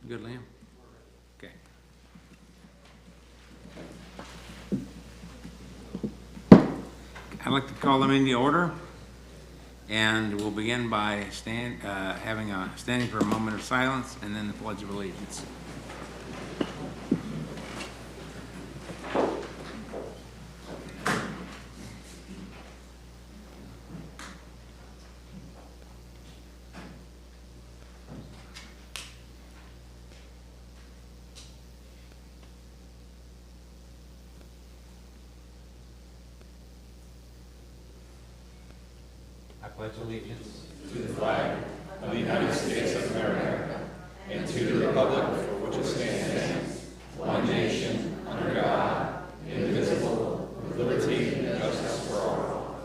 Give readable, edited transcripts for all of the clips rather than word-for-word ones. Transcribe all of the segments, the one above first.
Good, Liam? Okay. I'd like to call them into order, and we'll begin by standing for a moment of silence and then the Pledge of Allegiance. I pledge allegiance to the flag of the United States of America and to the republic for which it stands, one nation, under God, indivisible, with liberty and justice for all.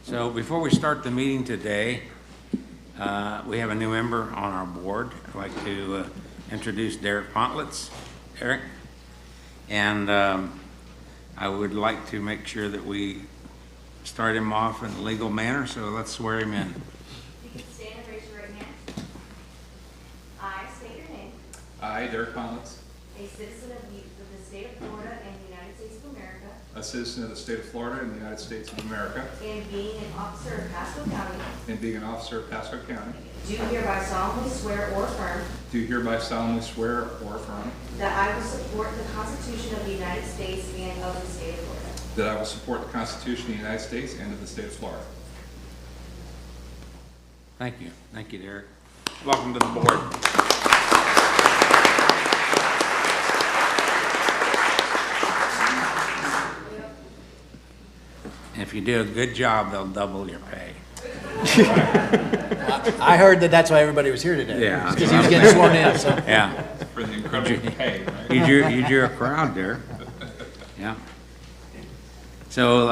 So before we start the meeting today, we have a new member on our board. I'd like to introduce Derek Pontlitz. Derek. And I would like to make sure that we start him off in a legal manner, so let's swear him in. You can stand and raise your right hand. I state your name. I, Derek Pontlitz, A citizen of the state of Florida and the United States of America. a citizen of the state of Florida and the United States of America, And being an officer of Pasco County. and being an officer of Pasco County, Do hereby solemnly swear or affirm. do hereby solemnly swear or affirm That I will support the Constitution of the United States and of the state of Florida. that I will support the Constitution of the United States and of the state of Florida. Thank you. Thank you, Derek. Welcome to the board. And if you do a good job, they'll double your pay. I heard that that's why everybody was here today. Yeah. Because he was getting sworn in, so. Yeah. For the incredible pay, right? You drew a crowd there. Yeah. So,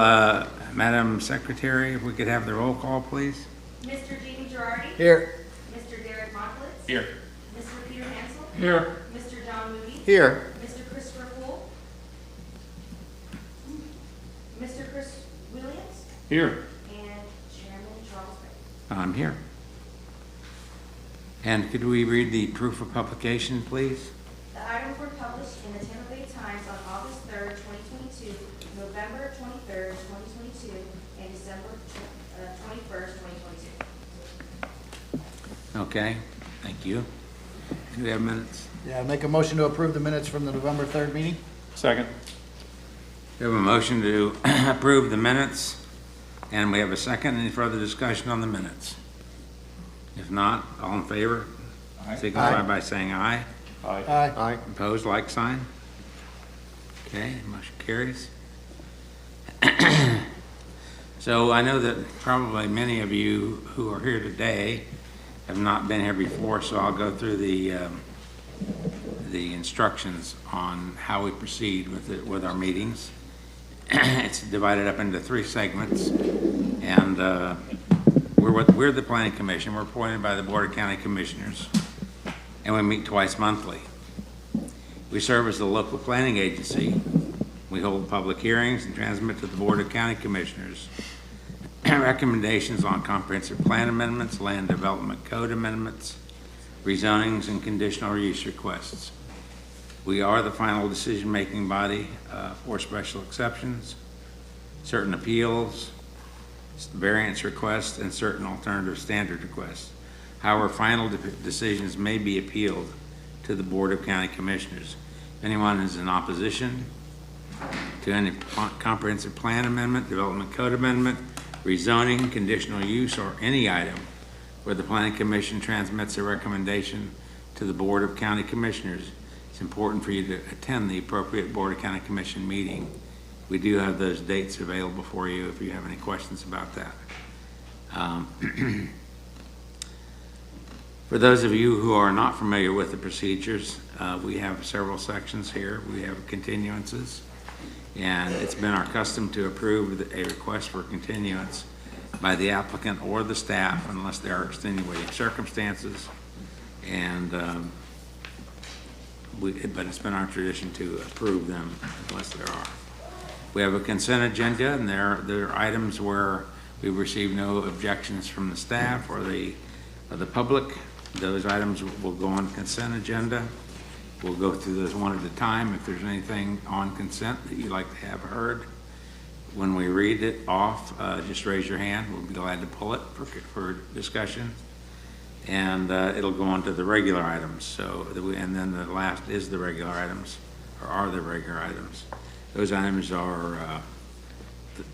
Madam Secretary, if we could have the roll call, please. Mr. Jamie Girardi. Here. Mr. Derek Montlitz. Here. Mr. Peter Hansel. Here. Mr. John Moody. Here. Mr. Christopher Poole. Mr. Chris Williams. Here. And Chairman Charles Wright. I'm here. And could we read the proof of publication, please? The items were published in the Tampa Bay Times on August 3rd, 2022, November 23rd, 2022, and December 21st, 2022. Okay, thank you. Do we have minutes? Yeah, make a motion to approve the minutes from the November 3rd meeting. Second. We have a motion to approve the minutes, and we have a second. Any further discussion on the minutes? If not, all in favor? Aye. Signify Aye. by saying aye. Aye. Opposed, like sign. Okay, motion carries. So I know that probably many of you who are here today have not been here before, so I'll go through the instructions on how we proceed with our meetings. It's divided up into 3 segments, and we're the Planning Commission. We're appointed by the Board of County Commissioners, and we meet twice monthly. We serve as the local planning agency. We hold public hearings and transmit to the Board of County Commissioners recommendations on comprehensive plan amendments, land development code amendments, rezonings, and conditional use requests. We are the final decision-making body for special exceptions, certain appeals, variance requests, and certain alternative standard requests. However, final decisions may be appealed to the Board of County Commissioners. If anyone is in opposition to any comprehensive plan amendment, development code amendment, rezoning, conditional use, or any item where the Planning Commission transmits a recommendation to the Board of County Commissioners, it's important for you to attend the appropriate Board of County Commission meeting. We do have those dates available for you if you have any questions about that. For those of you who are not familiar with the procedures, we have several sections here. We have continuances, and it's been our custom to approve a request for continuance by the applicant or the staff unless there are extenuating circumstances. And, but it's been our tradition to approve them unless there are. We have a consent agenda, and there are items where we receive no objections from the staff or the public. Those items will go on consent agenda. We'll go through those one at a time. If there's anything on consent that you'd like to have heard, when we read it off, just raise your hand. We'll be glad to pull it for discussion. And it'll go on to the regular items. So, and then the last is the regular items, or are the regular items. Those items are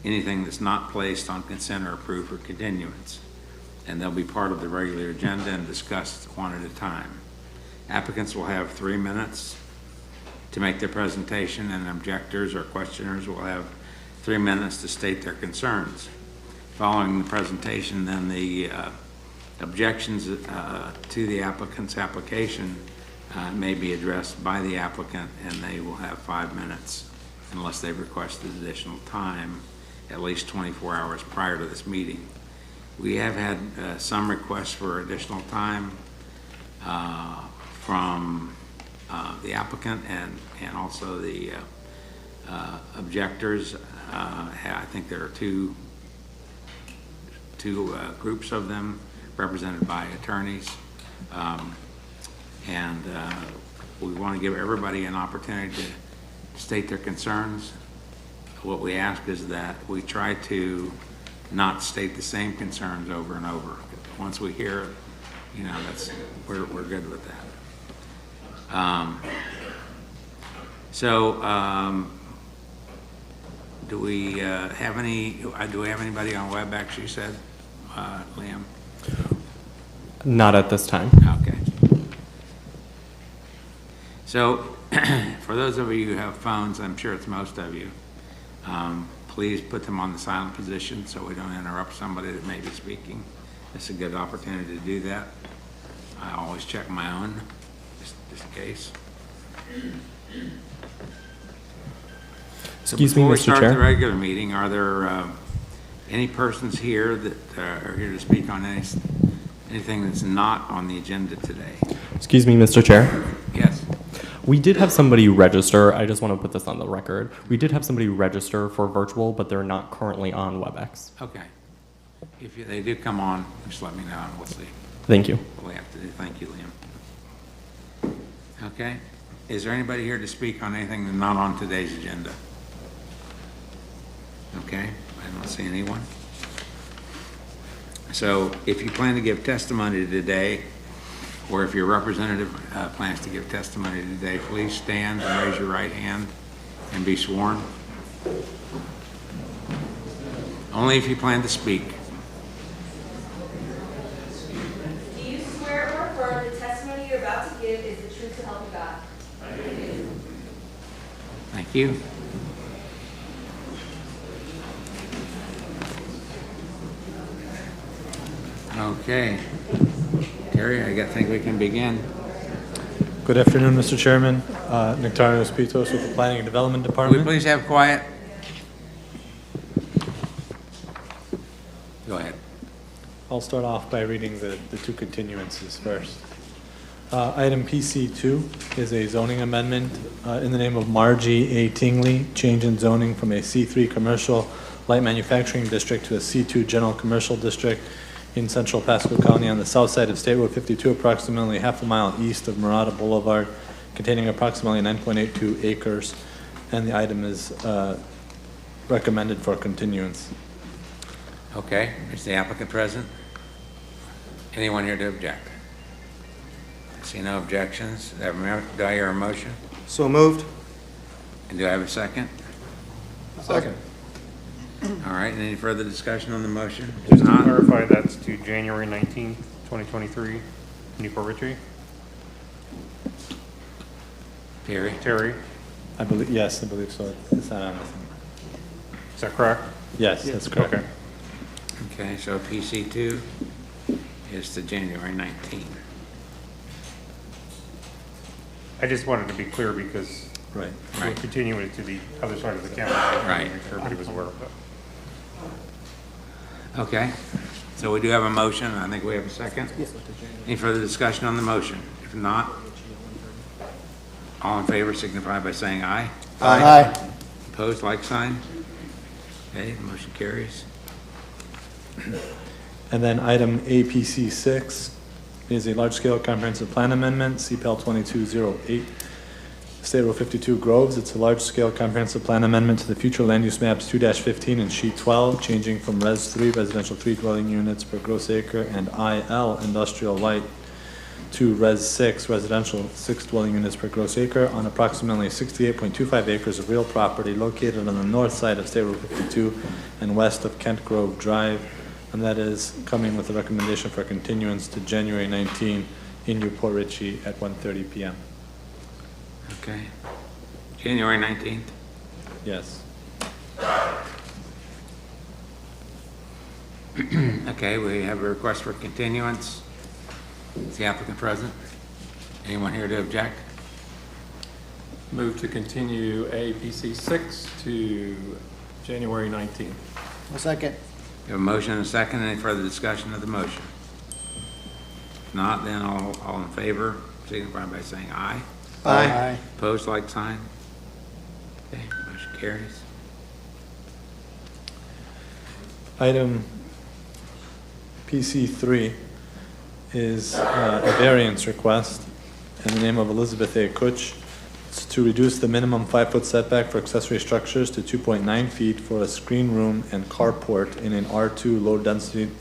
anything that's not placed on consent or approved for continuance. And they'll be part of the regular agenda and discussed one at a time. Applicants will have 3 minutes to make their presentation, and objectors or questioners will have 3 minutes to state their concerns. Following the presentation, then the objections to the applicant's application may be addressed by the applicant, and they will have 5 minutes unless they've requested additional time at least 24 hours prior to this meeting. We have had some requests for additional time from the applicant and also the objectors. I think there are two groups of them represented by attorneys. We want to give everybody an opportunity to state their concerns. What we ask is that we try to not state the same concerns over and over. Once we hear it, you know, we're good with that. Do we have anybody on WebEx, you said, Liam? Not at this time. Okay. So, for those of you who have phones, I'm sure it's most of you, please put them on the silent position so we don't interrupt somebody that may be speaking. It's a good opportunity to do that. I always check my own, just in case. Excuse me, Before we Mr. start Chair. the regular meeting, are there any persons here that are here to speak on anything that's not on the agenda today? Excuse me, Mr. Chair. Yes. We did have somebody register. I just want to put this on the record. We did have somebody register for virtual, but they're not currently on WebEx. Okay. If they do come on, just let me know and we'll see Thank you. what we have to do. Thank you, Liam. Okay. Is there anybody here to speak on anything that's not on today's agenda? Okay. I don't see anyone. So if you plan to give testimony today, or if your representative plans to give testimony today, please stand and raise your right hand and be sworn. Only if you plan to speak. Do you swear or affirm the testimony you're about to give is the truth to help you God? I do. Thank you. Okay. Terry, I think we can begin. Good afternoon, Mr. Chairman. Nectarios Pitos with the Planning and Development Will we Department. please have quiet? Go ahead. I'll start off by reading the two continuances first. Item PC2 is a zoning amendment in the name of Margie A. Tingley, change in zoning from a C3 commercial light manufacturing district to a C2 general commercial district in central Pasco County on the south side of State Road 52, approximately half a mile east of Murata Boulevard, containing approximately 9.82 acres, and the item is recommended for continuance. Okay, is the applicant present? Anyone here to object? I see no objections. Do I hear a motion? So moved. And do I have a second? Second. All right, any further discussion on the motion? If Just to not, clarify, that's to January 19th, 2023, Newport Richie. Terry? Terry, I believe, yes, I believe so. It's not on the thing. is that correct? Yes, that's correct. Okay. Okay, so PC2 is to January 19th. I just wanted to be clear because Right. we're Right. continuing it to the other side of the county. I wanted to Right. Make sure everybody was aware of that. Okay, so we do have a motion. I think we have a second. Any further discussion on the motion? If not, all in favor signify by saying aye. Aye. Opposed, like sign. Okay, the motion carries. And then item APC6 is a large-scale comprehensive plan amendment, CPL 2208, State Road 52 Groves. It's a large-scale comprehensive plan amendment to the future land use maps 2-15 and sheet 12, changing from Res 3 residential 3 dwelling units per gross acre and IL industrial light to Res 6 residential 6 dwelling units per gross acre on approximately 68.25 acres of real property located on the north side of State Road 52 and west of Kent Grove Drive. And that is coming with a recommendation for continuance to January 19 in Newport Richey at 1:30 p.m. Okay. January 19th. Yes. Okay, we have a request for continuance. Is the applicant present? Anyone here to object? Move to continue APC6 to January 19th. A second. We have a motion and a second. Any further discussion of the motion? If not, then all in favor signify by saying aye. Aye. Opposed, like sign. Okay, motion carries. Item PC3 is a variance request in the name of Elizabeth A. Kutch. It's to reduce the minimum 5-foot setback for accessory structures to 2.9 feet for a screen room and carport in an R2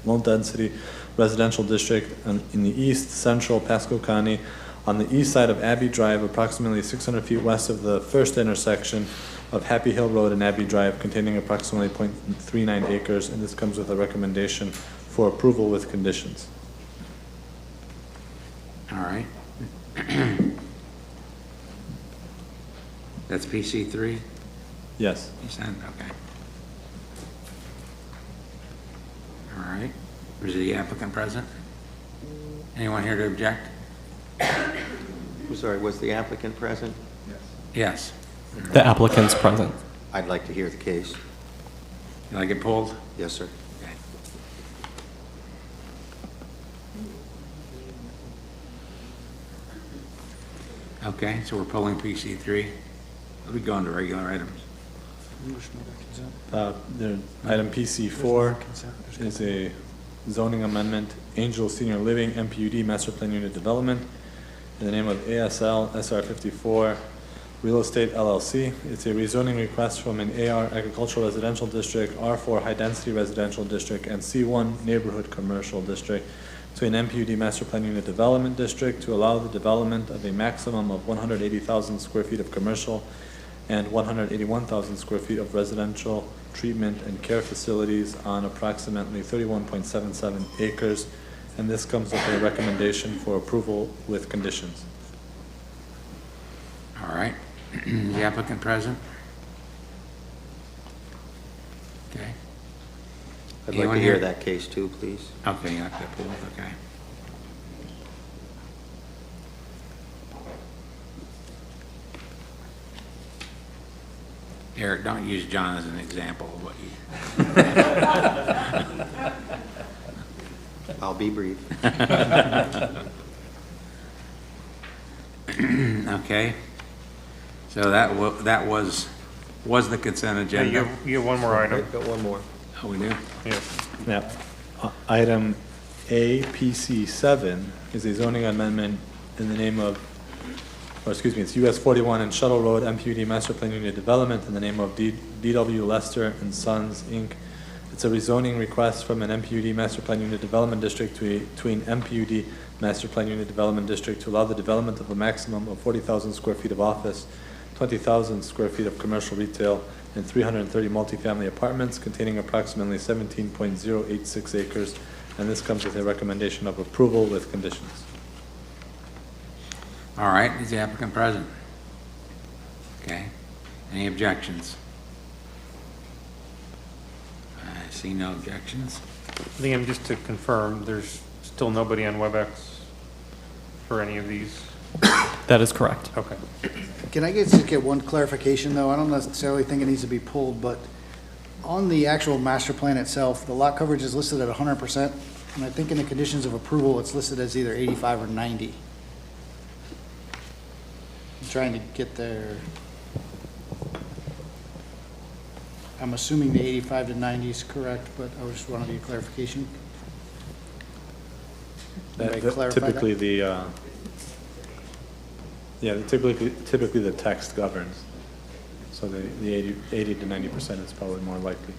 low-density residential district in the east central Pasco County on the east side of Abbey Drive, approximately 600 feet west of the first intersection of Happy Hill Road and Abbey Drive, containing approximately 0.39 acres, and this comes with a recommendation for approval with conditions. All right. That's PC3? Yes. You said, okay. All right. Is the applicant present? Anyone here to object? I'm sorry, was the applicant present? Yes. The applicant's present. I'd like to hear the case. You like it pulled? Yes, sir. Okay. Okay, so we're pulling PC3. We go into regular items. Item PC4 is a zoning amendment, Angel Senior Living MPUD Master Plan Unit Development in the name of ASL SR54 Real Estate LLC. It's a rezoning request from an AR Agricultural Residential District, R4 High Density Residential District, and C1 Neighborhood Commercial District to an MPUD Master Plan Unit Development District to allow the development of a maximum of 180,000 square feet of commercial and 181,000 square feet of residential treatment and care facilities on approximately 31.77 acres. And this comes with a recommendation for approval with conditions. All right. The applicant present? Okay. I'd like Anyone to hear here? that case too, please. Okay, you like that pulled, okay. Eric, don't use John as an example of what you... I'll be brief. Okay. So that was the consent agenda. You have one more item. Okay, got one more. Oh, we do? Yes. Yeah. Item APC7 is a zoning amendment in the name of, it's US 41 and Shuttle Road MPUD Master Plan Unit Development in the name of DW Lester and Sons, Inc. It's a rezoning request from an MPUD Master Plan Unit Development District to an MPUD Master Plan Unit Development District to allow the development of a maximum of 40,000 square feet of office, 20,000 square feet of commercial retail, and 330 multifamily apartments containing approximately 17.086 acres, and this comes with a recommendation of approval with conditions. All right, is the applicant present? Okay. Any objections? I see no objections. Liam, just to confirm, there's still nobody on WebEx for any of these? That is correct. Okay. Can I just get one clarification, though? I don't necessarily think it needs to be pulled, but On the actual master plan itself, the lot coverage is listed at 100%, and I think in the conditions of approval, it's listed as either 85 or 90. I'm trying to get there. I'm assuming the 85 to 90 is correct, but I just wanted to get clarification. Can I clarify that? Typically, typically the text governs. So the 80 to 90% is probably more likely.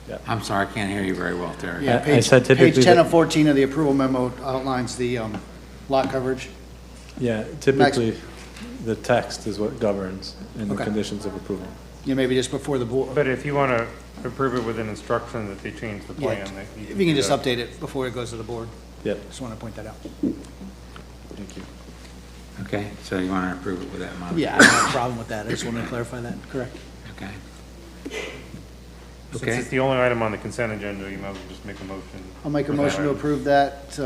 Yeah. I'm sorry, I can't hear you very well, Terry. Yeah, I said typically page 10 the- of 14 of the approval memo outlines the lot coverage. Yeah, typically, the text is what governs in the Okay. conditions of approval. Yeah, maybe just before the board. But if you want to approve it with an instruction that they change the Yeah, plan, that if you do can just that. update it before it goes to the board. Yep, Just want to point that out. thank you. Okay, so you want to approve it with that modification? Yeah, I don't have a problem with that. I just wanted to clarify that. Correct. Okay. Since Okay, it's the only item on the consent agenda, you might as well just make a motion. I'll make a for that motion to item. approve that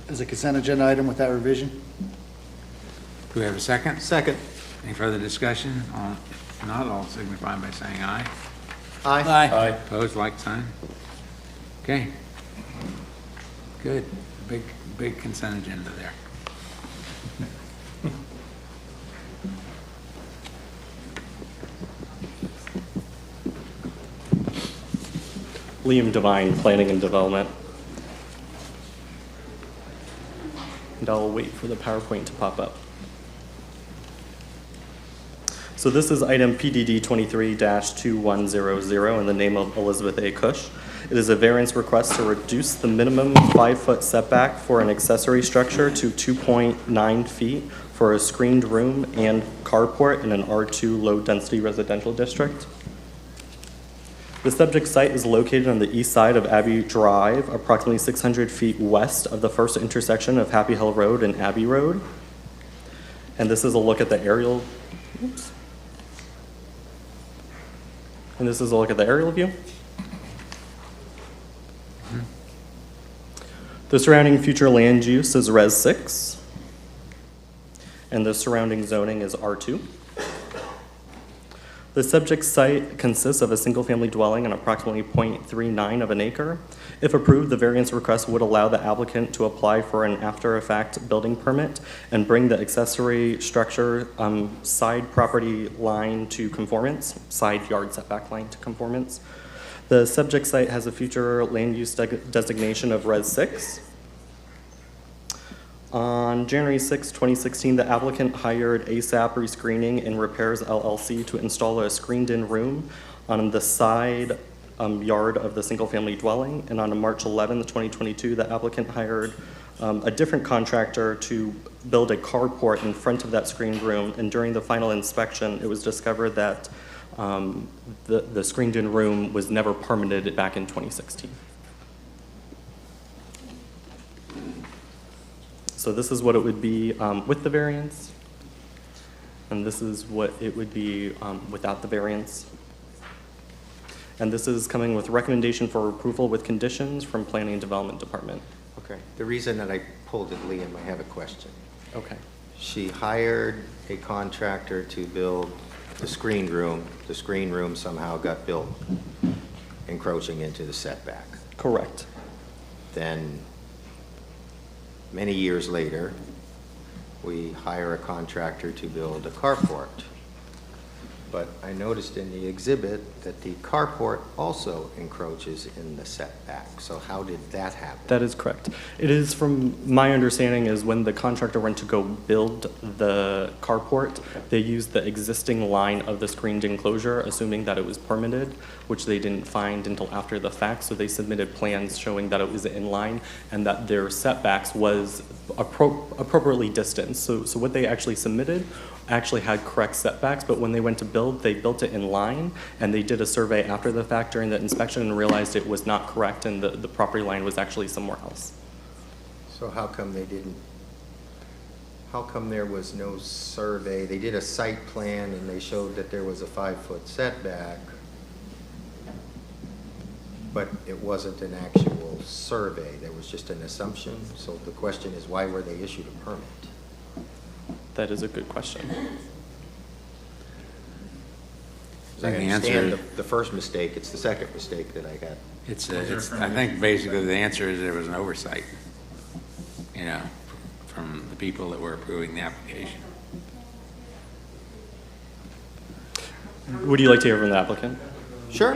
as a consent agenda item with that revision. do we have a second? Second. Any further discussion? All, if not, all signify by saying aye. Aye. Opposed, like sign? Okay. Good. Big consent agenda there. Liam Devine, Planning and Development. And I'll wait for the PowerPoint to pop up. So this is item PDD 23-2100 in the name of Elizabeth A. Cush. It is a variance request to reduce the minimum 5-foot setback for an accessory structure to 2.9 feet for a screened room and carport in an R2 low-density residential district. The subject site is located on the east side of Abbey Drive, approximately 600 feet west of the first intersection of Happy Hill Road and Abbey Road. And this is a look at the aerial. Oops. And this is a look at the aerial view. The surrounding future land use is Res 6. And the surrounding zoning is R2. The subject site consists of a single-family dwelling on approximately 0.39 of an acre. If approved, the variance request would allow the applicant to apply for an after-effect building permit and bring the accessory structure side property line to conformance, side yard setback line to conformance. The subject site has a future land use designation of Res 6. On January 6, 2016, the applicant hired ASAP Rescreening and Repairs LLC to install a screened-in room on the side yard of the single-family dwelling. And on March 11, 2022, the applicant hired a different contractor to build a carport in front of that screened room. And during the final inspection, it was discovered that the screened-in room was never permitted back in 2016. So this is what it would be with the variance, and this is what it would be without the variance. And this is coming with recommendation for approval with conditions from Planning and Development Department. Okay. The reason that I pulled it, Liam, I have a question. Okay. She hired a contractor to build the screen room. The screen room somehow got built encroaching into the setback. Correct. Then, many years later, we hire a contractor to build a carport. But I noticed in the exhibit that the carport also encroaches in the setback. So how did that happen? That is correct. It is, from my understanding, is when the contractor went to go build the carport, they used the existing line of the screened enclosure, assuming that it was permitted, which they didn't find until after the fact. So they submitted plans showing that it was in line and that their setbacks was appropriately distanced. So what they actually submitted actually had correct setbacks, but when they went to build, they built it in line, and they did a survey after the fact during the inspection and realized it was not correct, and the property line was actually somewhere else. So how come they didn't, how come there was no survey? They did a site plan and they showed that there was a 5-foot setback, but it wasn't an actual survey. There was just an assumption. So the question is, why were they issued a permit? That is a good question. 'Cause I The understand answer- the first mistake, it's the second mistake that I had. I think basically the answer is there was an oversight, you know, from the people that were approving the application. Would you like to hear from the applicant? Sure.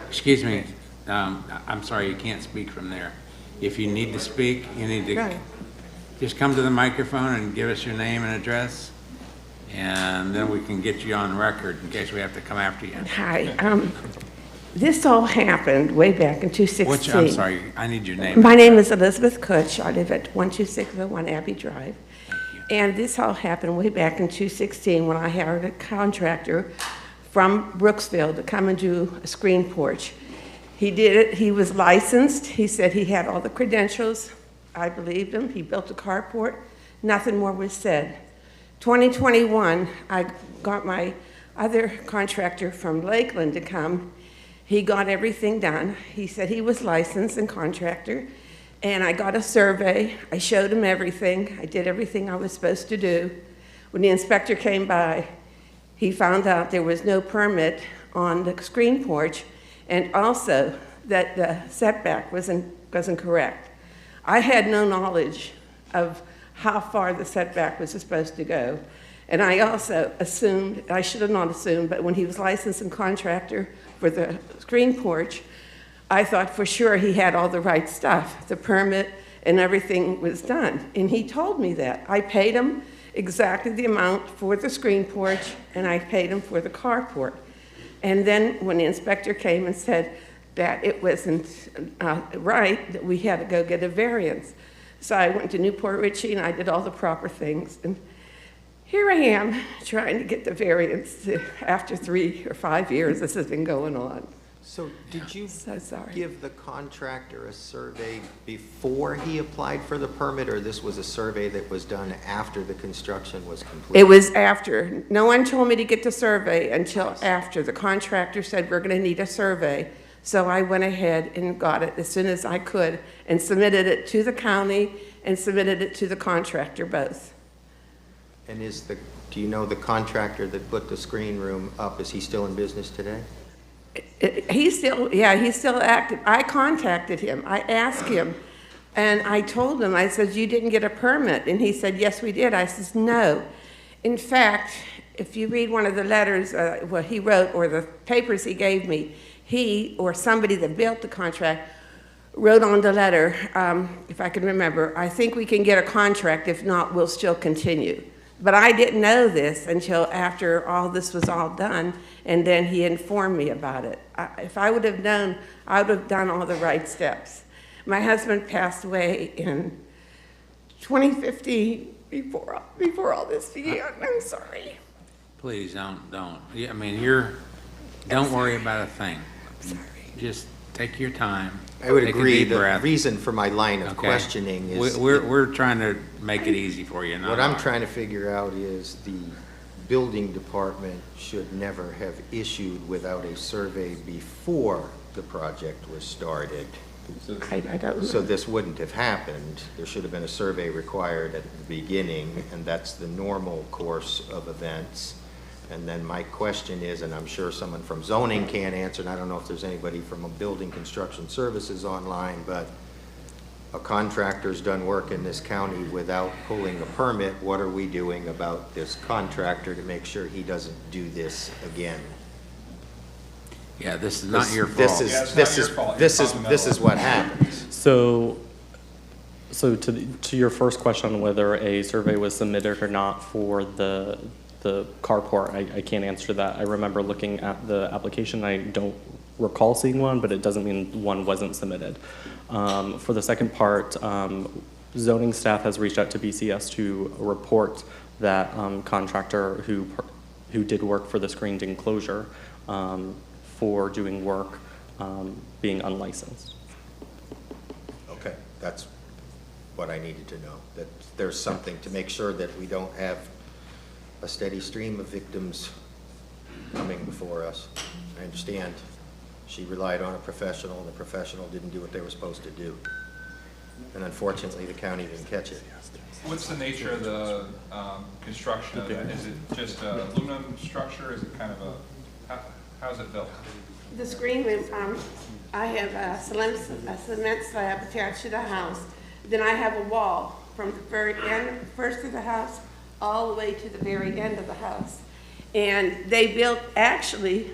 Excuse me, I'm sorry, you can't speak from there. If you need to speak, you need to just come to the microphone and give us your name and address, and then we can get you on record in case we have to come after you. Hi, this all happened way back in 2016. I'm sorry, I need your name. My name is Elizabeth Kutch. I live at 12601 Abbey Drive. And this all happened way back in 2016 when I hired a contractor from Brooksville to come and do a screen porch. He did it, he was licensed, he said he had all the credentials. I believed him, he built a carport, nothing more was said. 2021, I got my other contractor from Lakeland to come. He got everything done. He said he was licensed and contractor. And I got a survey. I showed him everything. I did everything I was supposed to do. When the inspector came by, he found out there was no permit on the screen porch, and also that the setback wasn't correct. I had no knowledge of how far the setback was supposed to go. And I also assumed, I should have not assumed, but when he was licensed and contractor for the screen porch, I thought for sure he had all the right stuff. The permit and everything was done. And he told me that. I paid him exactly the amount for the screen porch, and I paid him for the carport. And then when the inspector came and said that it wasn't right, that we had to go get a variance. So I went to Newport Richie and I did all the proper things. And here I am trying to get the variance after 3 or 5 years this has been going on. So did you So sorry. give the contractor a survey before he applied for the permit, or this was a survey that was done after the construction was complete? It was after. No one told me to get the survey until after. The contractor said, we're going to need a survey. So I went ahead and got it as soon as I could and submitted it to the county and submitted it to the contractor both. And do you know the contractor that put the screen room up, is he still in business today? He's still active. I contacted him. I asked him, and I told him, I said, you didn't get a permit? And he said, yes, we did. I says, no. In fact, if you read one of the letters what he wrote or the papers he gave me, he or somebody that built the contract wrote on the letter, if I can remember, I think we can get a contract. If not, we'll still continue. But I didn't know this until after all this was all done, and then he informed me about it. If I would have known, I would have done all the right steps. My husband passed away in 2015 before all this began. I'm sorry. Please don't. Yeah, I mean, don't worry about a thing. Sorry. Just take your time. I would Take a agree. deep The breath. reason for my line of Okay. questioning is We're trying to make it easy for you. not what I'm hard. trying to figure out is the building department should never have issued without a survey before the project was started. I don't So know. this wouldn't have happened. There should have been a survey required at the beginning, and that's the normal course of events. And then my question is, and I'm sure someone from zoning can't answer, and I don't know if there's anybody from a building construction services online, but a contractor's done work in this county without pulling a permit. What are we doing about this contractor to make sure he doesn't do this again? Yeah, this is not your fault. This is, Yeah, it's this not is, your fault. this You're is, fundamental. this is what happens. So to your first question on whether a survey was submitted or not for the carport, I can't answer that. I remember looking at the application. I don't recall seeing one, but it doesn't mean one wasn't submitted. For the second part, zoning staff has reached out to BCS to report that contractor who did work for the screened enclosure for doing work being unlicensed. Okay, that's what I needed to know, that there's something to make sure that we don't have a steady stream of victims coming before us. I understand she relied on a professional and the professional didn't do what they were supposed to do. And unfortunately, the county didn't catch it. What's the nature of the construction of that? Is it just a aluminum structure? Is it kind of how's it built? The screen room, I have a cement slab attached to the house. Then I have a wall from the very end, first of the house, all the way to the very end of the house. And they built, actually,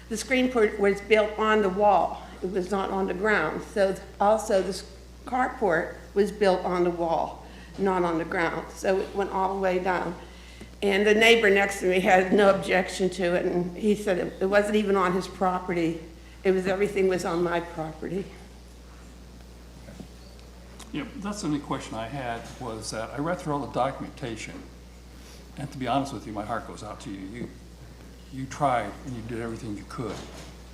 the screenport was built on the wall. It was not on the ground. So also the carport was built on the wall, not on the ground. So it went all the way down. And the neighbor next to me had no objection to it, and he said it wasn't even on his property. It was, everything was on my property. Yeah, that's the only question I had, was that I read through all the documentation, and to be honest with you, my heart goes out to you. You tried and you did everything you could.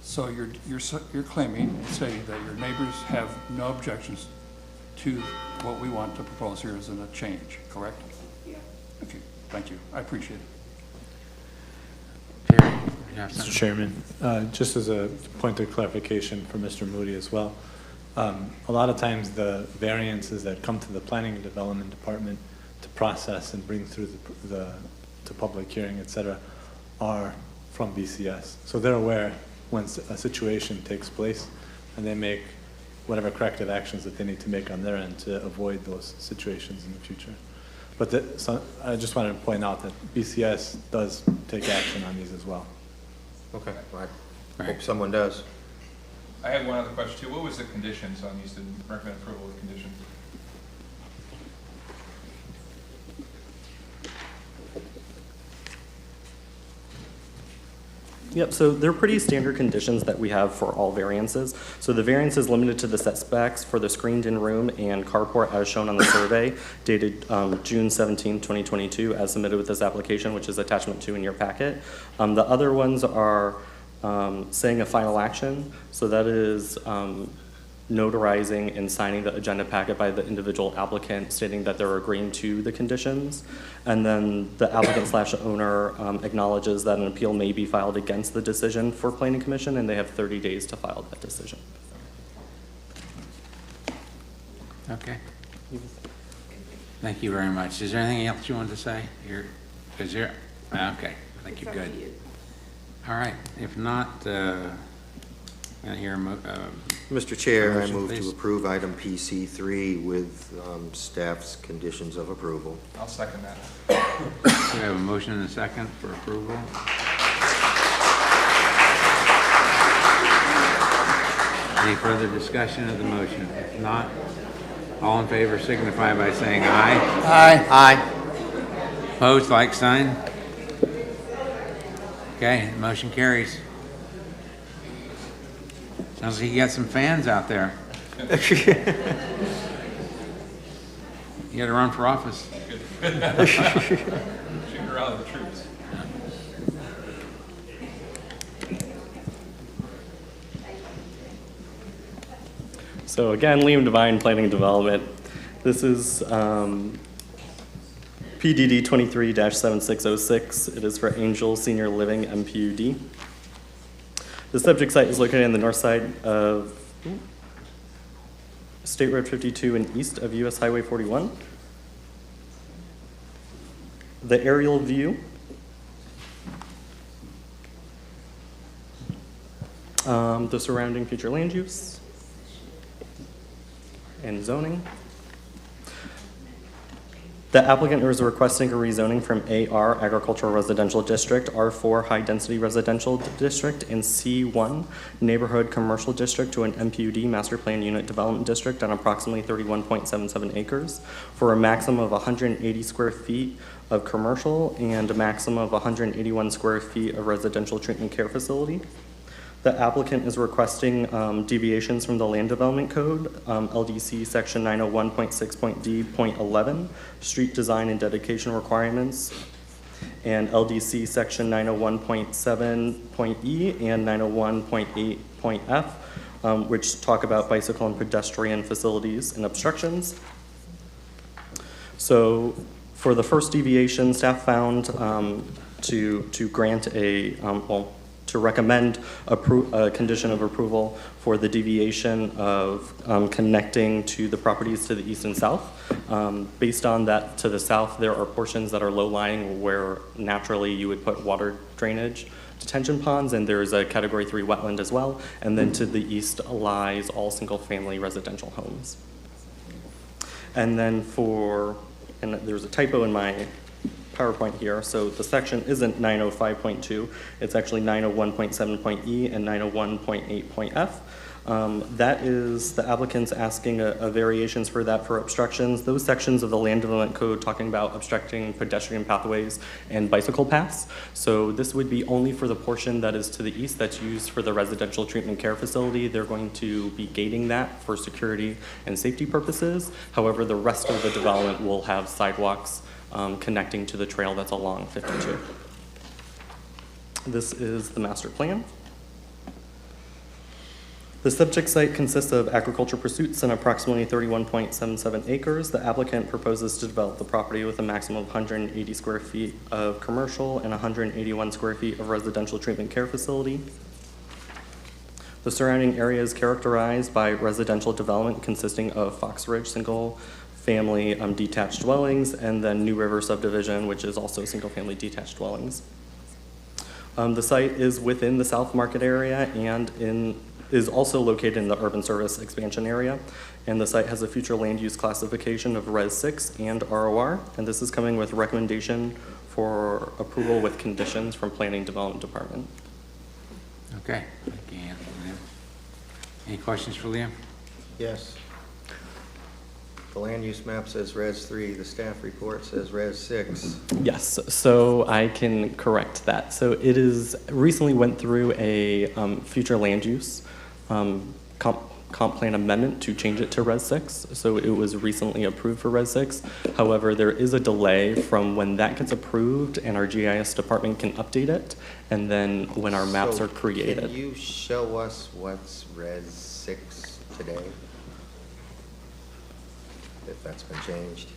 So you're claiming and stating that your neighbors have no objections to what we want to propose here as a change, correct? Yeah. Okay, thank you. I appreciate it. Terry, you have Mr. something? Chairman, just as a point of clarification for Mr. Moody as well, a lot of times the variances that come to the Planning and Development Department to process and bring through to public hearing, et cetera, are from BCS. So they're aware when a situation takes place, and they make whatever corrective actions that they need to make on their end to avoid those situations in the future. But so I just wanted to point out that BCS does take action on these as well. Okay, well, I Right. hope someone does. I had one other question too. What was the conditions on these? Did recommend approval with conditions? Yep, so they're pretty standard conditions that we have for all variances. So the variance is limited to the setbacks for the screened-in room and carport as shown on the survey dated June 17, 2022, as submitted with this application, which is attachment 2 in your packet. The other ones are saying a final action. So that is notarizing and signing the agenda packet by the individual applicant stating that they're agreeing to the conditions. And then the applicant / owner acknowledges that an appeal may be filed against the decision for Planning Commission, and they have 30 days to file that decision. Okay. Thank you very much. Is there anything else you wanted to say? Okay, I think you're good. All right, if not, I hear Mr. Chair, I motion, move please. to approve item PC3 with staff's conditions of approval. I'll second that. we have a motion and a second for approval. Any further discussion of the motion? If not, all in favor signify by saying aye. Aye. Aye. Opposed, like sign. Okay, the motion carries. Sounds like you got some fans out there. You gotta run for office. Shooting around the troops. So again, Liam Devine, Planning and Development. This is PDD 23-7606. It is for Angel Senior Living MPUD. The subject site is located on the north side of State Road 52 and east of US Highway 41. The aerial view the surrounding future land use and zoning. The applicant is requesting a rezoning from AR Agricultural Residential District, R4 High Density Residential District, and C1 Neighborhood Commercial District to an MPUD Master Plan Unit Development District on approximately 31.77 acres for a maximum of 180 square feet of commercial and a maximum of 181 square feet of residential treatment care facility. The applicant is requesting deviations from the Land Development Code, LDC Section 901.6.d.11, Street Design and Dedication Requirements, and LDC Section 901.7.e and 901.8.f, which talk about bicycle and pedestrian facilities and obstructions. So for the first deviation, staff found to grant a, to recommend a condition of approval for the deviation of connecting to the properties to the east and south. Based on that, to the south, there are portions that are low-lying where naturally you would put water drainage detention ponds, and there's a Category 3 wetland as well. And then to the east lies all single-family residential homes. And then and there's a typo in my PowerPoint here, so the section isn't 905.2, it's actually 901.7.E and 901.8.F. That is the applicant's asking a variations for that for obstructions. Those sections of the land development code talking about obstructing pedestrian pathways and bicycle paths. So this would be only for the portion that is to the east that's used for the residential treatment care facility. They're going to be gating that for security and safety purposes. However, the rest of the development will have sidewalks connecting to the trail that's along 52. This is the master plan. The subject site consists of agriculture pursuits and approximately 31.77 acres. The applicant proposes to develop the property with a maximum of 180 square feet of commercial and 181 square feet of residential treatment care facility. The surrounding area is characterized by residential development consisting of Fox Ridge single-family detached dwellings, and then New River subdivision, which is also single-family detached dwellings. The site is within the South Market area and is also located in the urban service expansion area, and the site has a future land use classification of Res 6 and ROR, and this is coming with recommendation for approval with conditions from Planning Development Department. Okay, thank you, Anthony. Any questions for Liam? Yes. The land use map says Res 3, the staff report says Res 6. Yes, so I can correct that. So it is recently went through a future land use comp plan amendment to change it to Res 6. So it was recently approved for Res 6. However, there is a delay from when that gets approved and our GIS department can update it, and then when our maps are created. Can you show us what's Res 6 today? If that's been changed.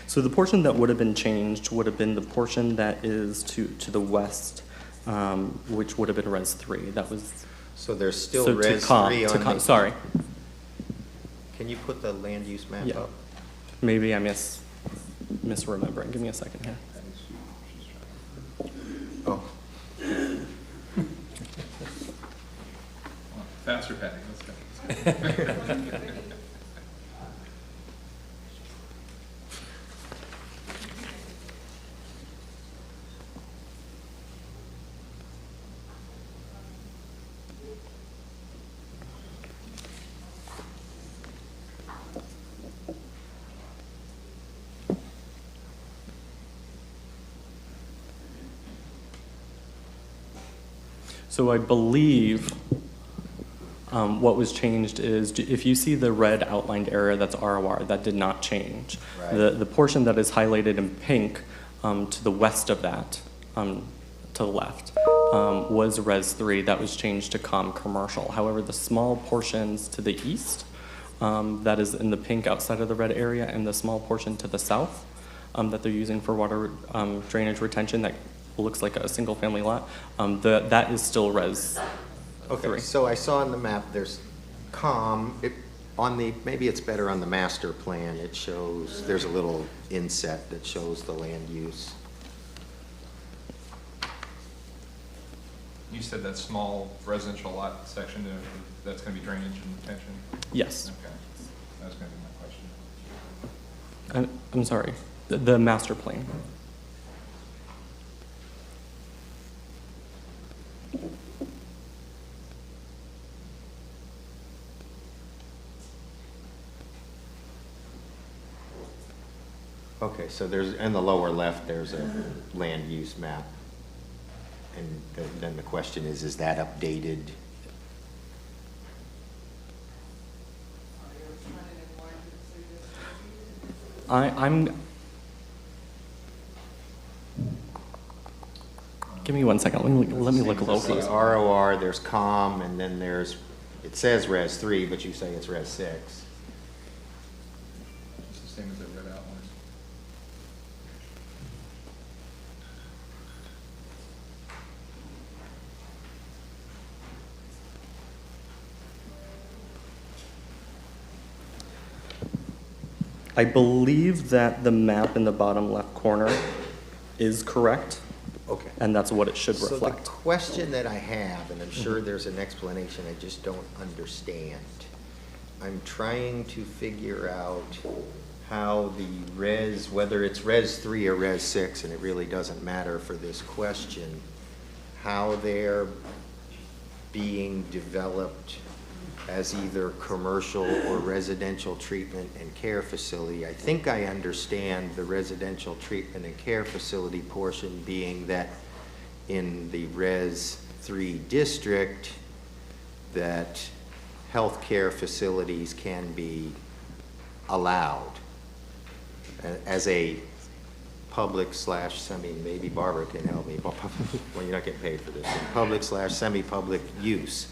So the portion that would have been changed would have been the portion that is to the west, which would have been Res 3. That was. So there's still So Res to comp, 3 to on comp, the. sorry. Can you put the land use map Yeah. up? Maybe I misremembering. Give me a second here. Oh, Faster, Patty, let's go. So I believe what was changed is if you see the red outlined area, that's ROR, that did not change. Right. The portion that is highlighted in pink to the west of that, to the left, was Res 3. That was changed to commercial. However, the small portions to the east, that is in the pink outside of the red area, and the small portion to the south that they're using for water drainage retention that looks like a single family lot, that is still Res 3. okay, so I saw on the map, there's maybe it's better on the master plan, it shows, there's a little inset that shows the land use. You said that small residential lot section, that's going to be drainage and retention? Yes. Okay, that was going to be my question. I'm sorry, the master plan. Okay, so there's, in the lower left, there's a land use map. And then the question is that updated? Give me 1 second. Let me look a little See, closer. ROR, there's COM, and then there's, it says Res 3, but you say it's Res 6. It's the same as the red outline. I believe that the map in the bottom left corner is correct, Okay. and that's what it should So the reflect. question that I have, and I'm sure there's an explanation, I just don't understand. I'm trying to figure out how the res, whether it's Res 3 or Res 6, and it really doesn't matter for this question, how they're being developed as either commercial or residential treatment and care facility. I think I understand the residential treatment and care facility portion being that in the Res 3 district, that healthcare facilities can be allowed as a public slash semi, maybe Barbara can help me, well, you're not getting paid for this, public slash semi-public use.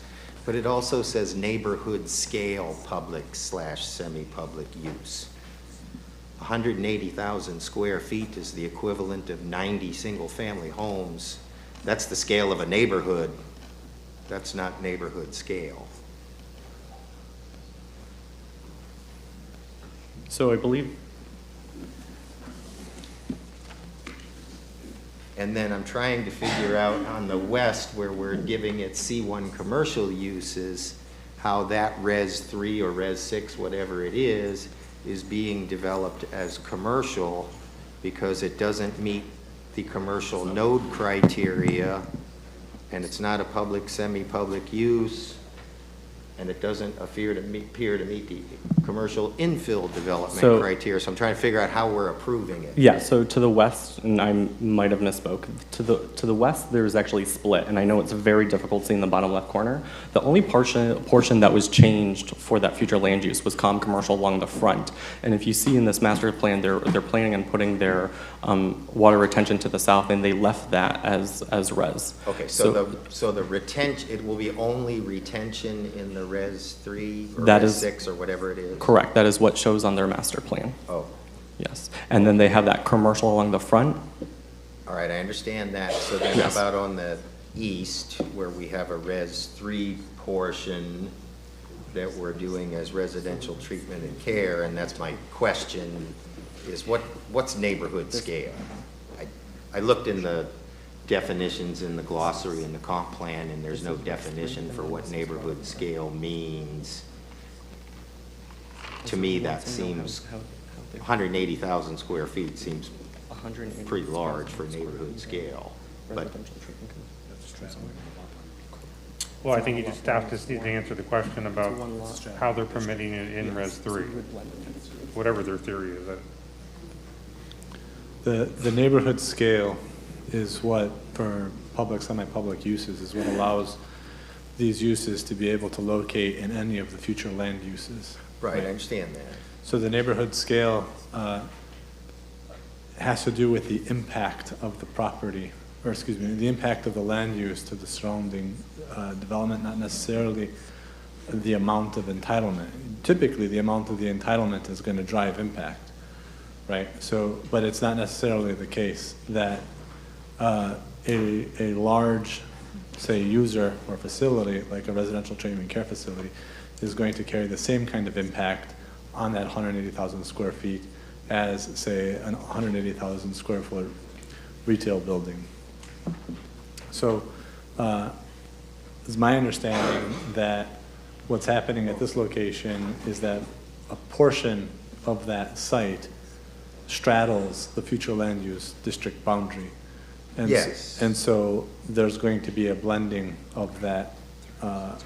But it also says neighborhood scale public slash semi-public use. 180,000 square feet is the equivalent of 90 single-family homes. That's the scale of a neighborhood. That's not neighborhood scale. So I believe, And then I'm trying to figure out on the west where we're giving it C1 commercial uses, how that Res 3 or Res 6, whatever it is being developed as commercial because it doesn't meet the commercial node criteria, and it's not a public, semi-public use, and it doesn't appear to meet the commercial infill development So- criteria. So I'm trying to figure out how we're approving it. yeah, so to the west, and I might have misspoke, to the west, there's actually split, and I know it's very difficult seeing the bottom left corner. The only portion that was changed for that future land use was commercial along the front. And if you see in this master plan, they're planning on putting their water retention to the south, and they left that as res. Okay, so the retention, it will be only retention in the Res 3 or That Res is 6 or whatever it is? Correct, that is what shows on their master plan, Oh, yes. And then they have that commercial along the front. all right, I understand that. So then how Yes. about on the east, where we have a Res 3 portion that we're doing as residential treatment and care, and that's my question, is what's neighborhood scale? I looked in the definitions in the glossary in the comp plan, and there's no definition for what neighborhood scale means. To me, that seems, 180,000 square feet seems pretty large for neighborhood scale, but Well, I think you just have to answer the question about how they're permitting it in Res 3, whatever their theory is. The neighborhood scale is what, for public, semi-public uses, is what allows these uses to be able to locate in any of the future land uses. right, I understand that. So the neighborhood scale has to do with the impact of the property, or excuse me, the impact of the land use to the surrounding development, not necessarily the amount of entitlement. Typically, the amount of the entitlement is going to drive impact, right? So, but it's not necessarily the case that a large, say, user or facility, like a residential treatment care facility, is going to carry the same kind of impact on that 180,000 square feet as, say, an 180,000 square foot retail building. So it's my understanding that what's happening at this location is that a portion of that site straddles the future land use district boundary. And Yes. And so there's going to be a blending of that, of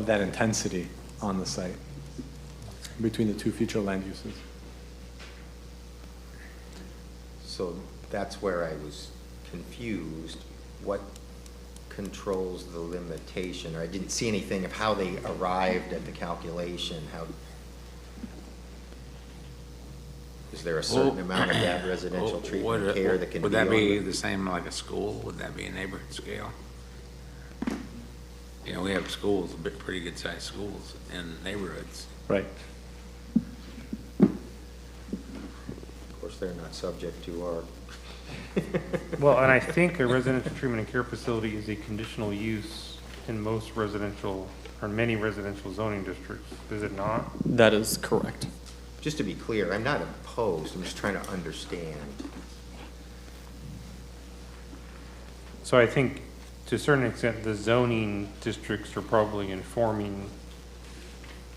that intensity on the site between the two future land uses. So that's where I was confused. What controls the limitation? Or I didn't see anything of how they arrived at the calculation, how. Is there a certain amount of that residential treatment care that can be Would that be on? the same like a school? Would that be a neighborhood scale? You know, we have schools, pretty good-sized schools in neighborhoods. Right. Of course, they're not subject to our. Well, and I think a residential treatment and care facility is a conditional use in most residential, or many residential zoning districts, is it not? That is correct. Just to be clear, I'm not opposed, I'm just trying to understand. So I think, to a certain extent, the zoning districts are probably informing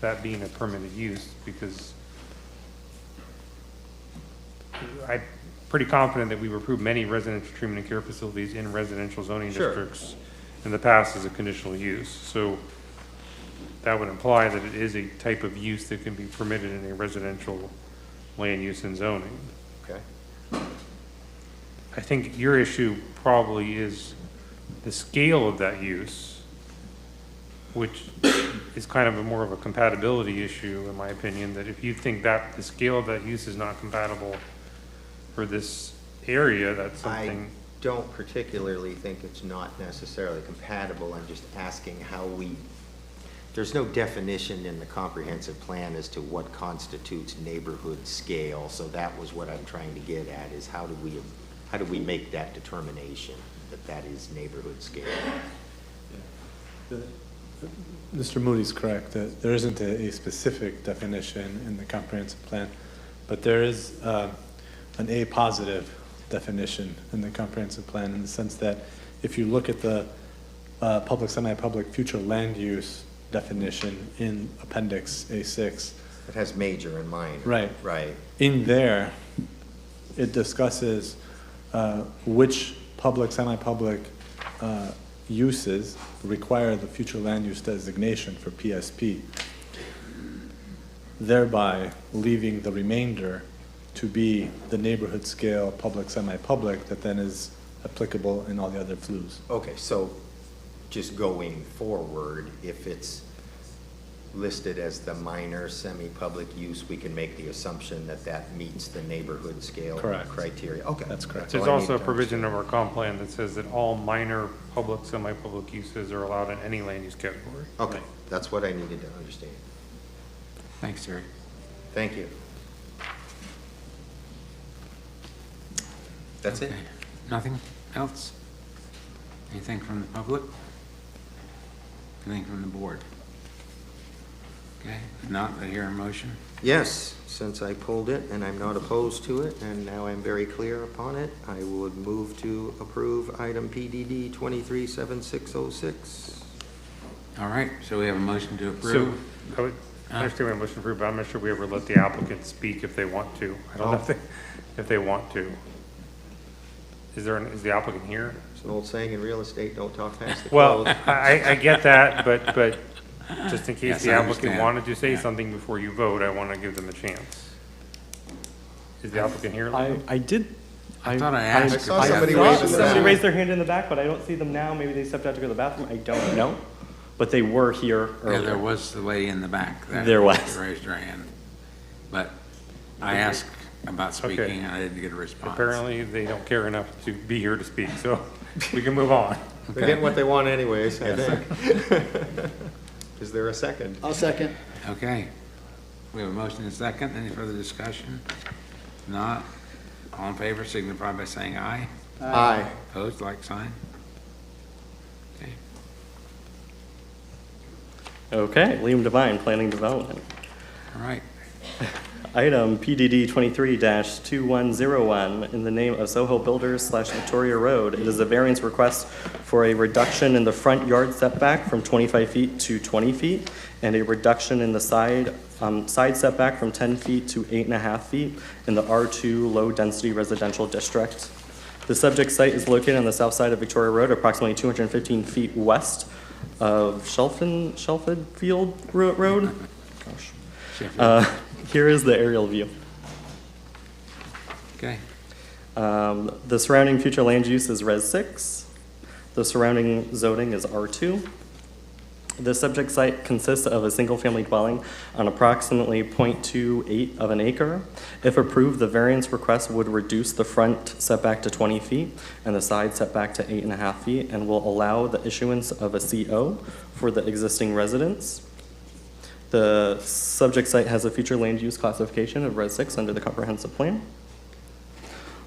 that being a permitted use, because I'm pretty confident that we've approved many residential treatment and care facilities in residential zoning Sure. districts in the past as a conditional use. So that would imply that it is a type of use that can be permitted in a residential land use and zoning. Okay. I think your issue probably is the scale of that use, which is kind of more of a compatibility issue, in my opinion, that if you think that the scale of that use is not compatible for this area, that's something. I don't particularly think it's not necessarily compatible. I'm just asking how there's no definition in the comprehensive plan as to what constitutes neighborhood scale. So that was what I'm trying to get at, is how do we make that determination that that is neighborhood scale? Mr. Moody's correct, that there isn't a specific definition in the comprehensive plan, but there is an A positive definition in the comprehensive plan, in the sense that if you look at the public, semi-public future land use definition in Appendix A6. It has major and minor. Right. Right. In there, it discusses which public, semi-public uses require the future land use designation for PSP, thereby leaving the remainder to be the neighborhood scale public, semi-public that then is applicable in all the other FLUs. Okay, so just going forward, if it's listed as the minor semi-public use, we can make the assumption that that meets the neighborhood scale Correct. criteria. Okay. That's correct. There's all I also a need to provision of our comp plan that says that all minor public, semi-public uses are allowed in any land use category. Okay, that's what I needed to understand. Thanks, Terry. Thank you. That's it? Okay. Nothing else? Anything from the public? Anything from the board? Okay, if not, I hear a motion. Yes, since I pulled it and I'm not opposed to it, and now I'm very clear upon it, I would move to approve item PDD 237606. All right, so we have a motion to So, approve. I would understand my motion to approve, but I'm not sure we ever let the applicant speak if they want to. I don't know if they want to. Is the applicant here? It's an old saying in real estate, don't talk past the Well, close. I get that, but just in case Yes, the I applicant understand. wanted to say Yeah. something before you vote, I want to give them a chance. Is the applicant here? I did. I thought I asked. I saw if we somebody had- raise in the Somebody back. raised their hand in the back, but I don't see them now. Maybe they stepped out to go to the bathroom. I don't know. But they were here Yeah, earlier. there was the lady in the back. that There was. Raised her hand. But I asked about speaking, Okay. and I didn't get a response. Apparently, they don't care enough to be here to speak, so we can move on. They're getting what they want anyways, I think. Is there a second? I'll second. Okay. We have a motion and a second. Any further discussion? Not. All in favor signify by saying aye. Aye. Opposed, like sign. Okay. Okay, Liam Devine, Planning Development. All right. Item PDD 23-2101, in the name of Soho Builders / Victoria Road. It is a variance request for a reduction in the front yard setback from 25 feet to 20 feet, and a reduction in the side setback from 10 feet to 8.5 feet in the R2 low-density residential district. The subject site is located on the south side of Victoria Road, approximately 215 feet west of Shelford Field Road. Gosh. Here is the aerial view. Okay. The surrounding future land use is Res 6. The surrounding zoning is R2. The subject site consists of a single-family dwelling on approximately 0.28 of an acre. If approved, the variance request would reduce the front setback to 20 feet and the side setback to 8.5 feet, and will allow the issuance of a CO for the existing residence. The subject site has a future land use classification of Res 6 under the comprehensive plan.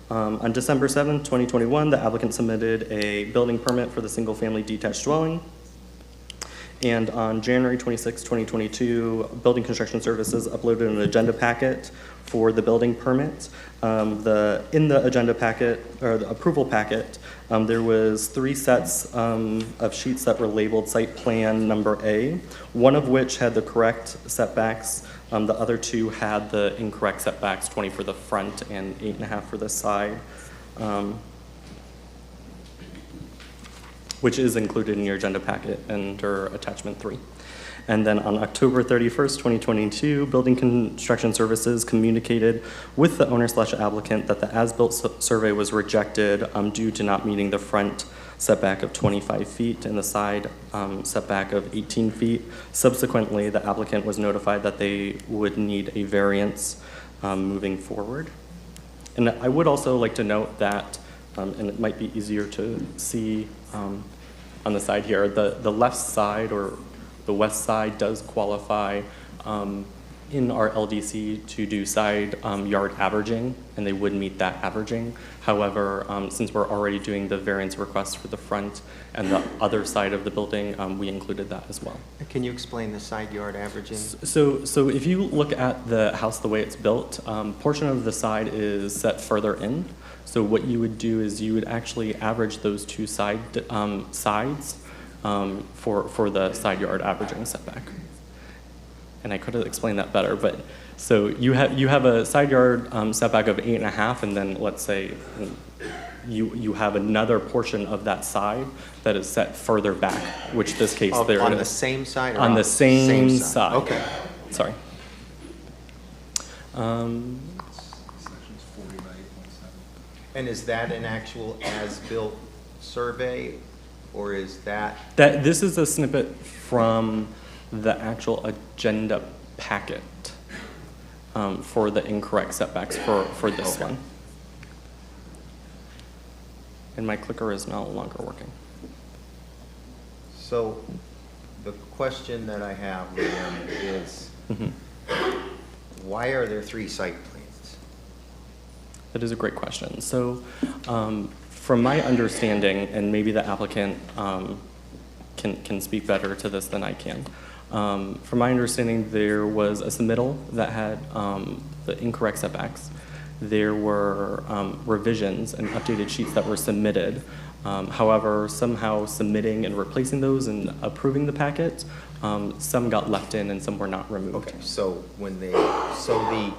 On December 7th, 2021, the applicant submitted a building permit for the single-family detached dwelling. And on January 26, 2022, Building Construction Services uploaded an agenda packet for the building permit. In the agenda packet, or the approval packet, there was 3 sets of sheets that were labeled site plan number A, one of which had the correct setbacks. The other 2 had the incorrect setbacks, 20 for the front and 8.5 for the side. Which is included in your agenda packet under attachment 3. And then on October 31st, 2022, Building Construction Services communicated with the owner/applicant that the as-built survey was rejected due to not meeting the front setback of 25 feet and the side setback of 18 feet. Subsequently, the applicant was notified that they would need a variance moving forward. And I would also like to note that, and it might be easier to see on the side here, the left side or the west side does qualify in our LDC to do side yard averaging, and they would meet that averaging. However, since we're already doing the variance request for the front and the other side of the building, we included that as well. Can you explain the side yard averaging? So if you look at the house the way it's built, portion of the side is set further in. So what you would do is you would actually average those 2 sides for the side yard averaging setback. And I could have explained that better, but so you have a side yard setback of 8.5, and then let's say you have another portion of that side that is set further back, which this case there on is. the same side or on the same side. Okay. Sorry. And is that an actual as-built survey, or is that? This is a snippet from the actual agenda packet for the incorrect setbacks for this one. And my clicker is no longer working. So the question that I have then is, why are there 3 site plans? That is a great question. So from my understanding, and maybe the applicant can speak better to this than I can. From my understanding, there was a submittal that had the incorrect setbacks. There were revisions and updated sheets that were submitted. However, somehow submitting and replacing those and approving the packet, some got left in and some were not removed. Okay, so the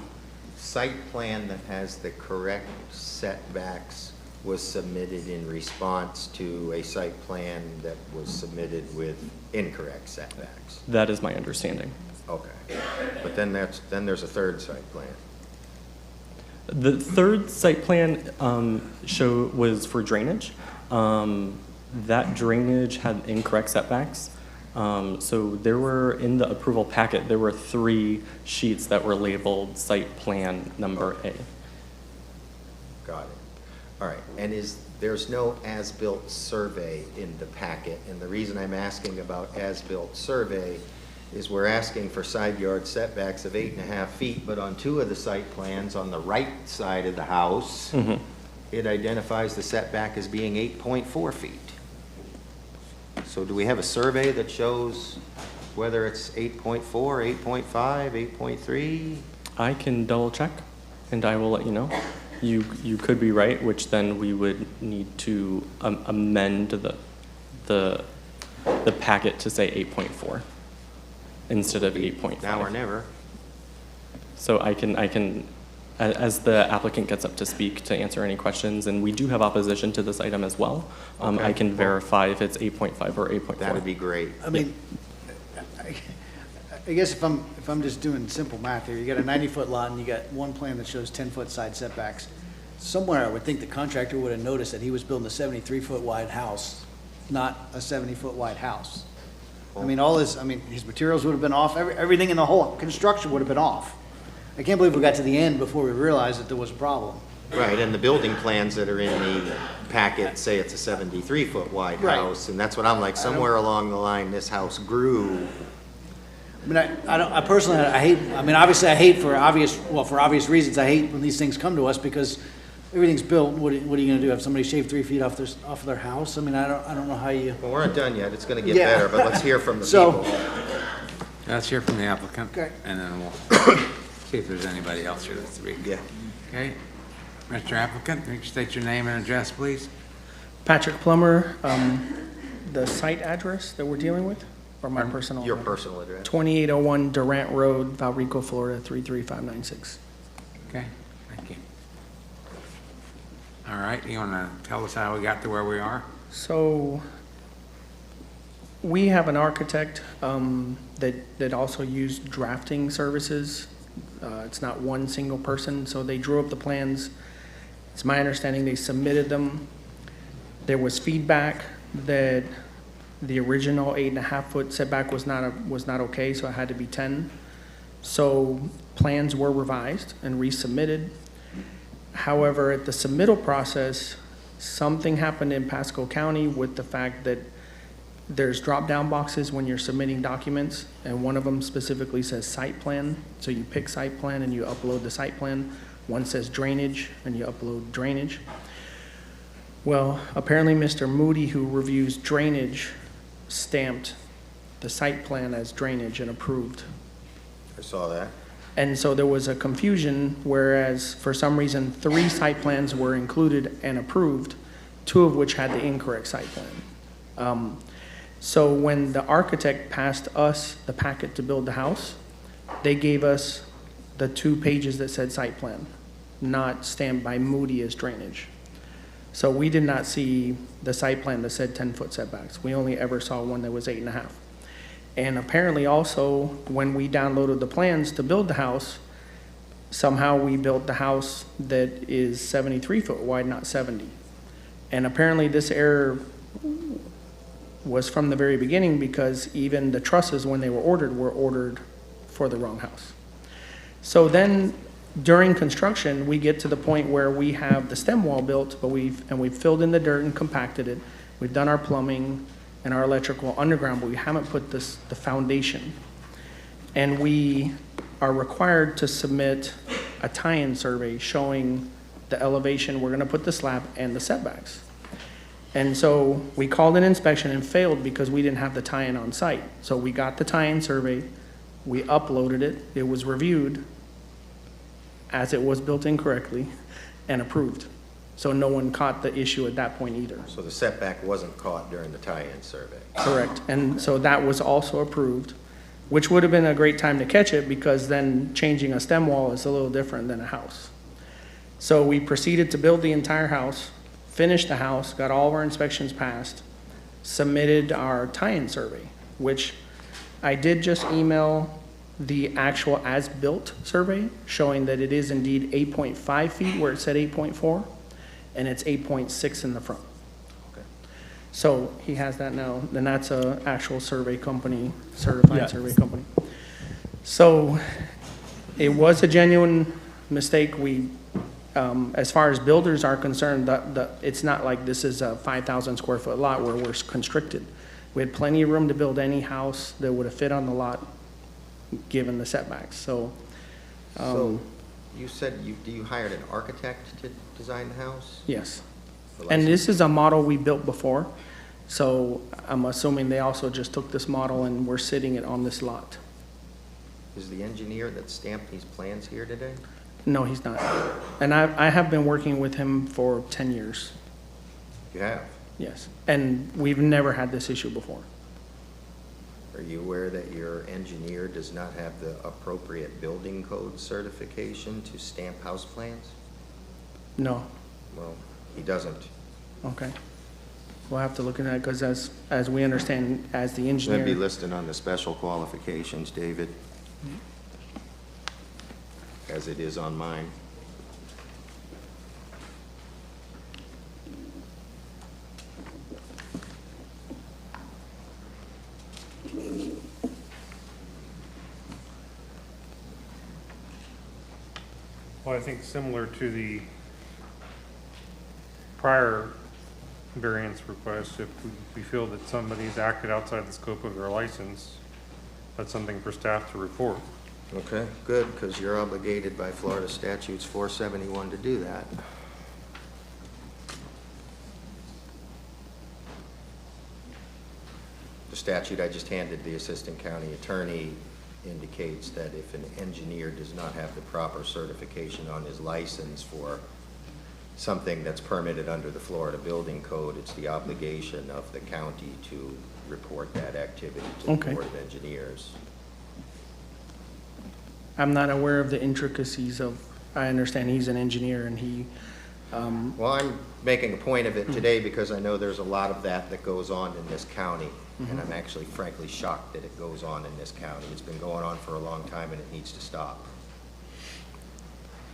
site plan that has the correct setbacks was submitted in response to a site plan that was submitted with incorrect setbacks. That is my understanding. Okay, but then there's a 3rd site plan. The 3rd site plan was for drainage. That drainage had incorrect setbacks. So there were, in the approval packet, there were 3 sheets that were labeled site plan number A. Got it. All right, and there's no as-built survey in the packet, and the reason I'm asking about as-built survey is we're asking for side yard setbacks of 8.5 feet, but on 2 of the site plans on the right side of the house, it identifies the setback as being 8.4 feet. So do we have a survey that shows whether it's 8.4, 8.5, 8.3? I can double check and I will let you know. You could be right, which then we would need to amend the packet to say 8.4 instead of 8.5. Now or never. So I can, as the applicant gets up to speak to answer any questions, and we do have opposition to this item as well, Okay. I can verify if it's 8.5 or 8.4. That would be great. I mean, I guess if I'm just doing simple math here, you got a 90-foot lot and you got one plan that shows 10-foot side setbacks. Somewhere I would think the contractor would have noticed that he was building a 73-foot wide house, not a 70-foot wide house. I mean, all his, I mean, his materials would have been off, everything in the whole construction would have been off. I can't believe we got to the end before we realized that there was a problem. Right, and the building plans that are in the packet say it's a 73-foot wide Right. house, and that's what I'm like, somewhere along the line, this house grew. I mean, I personally, I hate, I mean, obviously I hate for obvious reasons, I hate when these things come to us because everything's built, what are you gonna do, have somebody shave 3 feet off their house? I mean, I don't know how you. Well, we're not done yet, it's gonna get Yeah. better, but let's hear from the So- people. Let's hear from the applicant. Okay. And then we'll see if there's anybody else here that's speaking. Yeah. Okay, Mr. Applicant, can you state your name and address, please? Patrick Plummer, the site address that we're dealing with, or my personal? Your personal address. 2801 Durant Road, Valrico, Florida, 33596. Okay, thank you. All right, you want to tell us how we got to where we are? So, we have an architect that also used drafting services. It's not one single person, so they drew up the plans. It's my understanding they submitted them. There was feedback that the original 8.5-foot setback was not okay, so it had to be 10. So plans were revised and resubmitted. However, at the submittal process, something happened in Pasco County with the fact that there's drop-down boxes when you're submitting documents, and one of them specifically says site plan. So you pick site plan and you upload the site plan. One says drainage and you upload drainage. Well, apparently Mr. Moody, who reviews drainage, stamped the site plan as drainage and approved. I saw that. And so there was a confusion, whereas for some reason 3 site plans were included and approved, 2 of which had the incorrect site plan. So when the architect passed us the packet to build the house, they gave us the 2 pages that said site plan, not stamped by Moody as drainage. So we did not see the site plan that said 10-foot setbacks. We only ever saw one that was 8.5. And apparently also, when we downloaded the plans to build the house, somehow we built the house that is 73 foot wide, not 70. And apparently this error was from the very beginning, because even the trusses, when they were ordered for the wrong house. So then during construction, we get to the point where we have the stem wall built, but we've filled in the dirt and compacted it. We've done our plumbing and our electrical underground, but we haven't put the foundation. And we are required to submit a tie-in survey showing the elevation we're gonna put the slab and the setbacks. And so we called an inspection and failed because we didn't have the tie-in on site. So we got the tie-in survey, we uploaded it, it was reviewed as it was built incorrectly and approved. So no one caught the issue at that point either. So the setback wasn't caught during the tie-in survey. Correct. And so that was also approved, which would have been a great time to catch it, because then changing a stem wall is a little different than a house. So we proceeded to build the entire house, finished the house, got all of our inspections passed, submitted our tie-in survey, which I did just email the actual as-built survey showing that it is indeed 8.5 feet where it said 8.4, and it's 8.6 in the front. Okay. So he has that now, and that's a actual survey company, certified survey company. So it was a genuine mistake. We, as far as builders are concerned, it's not like this is a 5,000 square foot lot where we're constricted. We had plenty of room to build any house that would have fit on the lot, given the setbacks. So, So you said you hired an architect to design the house? yes. The And license- this is a model we built before, so I'm assuming they also just took this model and we're sitting it on this lot. Is the engineer that stamped these plans here today? No, he's not. And I have been working with him for 10 years, You have. yes. And we've never had this issue before. Are you aware that your engineer does not have the appropriate building code certification to stamp house plans? No, Well, he doesn't. okay. We'll have to look at that, because as we understand, as the It's going to be engineer, listed on the special qualifications, David, as it is on mine. Well, I think similar to the prior variance request, if we feel that somebody's acted outside the scope of their license, that's something for staff to report. Okay, good, because you're obligated by Florida statutes 471 to do that. The statute I just handed the assistant county attorney indicates that if an engineer does not have the proper certification on his license for something that's permitted under the Florida Building Code, it's the obligation of the county to report that activity to the Okay. Board of Engineers. I'm not aware of the intricacies of, I understand he's an engineer and he, Well, I'm making a point of it today because I know there's a lot of that goes on in this county. And I'm actually frankly shocked that it goes on in this county. It's been going on for a long time and it needs to stop.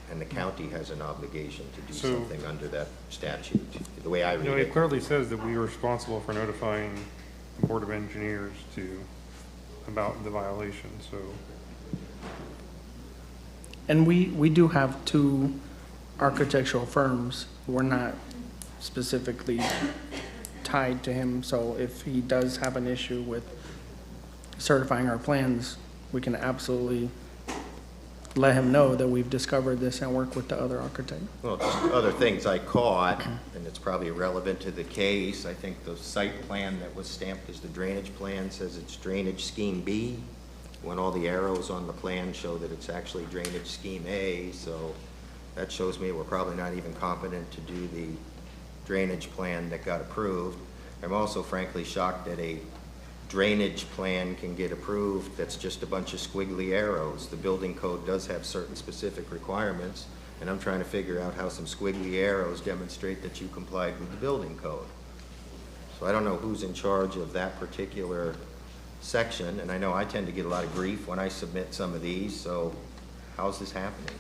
And the county has an obligation to do So- something under that statute, the way I You know, read it it. clearly says that we are responsible for notifying the Board of Engineers about the violation, so. and we do have two architectural firms. We're not specifically tied to him, so if he does have an issue with certifying our plans, we can absolutely let him know that we've discovered this and work with the other architect. Well, just other things I caught, and it's probably relevant to the case, I think the site plan that was stamped as the drainage plan says it's drainage scheme B, when all the arrows on the plan show that it's actually drainage scheme A, so that shows me we're probably not even competent to do the drainage plan that got approved. I'm also frankly shocked that a drainage plan can get approved that's just a bunch of squiggly arrows. The building code does have certain specific requirements, and I'm trying to figure out how some squiggly arrows demonstrate that you complied with the building code. So I don't know who's in charge of that particular section, and I know I tend to get a lot of grief when I submit some of these, so how's this happening?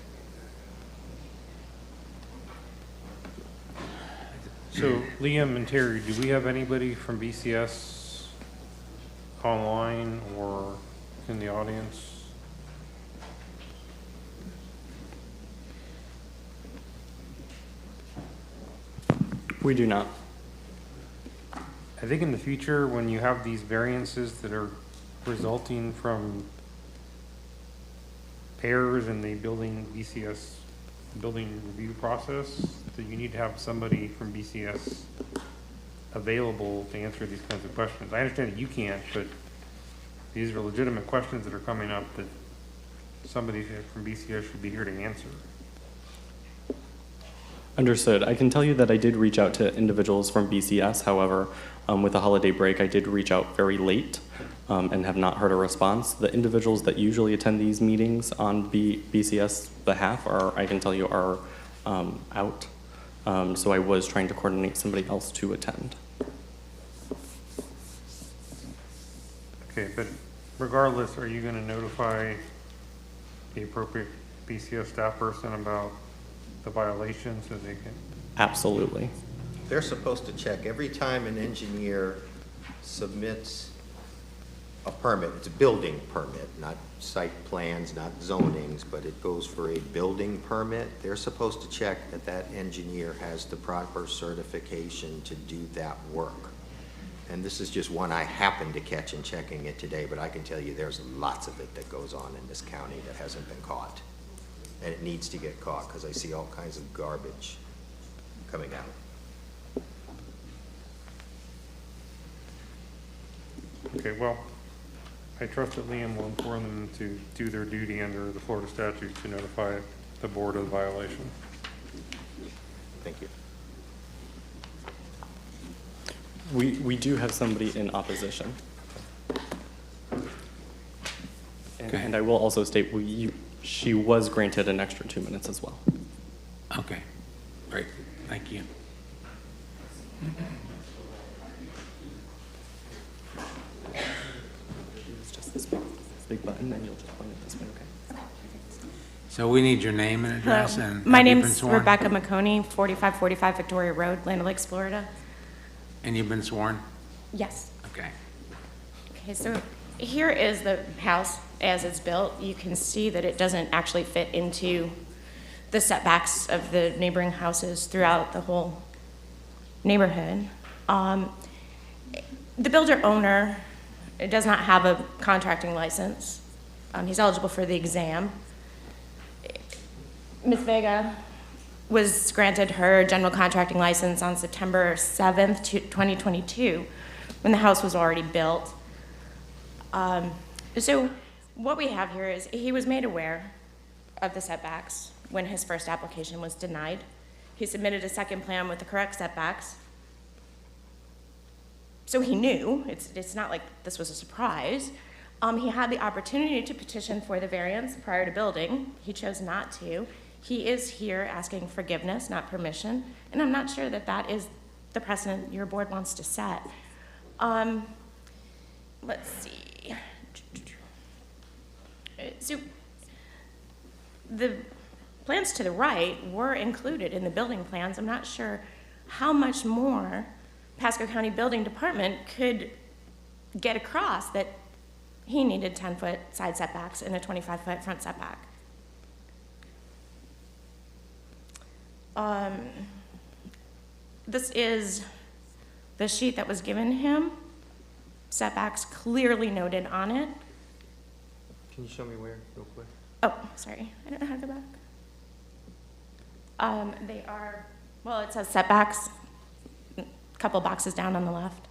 So Liam and Terry, do we have anybody from BCS online or in the audience? We do not. I think in the future, when you have these variances that are resulting from errors in the building BCS building review process, that you need to have somebody from BCS available to answer these kinds of questions. I understand that you can't, but these are legitimate questions that are coming up that somebody from BCS should be here to answer. Understood. I can tell you that I did reach out to individuals from BCS. However, with the holiday break, I did reach out very late and have not heard a response. The individuals that usually attend these meetings on BCS behalf are, I can tell you, are out. So I was trying to coordinate somebody else to attend. Okay, but regardless, are you going to notify the appropriate BCS staff person about the violation so they can? Absolutely. They're supposed to check every time an engineer submits a permit. It's a building permit, not site plans, not zonings, but it goes for a building permit. They're supposed to check that that engineer has the proper certification to do that work. And this is just one I happened to catch in checking it today, but I can tell you there's lots of it that goes on in this county that hasn't been caught. And it needs to get caught because I see all kinds of garbage coming out. Okay, well, I trust that Liam will inform them to do their duty under the Florida statute to notify the board of the violation. Thank you. We do have somebody in opposition. Okay. And I will also state, she was granted an extra 2 minutes as well. Okay, great, thank you. It's just this big button, and you'll just point it this way, okay? So we need your name and address, Hello. and My have you been name's sworn? Rebecca McConey, 4545 Victoria Road, Land O'Lakes, Florida. And you've been sworn? Yes. Okay. Okay, so here is the house as it's built. You can see that it doesn't actually fit into the setbacks of the neighboring houses throughout the whole neighborhood. The builder owner does not have a contracting license. He's eligible for the exam. Ms. Vega was granted her general contracting license on September 7th, 2022, when the house was already built. So what we have here is he was made aware of the setbacks when his first application was denied. He submitted a second plan with the correct setbacks. So he knew, it's not like this was a surprise. He had the opportunity to petition for the variance prior to building. He chose not to. He is here asking forgiveness, not permission, and I'm not sure that that is the precedent your board wants to set. Let's see. So the plans to the right were included in the building plans. I'm not sure how much more Pasco County Building Department could get across that he needed 10-foot side setbacks and a 25-foot front setback. This is the sheet that was given him. Setbacks clearly noted on it. Can you show me where, real quick? Oh, sorry, I don't know how to go back. They are, well, it says setbacks, a couple boxes down on the left.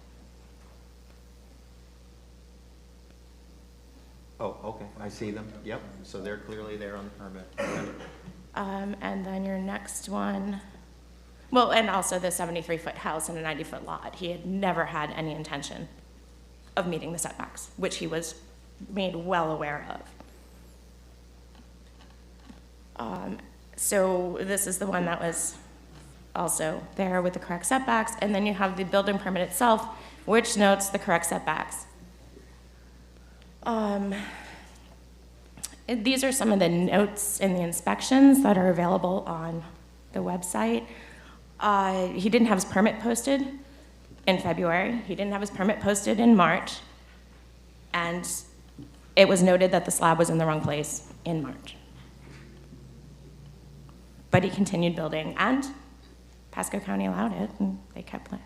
Oh, okay, I see them, yep, so they're clearly there on the permit. And then your next one, well, and also the 73-foot house and a 90-foot lot. He had never had any intention of meeting the setbacks, which he was made well aware of. So this is the one that was also there with the correct setbacks, and then you have the building permit itself, which notes the correct setbacks. These are some of the notes in the inspections that are available on the website. He didn't have his permit posted in February. He didn't have his permit posted in March. And it was noted that the slab was in the wrong place in March. But he continued building, and Pasco County allowed it, and they kept it.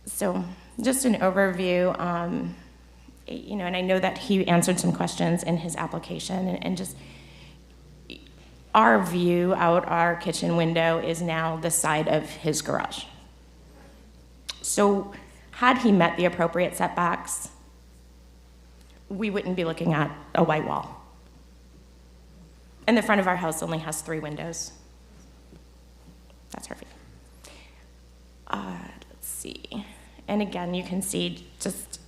So just an overview, you know, and I know that he answered some questions in his application, and just our view out our kitchen window is now the side of his garage. So had he met the appropriate setbacks, we wouldn't be looking at a white wall. And the front of our house only has 3 windows. That's our view. Let's see. And again, you can see just,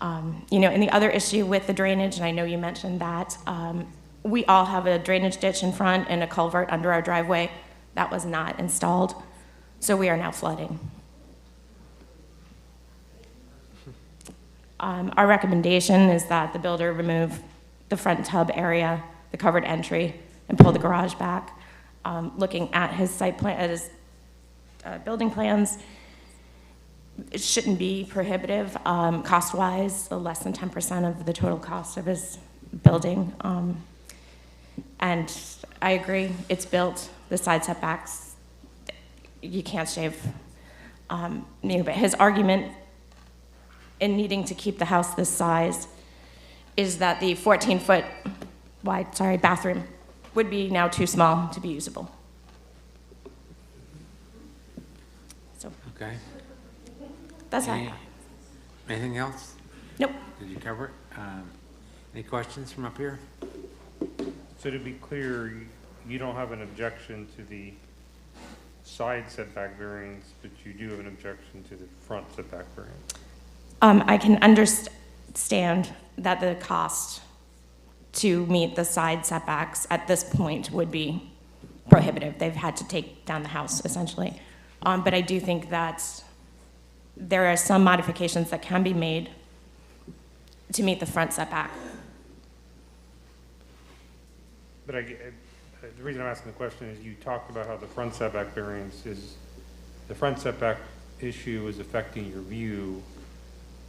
you know, and the other issue with the drainage, and I know you mentioned that, we all have a drainage ditch in front and a culvert under our driveway. That was not installed, so we are now flooding. Our recommendation is that the builder remove the front tub area, the covered entry, and pull the garage back. Looking at his site plan, at his building plans, it shouldn't be prohibitive cost-wise, less than 10% of the total cost of his building. And I agree, it's built, the side setbacks, you can't shave. But his argument in needing to keep the house this size is that the 14-foot wide, bathroom would be now too small to be usable. So Okay. that's all. Anything else? Nope. Did you cover it? Any questions from up here? So to be clear, you don't have an objection to the side setback variance, but you do have an objection to the front setback variance? I can understand that the cost to meet the side setbacks at this point would be prohibitive. They've had to take down the house, essentially. But I do think that there are some modifications that can be made to meet the front setback. But the reason I'm asking the question is you talked about how the front setback variance is, the front setback issue is affecting your view.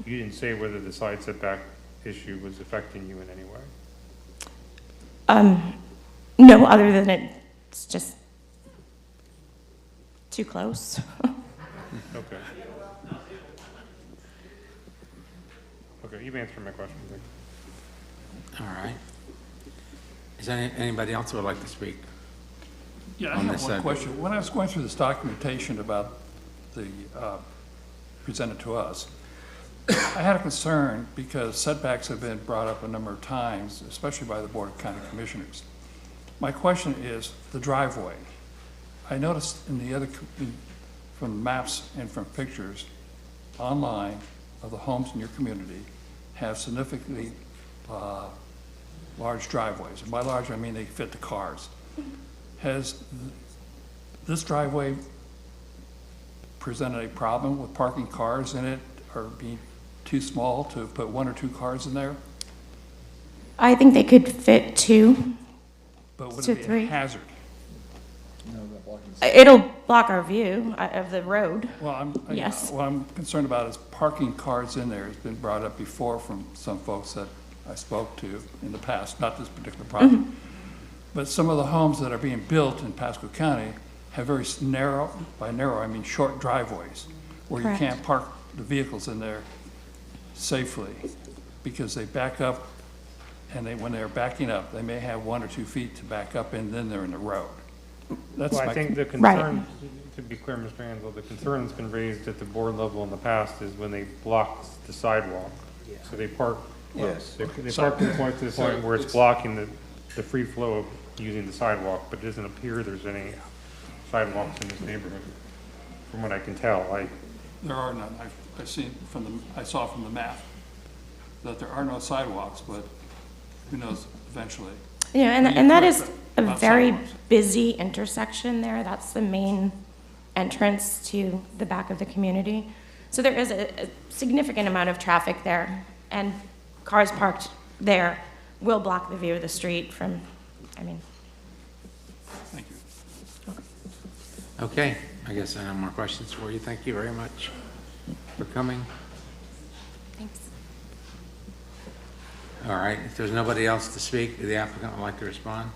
You didn't say whether the side setback issue was affecting you in any way. No, other than it's just too close. Okay. Okay, you've answered my question. All right. Is there anybody else who would like to speak? Yeah, I On have this one subject. question. When I was going through this documentation about the, presented to us, I had a concern because setbacks have been brought up a number of times, especially by the Board of County Commissioners. My question is the driveway. I noticed in the other, from maps and from pictures online of the homes in your community have significantly large driveways. And by large, I mean they fit the cars. Has this driveway presented a problem with parking cars in it or being too small to put 1 or 2 cars in there? I think they could fit 2 But would to it be 3. a hazard? It'll block our view of the road. Well, Yes. what I'm concerned about is parking cars in there. It's been brought up before from some folks that I spoke to in the past, not this particular project. Mm-hmm. But some of the homes that are being built in Pasco County have very narrow, by narrow, I mean short driveways, where you Correct. can't park the vehicles in there safely, because they back up, and when they're backing up, they may have 1 or 2 feet to back up, and then they're in the road. That's Well, I my, think the Right. concern, to be clear, Mr. Ansel, the concern that's been raised at the board level in the past is when they block the sidewalk. So they park, Yes. they park to the point where it's blocking the free flow of using the sidewalk, but it doesn't appear there's any sidewalks in this neighborhood, from what I can tell. there are none. I saw from the map that there are no sidewalks, but who knows eventually. Yeah, Are you and that correct is a about very sidewalks? busy intersection there. That's the main entrance to the back of the community. So there is a significant amount of traffic there, and cars parked there will block the view of the street from, Thank you. Okay, I guess I have no more questions for you. Thank you very much for coming. Thanks. All right, if there's nobody else to speak, the applicant would like to respond?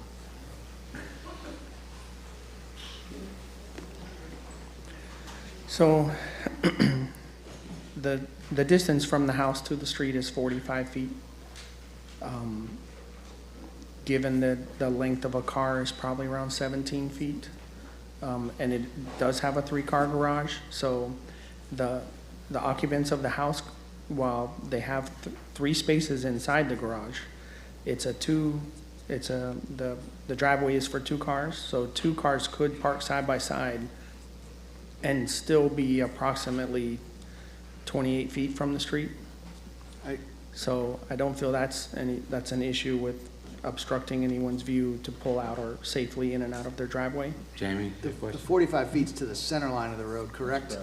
So the distance from the house to the street is 45 feet. Given that the length of a car is probably around 17 feet, and it does have a 3-car garage, so the occupants of the house, while they have 3 spaces inside the garage, the driveway is for 2 cars, so 2 cars could park side by side and still be approximately 28 feet from the street. So I don't feel that's an issue with obstructing anyone's view to pull out or safely in and out of their driveway. Jamie, The the question? 45 feet's to the center line of the road, correct?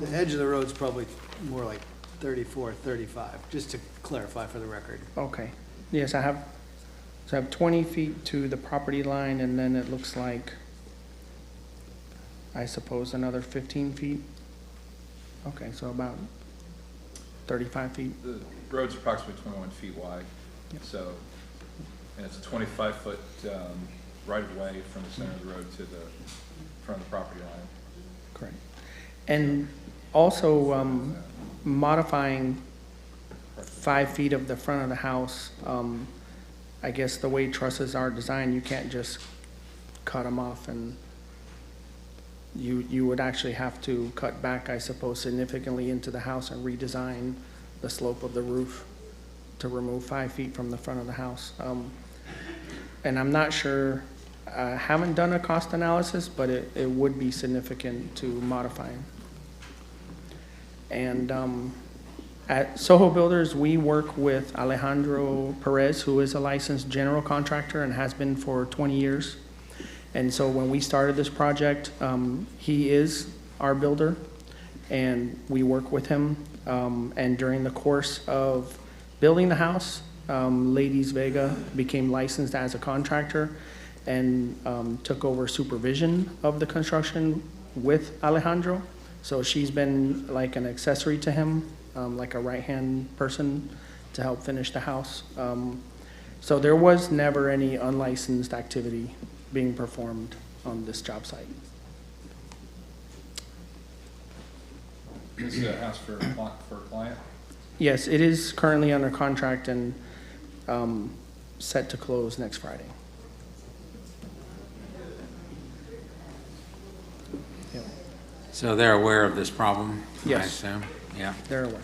The edge of the road's probably more like 34, 35, just to clarify for the record. Okay. Yes, I have 20 feet to the property line, and then it looks like, I suppose, another 15 feet. Okay, so about 35 feet. The road's approximately 21 feet wide, so, and it's a 25-foot right-of-way from the center of the road to the front of the property line. Correct. And also modifying 5 feet of the front of the house, I guess the way trusses are designed, you can't just cut them off, and you would actually have to cut back, I suppose, significantly into the house and redesign the slope of the roof to remove 5 feet from the front of the house. And I'm not sure, I haven't done a cost analysis, but it would be significant to modify. And at Soho Builders, we work with Alejandro Perez, who is a licensed general contractor and has been for 20 years. And so when we started this project, he is our builder, and we work with him. And during the course of building the house, Ladies Vega became licensed as a contractor and took over supervision of the construction with Alejandro. So she's been like an accessory to him, like a right-hand person to help finish the house. So there was never any unlicensed activity being performed on this job site. This is a house for a client? Yes, it is currently under contract and set to close next Friday. Yep, So they're aware of this problem? I Yes. assume? Yeah. they're aware.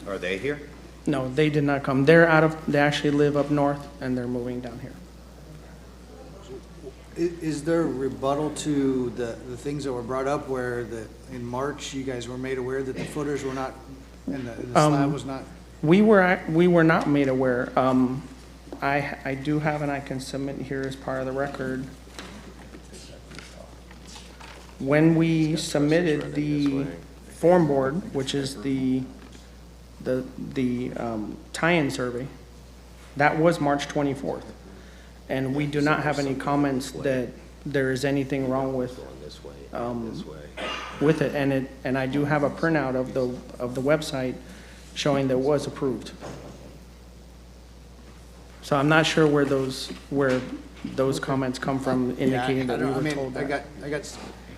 Are they here? No, they did not come. They actually live up north and they're moving down here. Is there a rebuttal to the things that were brought up where in March, you guys were made aware that the footers were not, and the slab was not? We were not made aware. I do have, and I can submit here as part of the record. When we submitted the form board, which is the tie-in survey, that was March 24th. And we do not have any comments that there is anything wrong with, with it. And I do have a printout of the website showing that it was approved. So I'm not sure where those comments come from indicating that we were told that.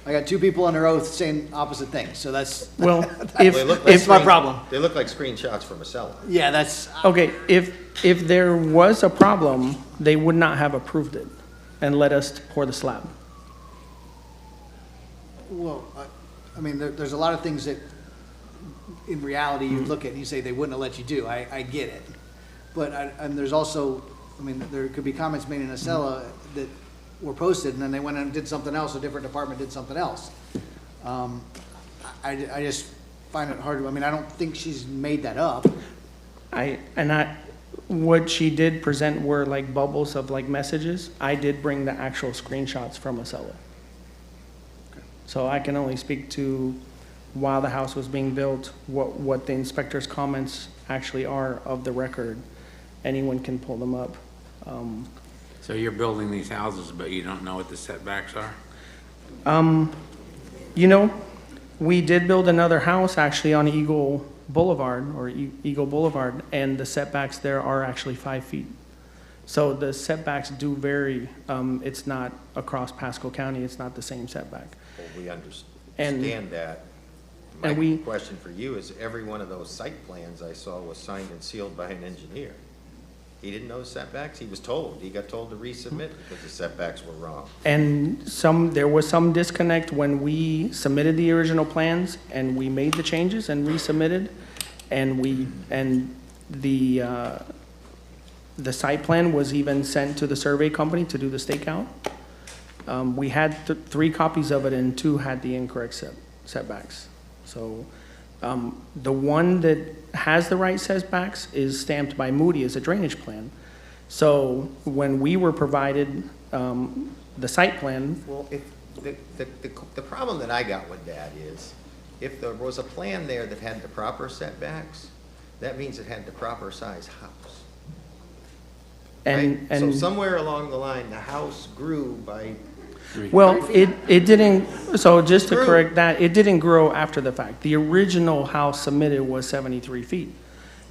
I got two people under oath saying opposite things, so that's, Well, They look like if my problem. They look like screenshots from a seller. yeah, that's, Okay, if there was a problem, they would not have approved it and let us pour the slab. well, I mean, there's a lot of things that, in reality, you look at and you say they wouldn't have let you do. I get it. But, and there's also, I mean, there could be comments made in Acela that were posted, and then they went and did something else, a different department did something else. I just find it hard, I mean, I don't think she's made that up. What she did present were like bubbles of like messages. I did bring the actual screenshots from Acela. So I can only speak to while the house was being built, what the inspector's comments actually are of the record. Anyone can pull them up. So you're building these houses, but you don't know what the setbacks are? You know, we did build another house actually on Eagle Boulevard, or Eagle Boulevard, and the setbacks there are actually 5 feet. So the setbacks do vary. It's not across Pasco County, it's not the same setback. Well, we understand that. My and we- question for you is, every one of those site plans I saw was signed and sealed by an engineer. He didn't know setbacks? He was told. He got told to resubmit because the setbacks were wrong. And there was some disconnect when we submitted the original plans and we made the changes and resubmitted. And the site plan was even sent to the survey company to do the stakeout. We had 3 copies of it and 2 had the incorrect setbacks. So the one that has the right setbacks is stamped by Moody as a drainage plan. So when we were provided the site plan. Well, if the problem that I got with that is, if there was a plan there that had the proper setbacks, that means it had the proper size house. Right? So somewhere along the line, the house grew by. Well, it didn't, so just to correct that, it didn't grow after the fact. The original house submitted was 73 feet.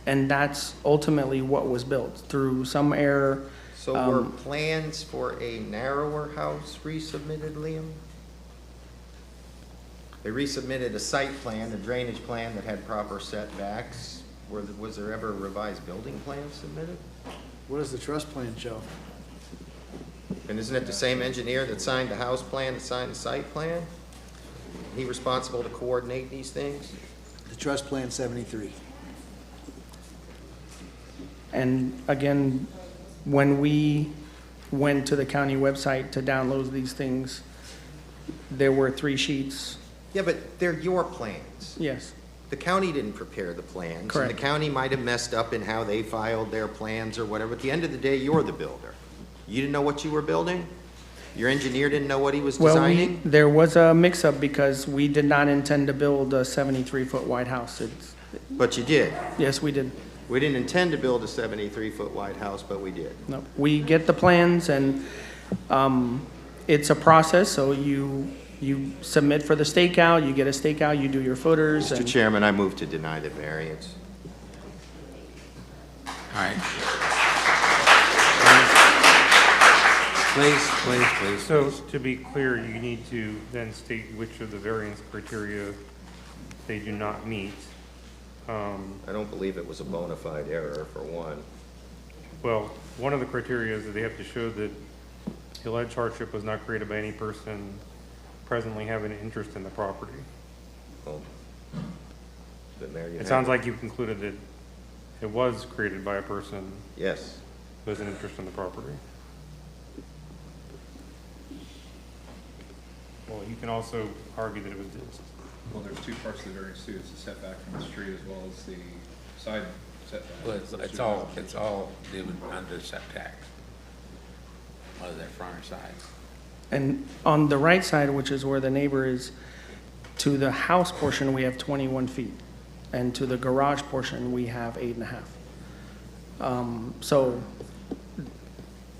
And that's ultimately what was built through some error. So were plans for a narrower house resubmitted, Liam? They resubmitted a site plan, a drainage plan that had proper setbacks. Was there ever a revised building plan submitted? What does the trust plan show? And isn't it the same engineer that signed the house plan, that signed the site plan? He responsible to coordinate these things? The trust plan 73. And again, when we went to the county website to download these things, there were 3 sheets. Yeah, but they're your plans. Yes. The county didn't prepare the plans. Correct. And the county might have messed up in how they filed their plans or whatever. At the end of the day, you're the builder. You didn't know what you were building? Your engineer didn't know what he was designing? Well, there was a mix-up because we did not intend to build a 73-foot wide house. But you did. Yes, we did. We didn't intend to build a 73-foot wide house, but we did. No, we get the plans and it's a process, so you submit for the stakeout, you get a stakeout, you do your footers. Mr. Chairman, I move to deny the variance. All right. please. So to be clear, you need to then state which of the variance criteria they do not meet. I don't believe it was a bona fide error, for one. Well, one of the criteria is that they have to show that the alleged hardship was not created by any person presently having an interest in the property. Well, then there you have It sounds like you concluded that it was created by a person Yes. who has an interest in the property. Well, you can also argue that it was, Well, there's two parts of the variance too. It's the setback from the street as well as the side setback. Well, it's all due under setback, whether they're front or side. And on the right side, which is where the neighbor is, to the house portion, we have 21 feet. And to the garage portion, we have 8.5. So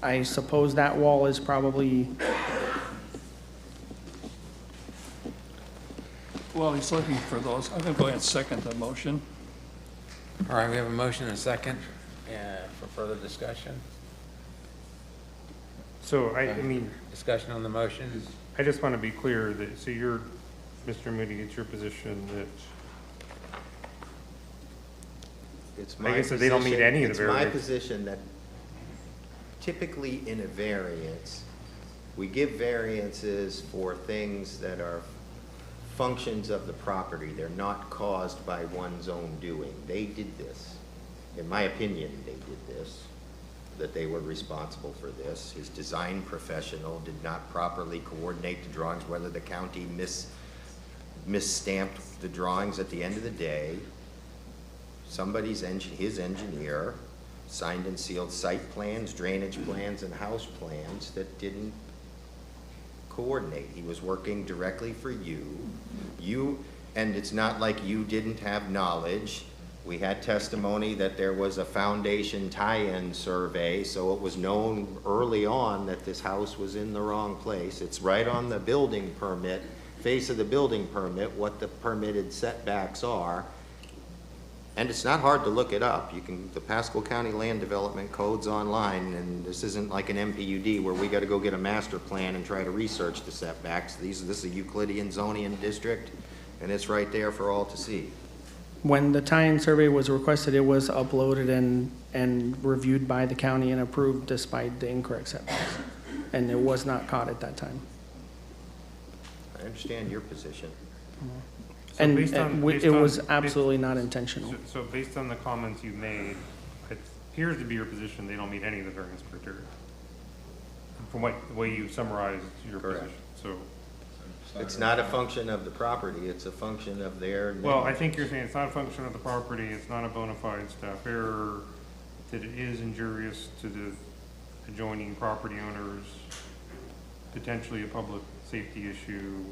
I suppose that wall is probably, Well, he's looking for those. I'm going to go ahead and second the motion. All right, we have a motion and a second for further discussion. so I mean, Discussion on the motion. I just want to be clear that, so you're, Mr. Moody, it's your position that, It's I guess that they don't meet any of the It's my variance. position that typically in a variance, we give variances for things that are functions of the property. They're not caused by one's own doing. They did this. In my opinion, they did this, that they were responsible for this. His design professional did not properly coordinate the drawings, whether the county misstamped the drawings at the end of the day. His engineer signed and sealed site plans, drainage plans, and house plans that didn't coordinate. He was working directly for you. And it's not like you didn't have knowledge. We had testimony that there was a foundation tie-in survey, so it was known early on that this house was in the wrong place. It's right on the building permit, face of the building permit, what the permitted setbacks are. And it's not hard to look it up. The Pasco County Land Development Code's online, and this isn't like an MPUD where we gotta go get a master plan and try to research the setbacks. This is a Euclidean zoning district, and it's right there for all to see. when the tie-in survey was requested, it was uploaded and reviewed by the county and approved despite the incorrect setbacks. And it was not caught at that time. I understand your position. So And based on- it based on- was based- absolutely not intentional. So based on the comments you made, it appears to be your position they don't meet any of the variance criteria. From the way you summarized your Correct. position, so. It's not a function of the property, it's a function of their. Well, I think you're saying it's not a function of the property, it's not a bona fide staff error, that it is injurious to the adjoining property owners, potentially a public safety issue,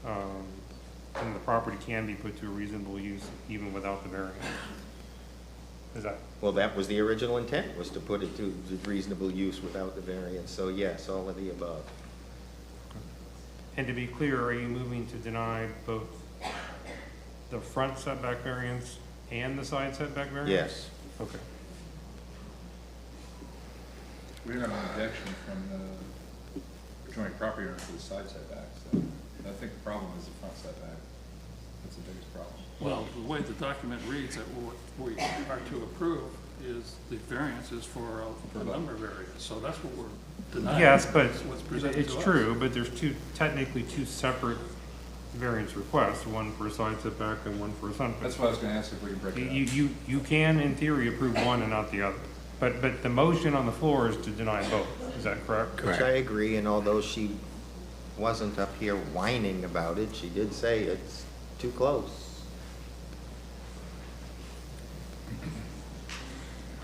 and the property can be put to a reasonable use even without the variance. Is that? Well, that was the original intent, was to put it to reasonable use without the variance, so yes, all of the above. And to be clear, are you moving to deny both the front setback variance and the side setback variance? Yes. Okay. We don't have an objection from the adjoining property owner to the side setback, so I think the problem is the front setback. That's the biggest problem. Well, the way the document reads that what we are to approve is the variance is for a number of areas. So that's what we're denying. Yes, but What's presented it's to us. true, but there's technically two separate variance requests, one for a side setback and one for a front. That's what I was gonna ask if we can break it up. You can, in theory, approve one and not the other. But the motion on the floor is to deny both. Is that correct? Which I agree, and although she wasn't up here whining about it, she did say it's too close.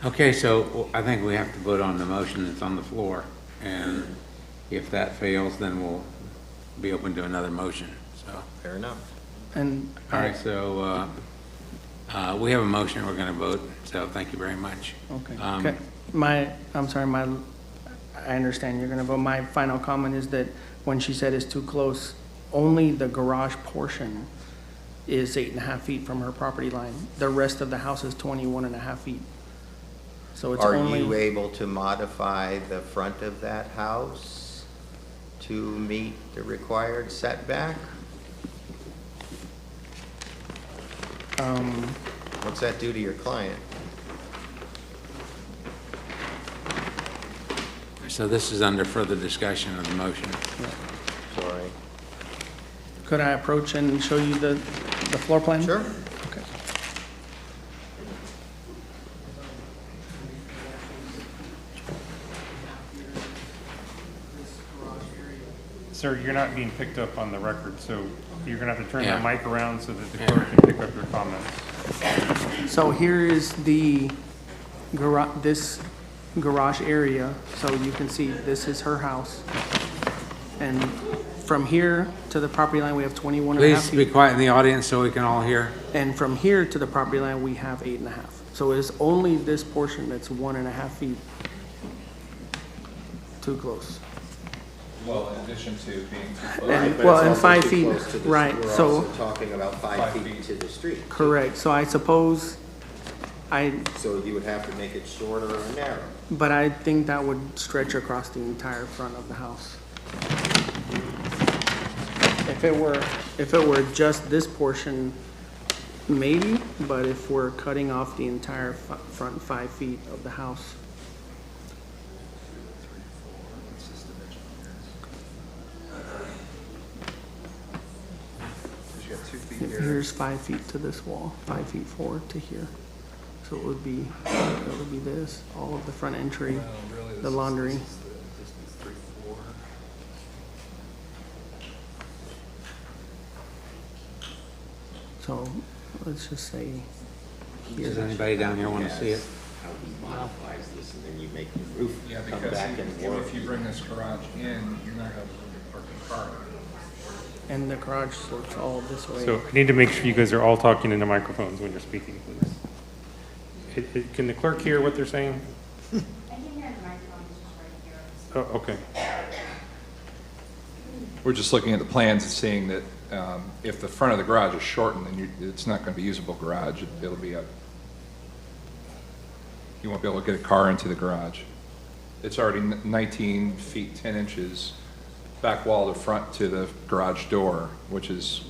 Okay, so I think we have to vote on the motion that's on the floor, and if that fails, then we'll be open to another motion, so. Fair enough. And All right, so, we have a motion, we're gonna vote, so thank you very much. Okay. Um, Okay. I understand you're gonna vote. My final comment is that when she said it's too close, only the garage portion is 8.5 feet from her property line. The rest of the house is 21.5 feet. So it's Are only. you able to modify the front of that house to meet the required setback? What's that do to your client? So this is under further discussion of the motion. Sorry. Could I approach and show you the floor plan? Sure. Okay. Sir, you're not being picked up on the record, so you're gonna have to turn Yeah. the mic around so that the clerk can pick up your comments. So here is the this garage area. So you can see this is her house. And from here to the property line, we have 21 and a half Please be feet. quiet in the audience so we can all hear. And from here to the property line, we have 8.5. So it's only this portion that's 1.5 feet too close. Well, in addition to being too close. And- But well, it's and also 5 too feet, close to the- right, We're so- also talking about 5 feet to the street. Correct. So I suppose So you would have to make it shorter or narrow. but I think that would stretch across the entire front of the house. If it were just this portion, maybe, but if we're cutting off the entire front 5 feet of the house. Here's 5 feet to this wall, 5 feet forward to here. So it would be this, all of the front entry, the laundry. So let's just say Does here. anybody down here want to see it? How he modifies this, and then you make the roof Yeah, come because back and work. if you bring this garage in, you're not gonna park a car. And the garage slopes all this way. So I need to make sure you guys are all talking into microphones when you're speaking, please. Can the clerk hear what they're saying? I can hear the microphone, it's just right here. Oh, okay. We're just looking at the plans and seeing that if the front of the garage is shortened, then it's not gonna be usable garage. It'll be you won't be able to get a car into the garage. It's already 19 feet 10 inches back wall to front to the garage door, which is,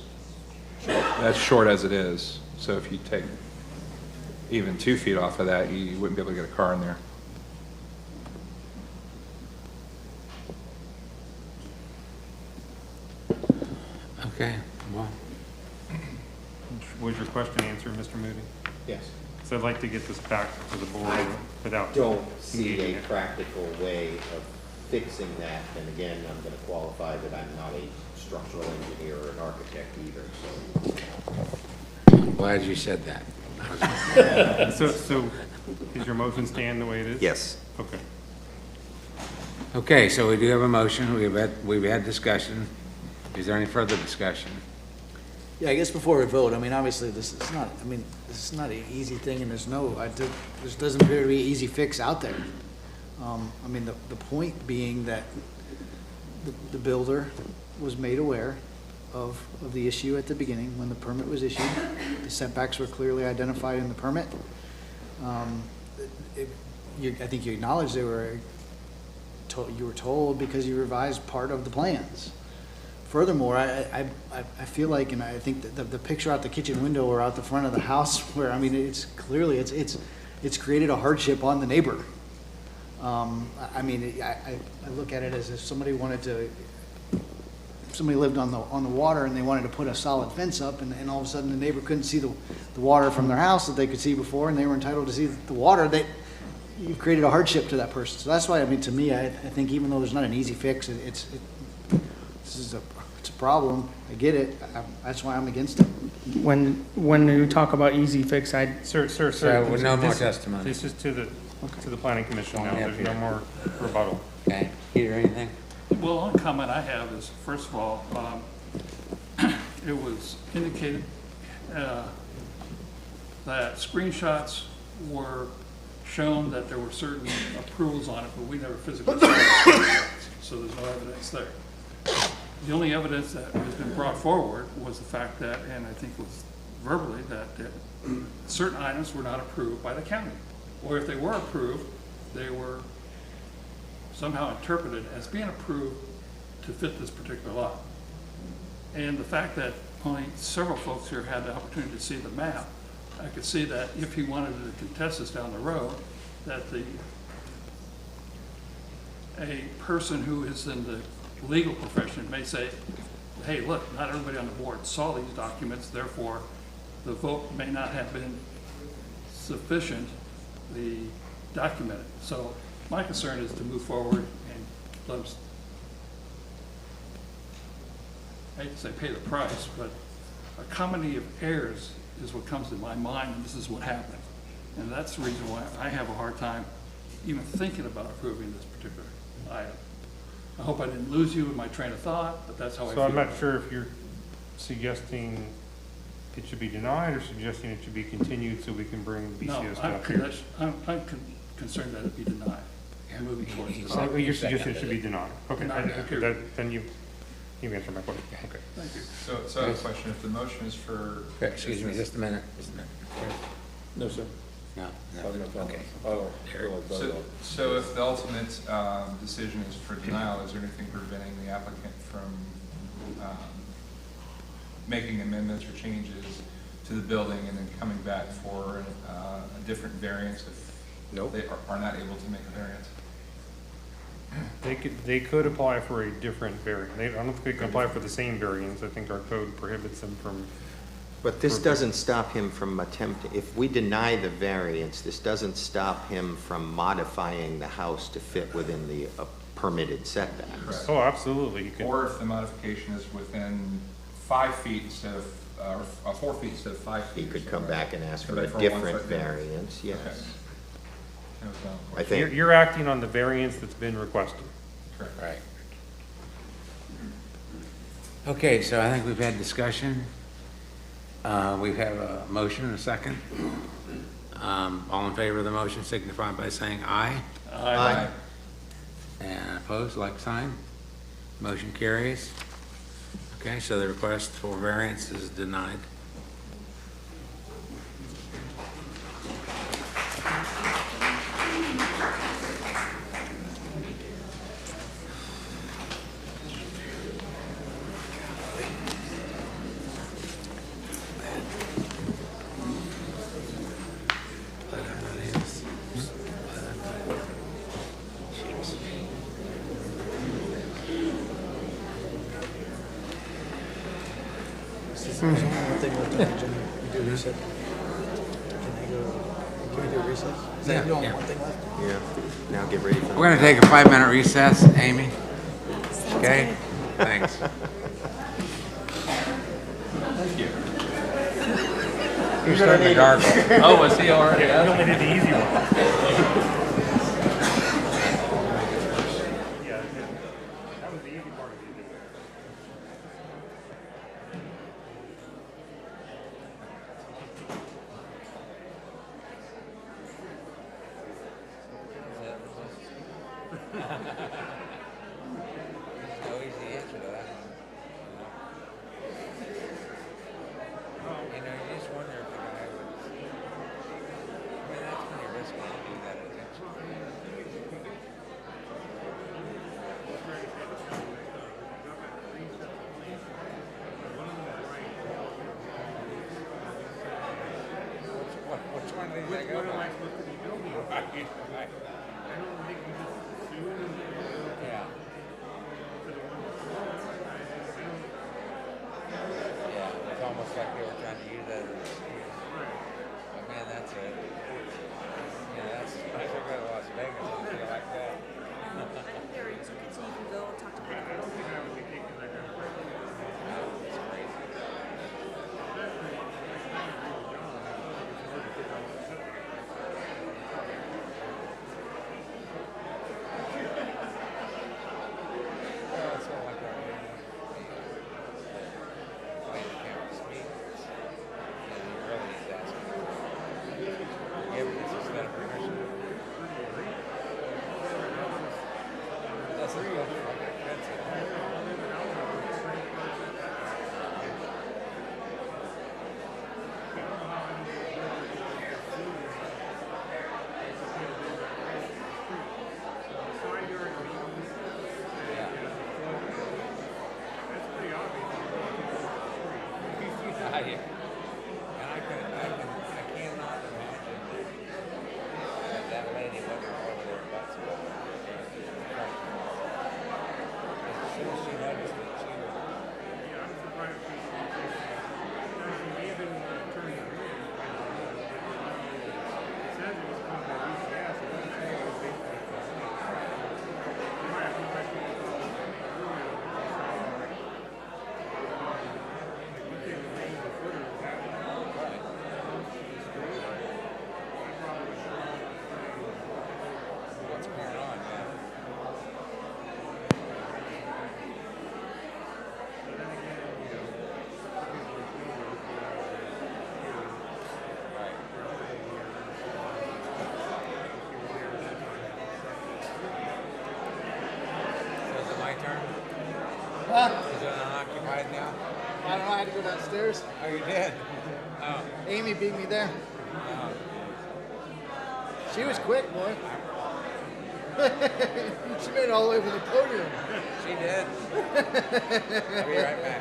that's short as it is. So if you take even 2 feet off of that, you wouldn't be able to get a car in there. Okay, well, Was your question answered, Mr. Moody? Yes. So I'd like to get this back to the board I without. Don't see engaging a it. practical way of fixing that, and again, I'm gonna qualify that I'm not a structural engineer or an architect either, so. I'm glad you said that. So is your motion stand the way it is? Yes. Okay. Okay, so we do have a motion, we've had discussion. Is there any further discussion? Yeah, I guess before we vote, I mean, obviously, this is not an easy thing, and there doesn't appear to be an easy fix out there. I mean, the point being that the builder was made aware of the issue at the beginning when the permit was issued. The setbacks were clearly identified in the permit. I think you acknowledged you were told because you revised part of the plans. Furthermore, I feel like, and I think that the picture out the kitchen window or out the front of the house where, I mean, it's clearly, it's created a hardship on the neighbor. I mean, I look at it as if somebody lived on the water and they wanted to put a solid fence up, and all of a sudden the neighbor couldn't see the water from their house that they could see before, and they were entitled to see the water. You've created a hardship to that person. So that's why, I mean, to me, I think even though there's not an easy fix, it's a problem. I get it. That's why I'm against it. When you talk about easy fix, Sir. So, no more this- testimony. This is to the planning commission now. Only up There's no here. more rebuttal. Okay, Peter, anything? Well, one comment I have is, first of all, it was indicated that screenshots were shown that there were certain approvals on it, but we never physically saw the screenshots, so there's no evidence there. The only evidence that has been brought forward was the fact that, and I think it was verbally, that certain items were not approved by the county. or if they were approved, they were somehow interpreted as being approved to fit this particular lot. And the fact that only several folks here had the opportunity to see the map, I could see that if he wanted to contest this down the road, that a person who is in the legal profession may say, hey, look, not everybody on the board saw these documents, therefore the vote may not have been sufficiently documented. So my concern is to move forward and let them, I hate to say pay the price, but a comedy of errors is what comes to my mind, and this is what happened. And that's the reason why I have a hard time even thinking about approving this particular item. I hope I didn't lose you in my train of thought, but that's how I feel. So I'm not sure if you're suggesting it should be denied or suggesting it should be continued so we can bring BCS back here. I'm concerned that it be denied, moving towards this. Oh, you're suggesting it should be denied. Okay, Okay. then you answered my question. Okay. Thank you. So I have a question. If the motion is for... Excuse me, just a minute. No, sir. No, okay. So if the ultimate decision is for denial, is there anything preventing the applicant from making amendments or changes to the building and then coming back for a different variance if they are not able to make a variance? They could apply for a different variance. I don't think they can apply for the same variance. I think our code prohibits them from. But this doesn't stop him from attempting, if we deny the variance, this doesn't stop him from modifying the house to fit within the permitted setbacks. Correct. Oh, absolutely. You can. Or if the modification is within 5 feet instead of, 4 feet instead of 5 feet. He could come back and ask for Could a they for a different 1 foot variance, yes. Okay. That was my I question. think, You're acting on the variance that's been requested. Correct. Right. Okay, so I think we've had discussion. We have a motion and a second. All in favor of the motion signify by saying aye. Aye. And opposed, like sign. Motion carries. Okay, so the request for variance is denied. There's only one thing left on the agenda. We do reset. Can we do a recess? Is that only one thing left? yeah, now get ready for. We're gonna take a 5-minute recess, Amy. Okay, thanks. You're starting to gargle. Oh, was he already? You only did the easy one. That was the easy part of it. No easy answer to that one. You know, you just wonder if the guy would, I mean, that's pretty risky to do that intentionally. Which one of these I go? What am I supposed to be building? Right. I don't think you just assume. Yeah. Yeah, it's almost like they were trying to use that as an excuse. But man, that's it. You know, that's, I should go to Las Vegas and feel like that. There is, so you can go and talk to people. That's crazy. Well, it's all like that. Way the camera speaks. And he really is asking. Yeah, but this is not a permission. That's a real fucking offensive. you, and I cannot imagine that lady looking over their butts. As soon as she noticed that she was. Yeah, I'm surprised she may have been turning it in. It says it was called by UCS, it doesn't say it was based on. You might have to question it. What's going on, man? So is it my turn? Is it unoccupied now? I don't know, I had to go downstairs. Oh, you did? Oh. Amy beat me there. She was quick, boy. She made it all the way from the podium. She did. I'll be right back.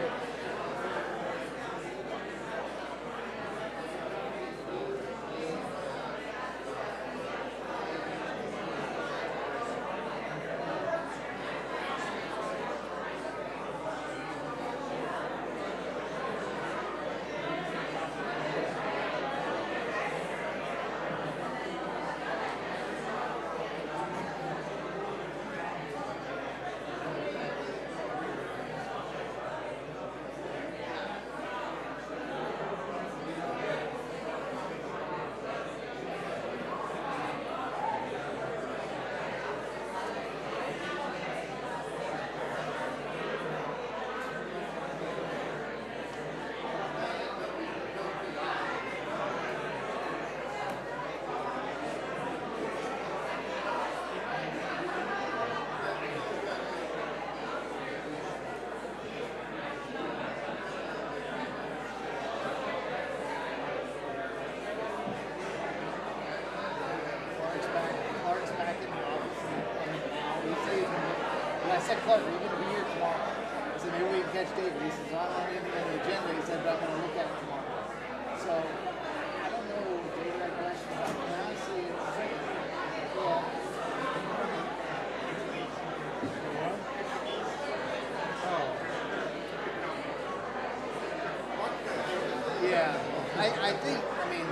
Clark's back in the office now. He says, I said, Clark, are you going to be here tomorrow? I said, maybe we can catch Dave. He says, I don't have anything on the agenda. He said, but I'm going to look at it tomorrow. So, I don't know, Dave, that question. Honestly, yeah. I think, I mean,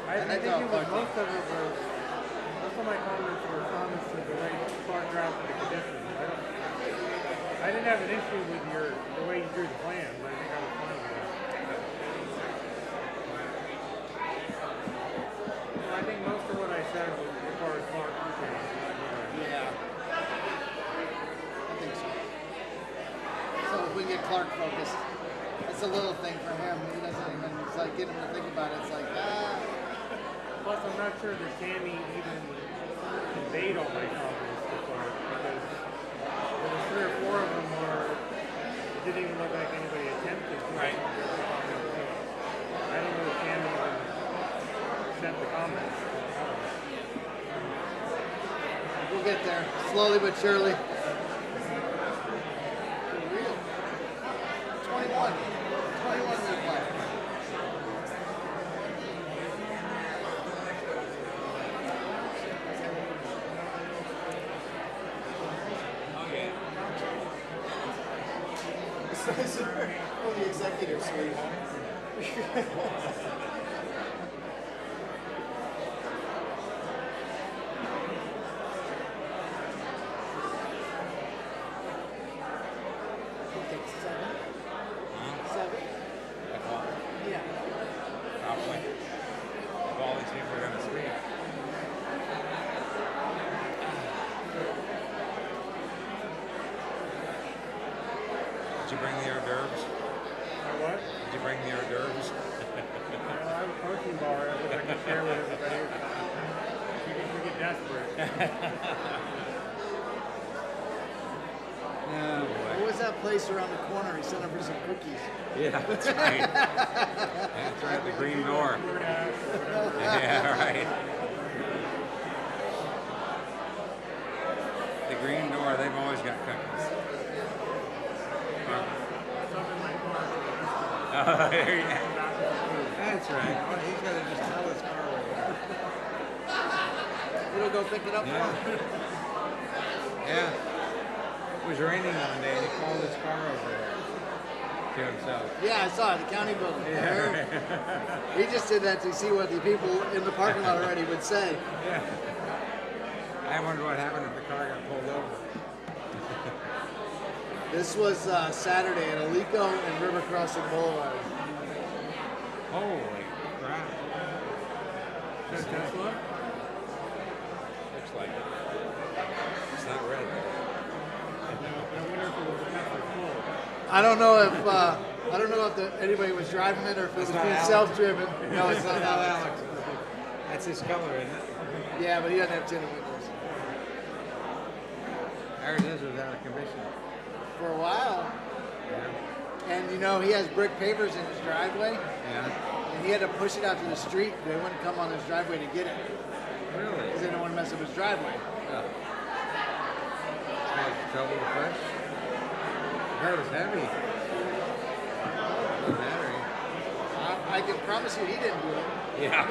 I think it was, most of my comments were comments to the way Clark drafted the conditions. I didn't have an issue with the way you drew the plan, but I think I was fine with that. Well, I think most of what I said was as far as Clark concerned. yeah. I think so. So if we get Clark focused, it's a little thing for him. He doesn't even, it's like get him to think about it. It's like, Plus, I'm not sure that Tammy even conveyed all my comments to Clark, because there were 3 or 4 of them where it didn't even look like anybody attempted to. Right. I don't know if Tammy even sent the comments. we'll get there slowly but surely. 21 reply. Oh, the executive suite. Yeah. Probably. If all these people are gonna speak. Did you bring the hors d'oeuvres? What? Did you bring the hors d'oeuvres? Well, I have a protein bar that I can share with everybody. We get desperate. What was that place around the corner? He sent up for some cookies. Yeah, that's right. That's right, the green door. Yeah, right. The green door, they've always got cookies. Oh, That's right. Oh, he's gotta just tell his car where It'll go pick it up for him. Yeah. It was raining one day and he called his car over there to himself. Yeah, I saw it, the county building. Yeah. He just did that to see what the people in the parking lot already would say. Yeah. I wondered what happened if the car got pulled over. This was Saturday at Alico and River Crossing Boulevard. Holy crap. Is that Tesla? Looks like it. It's not red. I wonder if it was a Tesla full. I don't know if anybody was driving it or if it was It's not being Alex. self-driven. No, it's not Alex. That's his color, isn't it? Yeah, but he doesn't have tinted windows. Ours is without a commission. For a while. Yeah. And you know, he has brick pavers in his driveway. Yeah. And he had to push it out to the street. They wouldn't come on his driveway to get it. Really? Because they didn't want to mess up his driveway. Yeah. Trouble to push? That was heavy. The battery. I can promise you he didn't do it. Yeah.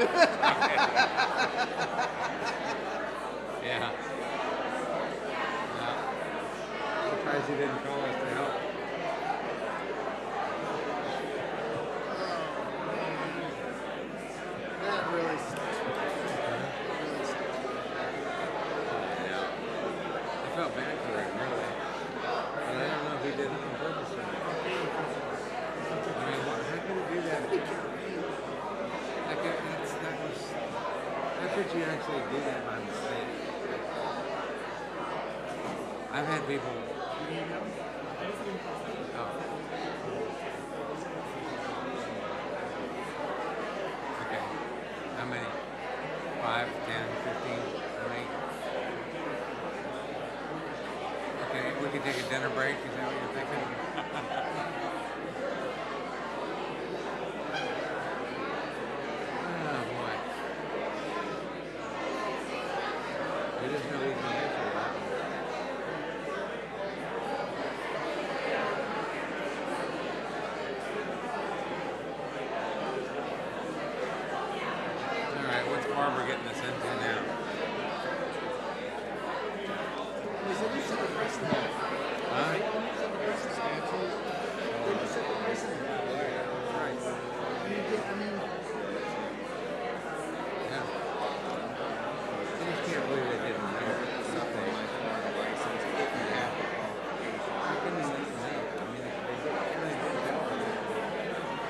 Yeah. Surprised he didn't call us to help. That really sucks. Yeah. I felt bad for him, really. But I don't know if he did it on purpose or not. I mean, how could he do that? How could you actually do that by mistake? I've had people. Oh. Okay. How many? 5, 10, 15, how many? Okay, we can take a dinner break. Is that what you're thinking? Oh boy. It is no easy answer to that. All right, what's Barbara getting us into now? Huh? Yeah. I just can't believe they didn't know something like license if you have a qualification. How can they not know? I mean, if they did everything without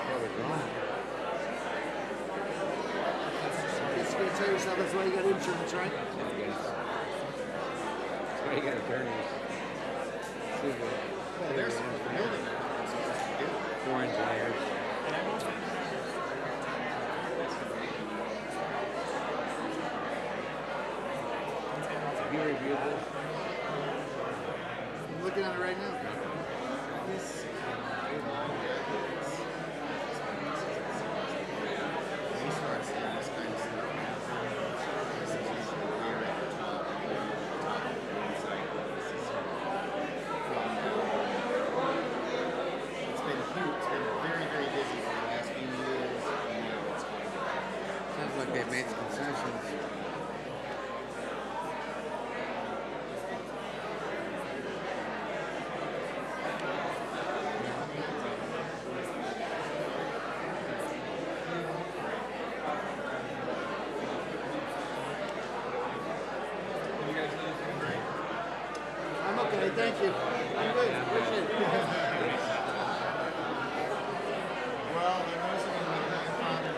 what was wrong. It's going to tell yourself that's why you got insurance, right? That's why you got attorneys. Well, there's some building. 4 engineers. Have you reviewed this? I'm looking at it right now. Sounds like they've made some concessions. I'm okay, thank you. I'm good, appreciate it. Well, there wasn't any grandfather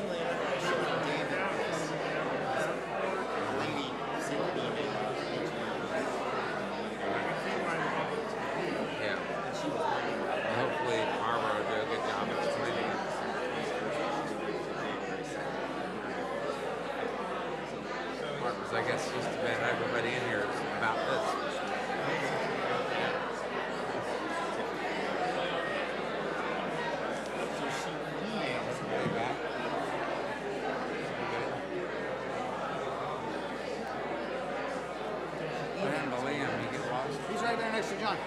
Interestingly enough, I showed David this. A lady sent an email out to each member. Yeah. And she was wondering about Well, hopefully Barbara will do a good job explaining it. January 2nd. Barbara's, I guess, just about everybody in here is about this. What happened to Liam? He get lost? He's right there next to John.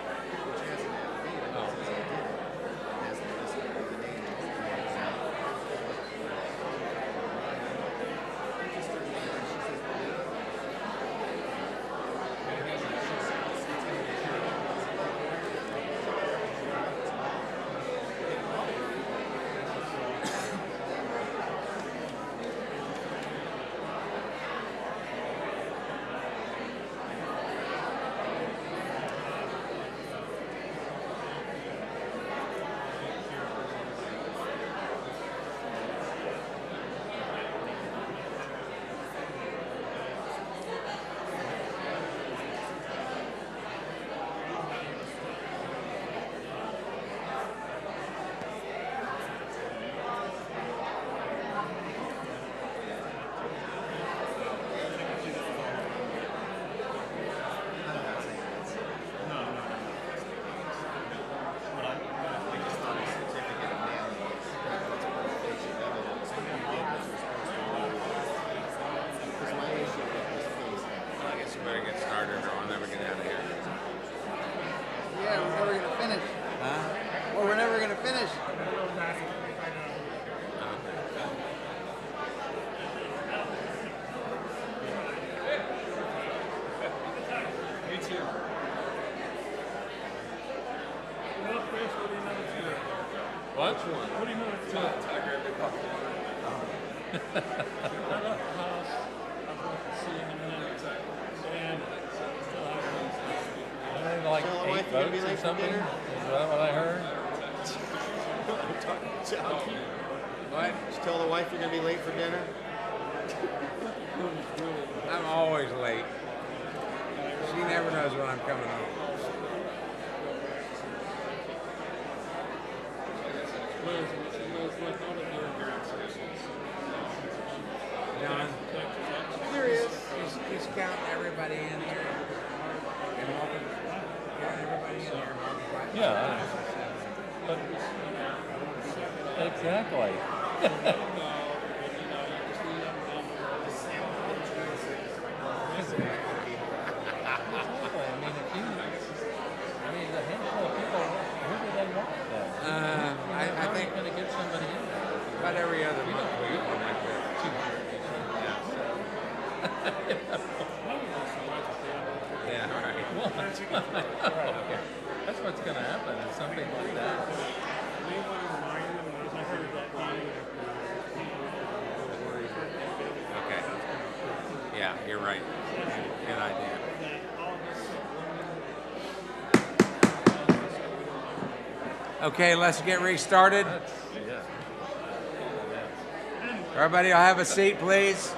What? What do you know? Like Tell the 8 wife you're gonna be votes or late for something? dinner? Is that what I heard? What? Just tell the wife you're gonna be late for dinner. I'm always late. She never knows when I'm coming home. John, There he is. he's counting everybody in here. And counting everybody in here. Yeah. But, exactly. A handful of people, who do they want then? I think going to get somebody in there. about every other month we go like this. Yeah, right. Well, that's what's going to happen, is something like that. Okay. Yeah, you're right. Good idea. Okay, let's get restarted. Everybody will have a seat, please.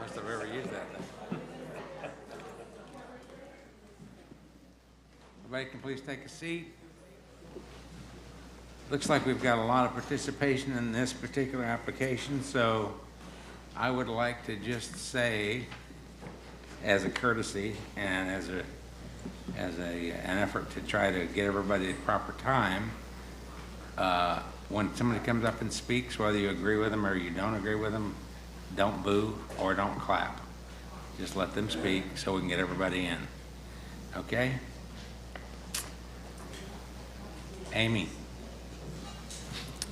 Must have ever used that thing. Everybody can please take a seat. Looks like we've got a lot of participation in this particular application, so I would like to just say, as a courtesy and as an effort to try to get everybody at proper time, when somebody comes up and speaks, whether you agree with them or you don't agree with them, don't boo or don't clap. Just let them speak so we can get everybody in. Okay? Amy.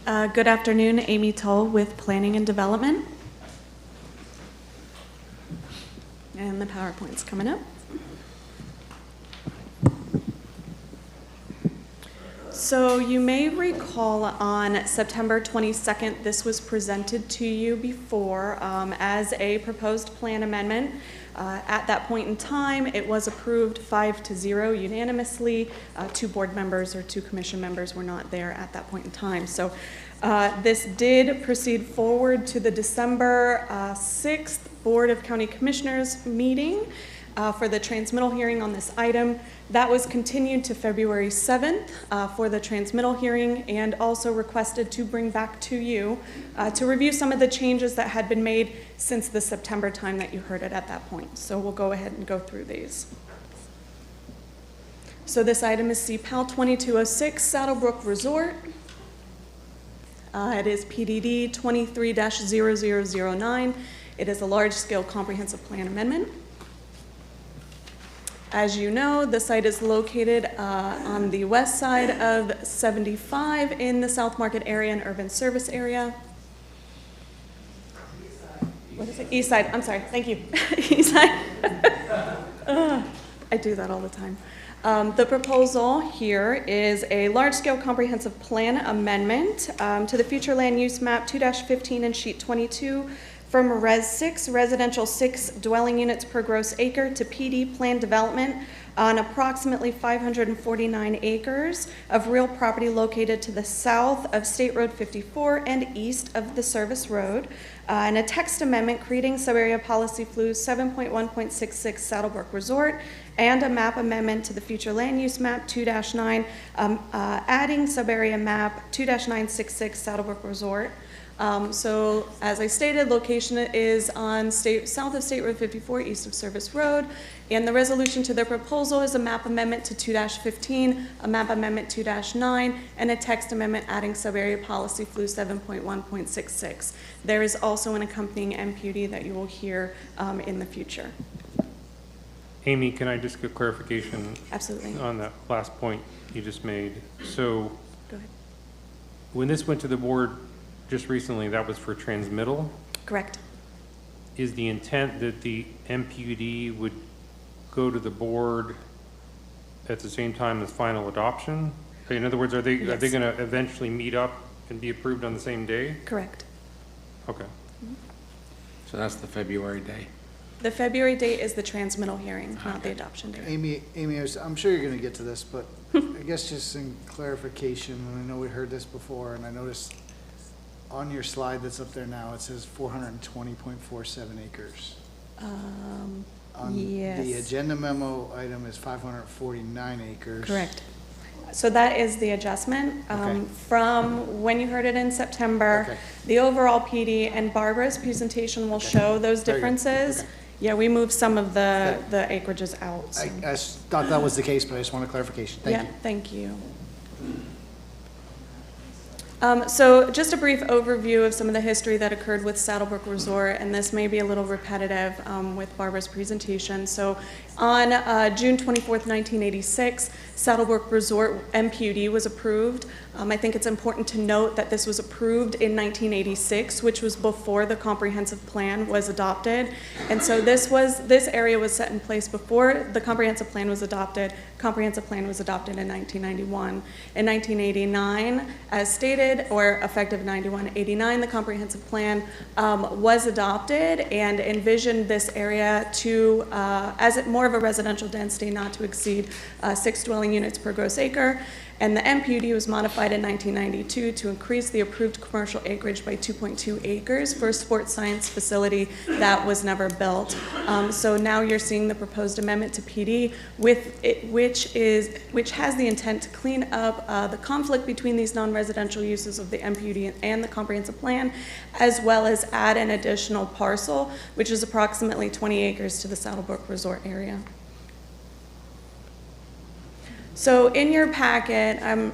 Good afternoon, Amy Toll with Planning and Development. And the PowerPoint's coming up. So you may recall on September 22nd, this was presented to you before as a proposed plan amendment At that point in time, it was approved 5-0 unanimously. 2 board members or 2 commission members were not there at that point in time. So this did proceed forward to the December 6th Board of County Commissioners meeting for the transmittal hearing on this item. That was continued to February 7th for the transmittal hearing, and also requested to bring back to you to review some of the changes that had been made since the September time that you heard it at that point. So we'll go ahead and go through these. So this item is CPAL 2206 Saddlebrook Resort. It is PDD 23-0009. It is a large-scale comprehensive plan amendment. As you know, the site is located on the west side of 75 in the South Market area and urban service area. What is it? East side. I'm sorry. Thank you. East side. I do that all the time. The proposal here is a large-scale comprehensive plan amendment to the future land use map 2-15 and sheet 22 from Res 6, residential 6 dwelling units per gross acre, to PD plan development on approximately 549 acres of real property located to the south of State Road 54 and east of the service road, and a text amendment creating sub-area policy flu 7.1.66 Saddlebrook Resort, and a map amendment to the future land use map 2-9, adding sub-area map 2-966 Saddlebrook Resort. So as I stated, location is on south of State Road 54, east of Service Road, and the resolution to the proposal is a map amendment to 2-15, a map amendment 2-9, and a text amendment adding sub-area policy flu 7.1.66. There is also an accompanying MPUD that you will hear in the future. Amy, can I just get clarification? Absolutely. On that last point you just made? So Go ahead. when this went to the board just recently, that was for transmittal? Correct. Is the intent that the MPUD would go to the board at the same time as final adoption? In other words, are they going to eventually meet up and be approved on the same day? Correct. Okay. So that's the February day. The February date is the transmittal hearing, not the adoption date. Amy, I'm sure you're gonna get to this, but I guess just in clarification, and I know we heard this before, and I noticed on your slide that's up there now, it says 420.47 acres. On Yes. the agenda memo item is 549 acres. Correct. So that is the adjustment Okay. from when you heard it in September. Okay. The overall PD, and Barbara's presentation will show those Very good. differences. Okay. Yeah, we moved some of the acreages out. So. I thought that was the case, but I just want a clarification. Thank you. Yeah, thank you. So just a brief overview of some of the history that occurred with Saddlebrook Resort, and this may be a little repetitive with Barbara's presentation. So on June 24th, 1986, Saddlebrook Resort MPUD was approved. I think it's important to note that this was approved in 1986, which was before the comprehensive plan was adopted. And so this area was set in place before the comprehensive plan was adopted. Comprehensive plan was adopted in 1991. In 1989, as stated, or effective 91-89, the comprehensive plan was adopted and envisioned this area to, as more of a residential density, not to exceed 6 dwelling units per gross acre. And the MPUD was modified in 1992 to increase the approved commercial acreage by 2.2 acres for a sports science facility that was never built. So now you're seeing the proposed amendment to PD, which has the intent to clean up the conflict between these non-residential uses of the MPUD and the comprehensive plan, as well as add an additional parcel, which is approximately 20 acres to the Saddlebrook Resort area. So in your packet, I'm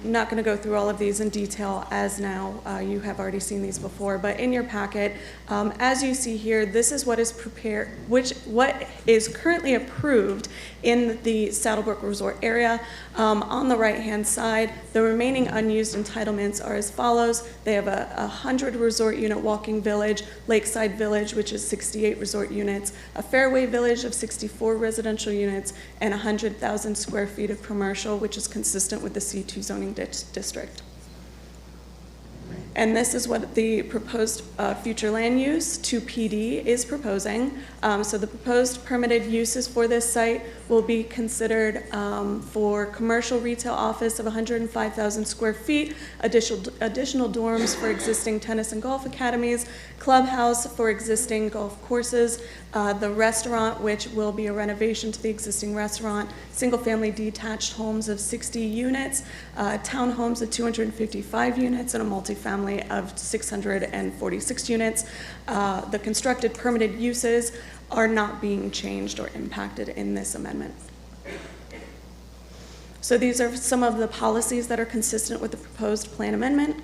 not going to go through all of these in detail as now you have already seen these before, but in your packet, as you see here, this is what is prepared, what is currently approved in the Saddlebrook Resort area. On the right-hand side, the remaining unused entitlements are as follows. They have a 100 resort unit walking village, Lakeside Village, which is 68 resort units, a Fairway Village of 64 residential units, and 100,000 square feet of commercial, which is consistent with the C2 zoning district. And this is what the proposed future land use to PD is proposing. So the proposed permitted uses for this site will be considered for commercial retail office of 105,000 square feet, additional dorms for existing tennis and golf academies, clubhouse for existing golf courses, the restaurant, which will be a renovation to the existing restaurant, single-family detached homes of 60 units, townhomes of 255 units, and a multifamily of 646 units. The constructed permitted uses are not being changed or impacted in this amendment. So these are some of the policies that are consistent with the proposed plan amendment.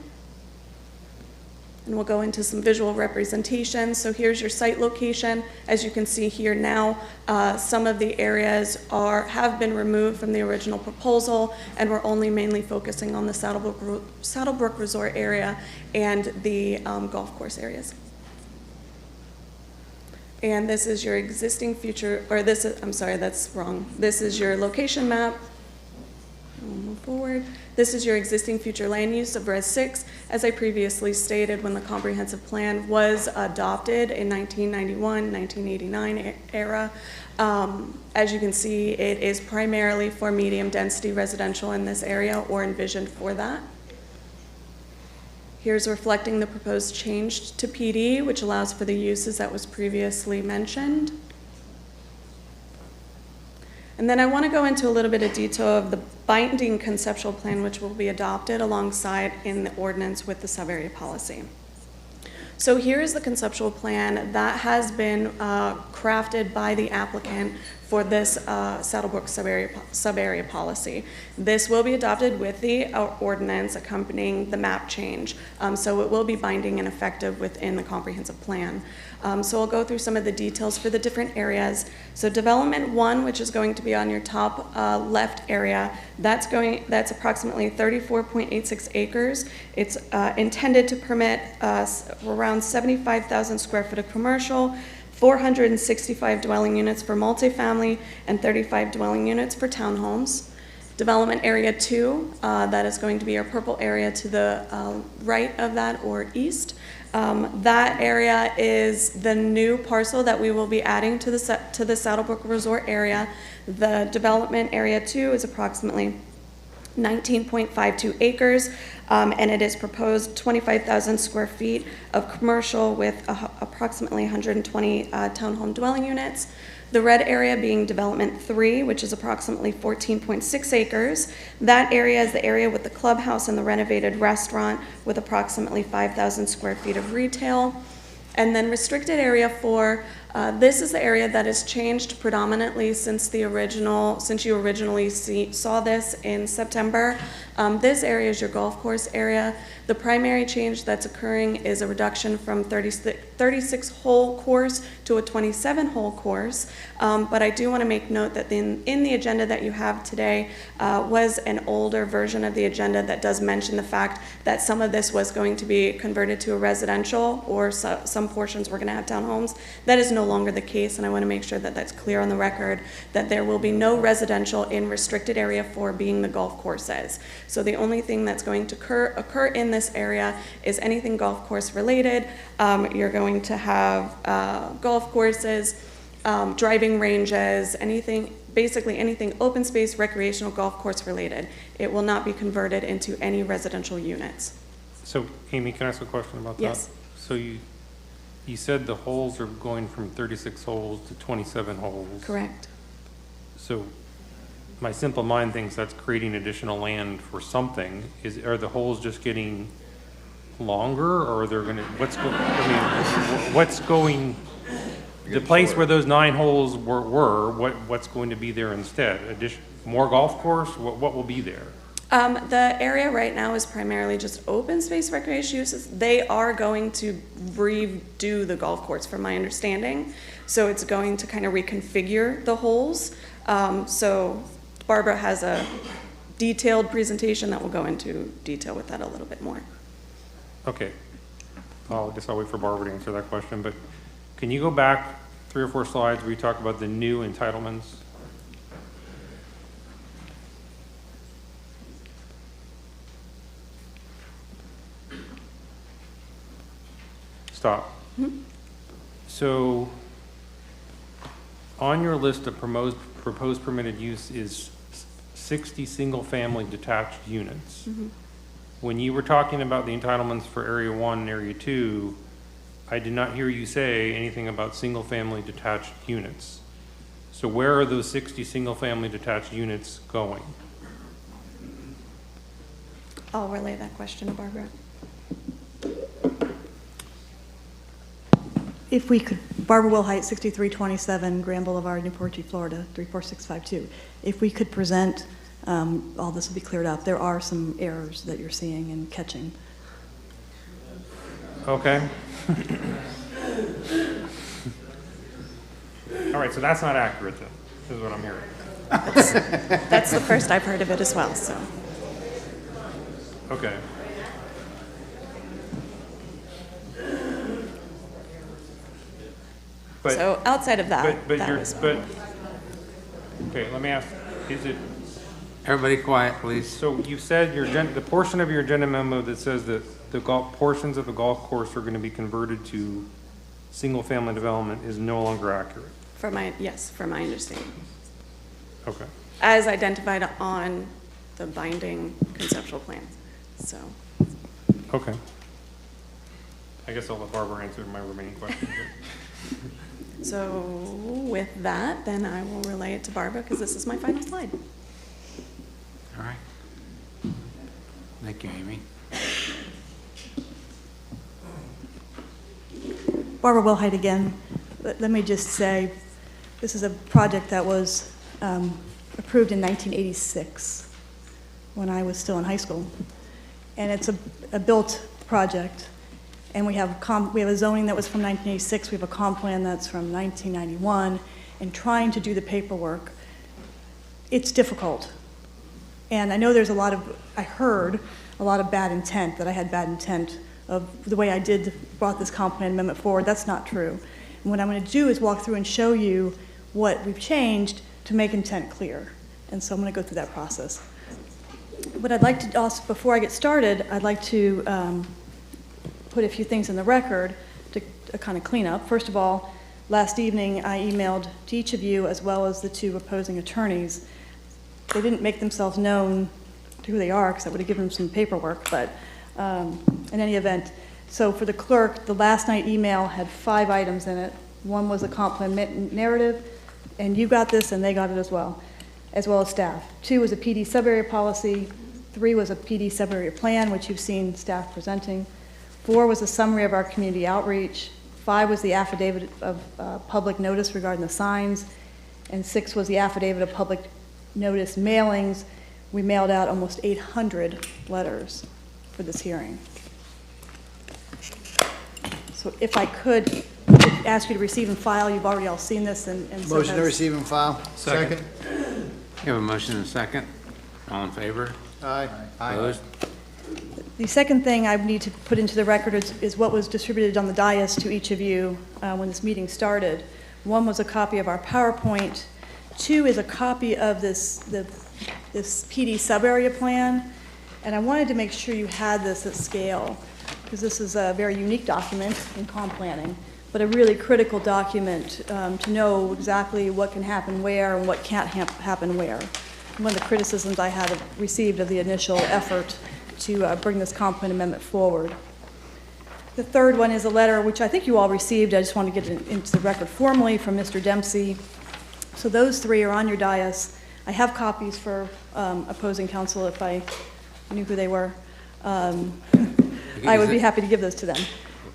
And we'll go into some visual representation. So here's your site location. As you can see here now, some of the areas have been removed from the original proposal, and we're only mainly focusing on the Saddlebrook Resort area and the golf course areas. And this is your existing future, or this is, I'm sorry, that's wrong. This is your location map. We'll move forward. This is your existing future land use of Res 6. As I previously stated, when the comprehensive plan was adopted in 1991, 1989 era, as you can see, it is primarily for medium density residential in this area, or envisioned for that. Here's reflecting the proposed change to PD, which allows for the uses that was previously mentioned. And then I want to go into a little bit of detail of the binding conceptual plan, which will be adopted alongside in the ordinance with the sub-area policy. So here is the conceptual plan that has been crafted by the applicant for this Saddlebrook sub-area policy. This will be adopted with the ordinance accompanying the map change. So it will be binding and effective within the comprehensive plan. So I'll go through some of the details for the different areas. So development 1, which is going to be on your top left area, that's approximately 34.86 acres. It's intended to permit around 75,000 square foot of commercial, 465 dwelling units for multifamily, and 35 dwelling units for townhomes. Development area 2, that is going to be your purple area to the right of that, or east. That area is the new parcel that we will be adding to the Saddlebrook Resort area. The development area 2 is approximately 19.52 acres, and it is proposed 25,000 square feet of commercial with approximately 120 townhome dwelling units. The red area being development 3, which is approximately 14.6 acres. That area is the area with the clubhouse and the renovated restaurant with approximately 5,000 square feet of retail. And then restricted area 4, this is the area that has changed predominantly since you originally saw this in September. This area is your golf course area. The primary change that's occurring is a reduction from 36 hole course to a 27 hole course. But I do want to make note that in the agenda that you have today was an older version of the agenda that does mention the fact that some of this was going to be converted to a residential, or some portions were going to have townhomes. That is no longer the case, and I want to make sure that that's clear on the record, that there will be no residential in restricted area 4, being the golf courses. So the only thing that's going to occur in this area is anything golf course related. You're going to have golf courses, driving ranges, basically anything open space, recreational, golf course related. It will not be converted into any residential units. So Amy, can I ask a question about that? Yes. So you said the holes are going from 36 holes to 27 holes. Correct. So my simple mind thinks that's creating additional land for something. Are the holes just getting longer, or are there going to, the place where those 9 holes were, what's going to be there instead? More golf course? What will be there? The area right now is primarily just open space recreation uses. They are going to redo the golf course, from my understanding. So it's going to kind of reconfigure the holes. So Barbara has a detailed presentation that will go into detail with that a little bit more. Okay. I guess I'll wait for Barbara to answer that question, but can you go back 3 or 4 slides where you talk about the new entitlements? stop. So, on your list of proposed permitted use is 60 single-family detached units. When you were talking about the entitlements for Area 1 and Area 2, I did not hear you say anything about single-family detached units. So where are those 60 single-family detached units going? I'll relay that question to Barbara. If we could, Barbara Wilhite, 6327 Grand Boulevard, Newport Richey, Florida, 34652. If we could present, all this will be cleared up. There are some errors that you're seeing and catching. Okay. All right, so that's not accurate then, is what I'm hearing. That's the first I've heard of it as well, so. Okay. But, So outside of that, but that you're, was. but, okay, let me ask, is it, Everybody quiet, please. so you said the portion of your agenda memo that says that the portions of the golf course are gonna be converted to single-family development is no longer accurate? Yes, from my understanding. Okay. As identified on the binding conceptual plans, so. Okay. I guess I'll let Barbara answer my remaining questions. So with that, then I will relay it to Barbara because this is my final slide. All right. Thank you, Amy. Barbara Wilhite again. Let me just say, this is a project that was approved in 1986 when I was still in high school. And it's a built project. And we have a zoning that was from 1986. We have a comp plan that's from 1991. And trying to do the paperwork, it's difficult. And I know there's I heard a lot of bad intent, that I had bad intent of the way I brought this comp plan amendment forward. That's not true. And what I'm going to do is walk through and show you what we've changed to make intent clear. And so I'm going to go through that process. But I'd like to also, before I get started, I'd like to put a few things in the record to kind of clean up. First of all, last evening I emailed to each of you as well as the two opposing attorneys. They didn't make themselves known to who they are because I would have given them some paperwork, but in any event, so for the clerk, the last night email had 5 items in it. One was a comp plan narrative, and you got this and they got it as well as staff. 2 was a PD subarea policy. 3 was a PD subarea plan, which you've seen staff presenting. 4 was a summary of our community outreach. 5 was the affidavit of public notice regarding the signs. And 6 was the affidavit of public notice mailings. We mailed out almost 800 letters for this hearing. So if I could ask you to receive and file, you've already all seen this and so Motion to receive and file. Second. You have a motion and a second. All in favor? Aye. Opposed? The second thing I need to put into the record is what was distributed on the dais to each of you when this meeting started. 1 was a copy of our PowerPoint. 2 is a copy of this PD subarea plan. And I wanted to make sure you had this at scale, because this is a very unique document in comp planning, but a really critical document to know exactly what can happen where and what can't happen where. One of the criticisms I had received of the initial effort to bring this comp plan amendment forward. The third one is a letter which I think you all received. I just want to get it into the record formally from Mr. Dempsey. So those 3 are on your dais. I have copies for opposing counsel if I knew who they were. I would be happy to give those to them.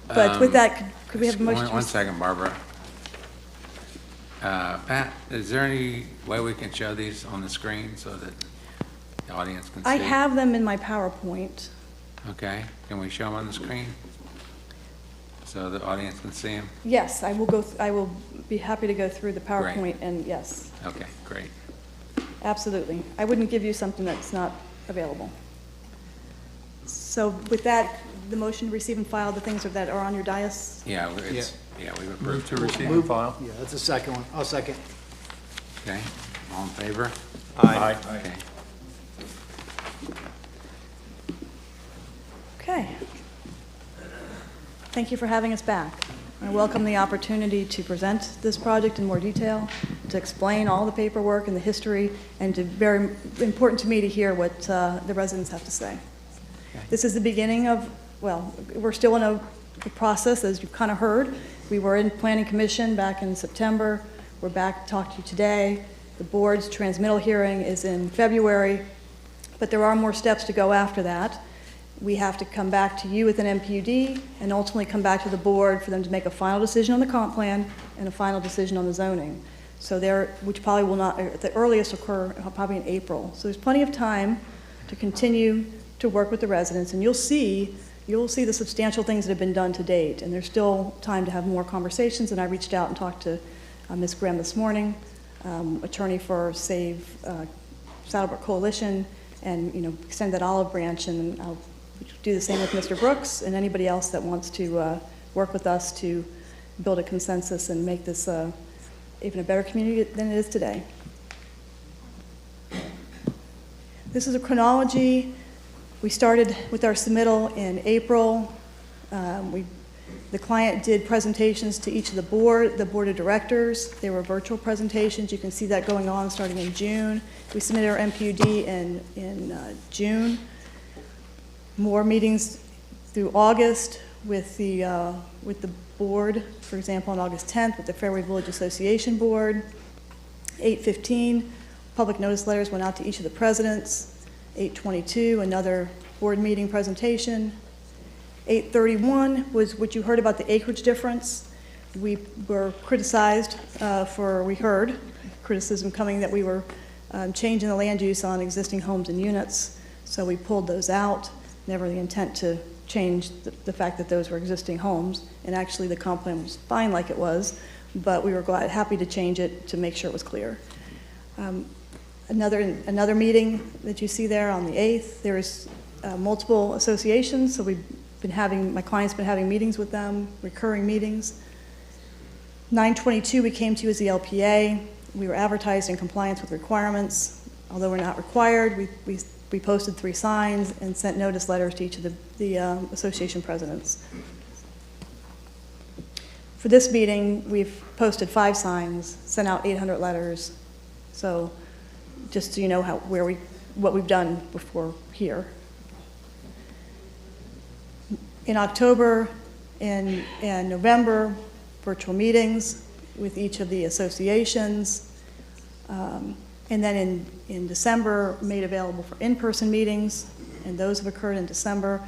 But with that, could we have a motion? One second, Barbara. Pat, is there any way we can show these on the screen so that the audience can see? I have them in my PowerPoint. Okay, can we show them on the screen so the audience can see them? Yes, I will be happy to go through the PowerPoint and yes. Okay, great. Absolutely. I wouldn't give you something that's not available. So with that, the motion to receive and file the things that are on your dais? Yeah, we've approved. To receive and file. Yeah, that's the second one. I'll second. Okay, all in favor? Aye. Okay. Okay. Thank you for having us back. I welcome the opportunity to present this project in more detail, to explain all the paperwork and the history, and very important to me to hear what the residents have to say. This is the beginning of, well, we're still in a process, as you've kind of heard. We were in Planning Commission back in September. We're back to talk to you today. The board's transmittal hearing is in February, but there are more steps to go after that. We have to come back to you with an MPUD and ultimately come back to the board for them to make a final decision on the comp plan and a final decision on the zoning. So which probably will not, at the earliest, occur probably in April. So there's plenty of time to continue to work with the residents, and you'll see the substantial things that have been done to date, and there's still time to have more conversations. And I reached out and talked to Ms. Graham this morning, attorney for Save Saddlebrook Coalition, and extend that olive branch, and I'll do the same with Mr. Brooks and anybody else that wants to work with us to build a consensus and make this even a better community than it is today. This is a chronology. We started with our submittal in April. The client did presentations to each of the board of directors. They were virtual presentations. You can see that going on starting in June. We submitted our MPUD in June. More meetings through August with the board, for example, on August 10th with the Fairway Village Association Board. 8/15, public notice letters went out to each of the presidents. 8/22, another board meeting presentation. 8/31 was what you heard about the acreage difference. We were criticized we heard criticism coming that we were changing the land use on existing homes and units, so we pulled those out. Never the intent to change the fact that those were existing homes, and actually the comp plan was fine like it was, but we were happy to change it to make sure it was clear. Another meeting that you see there on the 8th, there's multiple associations, so my client's been having meetings with them, recurring meetings. 9/22, we came to you as the LPA. We were advertised in compliance with requirements. Although we're not required, we posted 3 signs and sent notice letters to each of the association presidents. For this meeting, we've posted 5 signs, sent out 800 letters. So just so you know what we've done before here. In October and November, virtual meetings with each of the associations. And then in December, made available for in-person meetings, and those have occurred in December.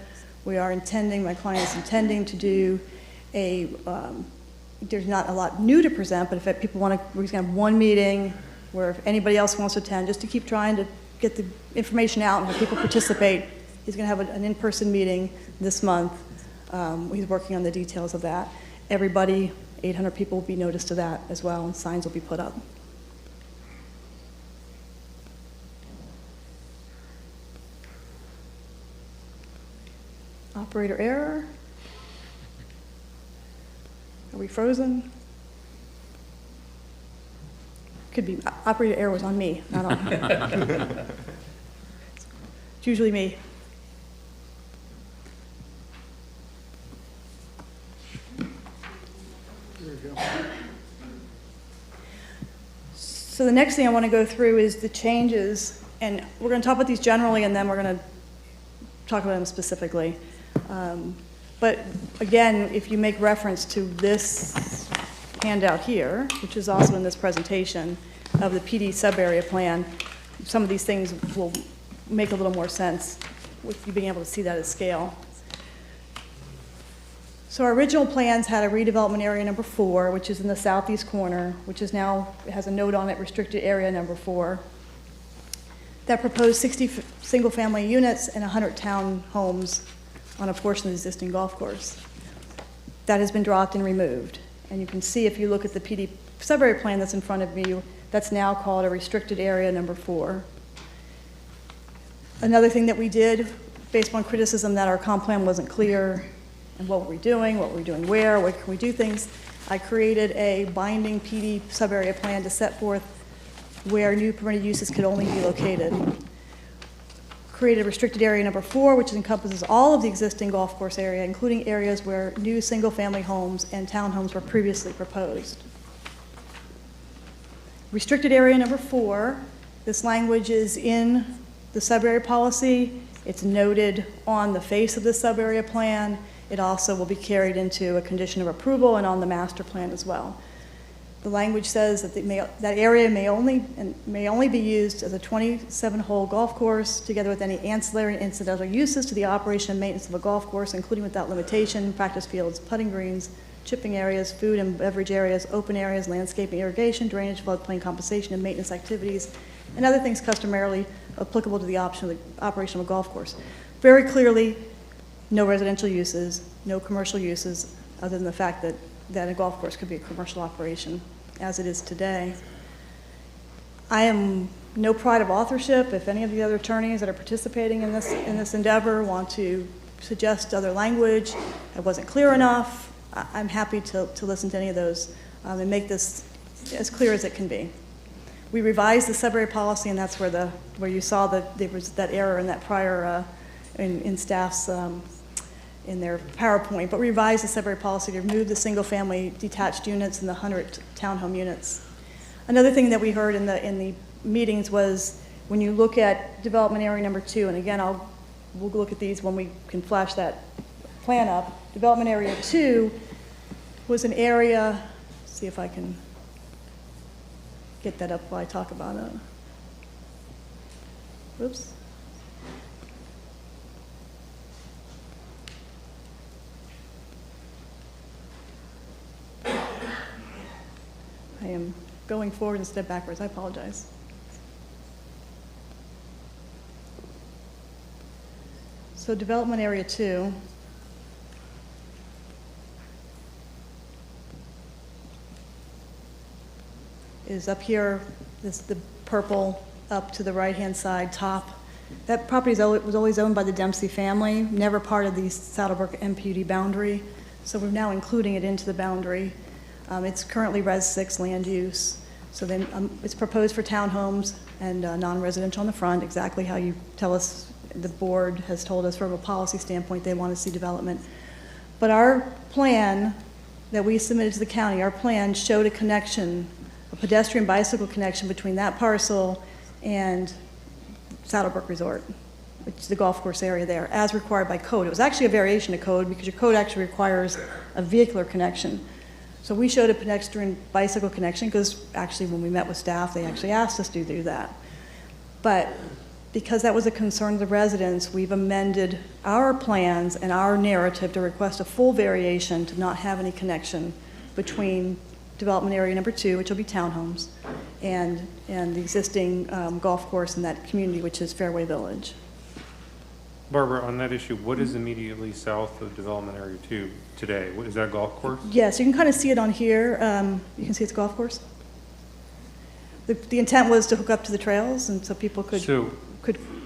My client's intending to do there's not a lot new to present, but if people want to, we're going to have one meeting where if anybody else wants to attend, just to keep trying to get the information out and have people participate. He's going to have an in-person meeting this month. He's working on the details of that. Everybody, 800 people will be noticed to that as well, and signs will be put up. Operator error. Are we frozen? Could be. Operator error was on me, not on me. It's usually me. So the next thing I want to go through is the changes, and we're going to talk about these generally, and then we're going to talk about them specifically. But again, if you make reference to this handout here, which is also in this presentation of the PD sub-area plan, some of these things will make a little more sense with you being able to see that at scale. So our original plans had a redevelopment area number 4, which is in the southeast corner, which is now, it has a note on it, restricted area number 4. That proposed 60 single-family units and 100 townhomes on a portion of the existing golf course. That has been dropped and removed. And you can see if you look at the PD sub-area plan that's in front of you, that's now called a restricted area number 4. Another thing that we did, based upon criticism that our comp plan wasn't clear, and what were we doing where can we do things, I created a binding PD sub-area plan to set forth where new permitted uses could only be located. created restricted area number 4, which encompasses all of the existing golf course area, including areas where new single-family homes and townhomes were previously proposed. Restricted area number 4, this language is in the sub-area policy. It's noted on the face of the sub-area plan. It also will be carried into a condition of approval and on the master plan as well. The language says that that area may only be used as a 27-hole golf course, together with any ancillary and incidental uses to the operation and maintenance of a golf course, including without limitation, practice fields, putting greens, chipping areas, food and beverage areas, open areas, landscaping, irrigation, drainage, floodplain compensation, and maintenance activities, and other things customarily applicable to the operation of a golf course. Very clearly, no residential uses, no commercial uses, other than the fact that a golf course could be a commercial operation, as it is today. I am no pride of authorship. If any of the other attorneys that are participating in this endeavor want to suggest other language that wasn't clear enough, I'm happy to listen to any of those and make this as clear as it can be. We revised the sub-area policy, and that's where you saw that there was that error in that prior in staff's in their PowerPoint. But we revised the sub-area policy to remove the single-family detached units and the 100 townhome units. Another thing that we heard in the meetings was when you look at development area number 2, and again we'll look at these when we can flash that plan up. Development area 2 was an area. Let's see if I can get that up while I talk about it. Oops. I am going forward instead of backwards. I apologize. So development area 2 is up here. This is the purple up to the right-hand side top. That property was always owned by the Dempsey family, never part of the Saddlebrook MPUD boundary. So we're now including it into the boundary. It's currently Res 6 land use. So then it's proposed for townhomes and non-residential on the front, exactly how you tell us, the board has told us from a policy standpoint they want to see development. But our plan that we submitted to the county, our plan showed a connection, a pedestrian bicycle connection between that parcel and Saddlebrook Resort, which is the golf course area there, as required by code. It was actually a variation of code because your code actually requires a vehicular connection. So we showed a pedestrian bicycle connection because actually when we met with staff, they actually asked us to do that. But because that was a concern of the residents, we've amended our plans and our narrative to request a full variation to not have any connection between development area number 2, which will be townhomes, and the existing golf course in that community, which is Fairway Village. Barbara, on that issue, what is immediately south of development area 2 today? What is that, golf course? Yes, you can kind of see it on here. You can see it's a golf course. The intent was to hook up to the trails, and so people could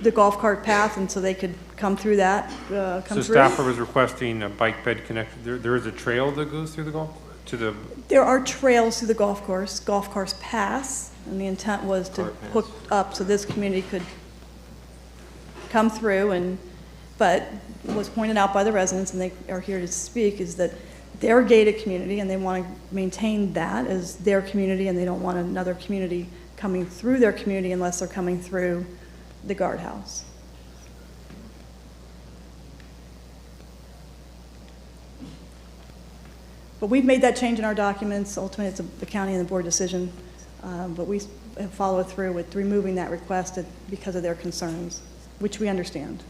the golf cart path, and so they could come through that. So staff was requesting a bike bed connection. There is a trail that goes through the golf to the. There are trails through the golf course pass, and the intent was to hook up so this community could come through. But was pointed out by the residents, and they are here to speak, is that they're a gated community and they want to maintain that as their community, and they don't want another community coming through their community unless they're coming through the guardhouse. But we've made that change in our documents. Ultimately, it's the county and the board decision, but we have followed through with removing that request because of their concerns, which we understand.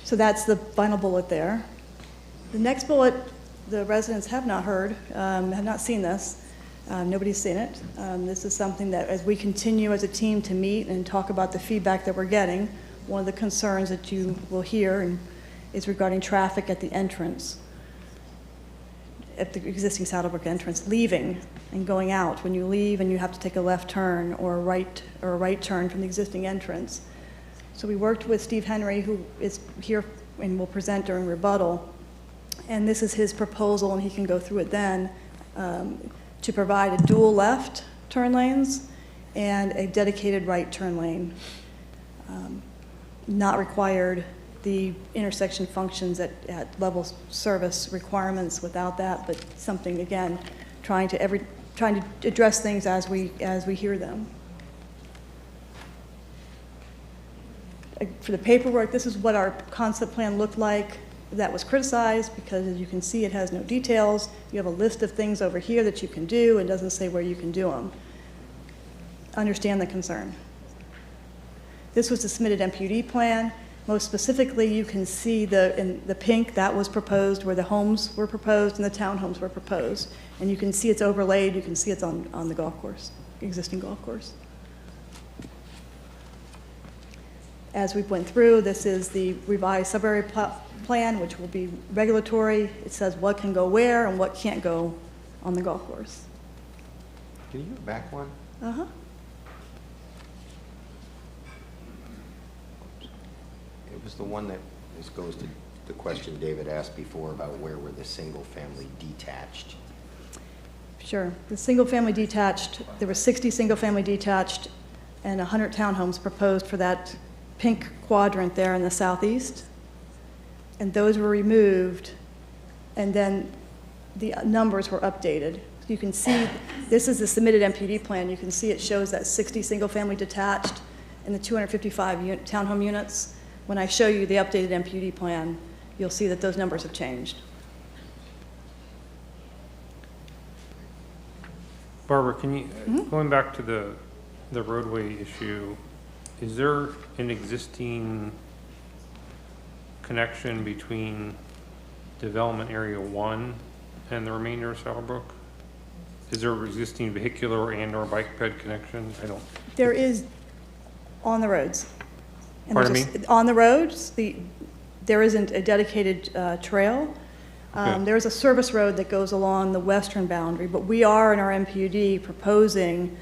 So that's the final bullet there. The next bullet, the residents have not heard, have not seen this. Nobody's seen it. This is something that as we continue as a team to meet and talk about the feedback that we're getting, one of the concerns that you will hear is regarding traffic at the entrance, at the existing Saddlebrook entrance, leaving and going out. When you leave and you have to take a left turn or a right turn from the existing entrance. So we worked with Steve Henry, who is here and will present during rebuttal, and this is his proposal, and he can go through it then, to provide a dual left turn lanes and a dedicated right turn lane. Not required. The intersection functions at level service requirements without that, but something, again, trying to address things as we hear them. For the paperwork, this is what our concept plan looked like. That was criticized because, as you can see, it has no details. You have a list of things over here that you can do and doesn't say where you can do them. Understand the concern. This was the submitted MPUD plan. Most specifically, you can see in the pink, that was proposed where the homes were proposed and the townhomes were proposed. And you can see it's overlaid. You can see it's on the golf course, existing golf course. As we went through, this is the revised sub-area plan, which will be regulatory. It says what can go where and what can't go on the golf course. Can you go back one? Uh-huh. It was the one that, this goes to the question David asked before about where were the single-family detached. Sure. The single-family detached, there were 60 single-family detached and 100 townhomes proposed for that pink quadrant there in the southeast. And those were removed, and then the numbers were updated. You can see, this is the submitted MPD plan. You can see it shows that 60 single-family detached and the 255 townhome units. When I show you the updated MPD plan, you'll see that those numbers have changed. Barbara, can you, going back to the roadway issue, is there an existing connection between development area 1 and the remainder of Saddlebrook? Is there existing vehicular and or bike ped connection? There is on the roads. And Pardon me? On the roads, there isn't a dedicated trail. Okay. There's a service road that goes along the western boundary, but we are in our MPUD proposing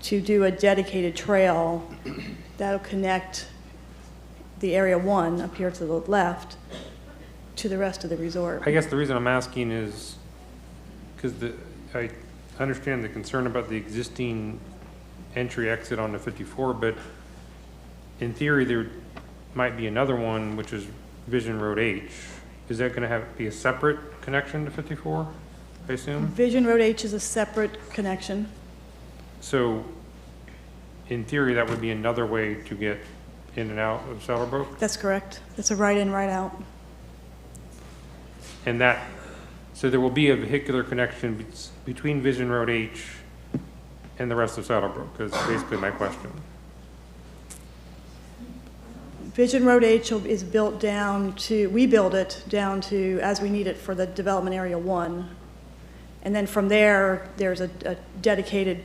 to do a dedicated trail that'll connect the area 1 up here to the left to the rest of the resort. I guess the reason I'm asking is because I understand the concern about the existing entry exit onto 54, but in theory there might be another one, which is Vision Road H. Is that going to be a separate connection to 54, I assume? Vision Road H is a separate connection. So in theory, that would be another way to get in and out of Saddlebrook? That's correct. It's a right in, right out. And so there will be a vehicular connection between Vision Road H and the rest of Saddlebrook, is basically my question. Vision Road H is built down to, we build it down to as we need it for the development area 1. And then from there, there's a dedicated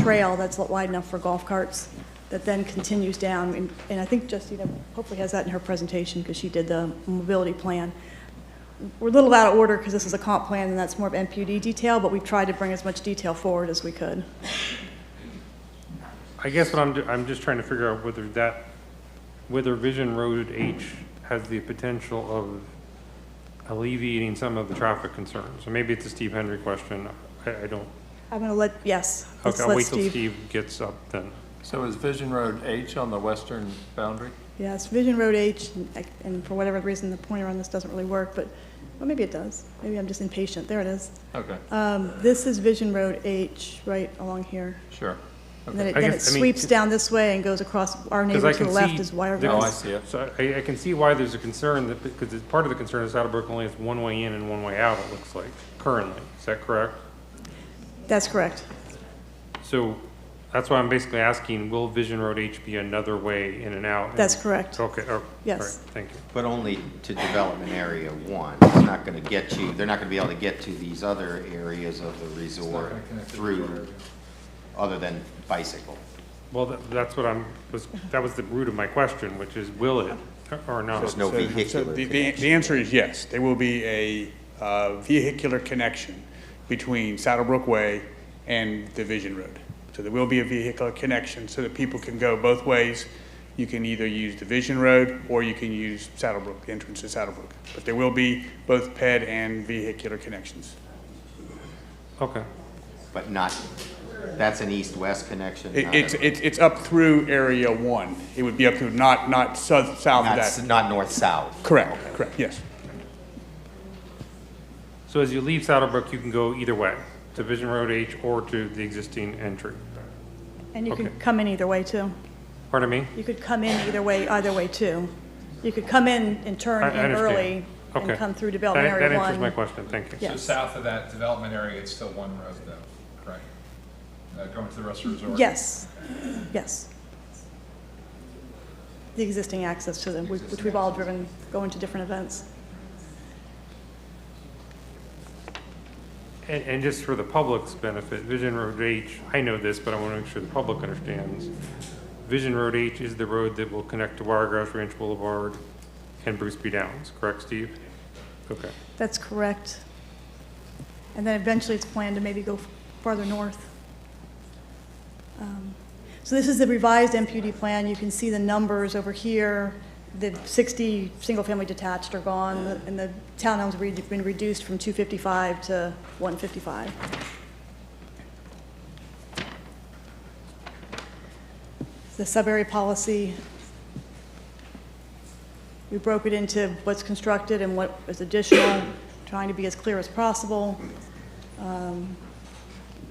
trail that's wide enough for golf carts that then continues down. And I think Justina hopefully has that in her presentation because she did the mobility plan. We're a little out of order because this is a comp plan and that's more of MPUD detail, but we've tried to bring as much detail forward as we could. I guess what I'm just trying to figure out whether Vision Road H has the potential of alleviating some of the traffic concerns. So maybe it's a Steve Henry question. I don't. I'm going to let, yes. Okay, I'll wait till Steve gets up then. So is Vision Road H on the western boundary? Yes, Vision Road H, and for whatever reason, the pointer on this doesn't really work, but, well, maybe it does. Maybe I'm just impatient. There it is. Okay. This is Vision Road H, right along here. Sure. And then it sweeps down this way and goes across. Our neighbor to the left is Wiregrass. Oh, I see it. So I can see why there's a concern, because part of the concern is Saddlebrook only has one way in and one way out, it looks like, currently. Is that correct? That's correct. So that's why I'm basically asking, will Vision Road H be another way in and out? That's correct. Okay. Yes. All right, thank you. But only to development area 1. It's not going to get you, they're not going to be able to get to these other areas of the resort through, other than bicycle. Well, that's what that was the root of my question, which is, will it or not? There's no vehicular The answer is yes. There will be a vehicular connection between Saddlebrook Way and Division Road. So there will be a vehicular connection so that people can go both ways. You can either use Division Road or you can use Saddlebrook, the entrance to Saddlebrook. But there will be both ped and vehicular connections. Okay. But not, that's an east-west connection? It's up through Area 1. It would be up through, not south of that. Not north-south? Correct, correct, yes. So as you leave Saddlebrook, you can go either way, to Vision Road H or to the existing entry. And you Okay. can come in either way, too. Pardon me? You could come in either way, too. You could come in and turn I in understand. early and Okay. come through Development Area 1. That answers my question, thank you. Yes. So south of that development area, it's still one road though, correct? Going to the rest of the resort? Yes, yes. The existing access to them, which we've all driven, going to different events. And just for the public's benefit, Vision Road H, I know this, but I want to make sure the public understands. Vision Road H is the road that will connect to Wiregrass Ranch Boulevard and Bruce B. Downs, correct, Steve? Okay. That's correct. And then eventually it's planned to maybe go farther north. So this is the revised MPUD plan. You can see the numbers over here. The 60 single-family detached are gone, and the townhomes have been reduced from 255 to 155. The sub-area policy, we broke it into what's constructed and what is additional, trying to be as clear as possible. Any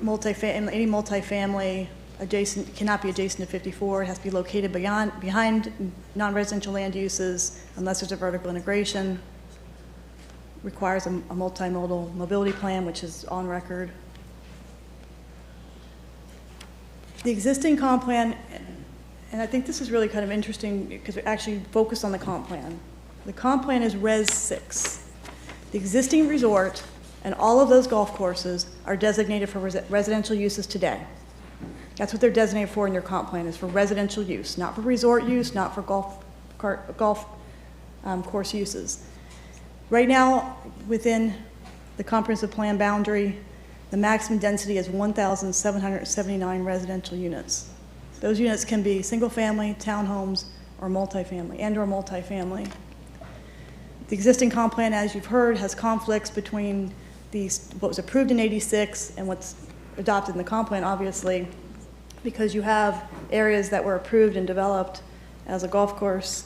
multifamily adjacent, cannot be adjacent to 54. It has to be located behind non-residential land uses unless there's a vertical integration. Requires a multimodal mobility plan, which is on record. The existing comp plan, and I think this is really kind of interesting because we actually focused on the comp plan. The comp plan is Res 6. The existing resort and all of those golf courses are designated for residential uses today. That's what they're designated for in your comp plan, is for residential use, not for resort use, not for golf course uses. Right now, within the comprehensive plan boundary, the maximum density is 1,779 residential units. Those units can be single-family, townhomes, or multifamily, and/or multifamily. The existing comp plan, as you've heard, has conflicts between what was approved in '86 and what's adopted in the comp plan, obviously, because you have areas that were approved and developed as a golf course,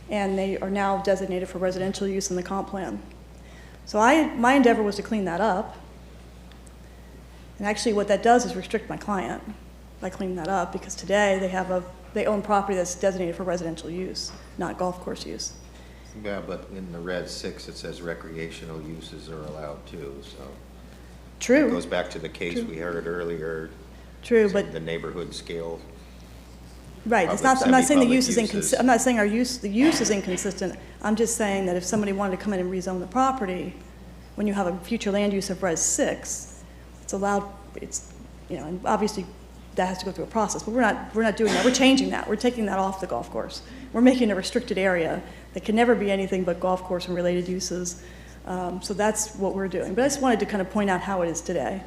and they are now designated for residential use in the comp plan. So my endeavor was to clean that up. And actually what that does is restrict my client by cleaning that up, because today they own property that's designated for residential use, not golf course use. Yeah, but in the Res 6, it says recreational uses are allowed too, so. True. It goes back to the case True. we heard earlier. True, but The neighborhood scale. right. Public, I'm not saying the semi-public use is uses. inconsistent. I'm not saying the use is inconsistent. I'm just saying that if somebody wanted to come in and rezone the property, when you have a future land use of Res 6, it's allowed. And obviously that has to go through a process. But we're not doing that. We're changing that. We're taking that off the golf course. We're making a restricted area that can never be anything but golf course and related uses. So that's what we're doing. But I just wanted to kind of point out how it is today.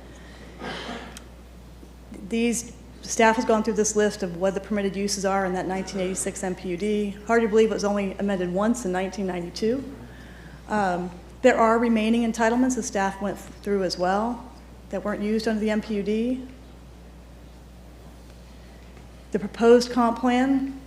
Staff has gone through this list of what the permitted uses are in that 1986 MPUD. Hard to believe it was only amended once in 1992. There are remaining entitlements that staff went through as well that weren't used under the MPUD. The proposed comp plan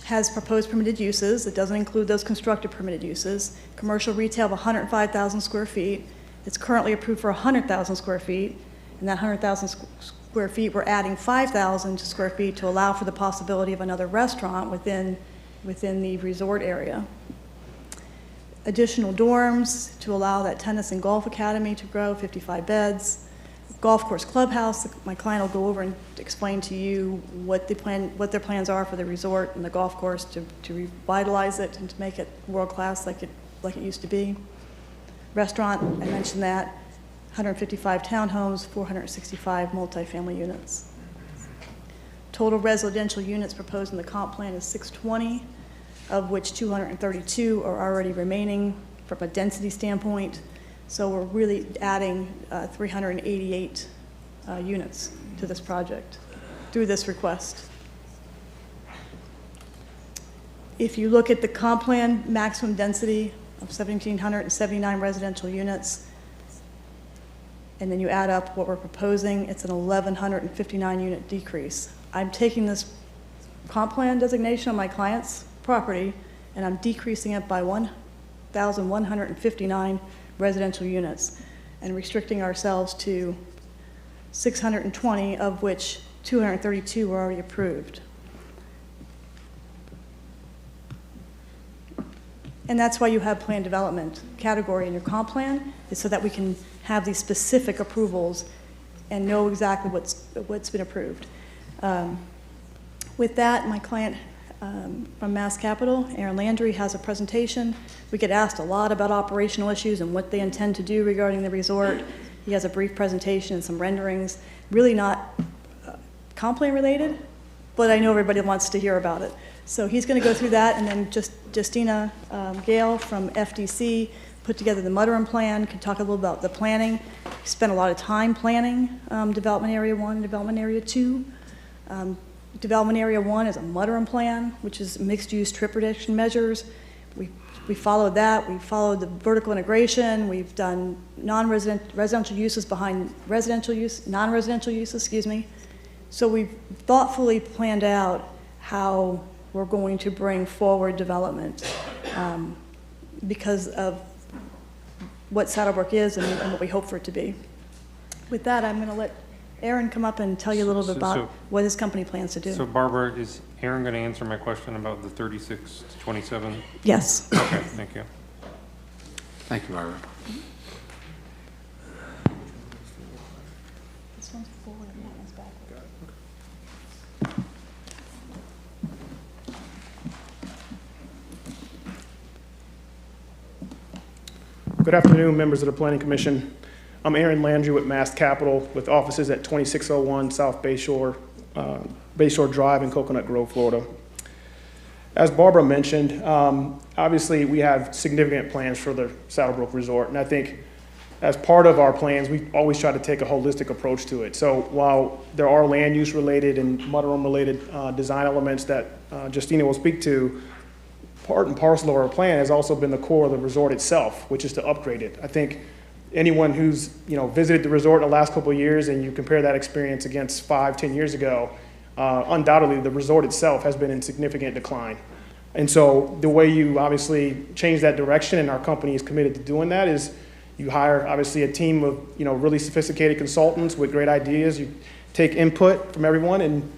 has proposed permitted uses. It doesn't include those constructed permitted uses. Commercial retail of 105,000 square feet. It's currently approved for 100,000 square feet. And that 100,000 square feet, we're adding 5,000 square feet to allow for the possibility of another restaurant within the resort area. Additional dorms to allow that tennis and golf academy to grow, 55 beds. Golf course clubhouse, my client will go over and explain to you what their plans are for the resort and the golf course to revitalize it and to make it world-class like it used to be. Restaurant, I mentioned that. 155 townhomes, 465 multifamily units. Total residential units proposed in the comp plan is 620, of which 232 are already remaining from a density standpoint. So we're really adding 388 units to this project through this request. If you look at the comp plan maximum density of 1,779 residential units, and then you add up what we're proposing, it's an 1,159 unit decrease. I'm taking this comp plan designation on my client's property, and I'm decreasing it by 1,159 residential units, and restricting ourselves to 620, of which 232 were already approved. And that's why you have plan development category in your comp plan, is so that we can have these specific approvals and know exactly what's been approved. With that, my client from Mass Capital, Aaron Landry, has a presentation. We get asked a lot about operational issues and what they intend to do regarding the resort. He has a brief presentation and some renderings, really not comp plan related, but I know everybody wants to hear about it. So he's going to go through that, and then Justina Gale from FDC put together the Mudroom plan, can talk a little about the planning. He spent a lot of time planning Development Area 1 and Development Area 2. Development Area 1 is a Mudroom plan, which is mixed-use trip reduction measures. We followed that. We followed the vertical integration. We've done residential uses behind non-residential uses, excuse me. So we've thoughtfully planned out how we're going to bring forward development because of what Saddlebrook is and what we hope for it to be. With that, I'm going to let Aaron come up and tell you a little bit about what his company plans to do. So Barbara, is Aaron going to answer my question about the 36 to 27? Yes. Okay, thank you. Thank you, Barbara. This one's forward and that one's backward. Good afternoon, members of the Planning Commission. I'm Aaron Landry with Mass Capital, with offices at 2601 South Bayshore Drive in Coconut Grove, Florida. As Barbara mentioned, obviously we have significant plans for the Saddlebrook Resort, and I think as part of our plans, we always try to take a holistic approach to it. So while there are land use related and mudroom related design elements that Justina will speak to, part and parcel of our plan has also been the core of the resort itself, which is to upgrade it. I think anyone who's visited the resort in the last couple of years and you compare that experience against 5-10 years ago, undoubtedly the resort itself has been in significant decline. And so the way you obviously change that direction, and our company is committed to doing that, is you hire obviously a team of really sophisticated consultants with great ideas. You take input from everyone and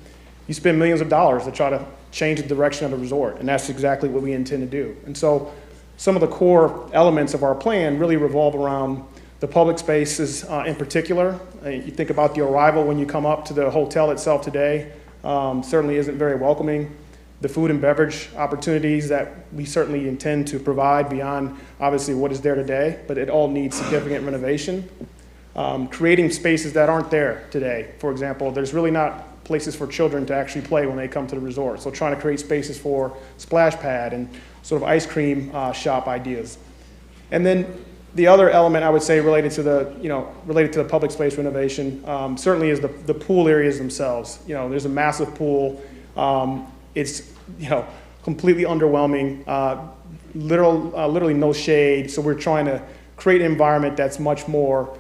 you spend millions of dollars to try to change the direction of the resort, and that's exactly what we intend to do. And so some of the core elements of our plan really revolve around the public spaces in particular. You think about the arrival when you come up to the hotel itself today, certainly isn't very welcoming. The food and beverage opportunities that we certainly intend to provide beyond obviously what is there today, but it all needs significant renovation. Creating spaces that aren't there today. For example, there's really not places for children to actually play when they come to the resort. So trying to create spaces for splash pad and sort of ice cream shop ideas. And then the other element I would say related to the public space renovation certainly is the pool areas themselves. There's a massive pool. It's completely underwhelming. Literally no shade. So we're trying to create an environment that's much more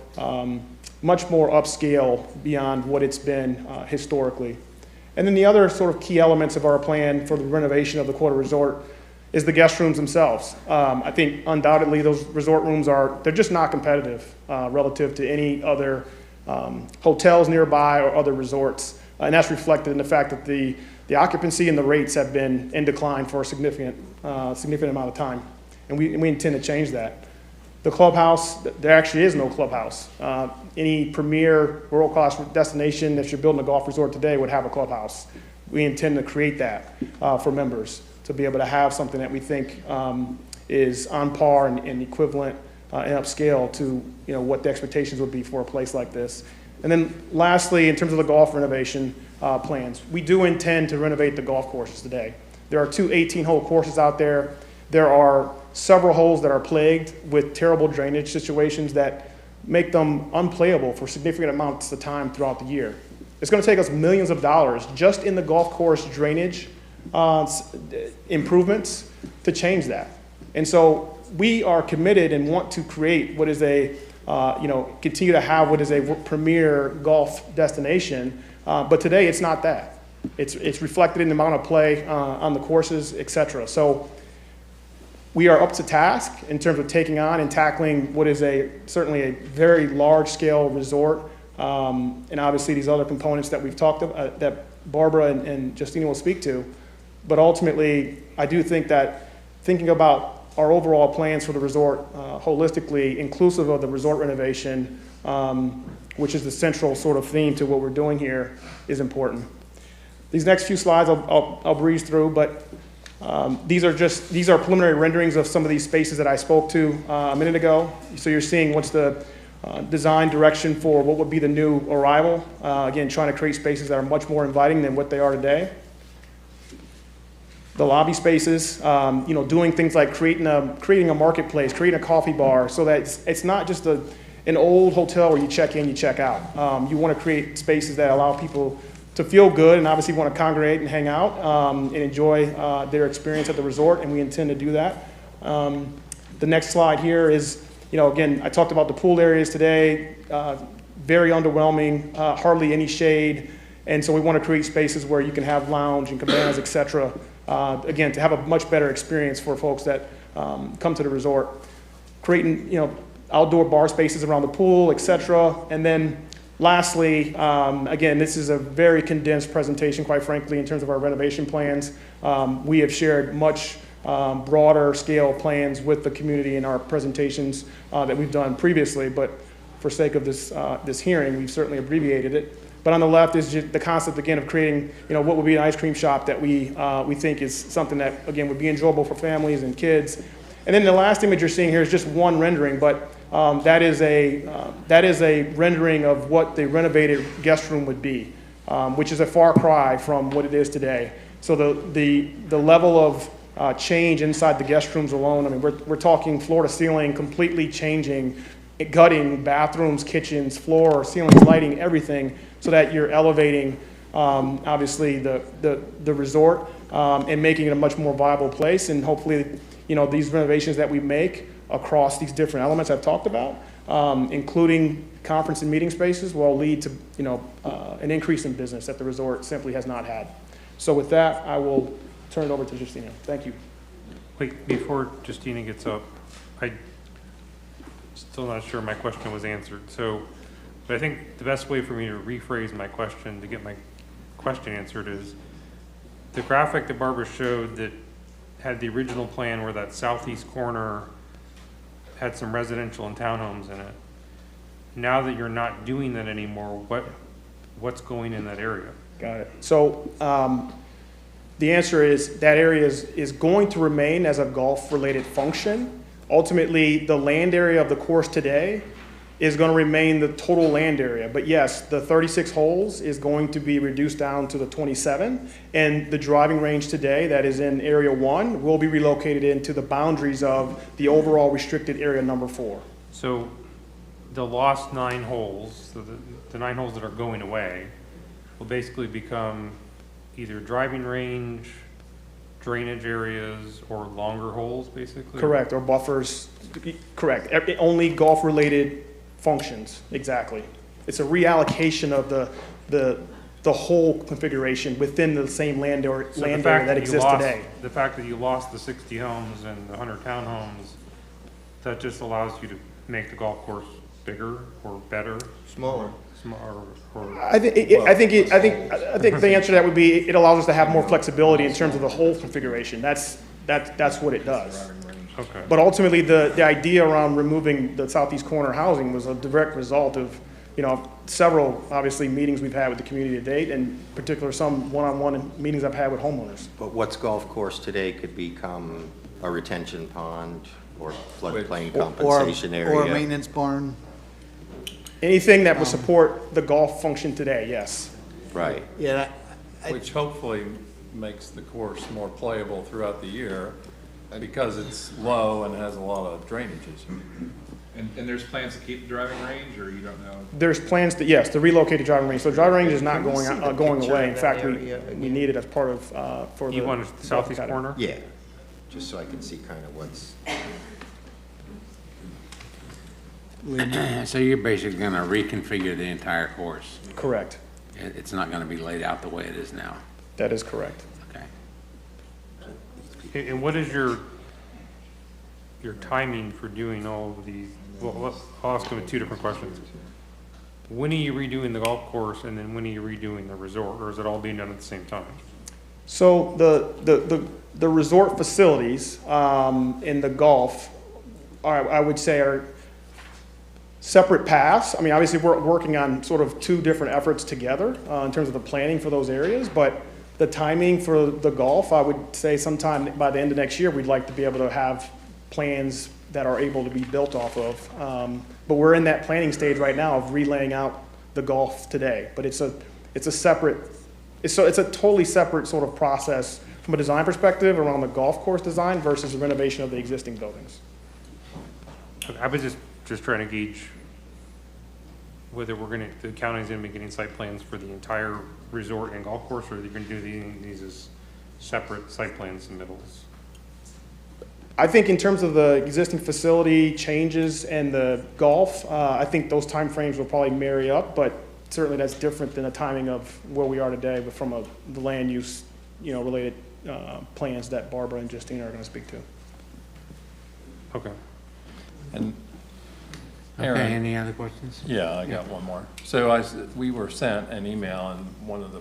upscale beyond what it's been historically. And then the other sort of key elements of our plan for the renovation of the Quarter Resort is the guest rooms themselves. I think undoubtedly those resort rooms they're just not competitive relative to any other hotels nearby or other resorts. And that's reflected in the fact that the occupancy and the rates have been in decline for a significant amount of time. And we intend to change that. The clubhouse, there actually is no clubhouse. Any premier world-class destination that you're building a golf resort today would have a clubhouse. We intend to create that for members to be able to have something that we think is on par and equivalent and upscale to what the expectations would be for a place like this. And then lastly, in terms of the golf renovation plans, we do intend to renovate the golf courses today. There are 2 18-hole courses out there. There are several holes that are plagued with terrible drainage situations that make them unplayable for significant amounts of time throughout the year. It's going to take us millions of dollars just in the golf course drainage improvements to change that. And so we are committed and want to create what is a continue to have what is a premier golf destination. But today, it's not that. It's reflected in the amount of play on the courses, et cetera. So we are up to task in terms of taking on and tackling what is certainly a very large-scale resort, and obviously these other components that we've talked about, that Barbara and Justina will speak to. But ultimately, I do think that thinking about our overall plans for the resort holistically, inclusive of the resort renovation, which is the central sort of theme to what we're doing here, is important. These next few slides I'll breeze through, but these are preliminary renderings of some of these spaces that I spoke to a minute ago. So you're seeing what's the design direction for what would be the new arrival. Again, trying to create spaces that are much more inviting than what they are today. The lobby spaces, doing things like creating a marketplace, creating a coffee bar, so that it's not just an old hotel where you check in, you check out. You want to create spaces that allow people to feel good and obviously want to congregate and hang out and enjoy their experience at the resort, and we intend to do that. The next slide here is, again, I talked about the pool areas today, very underwhelming, hardly any shade, and so we want to create spaces where you can have lounge and cabanas, et cetera, again, to have a much better experience for folks that come to the resort. Creating, outdoor bar spaces around the pool, et cetera, and then lastly, again, this is a very condensed presentation, quite frankly, in terms of our renovation plans. We have shared much broader scale plans with the community in our presentations that we've done previously, but for sake of this hearing, we've certainly abbreviated it. But on the left is just the concept, again, of creating, what would be an ice cream shop that we think is something that, again, would be enjoyable for families and kids. And then the last image you're seeing here is just one rendering, but that is a rendering of what the renovated guest room would be, which is a far cry from what it is today. So the level of change inside the guest rooms alone, I mean, we're talking floor to ceiling, completely changing, gutting bathrooms, kitchens, floor, ceilings, lighting, everything, so that you're elevating, obviously, the resort and making it a much more viable place. And hopefully, these renovations that we make across these different elements I've talked about, including conference and meeting spaces, will lead to an increase in business that the resort simply has not had. So with that, I will turn it over to Justina. Thank you. Wait, before Justina gets up, I'm still not sure my question was answered. But I think the best way for me to rephrase my question to get my question answered is the graphic that Barbara showed that had the original plan where that southeast corner had some residential and townhomes in it. Now that you're not doing that anymore, what's going in that area? Got it. So the answer is that area is going to remain as a golf-related function. Ultimately, the land area of the course today is going to remain the total land area. But yes, the 36 holes is going to be reduced down to the 27. And the driving range today that is in Area 1 will be relocated into the boundaries of the overall restricted area number 4. So the lost 9 holes, so the 9 holes that are going away, will basically become either driving range, drainage areas, or longer holes, basically? Correct, or buffers. Correct. Only golf-related functions, exactly. It's a reallocation of the whole configuration within the same land area that exists today. The fact that you lost the 60 homes and the 100 townhomes, that just allows you to make the golf course bigger or better? Smaller. I think the answer to that would be it allows us to have more flexibility in terms of the whole configuration. That's what it does. Okay. But ultimately, the idea around removing the southeast corner housing was a direct result of, several, obviously, meetings we've had with the community to date, and in particular, some one-on-one meetings I've had with homeowners. But what's golf course today could become a retention pond or floodplain compensation area. Or a maintenance barn. Anything that would support the golf function today, yes. Right. Yeah. Which hopefully makes the course more playable throughout the year because it's low and has a lot of drainages. And there's plans to keep the driving range, or you don't know? There's plans to, yes, to relocate the driving range. So the driving range is not going away. In fact, we need it as part of, for the. You want the southeast corner? Yeah, just so I can see kind of what's. So you're basically gonna reconfigure the entire course? Correct. It's not gonna be laid out the way it is now? That is correct. Okay. And what is your timing for doing all of these? Well, I'll ask them two different questions. When are you redoing the golf course, and then when are you redoing the resort, or is it all being done at the same time? So the resort facilities in the golf, I would say, are separate paths. I mean, obviously, we're working on sort of two different efforts together in terms of the planning for those areas, but the timing for the golf, I would say sometime by the end of next year, we'd like to be able to have plans that are able to be built off of. But we're in that planning stage right now of relaying out the golf today. But it's a totally separate sort of process from a design perspective around the golf course design versus the renovation of the existing buildings. I was just trying to gauge whether the county's gonna be getting site plans for the entire resort and golf course, or they're gonna do these as separate site plan submittals. I think in terms of the existing facility changes and the golf, I think those timeframes will probably marry up, but certainly that's different than the timing of where we are today, but from the land use, related plans that Barbara and Justine are going to speak to. Okay. And Okay, Aaron, any other questions? yeah, I got one more. So we were sent an email, and one of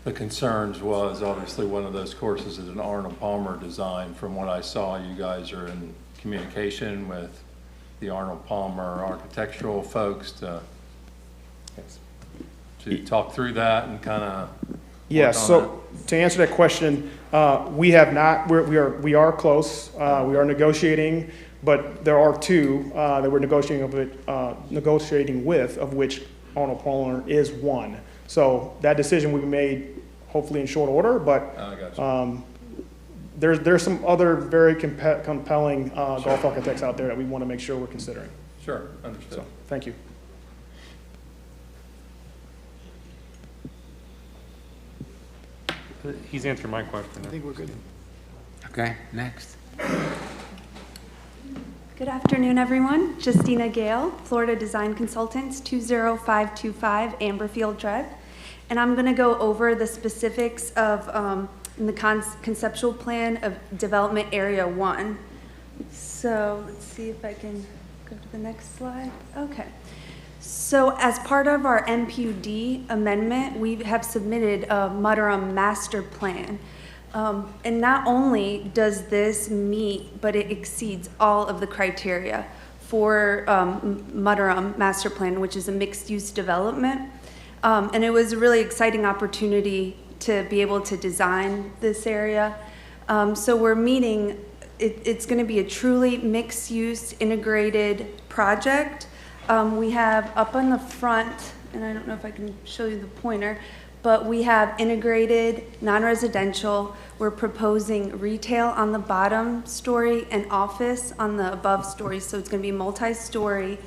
the concerns was obviously one of those courses is an Arnold Palmer design. From what I saw, you guys are in communication with the Arnold Palmer architectural folks to talk through that and kind of. Yeah, so to answer that question, we have not, we are close, we are negotiating, but there are two that we're negotiating with, of which Arnold Palmer is one. So that decision will be made hopefully in short order, but there's some other very compelling golf architects out there that we want to make sure we're considering. Sure, understood. So, thank you. He's answered my question. I think we're good. Okay, next. Good afternoon, everyone. Justina Gale, Florida Design Consultants, 20525 Amberfield Drive. And I'm going to go over the specifics of the conceptual plan of Development Area 1. So let's see if I can go to the next slide. Okay. So as part of our MPUD amendment, we have submitted a Mudderham master plan. And not only does this meet, but it exceeds all of the criteria for Mudderham master plan, which is a mixed-use development. And it was a really exciting opportunity to be able to design this area. So we're meeting, it's going to be a truly mixed-use integrated project. We have up on the front, and I don't know if I can show you the pointer, but we have integrated, non-residential. We're proposing retail on the bottom story and office on the above story, so it's going to be multi-story.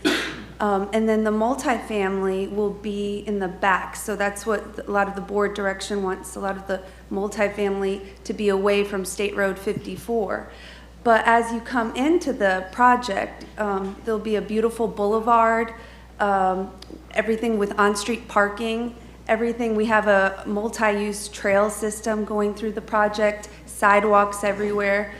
And then the multifamily will be in the back, so that's what a lot of the board direction wants, a lot of the multifamily to be away from State Road 54. But as you come into the project, there'll be a beautiful boulevard, everything with on-street parking, everything. We have a multi-use trail system going through the project, sidewalks everywhere.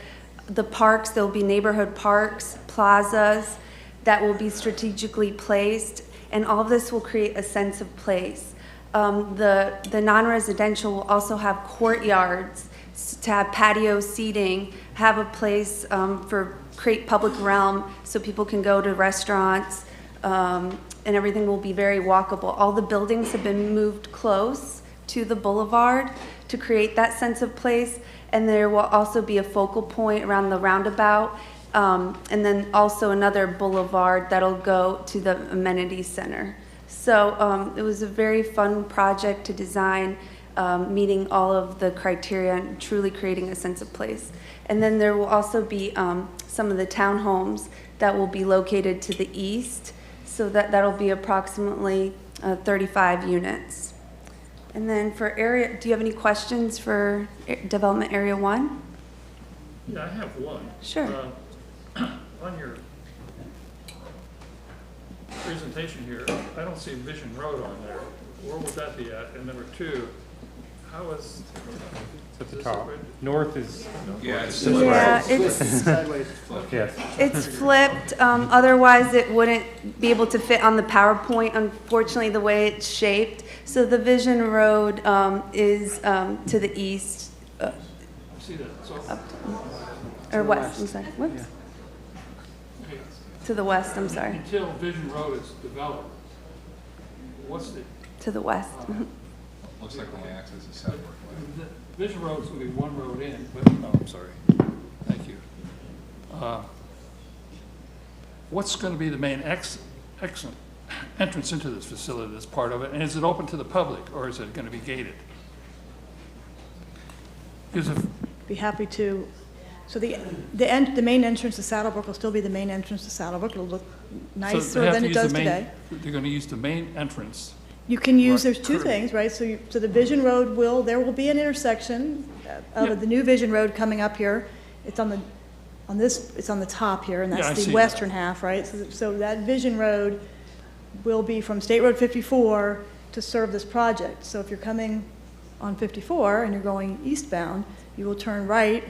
The parks, there'll be neighborhood parks, plazas that will be strategically placed, and all of this will create a sense of place. The non-residential will also have courtyards to have patio seating, have a place for create public realm so people can go to restaurants, and everything will be very walkable. All the buildings have been moved close to the boulevard to create that sense of place, and there will also be a focal point around the roundabout, and then also another boulevard that'll go to the amenity center. So it was a very fun project to design, meeting all of the criteria and truly creating a sense of place. And then there will also be some of the townhomes that will be located to the east, so that'll be approximately 35 units. And then for area, do you have any questions for Development Area 1? Yeah, I have one. Sure. On your presentation here, I don't see Vision Road on there. Where would that be at? And number two, how is? It's at the top. North is. Yeah, it's Yeah, it's, Yes. it's flipped. Otherwise, it wouldn't be able to fit on the PowerPoint, unfortunately, the way it's shaped. So the Vision Road is to the east, See that? So, or west, I'm sorry. Whoops. okay, To the west, I'm sorry. until Vision Road is developed, what's the, To the west. Looks like only access is Saddlebrook Way. the Vision Road's gonna be one road in, but, Oh, I'm sorry. thank you. What's gonna be the main entrance into this facility that's part of it? And is it open to the public, or is it gonna be gated? Because if, Be happy to, so the main entrance to Saddlebrook will still be the main entrance to Saddlebrook. It'll look so nicer they have than to it use the does main- today. They're gonna use the main entrance. You can use, Right, there's two true. things, right? So the Vision Road there will be an intersection Yeah. of the new Vision Road coming up here. It's on the top here, and Yeah, I that's see the that. western half, right? So that Vision Road will be from State Road 54 to serve this project. So if you're coming on 54 and you're going eastbound, you will turn right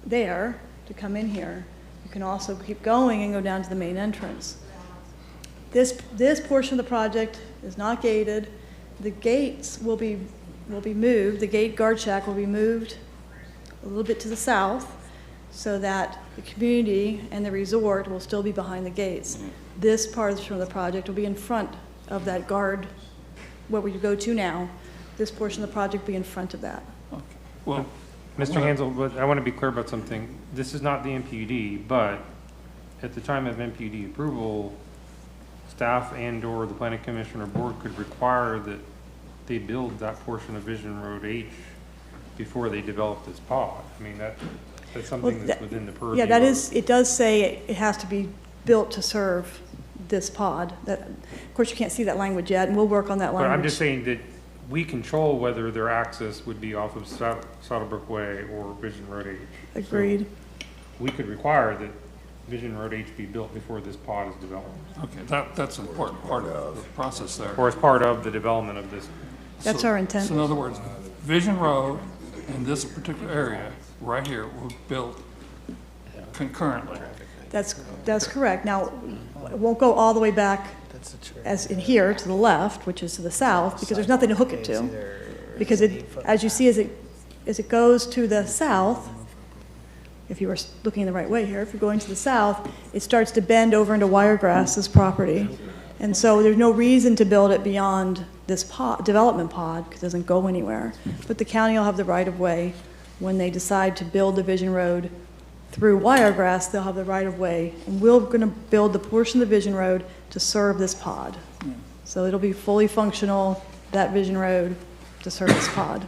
there to come in here. You can also keep going and go down to the main entrance. This portion of the project is not gated. The gates will be moved. The gate guard shack will be moved a little bit to the south so that the community and the resort will still be behind the gates. This part of the project will be in front of that guard, where we go to now. This portion of the project will be in front of that. Okay. Well, Mr. Hansel, but I want to be clear about something. This is not the MPUD, but at the time of MPUD approval, staff and/or the planning commission or board could require that they build that portion of Vision Road H before they develop this pod. I mean, that's something that's within the purview. Yeah, it does say it has to be built to serve this pod. Of course, you can't see that language yet, and we'll work on that But language. I'm just saying that we control whether their access would be off of Saddlebrook Way or Vision Road H. Agreed. So we could require that Vision Road H be built before this pod is developed. okay, that's an important part of the process there. Or as part of the development of this. That's So- our intent. So in other words, Vision Road in this particular area, right here, were built concurrently. That's correct. Now, it won't go all the way back as in here to the left, which is to the south, because there's nothing to hook it to. Because as you see, as it goes to the south, if you were looking the right way here, if you're going to the south, it starts to bend over into Wiregrass's property. And so there's no reason to build it beyond this development pod, because it doesn't go anywhere. But the county will have the right-of-way when they decide to build the Vision Road through Wiregrass, they'll have the right-of-way, and we're going to build the portion of the Vision Road to serve this pod. So it'll be fully functional, that Vision Road, to serve this pod.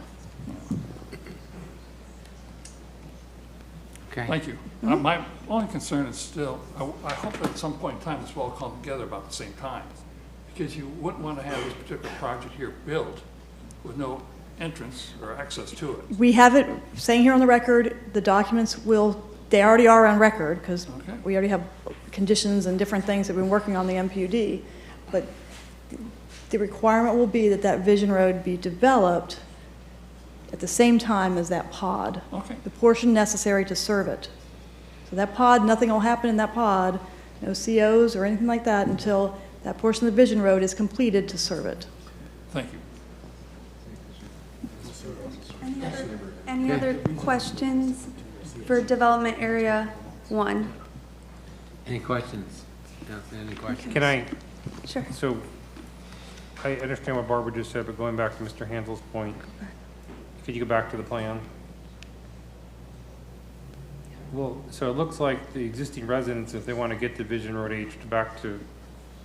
Okay. Thank you. My only concern is still, I hope at some point in time this will all come together about the same time, because you wouldn't want to have this particular project here built with no entrance or access to it. We have it saying here on the record, the documents they already are on record, because Okay. we already have conditions and different things that we've been working on the MPUD, but the requirement will be that that Vision Road be developed at the same time as that pod. Okay. The portion necessary to serve it. So that pod, nothing will happen in that pod, no COs or anything like that until that portion of the Vision Road is completed to serve it. Thank you. Any other questions for Development Area 1? Any questions? Any questions? Can I? Sure. So I understand what Barbara just said, but going back to Mr. Hansel's point, could you go back to the plan? Well, so it looks like the existing residents, if they want to get to Vision Road H, back to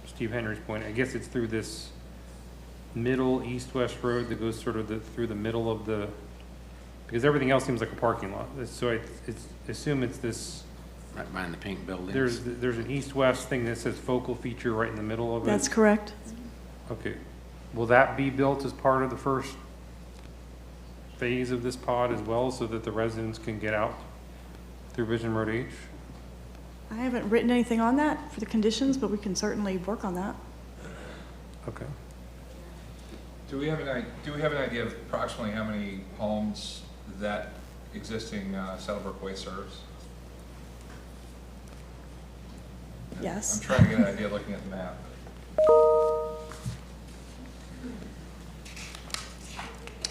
Steve Henry's point, I guess it's through this middle east-west road that goes sort of through the middle of the, because everything else seems like a parking lot. So I assume it's this. Right behind the pink buildings. There's an east-west thing that says focal feature right in the middle of it. That's correct. Okay. Will that be built as part of the first phase of this pod as well, so that the residents can get out through Vision Road H? I haven't written anything on that for the conditions, but we can certainly work on that. Okay. Do we have an idea of approximately how many homes that existing Saddlebrook Way serves? Yes. I'm trying to get an idea looking at the map.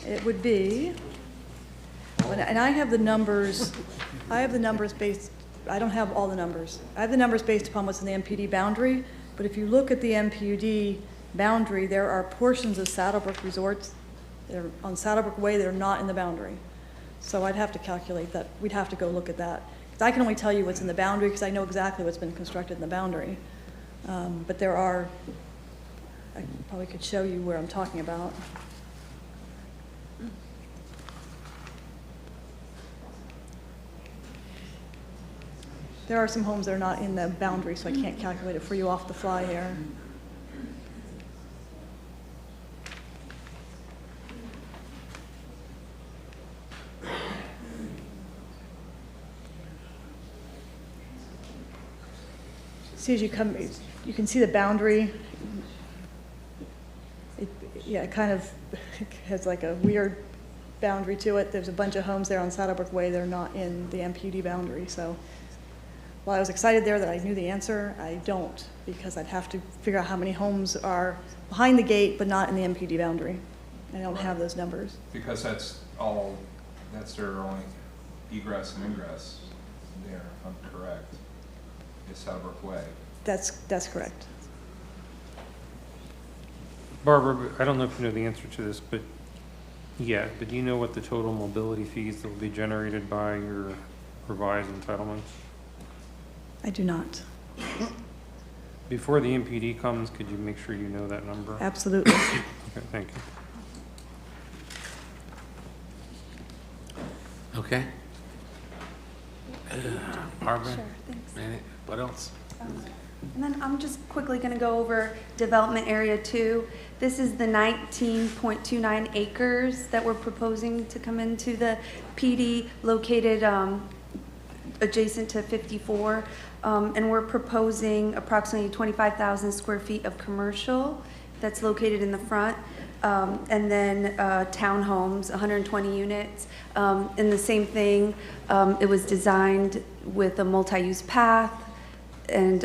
It would be, and I have the numbers based, I don't have all the numbers. I have the numbers based upon what's in the MPD boundary, but if you look at the MPD boundary, there are portions of Saddlebrook Resorts that are on Saddlebrook Way that are not in the boundary. So I'd have to calculate that. We'd have to go look at that. 'Cause I can only tell you what's in the boundary because I know exactly what's been constructed in the boundary. But there are, I probably could show you where I'm talking about. There are some homes that are not in the boundary, so I can't calculate it for you off the fly here. See, as you come, you can see the boundary. It kind of has like a weird boundary to it. There's a bunch of homes there on Saddlebrook Way that are not in the MPD boundary. So while I was excited there that I knew the answer, I don't, because I'd have to figure out how many homes are behind the gate but not in the MPD boundary. I don't have those numbers. Because that's their only egress and ingress there, if I'm correct, is Saddlebrook Way. That's correct. Barbara, I don't know if you know the answer to this, but do you know what the total mobility fees that will be generated by your revised entitlements? I do not. Before the MPD comes, could you make sure you know that number? Absolutely. Okay, thank you. Okay. Barbara? Sure, thanks. What else? And then I'm just quickly going to go over Development Area 2. This is the 19.29 acres that we're proposing to come into the PD located adjacent to 54. And we're proposing approximately 25,000 square feet of commercial that's located in the front. And then townhomes, 120 units. And the same thing, it was designed with a multi-use path, and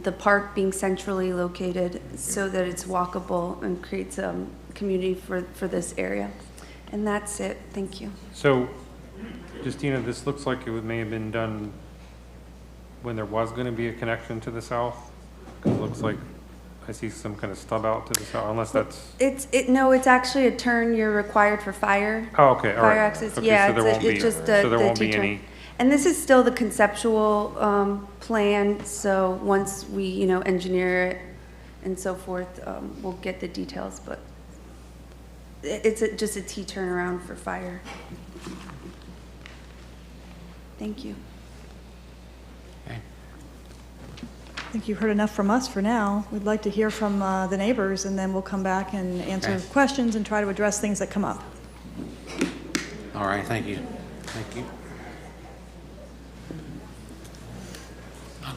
the park being centrally located so that it's walkable and creates a community for this area. And that's it. Thank you. So, Justina, this looks like it may have been done when there was going to be a connection to the south. Because it looks like I see some kind of stub out to the south, unless that's... No, it's actually a turn you're required for fire. Oh, okay, all right. Fire access, Okay, yeah. so there won't be- it's just so there the won't be T-turn. any- And this is still the conceptual plan, so once we, engineer it and so forth, we'll get the details, but it's just a T turnaround for fire. Thank you. I think you've heard enough from us for now. We'd like to hear from the neighbors, and then we'll come back and answer questions and try to address things that come up. All right, thank you. Thank you.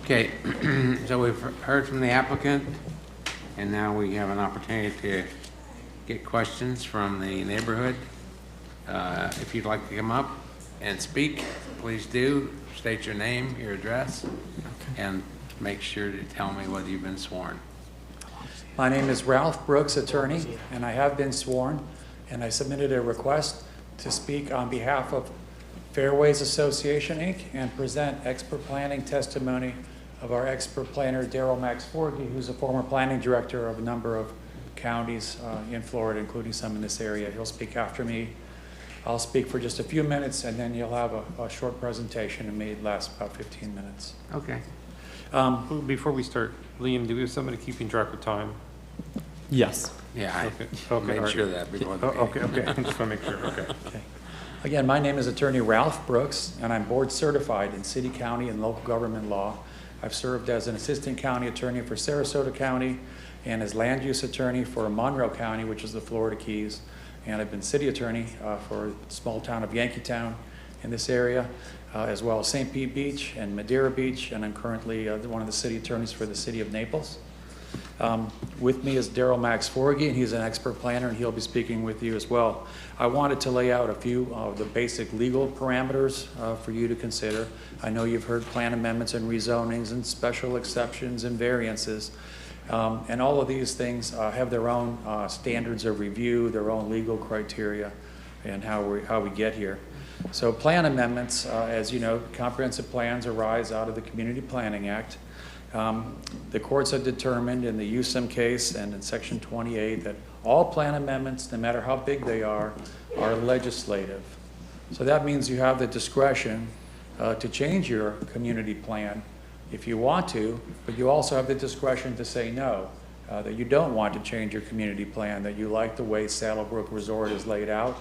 Okay, so we've heard from the applicant, and now we have an opportunity to get questions from the neighborhood. If you'd like to come up and speak, please do. State your name, your address, and make sure to tell me whether you've been sworn. My name is Ralph Brooks, attorney, and I have been sworn, and I submitted a request to speak on behalf of Fairways Association, Inc., and present expert planning testimony of our expert planner, Daryl Max Forgy, who's a former planning director of a number of counties in Florida, including some in this area. He'll speak after me. I'll speak for just a few minutes, and then you'll have a short presentation, and may last about 15 minutes. Okay. Before we start, Liam, do we have somebody keeping track of time? Yes. Yeah, I Okay, made all right. sure of that before the Okay, meeting. I just want to make sure, okay. Again, my name is attorney Ralph Brooks, and I'm board certified in city, county, and local government law. I've served as an assistant county attorney for Sarasota County and as land use attorney for Monroe County, which is the Florida Keys. And I've been city attorney for the small town of Yankeetown in this area, as well as St. Pete Beach and Madeira Beach, and I'm currently one of the city attorneys for the city of Naples. With me is Daryl Max Forgy, and he's an expert planner, and he'll be speaking with you as well. I wanted to lay out a few of the basic legal parameters for you to consider. I know you've heard plan amendments and rezonings and special exceptions and variances. And all of these things have their own standards of review, their own legal criteria, and how we get here. So plan amendments, as you know, comprehensive plans arise out of the Community Planning Act. The courts have determined in the USIM case and in Section 28 that all plan amendments, no matter how big they are legislative. So that means you have the discretion to change your community plan if you want to, but you also have the discretion to say no, that you don't want to change your community plan, that you like the way Saddlebrook Resort is laid out,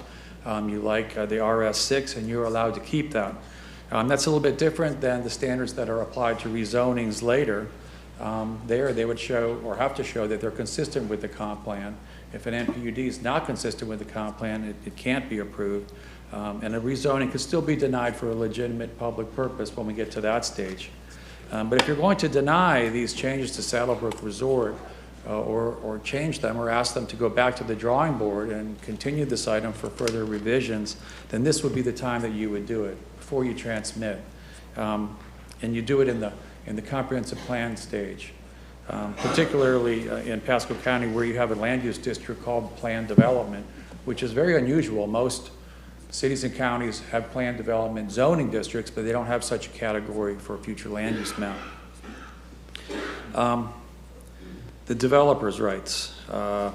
you like the RS6, and you're allowed to keep that. That's a little bit different than the standards that are applied to rezonings later. There they would show, or have to show, that they're consistent with the comp plan. If an NPUD is not consistent with the comp plan, it can't be approved. And a rezoning could still be denied for a legitimate public purpose when we get to that stage. But if you're going to deny these changes to Saddlebrook Resort, or change them, or ask them to go back to the drawing board and continue this item for further revisions, then this would be the time that you would do it, before you transmit. And you do it in the comprehensive plan stage, particularly in Pasco County, where you have a land use district called planned development, which is very unusual. Most cities and counties have planned development zoning districts, but they don't have such a category for a future land use map. The developer's rights. The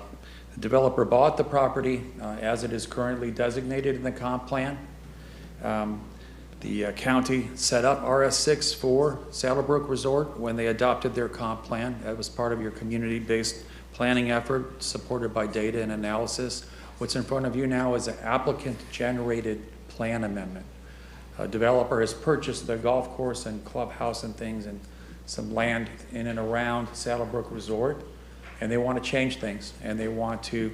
developer bought the property as it is currently designated in the comp plan. The county set up RS6 for Saddlebrook Resort when they adopted their comp plan. That was part of your community-based planning effort supported by data and analysis. What's in front of you now is an applicant-generated plan amendment. A developer has purchased the golf course and clubhouse and things and some land in and around Saddlebrook Resort, and they want to change things, and they want to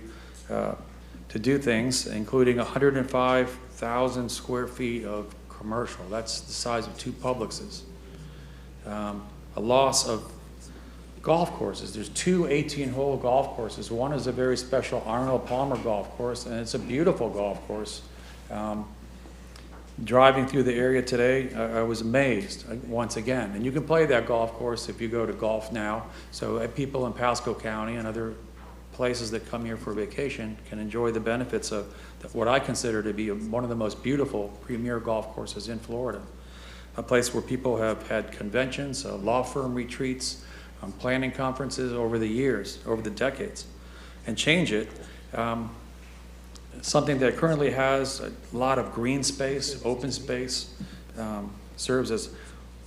do things, including 105,000 square feet of commercial. That's the size of 2 Publixes. A loss of golf courses. There's 2 18-hole golf courses. One is a very special Arnold Palmer golf course, and it's a beautiful golf course. Driving through the area today, I was amazed once again. And you can play that golf course if you go to Golf Now. So people in Pasco County and other places that come here for vacation can enjoy the benefits of what I consider to be one of the most beautiful premier golf courses in Florida. A place where people have had conventions, law firm retreats, planning conferences over the years, over the decades. And change it. Something that currently has a lot of green space, open space, serves as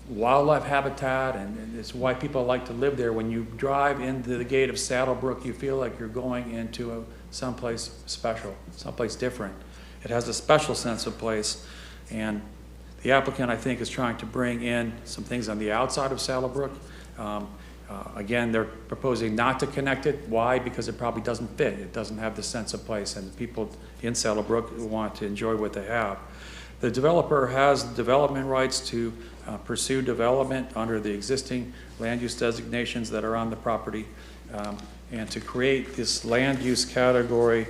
wildlife habitat, and it's why people like to live there. When you drive into the gate of Saddlebrook, you feel like you're going into someplace special, someplace different. It has a special sense of place, and the applicant, I think, is trying to bring in some things on the outside of Saddlebrook. Again, they're proposing not to connect it. Why? Because it probably doesn't fit. It doesn't have the sense of place, and people in Saddlebrook want to enjoy what they have. The developer has development rights to pursue development under the existing land use designations that are on the property, and to create this land use category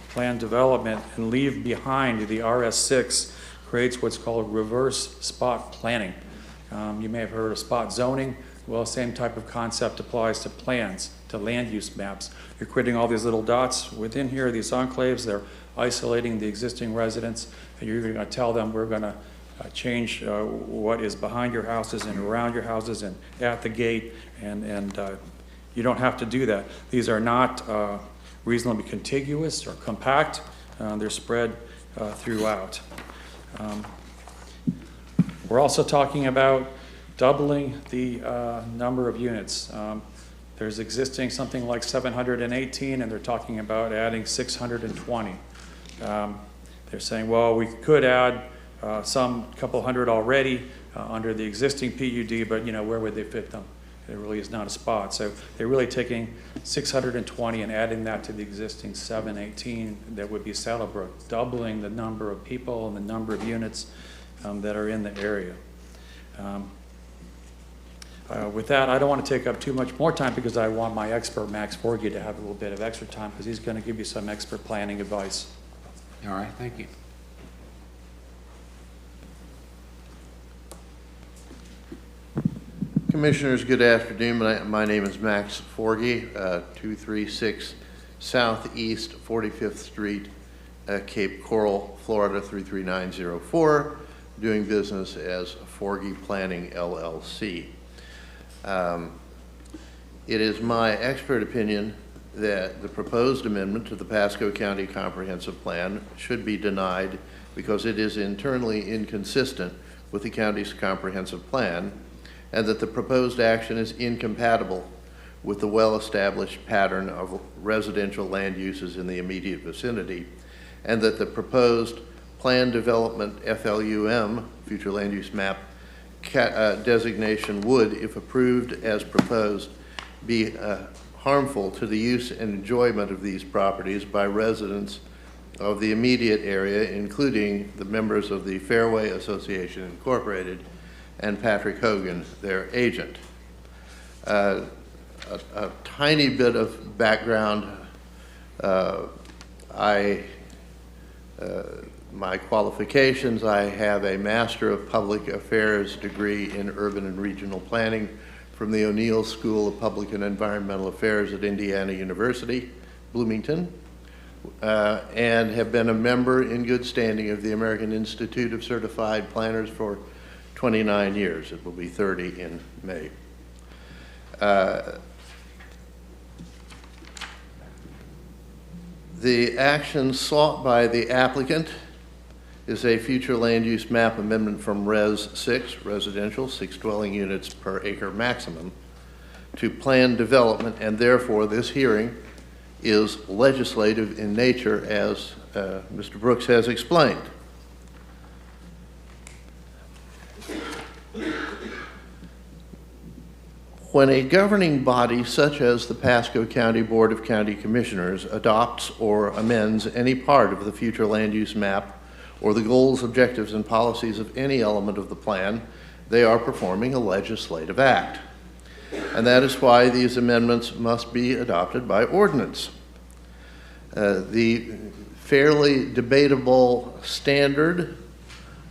planned development and leave behind the RS6 creates what's called reverse spot planning. You may have heard of spot zoning. Well, same type of concept applies to plans, to land use maps. You're creating all these little dots within here, these enclaves. They're isolating the existing residents, and you're going to tell them we're going to change what is behind your houses and around your houses and at the gate, and you don't have to do that. These are not reasonably contiguous or compact. They're spread throughout. We're also talking about doubling the number of units. There's existing something like 718, and they're talking about adding 620. They're saying, well, we could add some couple hundred already under the existing PUD, but where would they fit them? It really is not a spot. So they're really taking 620 and adding that to the existing 718 that would be Saddlebrook, doubling the number of people and the number of units that are in the area. With that, I don't want to take up too much more time because I want my expert, Max Forgy, to have a little bit of extra time because he's going to give you some expert planning advice. All right, thank you. Commissioners, good afternoon. My name is Max Forgy, 236 Southeast 45th Street, Cape Coral, Florida 33904, doing business as Forgy Planning LLC. It is my expert opinion that the proposed amendment to the Pasco County Comprehensive Plan should be denied because it is internally inconsistent with the county's comprehensive plan, and that the proposed action is incompatible with the well-established pattern of residential land uses in the immediate vicinity, and that the proposed Plan Development FLUM, Future Land Use Map, designation would, if approved as proposed, be harmful to the use and enjoyment of these properties by residents of the immediate area, including the members of the Fairway Association Incorporated and Patrick Hogan, their agent. A tiny bit of background. My qualifications, I have a Master of Public Affairs degree in Urban and Regional Planning from the O'Neill School of Public and Environmental Affairs at Indiana University, Bloomington, and have been a member in good standing of the American Institute of Certified Planners for 29 years. It will be 30 in May. The action sought by the applicant is a future land use map amendment from Res 6, residential, 6 dwelling units per acre maximum, to plan development, and therefore this hearing is legislative in nature, as Mr. Brooks has explained. When a governing body such as the Pasco County Board of County Commissioners adopts or amends any part of the future land use map or the goals, objectives, and policies of any element of the plan, they are performing a legislative act. And that is why these amendments must be adopted by ordinance. The fairly debatable standard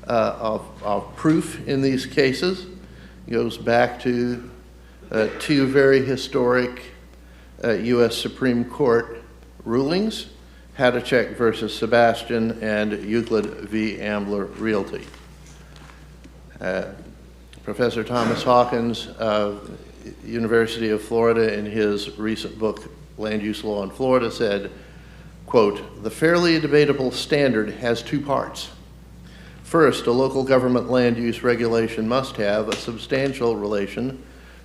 of proof in these cases goes back to two very historic U.S. Supreme Court rulings, Hadachek versus Sebastian and Euclid v. Ambler Realty. Professor Thomas Hawkins of University of Florida, in his recent book, Land Use Law in Florida, said, quote, "The fairly debatable standard has two parts. First, a local government land use regulation must have a substantial relation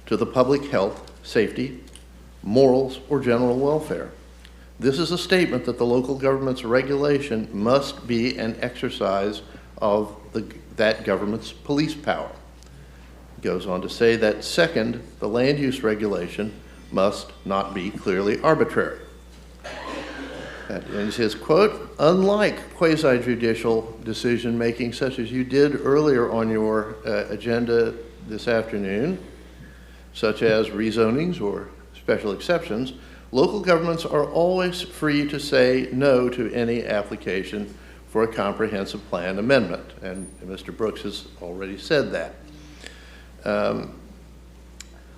to the public health, safety, morals, or general welfare. This is a statement that the local government's regulation must be an exercise of that government's police power." It goes on to say that second, the land use regulation must not be clearly arbitrary. That ends his quote. Unlike quasi-judicial decision-making such as you did earlier on your agenda this afternoon, such as rezonings or special exceptions, local governments are always free to say no to any application for a comprehensive plan amendment, and Mr. Brooks has already said that.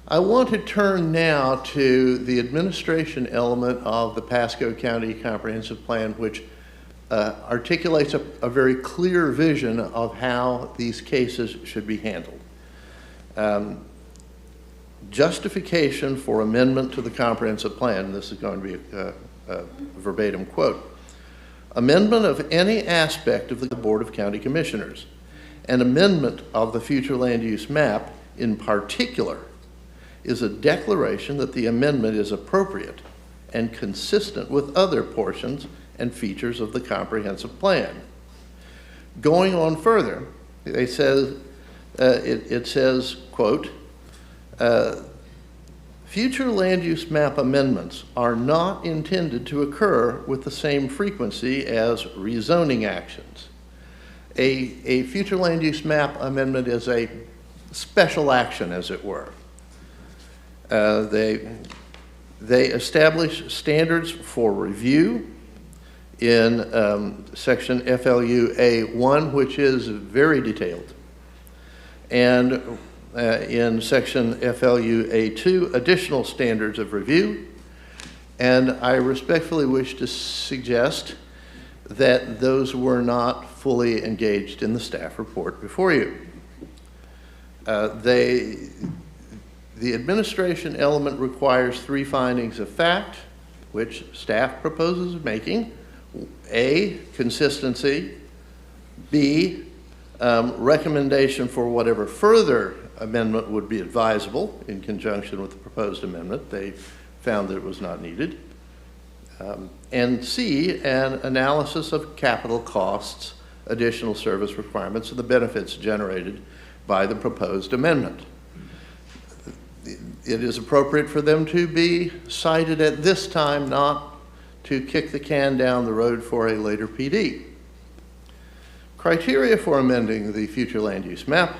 I want to turn now to the administration element of the Pasco County Comprehensive Plan, which articulates a very clear vision of how these cases should be handled. Justification for amendment to the comprehensive plan, this is going to be a verbatim quote, amendment of any aspect of the Board of County Commissioners, an amendment of the future land use map in particular, is a declaration that the amendment is appropriate and consistent with other portions and features of the comprehensive plan. Going on further, it says, quote, Future land use map amendments are not intended to occur with the same frequency as rezoning actions. A future land use map amendment is a special action, as it were. They establish standards for review in section FLU A1, which is very detailed. And in section FLU A2, additional standards of review. And I respectfully wish to suggest that those were not fully engaged in the staff report before you. The administration element requires 3 findings of fact, which staff proposes making. A, consistency. B, recommendation for whatever further amendment would be advisable in conjunction with the proposed amendment. They found that it was not needed. And C, an analysis of capital costs, additional service requirements, and the benefits generated by the proposed amendment. It is appropriate for them to be cited at this time, not to kick the can down the road for a later PD. Criteria for amending the future land use map.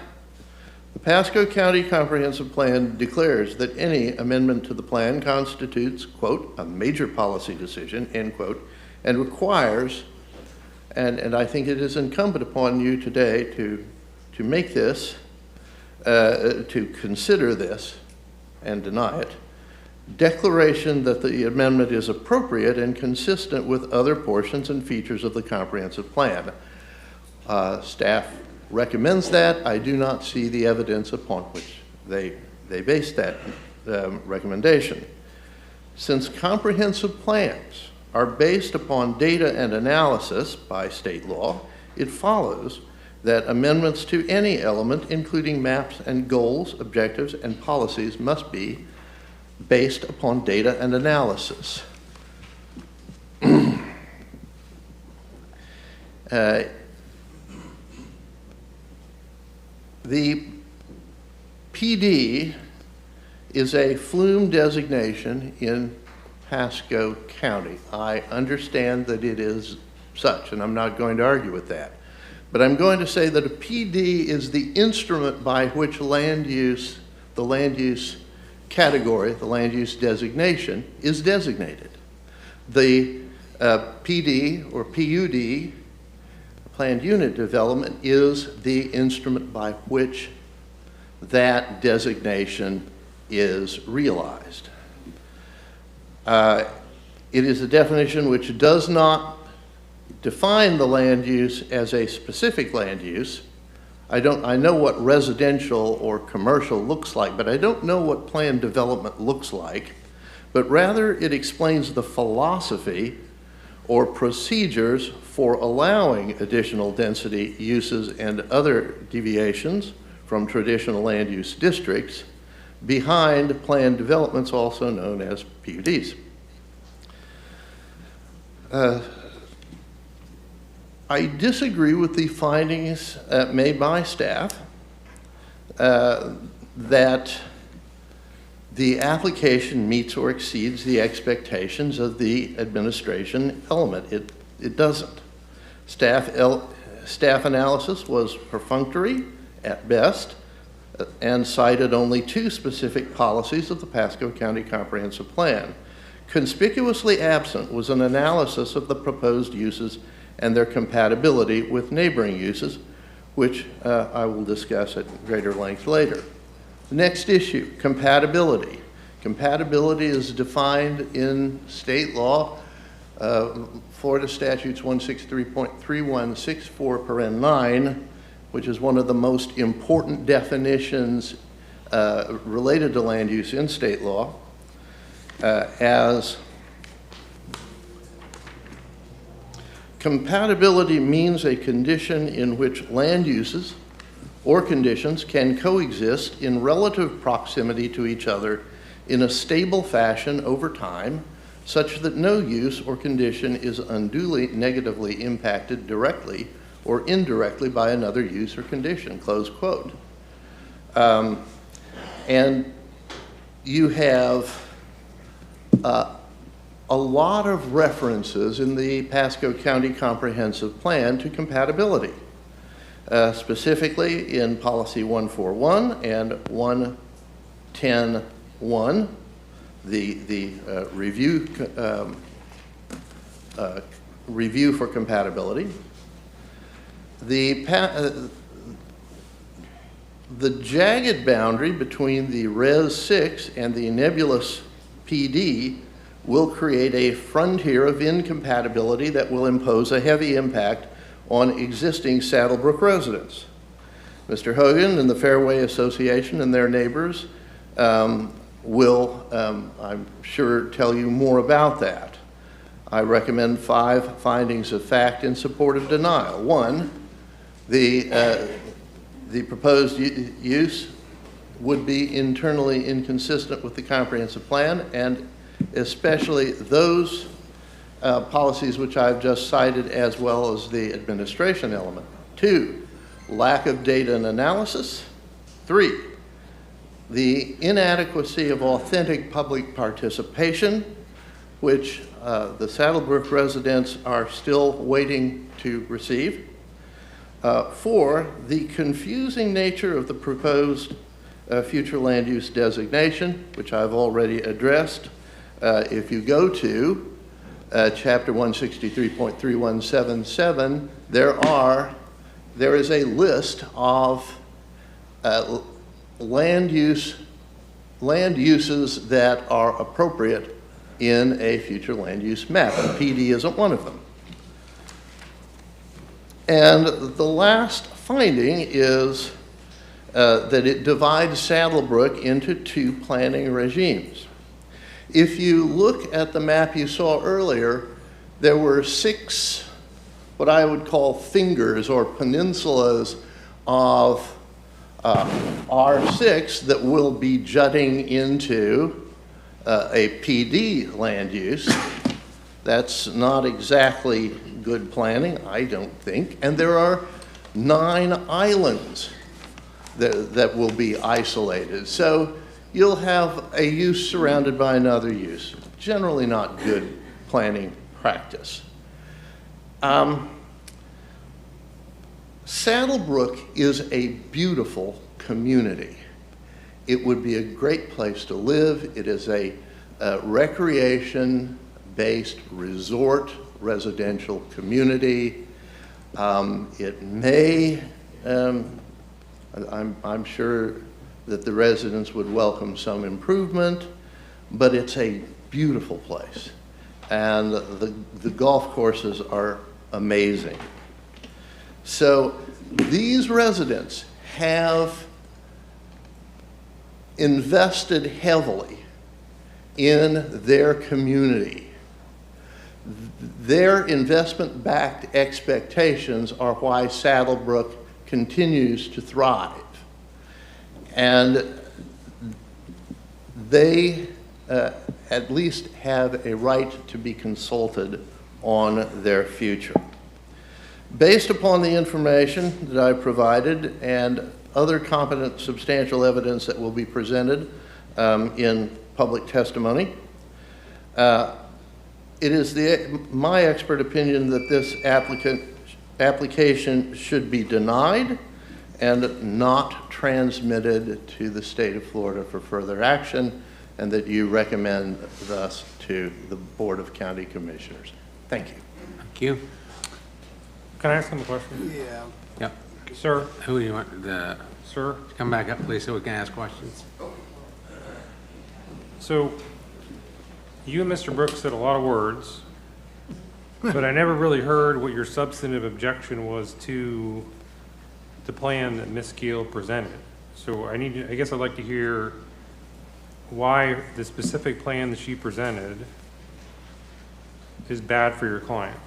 The Pasco County Comprehensive Plan declares that any amendment to the plan constitutes, quote, a major policy decision, end quote, and requires, and I think it is incumbent upon you today to make this, to consider this and deny it, declaration that the amendment is appropriate and consistent with other portions and features of the comprehensive plan. Staff recommends that. I do not see the evidence upon which they base that recommendation. Since comprehensive plans are based upon data and analysis by state law, it follows that amendments to any element, including maps and goals, objectives, and policies, must be based upon data and analysis. The PD is a flume designation in Pasco County. I understand that it is such, and I'm not going to argue with that. But I'm going to say that a PD is the instrument by which land use, the land use category, the land use designation, is designated. The PD or PUD, planned unit development, is the instrument by which that designation is realized. It is a definition which does not define the land use as a specific land use. I know what residential or commercial looks like, but I don't know what planned development looks like. But rather, it explains the philosophy or procedures for allowing additional density uses and other deviations from traditional land use districts behind planned developments, also known as PUDs. I disagree with the findings made by staff that the application meets or exceeds the expectations of the administration element. It doesn't. Staff analysis was perfunctory at best and cited only 2 specific policies of the Pasco County Comprehensive Plan. Conspicuously absent was an analysis of the proposed uses and their compatibility with neighboring uses, which I will discuss at greater length later. The next issue, compatibility. Compatibility is defined in state law, Florida Statutes 163.3164 paren 9, which is one of the most important definitions related to land use in state law, as compatibility means a condition in which land uses or conditions can coexist in relative proximity to each other in a stable fashion over time, such that no use or condition is unduly negatively impacted directly or indirectly by another use or condition, close quote. And you have a lot of references in the Pasco County Comprehensive Plan to compatibility, specifically in Policy 141 and 110.1, the review for compatibility. The jagged boundary between the Res 6 and the nebulous PD will create a frontier of incompatibility that will impose a heavy impact on existing Saddlebrook residents. Mr. Hogan and the Fairway Association and their neighbors will, I'm sure, tell you more about that. I recommend 5 findings of fact in support of denial. 1, the proposed use would be internally inconsistent with the comprehensive plan, and especially those policies which I've just cited, as well as the administration element. 2, lack of data and analysis. 3, the inadequacy of authentic public participation, which the Saddlebrook residents are still waiting to receive. 4, the confusing nature of the proposed future land use designation, which I've already addressed. If you go to Chapter 163.3177, there is a list of land uses that are appropriate in a future land use map, and PD isn't one of them. And the last finding is that it divides Saddlebrook into 2 planning regimes. If you look at the map you saw earlier, there were 6 what I would call fingers or peninsulas of R6 that will be jutting into a PD land use. That's not exactly good planning, I don't think. And there are 9 islands that will be isolated. So you'll have a use surrounded by another use. Generally not good planning practice. Saddlebrook is a beautiful community. It would be a great place to live. It is a recreation-based resort residential community. It may, I'm sure that the residents would welcome some improvement, but it's a beautiful place. And the golf courses are amazing. So these residents have invested heavily in their community. Their investment-backed expectations are why Saddlebrook continues to thrive. And they at least have a right to be consulted on their future. Based upon the information that I provided and other competent substantial evidence that will be presented in public testimony, it is my expert opinion that this application should be denied and not transmitted to the state of Florida for further action, and that you recommend thus to the Board of County Commissioners. Thank you. Thank you. Can I ask him a question? Yeah. Yep. Sir? Who do you want? Sir? Come back up, please, so we can ask questions. So, you and Mr. Brooks said a lot of words, but I never really heard what your substantive objection was to the plan that Ms. Gill presented. So I guess I'd like to hear why the specific plan that she presented is bad for your client.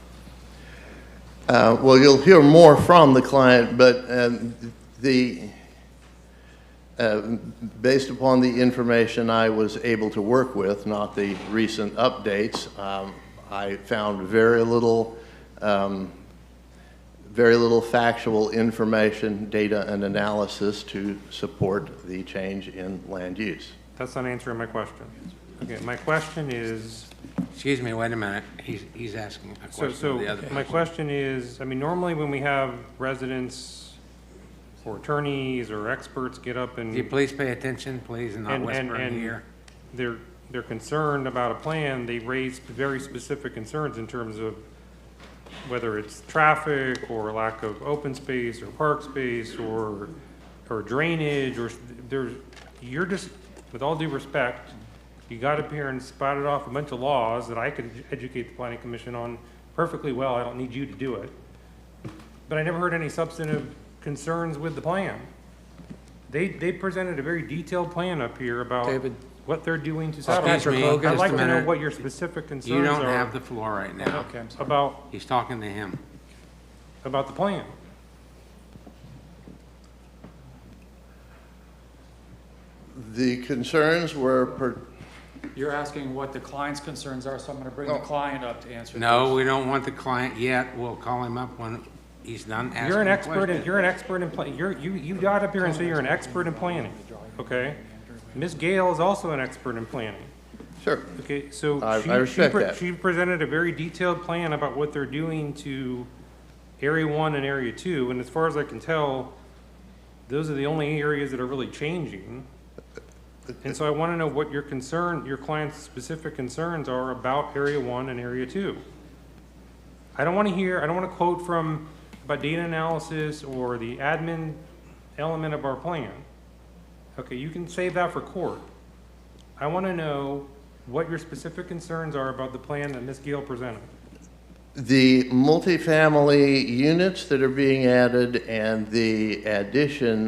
Well, you'll hear more from the client, but based upon the information I was able to work with, not the recent updates, I found very little factual information, data, and analysis to support the change in land use. That's not answering my question. Okay, my question is, Excuse me, wait a minute. He's asking a question of the other my person. question is, I mean, normally when we have residents or attorneys or experts get up and. Can you please pay attention, please, and not whisper in here? They're concerned about a plan, they raise very specific concerns in terms of whether it's traffic or lack of open space or park space or drainage or you're just, with all due respect, you got up here and spouted off a bunch of laws that I could educate the planning commission on perfectly well. I don't need you to do it. But I never heard any substantive concerns with the plan. They presented a very detailed plan up here about David. what they're doing to Excuse me, Saddlebrook. I'd just like a to know minute. what your specific concerns are. You don't have the floor right now. Okay, I'm sorry. About He's talking to him. the plan. The concerns were, You're asking what the client's concerns are, so I'm going to bring the client up to answer. No, those. we don't want the client yet. We'll call him up when he's done asking You're an the expert in, question. you're an expert in planning. You got up here and say you're an expert in planning, okay? Ms. Gale is also an expert in planning. sure. Okay, so I respect that. she presented a very detailed plan about what they're doing to Area 1 and Area 2, and as far as I can tell, those are the only areas that are really changing. And so I want to know what your client's specific concerns are about Area 1 and Area 2. I don't want to quote about data analysis or the admin element of our plan. Okay, you can save that for court. I want to know what your specific concerns are about the plan that Ms. Gale presented. The multifamily units that are being added and the addition,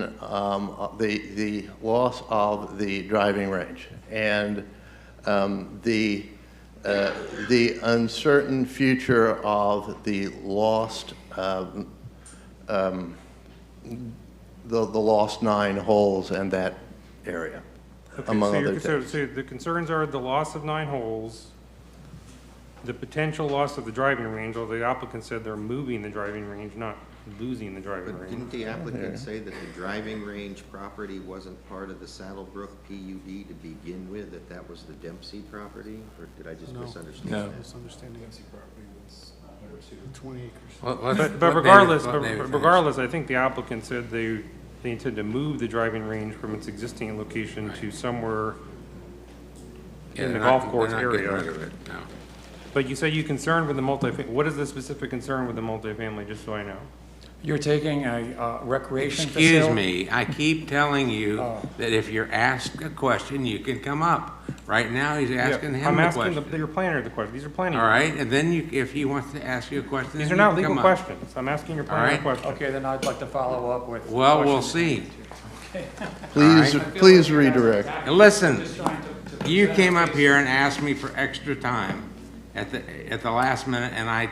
the loss of the driving range, and the uncertain future of the lost, the lost 9 holes and that area, Okay, among so other things. so the concerns are the loss of 9 holes, the potential loss of the driving range, although the applicant said they're moving the driving range, not losing the driving But range. didn't the applicant say that the driving range property wasn't part of the Saddlebrook PUD to begin with, that was the Dempsey property? Or did I just misunderstand No. that? Misunderstanding. 20 acres. But regardless, I think the applicant said they intend to move the driving range from its existing location to somewhere in the golf course area. But you say you're concerned with the multifamily. What is the specific concern with the multifamily, just so I know? You're taking a recreation facility? Excuse me, I keep telling you that if you're asked a question, you can come up. Right now, he's asking him the question. I'm asking your planner the question. These are planning. All right, and then if he wants to ask you a question, These then are you not can legal come up. questions. I'm asking your All planner a right. question. Okay, then I'd like to follow up with. Well, we'll questions. see. Please, All right. please redirect. Now, listen, you came up here and asked me for extra time at the last minute, and I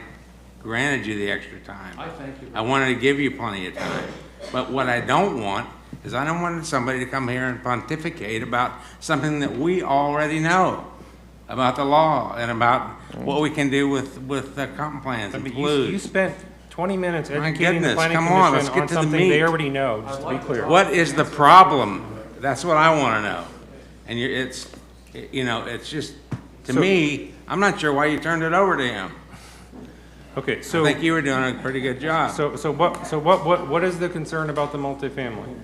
granted you the extra time. I thank you. I wanted to give you plenty of time. But what I don't want is I don't want somebody to come here and pontificate about something that we already know about the law and about what we can do with the comp plans I and mean, pollution. you spent 20 minutes My educating the goodness, planning come on, let's commission get on to the something they meat. already know, just to be clear. What is the problem? That's what I want to know. And it's just, to me, I'm not sure why you turned it over to him. Okay, so. I think you were doing a pretty good job. So what is the concern about the multifamily?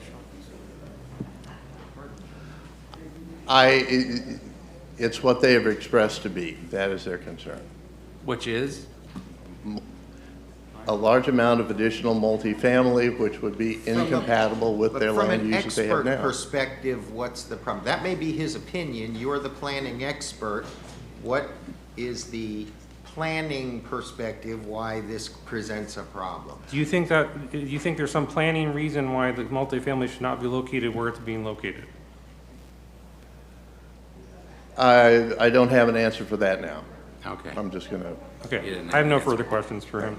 It's what they have expressed to be. That is their concern. Which is? A large amount of additional multifamily, which would be incompatible with their land use that they have From an now. expert perspective, what's the problem? That may be his opinion. You're the planning expert. What is the planning perspective why this presents a problem? Do you think there's some planning reason why the multifamily should not be located where it's being located? I don't have an answer for that now. Okay. I'm just gonna. Okay, I have no further questions for him.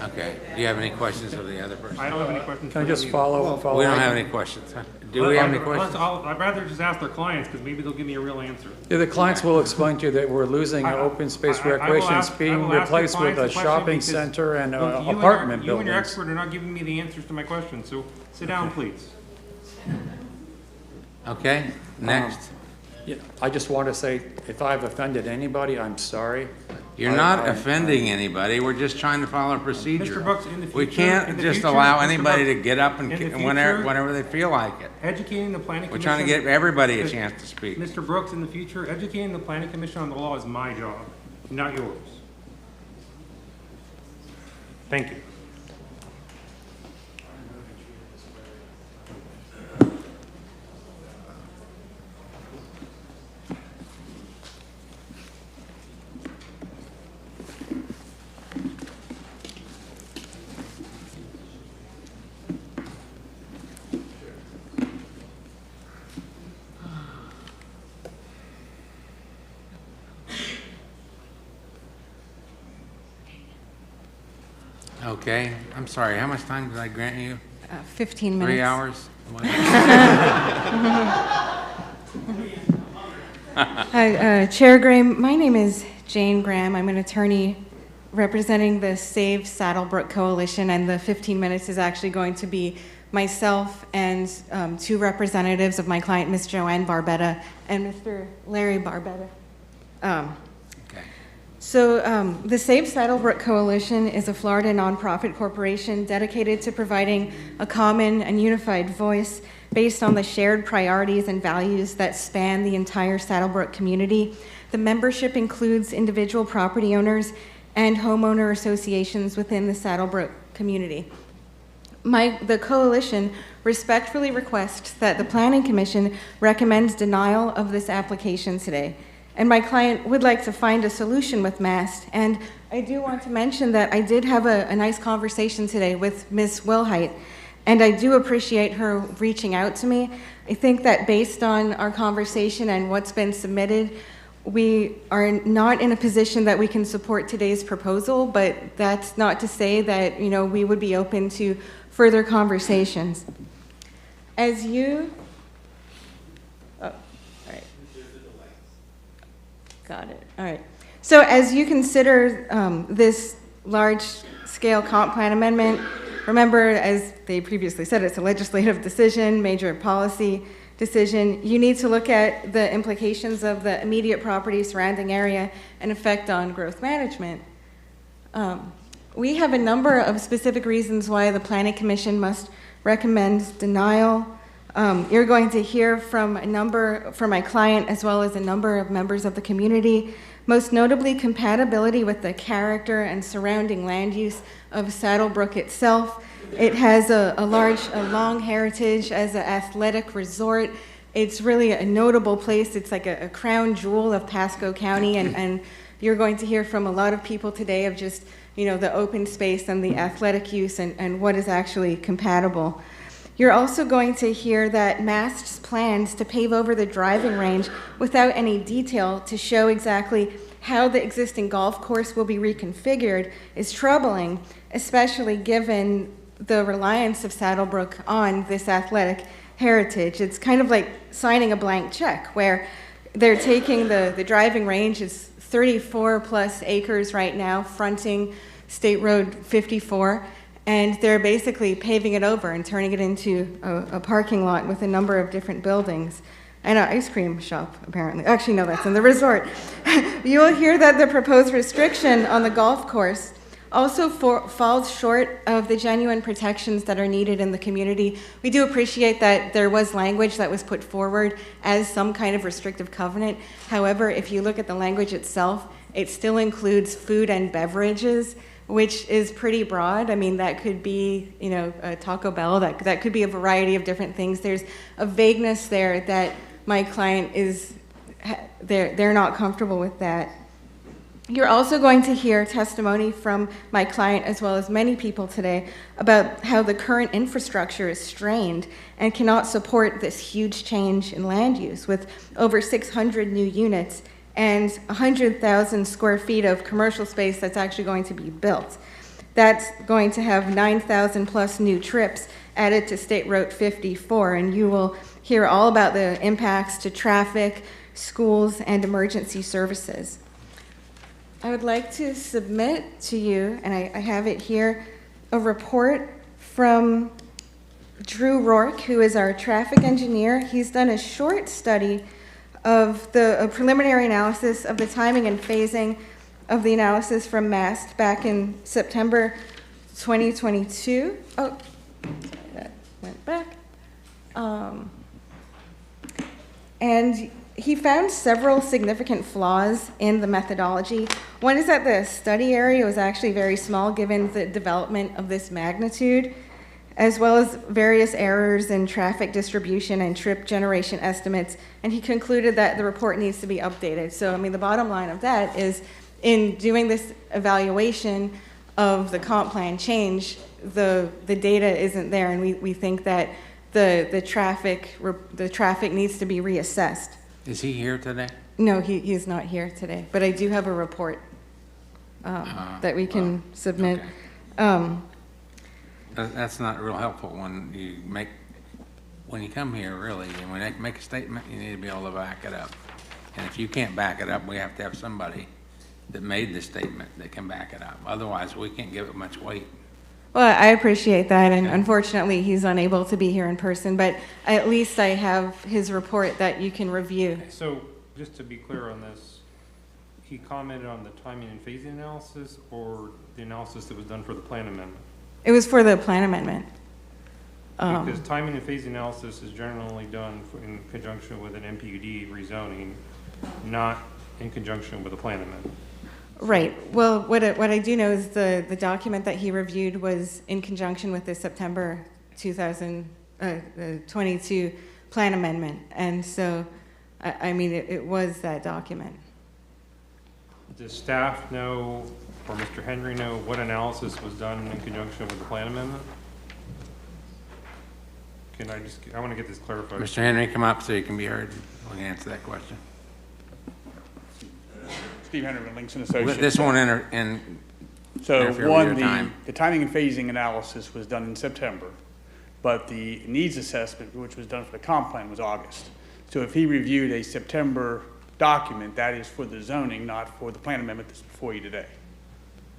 Okay. Do you have any questions of the other person? I don't have any questions. Can I for just him follow either. up? We don't have any questions. Do we have any questions? I'd rather just ask their clients, because maybe they'll give me a real answer. Yeah, the clients will explain to you that we're losing open space I will recreation. It's ask- I being will ask the replaced with clients a the question shopping because center and you and apartment You and your buildings. expert are not giving me the answers to my questions, so sit down, please. Okay, next. Yeah, I just want to say, if I've offended anybody, I'm sorry. You're not offending anybody, we're just trying to follow a procedure. Mr. Brooks, in the We future- can't in the just future, allow Mr. anybody to Brooks, get up and in the whenever, future, whenever they feel like it. Educating the planning We're commission. trying to give everybody a chance to speak. Mr. Brooks, in the future, educating the planning commission on the law is my job, not yours. Thank you. Okay, I'm sorry, how much time did I grant you? 15 minutes. 3 hours? Hi, Chair Graham. My name is Jane Graham. I'm an attorney representing the Save Saddlebrook Coalition, and the 15 minutes is actually going to be myself and 2 representatives of my client, Ms. Joanne Barbetta and Mr. Larry Barbetta. So the Save Saddlebrook Coalition is a Florida nonprofit corporation dedicated to providing a common and unified voice based on the shared priorities and values that span the entire Saddlebrook community. The membership includes individual property owners and homeowner associations within the Saddlebrook community. The coalition respectfully requests that the Planning Commission recommends denial of this application today. And my client would like to find a solution with MAST. And I do want to mention that I did have a nice conversation today with Ms. Wilhite, and I do appreciate her reaching out to me. I think that based on our conversation and what's been submitted, we are not in a position that we can support today's proposal, but that's not to say that, you know, we would be open to further conversations. As you, got it. All right. So as you consider this large-scale comp plan amendment, remember, as they previously said, it's a legislative decision, major policy decision. You need to look at the implications of the immediate property surrounding area and effect on growth management. We have a number of specific reasons why the Planning Commission must recommend denial. You're going to hear from my client as well as a number of members of the community, most notably compatibility with the character and surrounding land use of Saddlebrook itself. It has a long heritage as an athletic resort. It's really a notable place. It's like a crown jewel of Pasco County, and you're going to hear from a lot of people today of just, you know, the open space and the athletic use and what is actually compatible. You're also going to hear that MAST's plans to pave over the driving range without any detail to show exactly how the existing golf course will be reconfigured is troubling, especially given the reliance of Saddlebrook on this athletic heritage. It's kind of like signing a blank check, where they're taking the driving range, it's 34 plus acres right now, fronting State Road 54, and they're basically paving it over and turning it into a parking lot with a number of different buildings. And an ice cream shop, apparently. Actually, no, that's in the resort. You will hear that the proposed restriction on the golf course also falls short of the genuine protections that are needed in the community. We do appreciate that there was language that was put forward as some kind of restrictive covenant. However, if you look at the language itself, it still includes food and beverages, which is pretty broad. I mean, that could be, you know, a Taco Bell, that could be a variety of different things. There's a vagueness there that my client is, they're not comfortable with that. You're also going to hear testimony from my client, as well as many people today, about how the current infrastructure is strained and cannot support this huge change in land use, with over 600 new units and 100,000 square feet of commercial space that's actually going to be built. That's going to have 9,000 plus new trips added to State Road 54, and you will hear all about the impacts to traffic, schools, and emergency services. I would like to submit to you, and I have it here, a report from Drew Rourke, who is our traffic engineer. He's done a short study of a preliminary analysis of the timing and phasing of the analysis from MAST back in September 2022. Oh, sorry, that went back. And he found several significant flaws in the methodology. One is that the study area was actually very small given the development of this magnitude, as well as various errors in traffic distribution and trip generation estimates. And he concluded that the report needs to be updated. So, I mean, the bottom line of that is in doing this evaluation of the comp plan change, the data isn't there, and we think that the traffic needs to be reassessed. Is he here today? No, he's not here today, but I do have a report that we can submit. Okay. That's not real helpful when you come here, really, and when they make a statement, you need to be able to back it up. And if you can't back it up, we have to have somebody that made the statement that can back it up. Otherwise, we can't give it much weight. Well, I appreciate that, and unfortunately, he's unable to be here in person, but at least I have his report that you can review. So, just to be clear on this, he commented on the timing and phasing analysis or the analysis that was done for the plan amendment? It was for the plan amendment. Because timing and phasing analysis is generally done in conjunction with an MPUD rezoning, not in conjunction with a plan amendment. Right. Well, what I do know is the document that he reviewed was in conjunction with the September 2022 plan amendment. And so, I mean, it was that document. Does staff know, or Mr. Henry know, what analysis was done in conjunction with the plan amendment? I want to get this clarified. Mr. Henry, come up so you can be heard. We can answer that question. Steve Henry, Links and Associates. This won't interfere with your time. The timing and phasing analysis was done in September, but the needs assessment, which was done for the comp plan, was August. So if he reviewed a September document, that is for the zoning, not for the plan amendment that's before you today.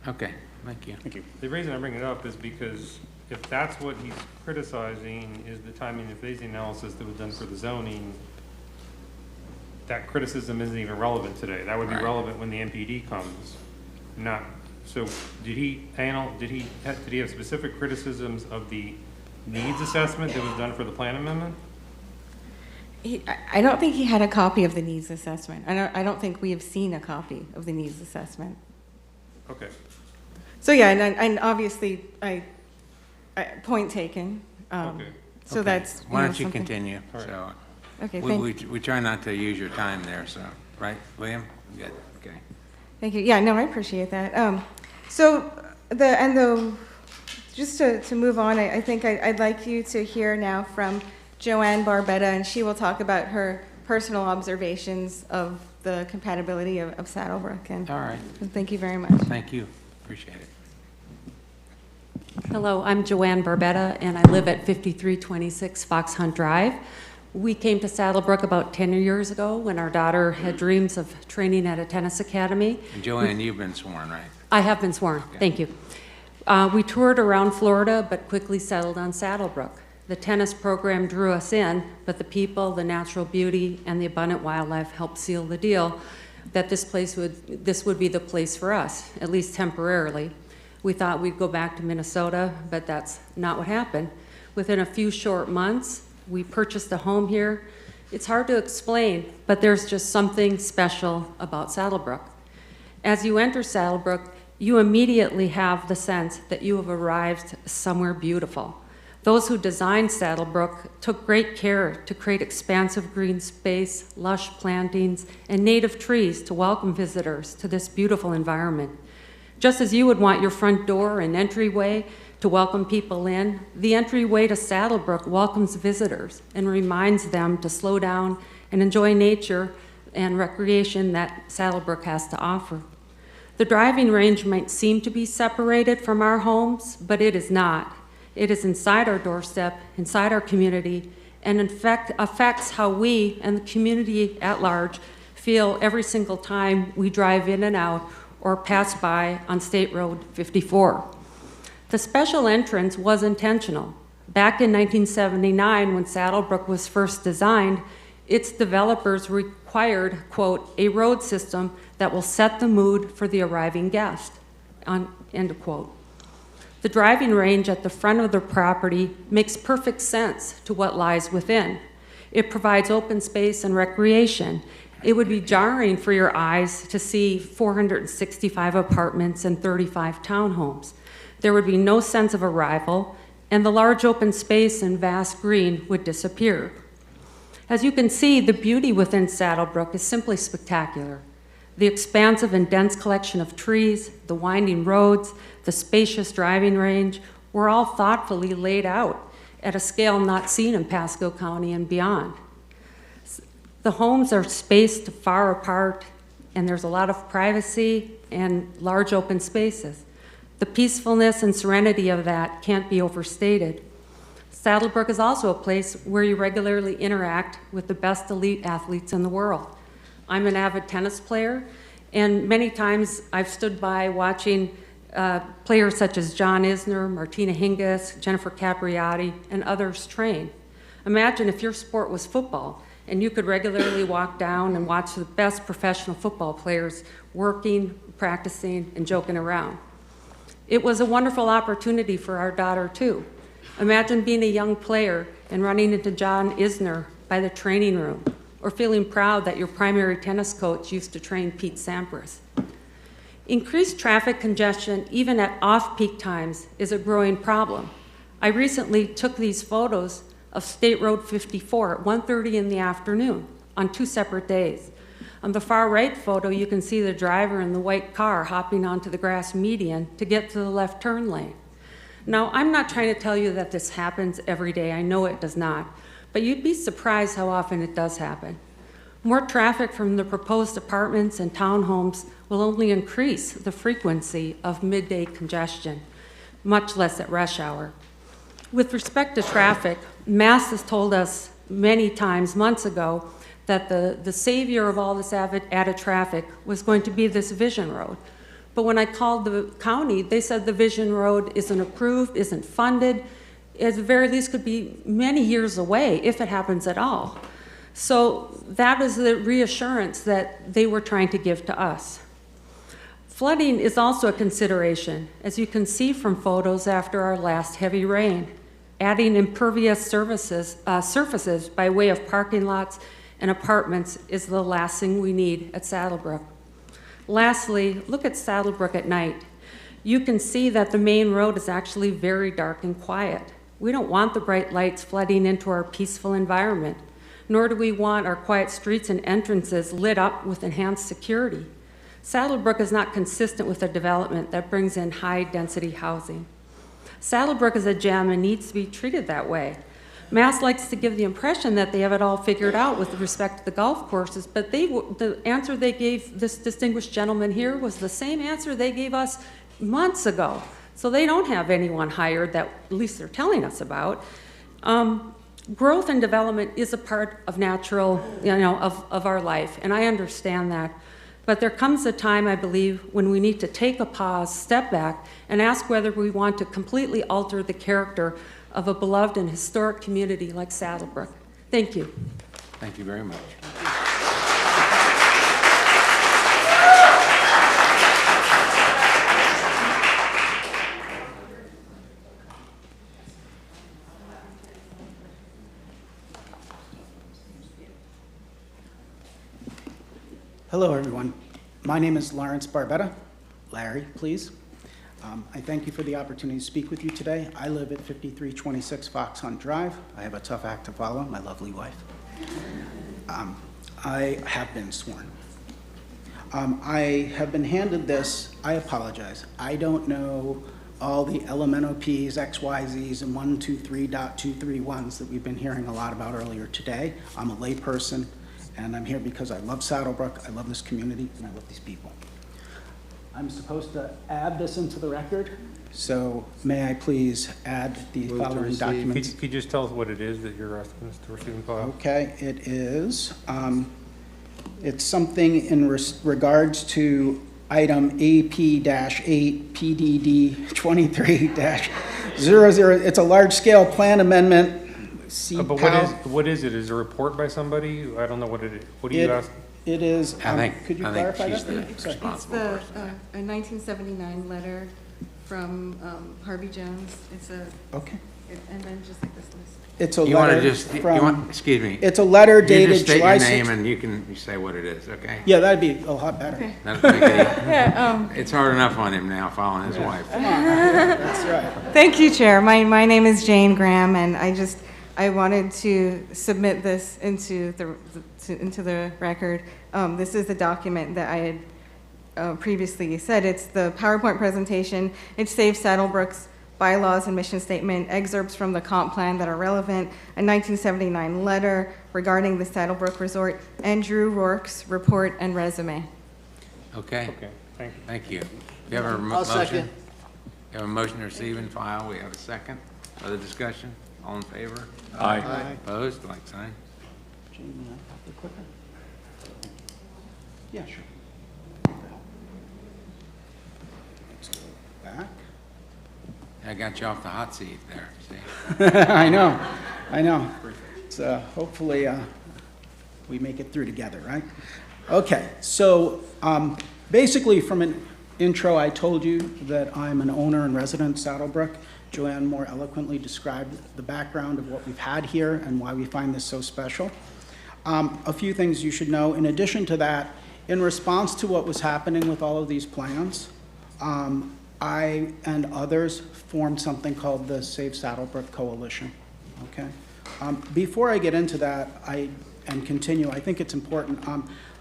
Okay, thank you. Thank you. The reason I bring it up is because if that's what he's criticizing is the timing and phasing analysis that was done for the zoning, that criticism isn't even relevant today. That would be relevant when the MPD comes. Not so. Did he have specific criticisms of the needs assessment that was done for the plan amendment? I don't think he had a copy of the needs assessment. I don't think we have seen a copy of the needs assessment. Okay. So yeah, and obviously point taken. Okay. So that's. Why don't you continue? Right. So. Okay, We try not to use your time there, so, right, William? Good, okay. Thank you. Yeah, no, I appreciate that. So just to move on, I think I'd like you to hear now from Joanne Barbetta, and she will talk about her personal observations of the compatibility of Saddlebrook. And all right. And thank you very much. Thank you. Appreciate it. Hello, I'm Joanne Barbetta, and I live at 5326 Fox Hunt Drive. We came to Saddlebrook about 10 years ago when our daughter had dreams of training at a tennis academy. And Joanne, you've been sworn, right? I have been sworn. Okay. Thank you. We toured around Florida, but quickly settled on Saddlebrook. The tennis program drew us in, but the people, the natural beauty, and the abundant wildlife helped seal the deal that this would be the place for us, at least temporarily. We thought we'd go back to Minnesota, but that's not what happened. Within a few short months, we purchased a home here. It's hard to explain, but there's just something special about Saddlebrook. As you enter Saddlebrook, you immediately have the sense that you have arrived somewhere beautiful. Those who designed Saddlebrook took great care to create expansive green space, lush plantings, and native trees to welcome visitors to this beautiful environment. Just as you would want your front door and entryway to welcome people in, the entryway to Saddlebrook welcomes visitors and reminds them to slow down and enjoy nature and recreation that Saddlebrook has to offer. The driving range might seem to be separated from our homes, but it is not. It is inside our doorstep, inside our community, and in fact affects how we and the community at large feel every single time we drive in and out or pass by on State Road 54. The special entrance was intentional. Back in 1979, when Saddlebrook was first designed, its developers required, quote, "a road system that will set the mood for the arriving guest," end of quote. The driving range at the front of the property makes perfect sense to what lies within. It provides open space and recreation. It would be jarring for your eyes to see 465 apartments and 35 townhomes. There would be no sense of arrival, and the large open space and vast green would disappear. As you can see, the beauty within Saddlebrook is simply spectacular. The expansive and dense collection of trees, the winding roads, the spacious driving range were all thoughtfully laid out at a scale not seen in Pasco County and beyond. The homes are spaced far apart, and there's a lot of privacy and large open spaces. The peacefulness and serenity of that can't be overstated. Saddlebrook is also a place where you regularly interact with the best elite athletes in the world. I'm an avid tennis player, and many times I've stood by watching players such as John Isner, Martina Hingis, Jennifer Capriati, and others train. Imagine if your sport was football, and you could regularly walk down and watch the best professional football players working, practicing, and joking around. It was a wonderful opportunity for our daughter, too. Imagine being a young player and running into John Isner by the training room, or feeling proud that your primary tennis coach used to train Pete Sampras. Increased traffic congestion, even at off-peak times, is a growing problem. I recently took these photos of State Road 54 at 1:30 in the afternoon on 2 separate days. On the far right photo, you can see the driver in the white car hopping onto the grass median to get to the left turn lane. Now, I'm not trying to tell you that this happens every day. I know it does not. But you'd be surprised how often it does happen. More traffic from the proposed apartments and townhomes will only increase the frequency of midday congestion, much less at rush hour. With respect to traffic, Mass has told us many times, months ago, that the savior of all this added traffic was going to be this Vision Road. But when I called the county, they said the Vision Road isn't approved, isn't funded, at the very least could be many years away, if it happens at all. So that is the reassurance that they were trying to give to us. Flooding is also a consideration, as you can see from photos after our last heavy rain. Adding impervious surfaces by way of parking lots and apartments is the last thing we need at Saddlebrook. Lastly, look at Saddlebrook at night. You can see that the main road is actually very dark and quiet. We don't want the bright lights flooding into our peaceful environment, nor do we want our quiet streets and entrances lit up with enhanced security. Saddlebrook is not consistent with a development that brings in high-density housing. Saddlebrook is a gem and needs to be treated that way. Mass likes to give the impression that they have it all figured out with respect to the golf courses, but the answer they gave this distinguished gentleman here was the same answer they gave us months ago. So they don't have anyone hired that at least they're telling us about. Growth and development is a part of natural, of our life, and I understand that. But there comes a time, I believe, when we need to take a pause, step back, and ask whether we want to completely alter the character of a beloved and historic community like Saddlebrook. Thank you. Thank you very much. Hello, everyone. My name is Lawrence Barbetta. Larry, please. I thank you for the opportunity to speak with you today. I live at 5326 Fox Hunt Drive. I have a tough act to follow, my lovely wife. I have been sworn. I have been handed this. I apologize. I don't know all the LMNOPs, XYZs, and 123.231s that we've been hearing a lot about earlier today. I'm a layperson, and I'm here because I love Saddlebrook, I love this community, and I love these people. I'm supposed to add this into the record, so may I please add the following documents? Could you just tell us what it is that you're asking us to receive and file? Okay, it is. It's something in regards to item AP-8 PDD 23-00. It's a large-scale plan amendment. But what is it? Is it a report by somebody? I don't know what it is. What do you ask? It is, I think, could you I think clarify she's that? the Sorry. It's responsible the, person. a 1979 letter from Harvey Jones. It's a, Okay. and then just like this list. It's a You want to letter just, you from, want, excuse me. it's a letter You dated just state July your name 6th. and you say what it is, okay? Yeah, that'd be a lot better. Okay. That'll make it easy. Yeah, It's hard enough on him now following his wife. Come on, that's right. Thank you, Chair. My name is Jane Graham, and I wanted to submit this into the record. This is the document that I had previously said. It's the PowerPoint presentation. It saves Saddlebrook's bylaws and mission statement, excerpts from the comp plan that are relevant, a 1979 letter regarding the Saddlebrook Resort, and Drew Rourke's report and resume. Okay? Okay, thank you. Thank you. You have a I'll second. motion? You have a motion to receive and file. We have a second. Other discussion? All in favor? Aye. Aye. Opposed? Like sign? Jane, you want the clicker? Yeah, sure. Let's go back. I got you off the hot seat there, see? I know. So hopefully we make it through together, right? Okay, so basically from an intro, I told you that I'm an owner and resident of Saddlebrook. Joanne more eloquently described the background of what we've had here and why we find this so special. A few things you should know. In addition to that, in response to what was happening with all of these plans, I and others formed something called the Save Saddlebrook Coalition, okay? Before I get into that and continue, I think it's important.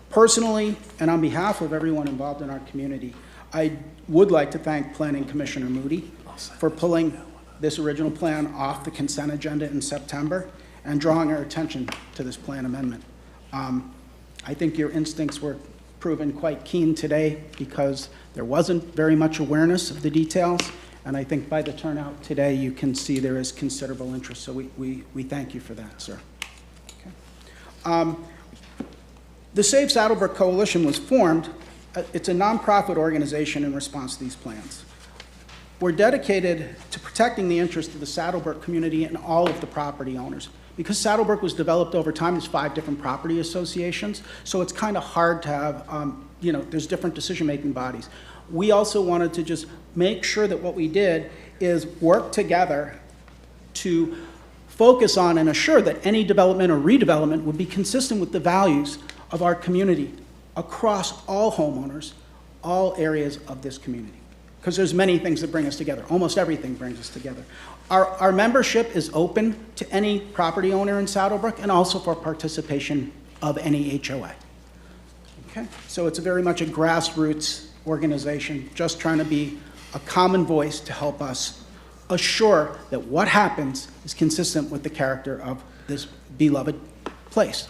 Personally, and on behalf of everyone involved in our community, I would like to thank Planning Commissioner Moody for pulling this original plan off the consent agenda in September and drawing our attention to this plan amendment. I think your instincts were proven quite keen today because there wasn't very much awareness of the details, and I think by the turnout today you can see there is considerable interest, so we thank you for that, sir. Okay. The Save Saddlebrook Coalition was formed. It's a nonprofit organization in response to these plans. We're dedicated to protecting the interest of the Saddlebrook community and all of the property owners. Because Saddlebrook was developed over time, there's 5 different property associations, so it's kind of hard to have, there's different decision-making bodies. We also wanted to just make sure that what we did is work together to focus on and assure that any development or redevelopment would be consistent with the values of our community across all homeowners, all areas of this community. Because there's many things that bring us together. Almost everything brings us together. Our membership is open to any property owner in Saddlebrook and also for participation of any HOA. Okay? So it's very much a grassroots organization, just trying to be a common voice to help us assure that what happens is consistent with the character of this beloved place.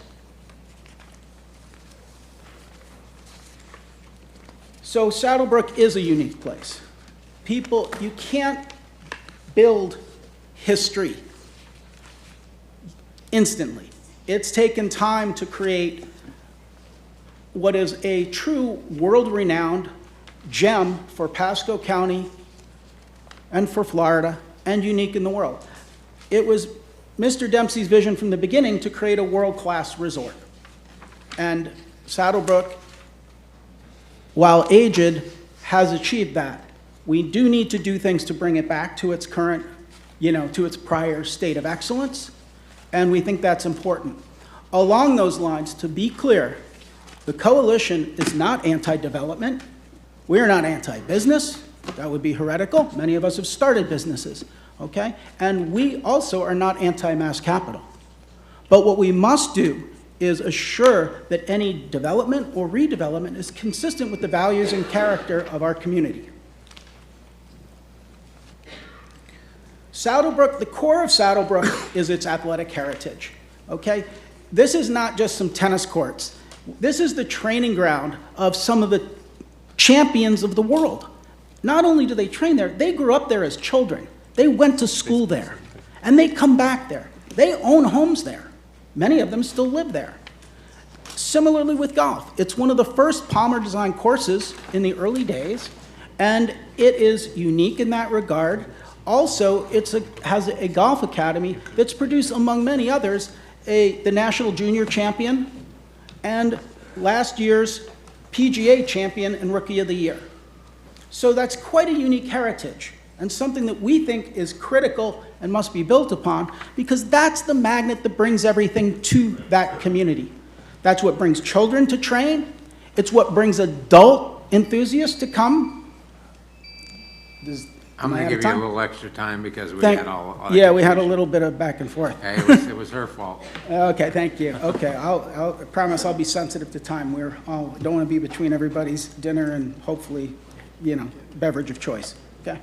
So Saddlebrook is a unique place. People, you can't build history instantly. It's taken time to create what is a true world-renowned gem for Pasco County and for Florida and unique in the world. It was Mr. Dempsey's vision from the beginning to create a world-class resort. And Saddlebrook, while aged, has achieved that. We do need to do things to bring it back to its current, to its prior state of excellence, and we think that's important. Along those lines, to be clear, the coalition is not anti-development. We're not anti-business. That would be heretical. Many of us have started businesses, okay? And we also are not anti-mass capital. But what we must do is assure that any development or redevelopment is consistent with the values and character of our community. Saddlebrook, the core of Saddlebrook is its athletic heritage, okay? This is not just some tennis courts. This is the training ground of some of the champions of the world. Not only do they train there, they grew up there as children. They went to school there, and they come back there. They own homes there. Many of them still live there. Similarly with golf, it's one of the first Palmer-designed courses in the early days, and it is unique in that regard. Also, has a golf academy that's produced, among many others, the national junior champion and last year's PGA champion and Rookie of the Year. So that's quite a unique heritage and something that we think is critical and must be built upon, because that's the magnet that brings everything to that community. That's what brings children to train. It's what brings adult enthusiasts to come. I'm going to give you a little extra time because we had all. Yeah, we had a little bit of back and forth. Okay, it was her fault. Okay, thank you. Okay, I promise I'll be sensitive to time. Don't want to be between everybody's dinner and hopefully, beverage of choice. Okay,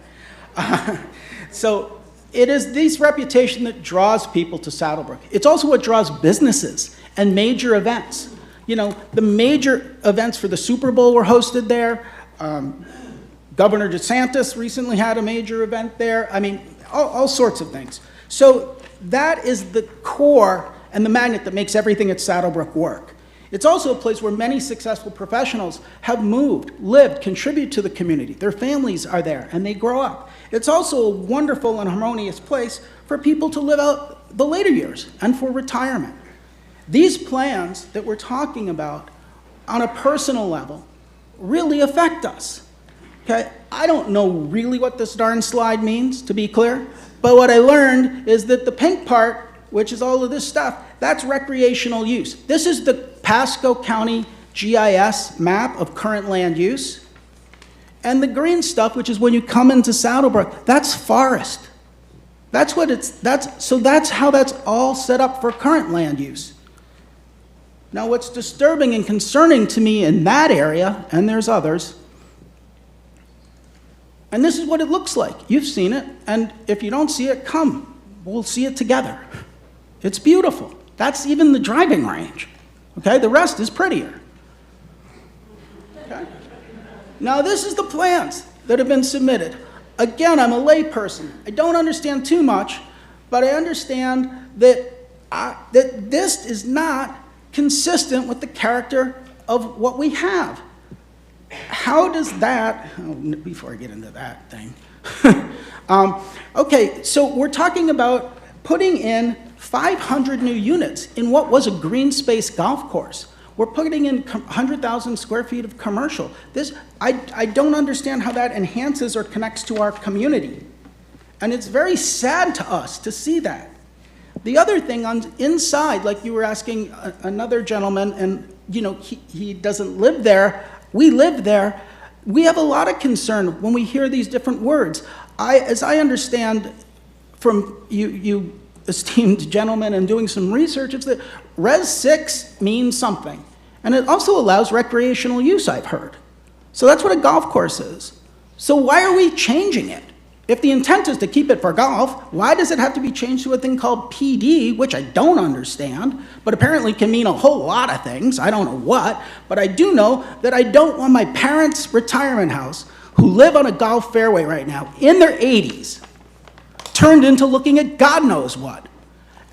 so it is this reputation that draws people to Saddlebrook. It's also what draws businesses and major events. The major events for the Super Bowl were hosted there. Governor DeSantis recently had a major event there. I mean, all sorts of things. So that is the core and the magnet that makes everything at Saddlebrook work. It's also a place where many successful professionals have moved, lived, contribute to the community. Their families are there and they grow up. It's also a wonderful and harmonious place for people to live out the later years and for retirement. These plans that we're talking about on a personal level really affect us. Okay, I don't know really what this darn slide means, to be clear, but what I learned is that the pink part, which is all of this stuff, that's recreational use. This is the Pasco County GIS map of current land use. And the green stuff, which is when you come into Saddlebrook, that's forest. That's how that's all set up for current land use. Now, what's disturbing and concerning to me in that area, and there's others, and this is what it looks like. You've seen it, and if you don't see it, come. We'll see it together. It's beautiful. That's even the driving range. Okay, the rest is prettier. Okay? Now, this is the plans that have been submitted. Again, I'm a layperson. I don't understand too much, but I understand that this is not consistent with the character of what we have. How does that, before I get into that thing. Okay, so we're talking about putting in 500 new units in what was a green space golf course. We're putting in 100,000 square feet of commercial. I don't understand how that enhances or connects to our community. And it's very sad to us to see that. The other thing on inside, like you were asking another gentleman, and he doesn't live there. We live there. We have a lot of concern when we hear these different words. As I understand from you esteemed gentlemen and doing some research, it's that Res 6 means something. And it also allows recreational use, I've heard. So that's what a golf course is. So why are we changing it? If the intent is to keep it for golf, why does it have to be changed to a thing called PD, which I don't understand, but apparently can mean a whole lot of things. I don't know what, but I do know that I don't want my parents' retirement house, who live on a golf fairway right now, in their 80s, turned into looking at God knows what.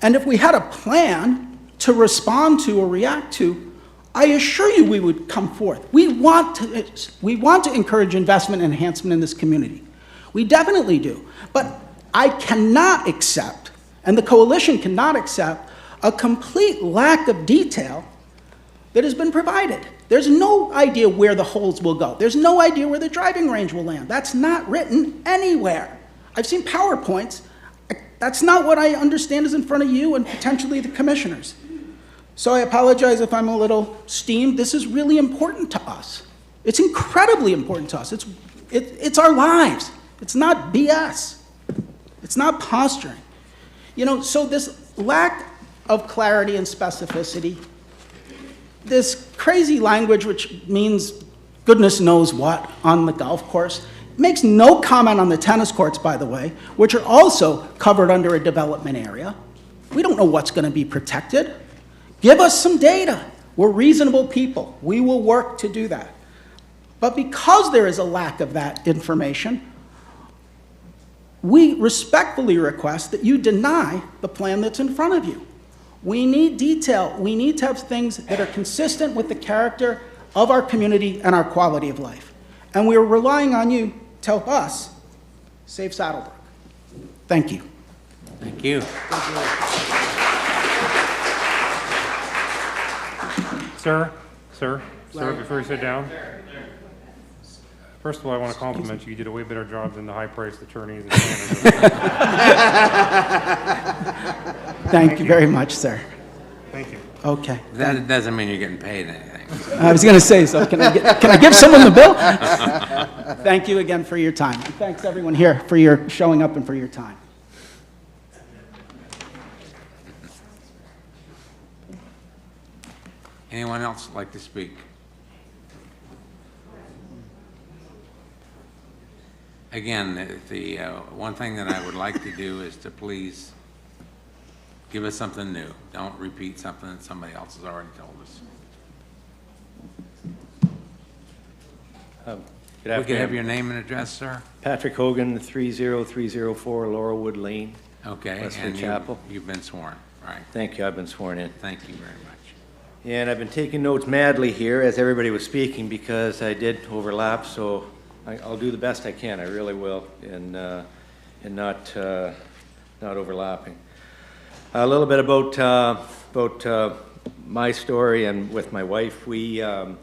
And if we had a plan to respond to or react to, I assure you we would come forth. We want to encourage investment and enhancement in this community. We definitely do. But I cannot accept, and the coalition cannot accept, a complete lack of detail that has been provided. There's no idea where the holes will go. There's no idea where the driving range will land. That's not written anywhere. I've seen PowerPoints. That's not what I understand is in front of you and potentially the commissioners. So I apologize if I'm a little steamed. This is really important to us. It's incredibly important to us. It's our lives. It's not BS. It's not posturing. So this lack of clarity and specificity, this crazy language which means goodness knows what on the golf course, makes no comment on the tennis courts, by the way, which are also covered under a development area. We don't know what's going to be protected. Give us some data. We're reasonable people. We will work to do that. But because there is a lack of that information, we respectfully request that you deny the plan that's in front of you. We need detail. We need to have things that are consistent with the character of our community and our quality of life. And we are relying on you to help us save Saddlebrook. Thank you. Thank you. Sir, Sir, before you sit down. First of all, I want to compliment you. You did a way better job than the high-priced attorneys and planners. Thank you very much, sir. Thank you. Okay. That doesn't mean you're getting paid anything. I was going to say, so can I give someone the bill? Thank you again for your time. And thanks everyone here for your showing up and for your time. Anyone else like to speak? Again, the one thing that I would like to do is to please give us something new. Don't repeat something that somebody else has already told us. Good We afternoon. can have your name and address, sir? Patrick Hogan, 30304 Laurelwood Lane. Okay, Westwood and Chapel. you've been sworn, right? Thank you, I've been sworn in. Thank you very much. And I've been taking notes madly here as everybody was speaking because I did overlap, so I'll do the best I can, I really will, and not overlapping. A little bit about my story and with my wife. We're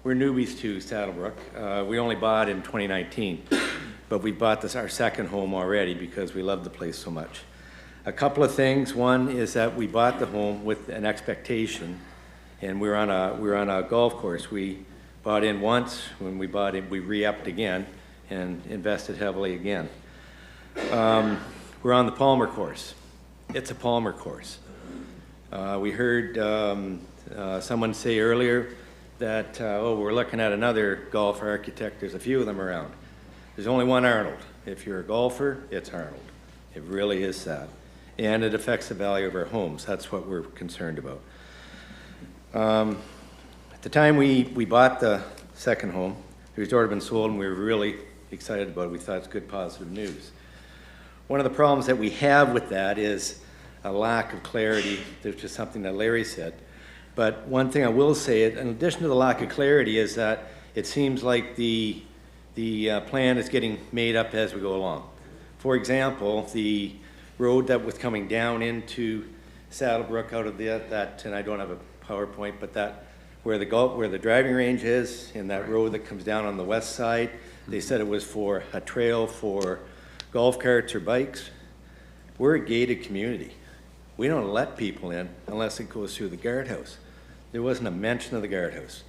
newbies to Saddlebrook. We only bought in 2019, but we bought our second home already because we love the place so much. A couple of things. One is that we bought the home with an expectation, and we're on a golf course. We bought in once. When we bought it, we re-upped again and invested heavily again. We're on the Palmer course. It's a Palmer course. We heard someone say earlier that, we're looking at another golf architect. There's a few of them around. There's only one Arnold. If you're a golfer, it's Arnold. It really is sad. And it affects the value of our homes. That's what we're concerned about. At the time we bought the second home, the resort had been sold and we were really excited about it. We thought it's good, positive news. One of the problems that we have with that is a lack of clarity. There's just something that Larry said. But one thing I will say, in addition to the lack of clarity, is that it seems like the plan is getting made up as we go along. For example, the road that was coming down into Saddlebrook out of that, and I don't have a PowerPoint, but that where the driving range is, and that road that comes down on the west side, they said it was for a trail for golf carts or bikes. We're a gated community. We don't let people in unless it goes through the guardhouse. There wasn't a mention of the guardhouse.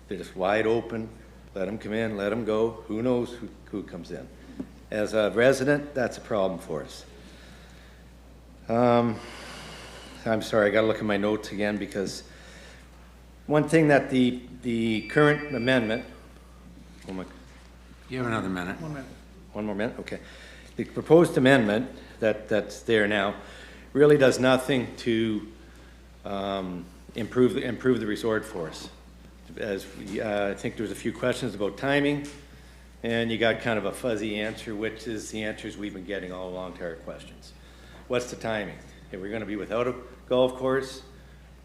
They're just wide open, let them come in, let them go. Who knows who comes in? As a resident, that's a problem for us. I'm sorry, I gotta look at my notes again because one thing that the current amendment, You have another minute. 1 minute. One more minute, okay. The proposed amendment that's there now really does nothing to improve the resort for us. As I think there was a few questions about timing, and you got kind of a fuzzy answer, which is the answers we've been getting all along to our questions. What's the timing? If we're going to be without a golf course,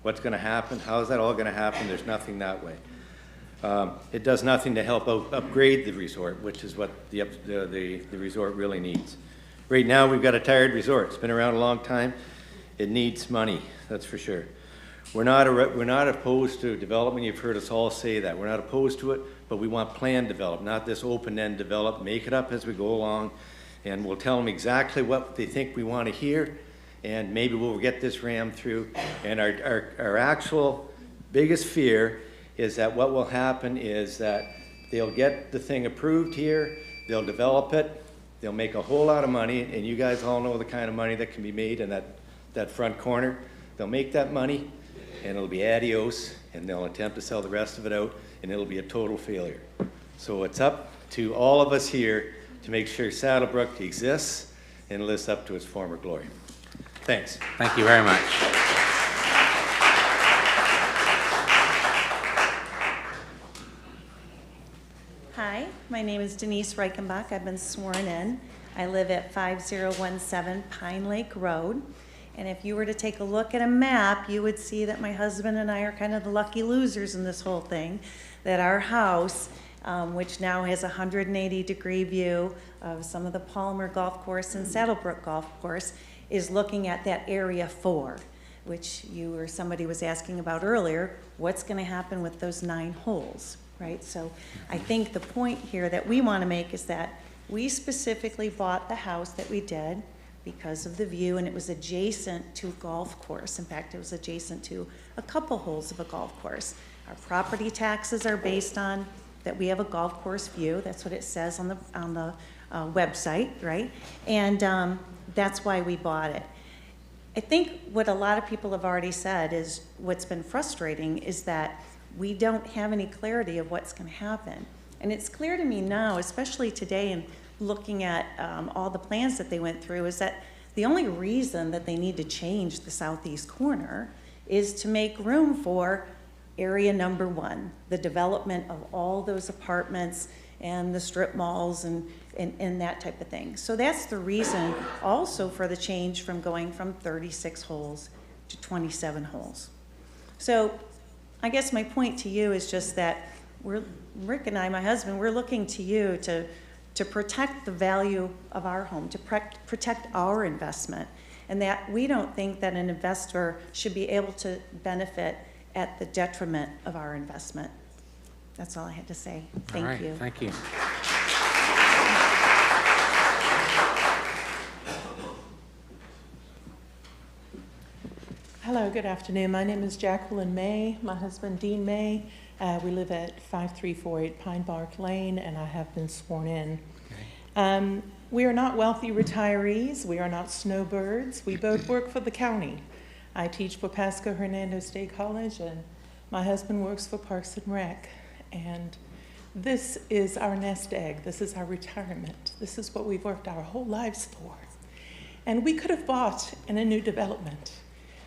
what's going to happen? How is that all going to happen? There's nothing that way. It does nothing to help upgrade the resort, which is what the resort really needs. Right now, we've got a tired resort. It's been around a long time. It needs money, that's for sure. We're not opposed to development. You've heard us all say that. We're not opposed to it, but we want planned development, not this open-end develop. Make it up as we go along, and we'll tell them exactly what they think we want to hear, and maybe we'll get this rammed through. And our actual biggest fear is that what will happen is that they'll get the thing approved here, they'll develop it, they'll make a whole lot of money, and you guys all know the kind of money that can be made in that front corner. They'll make that money, and it'll be adios, and they'll attempt to sell the rest of it out, and it'll be a total failure. So it's up to all of us here to make sure Saddlebrook exists and lives up to its former glory. Thanks. Thank you very much. Hi, my name is Denise Reichenbach. I've been sworn in. I live at 5017 Pine Lake Road. And if you were to take a look at a map, you would see that my husband and I are kind of the lucky losers in this whole thing. That our house, which now has a 180-degree view of some of the Palmer Golf Course and Saddlebrook Golf Course, is looking at that Area 4. which you or somebody was asking about earlier, what's going to happen with those 9 holes, right? So I think the point here that we want to make is that we specifically bought the house that we did because of the view, and it was adjacent to a golf course. In fact, it was adjacent to a couple holes of a golf course. Our property taxes are based on that we have a golf course view. That's what it says on the website, right? And that's why we bought it. I think what a lot of people have already said is what's been frustrating is that we don't have any clarity of what's going to happen. And it's clear to me now, especially today and looking at all the plans that they went through, is that the only reason that they need to change the southeast corner is to make room for area number 1, the development of all those apartments and the strip malls and that type of thing. So that's the reason also for the change from going from 36 holes to 27 holes. So I guess my point to you is just that Rick and I, my husband, we're looking to you to protect the value of our home, to protect our investment, and that we don't think that an investor should be able to benefit at the detriment of our investment. That's all I had to say. Thank you. Thank you. Hello, good afternoon. My name is Jacqueline May. My husband, Dean May. We live at 5348 Pine Bark Lane, and I have been sworn in. Okay. We are not wealthy retirees. We are not snowbirds. We both work for the county. I teach for Pasco Hernando State College, and my husband works for Parks and Rec. And this is our nest egg. This is our retirement. This is what we've worked our whole lives for. And we could have bought in a new development.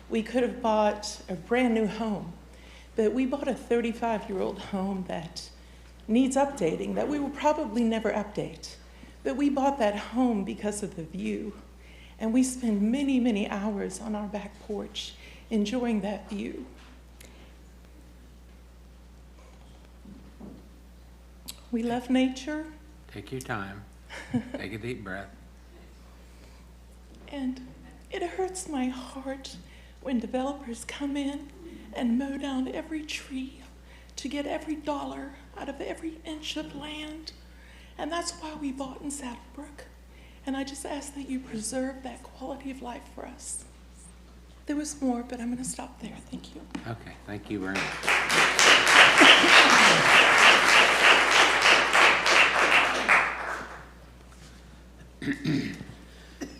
We could have bought a brand new home, but we bought a 35-year-old home that needs updating, that we will probably never update. But we bought that home because of the view. And we spend many, many hours on our back porch enjoying that view. We love nature. Take your time. Take a deep breath. And it hurts my heart when developers come in and mow down every tree to get every dollar out of every inch of land. And that's why we bought in Saddlebrook. And I just ask that you preserve that quality of life for us. There was more, but I'm going to stop there. Thank you. Okay, thank you very much.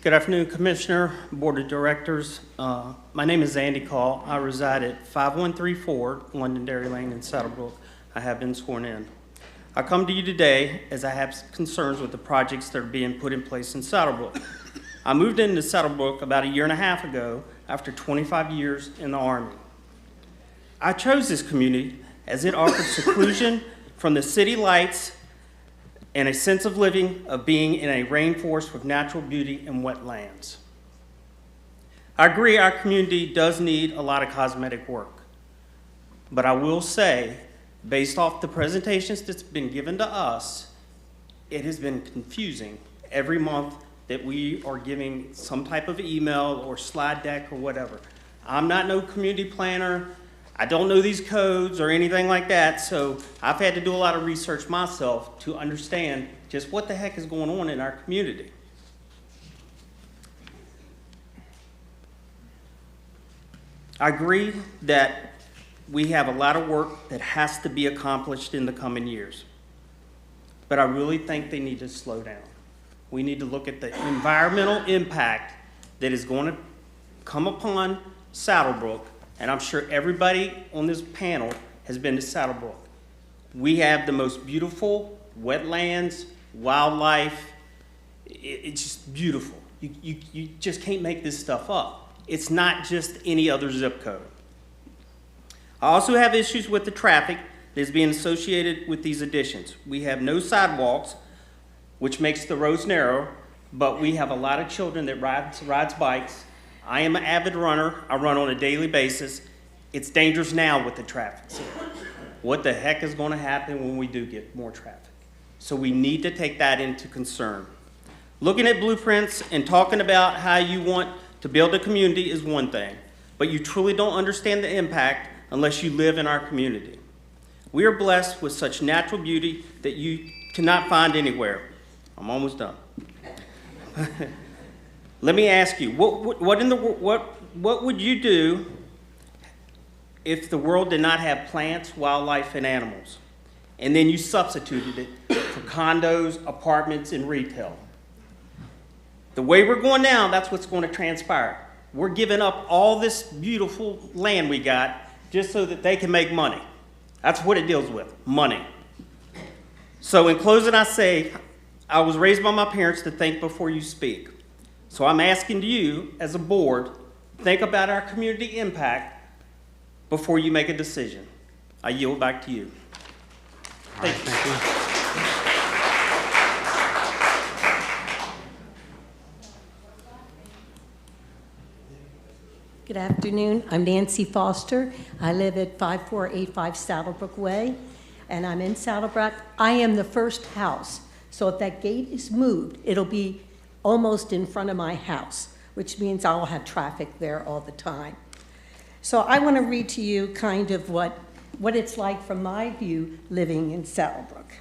Good afternoon, Commissioner, Board of Directors. My name is Andy Call. I reside at 5134 Londonderry Lane in Saddlebrook. I have been sworn in. I come to you today as I have concerns with the projects that are being put in place in Saddlebrook. I moved into Saddlebrook about 1.5 years ago after 25 years in the Army. I chose this community as it offers seclusion from the city lights and a sense of living, of being in a rainforest with natural beauty and wetlands. I agree our community does need a lot of cosmetic work, but I will say, based off the presentations that's been given to us, it has been confusing every month that we are giving some type of email or slide deck or whatever. I'm not no community planner. I don't know these codes or anything like that, so I've had to do a lot of research myself to understand just what the heck is going on in our community. I agree that we have a lot of work that has to be accomplished in the coming years, but I really think they need to slow down. We need to look at the environmental impact that is going to come upon Saddlebrook. And I'm sure everybody on this panel has been to Saddlebrook. We have the most beautiful wetlands, wildlife. It's just beautiful. You just can't make this stuff up. It's not just any other zip code. I also have issues with the traffic that is being associated with these additions. We have no sidewalks, which makes the roads narrow, but we have a lot of children that rides bikes. I am an avid runner. I run on a daily basis. It's dangerous now with the traffic. What the heck is going to happen when we do get more traffic? So we need to take that into concern. Looking at blueprints and talking about how you want to build a community is one thing, but you truly don't understand the impact unless you live in our community. We are blessed with such natural beauty that you cannot find anywhere. I'm almost done. Let me ask you, what would you do if the world did not have plants, wildlife, and animals, and then you substituted it for condos, apartments, and retail? The way we're going now, that's what's going to transpire. We're giving up all this beautiful land we got just so that they can make money. That's what it deals with, money. So in closing, I say, I was raised by my parents to think before you speak. So I'm asking you, as a board, think about our community impact before you make a decision. I yield back to you. Thank you. Good afternoon. I'm Nancy Foster. I live at 5485 Saddlebrook Way, and I'm in Saddlebrook. I am the first house, so if that gate is moved, it'll be almost in front of my house, which means I'll have traffic there all the time. So I want to read to you kind of what it's like from my view living in Saddlebrook.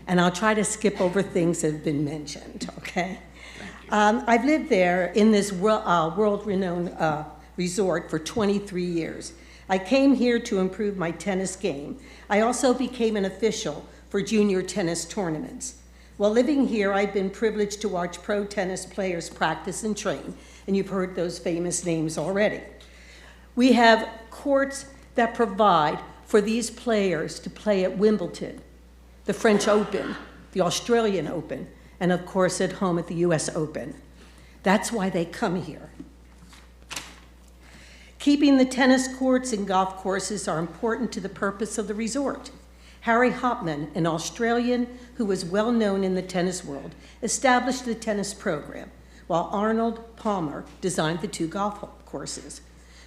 And I'll try to skip over things that have been mentioned, okay? I've lived there in this world-renowned resort for 23 years. I came here to improve my tennis game. I also became an official for junior tennis tournaments. While living here, I've been privileged to watch pro tennis players practice and train, and you've heard those famous names already. We have courts that provide for these players to play at Wimbledon, the French Open, the Australian Open, and of course at home at the US Open. That's why they come here. Keeping the tennis courts and golf courses are important to the purpose of the resort. Harry Hopman, an Australian who was well known in the tennis world, established the tennis program, while Arnold Palmer designed the 2 golf courses.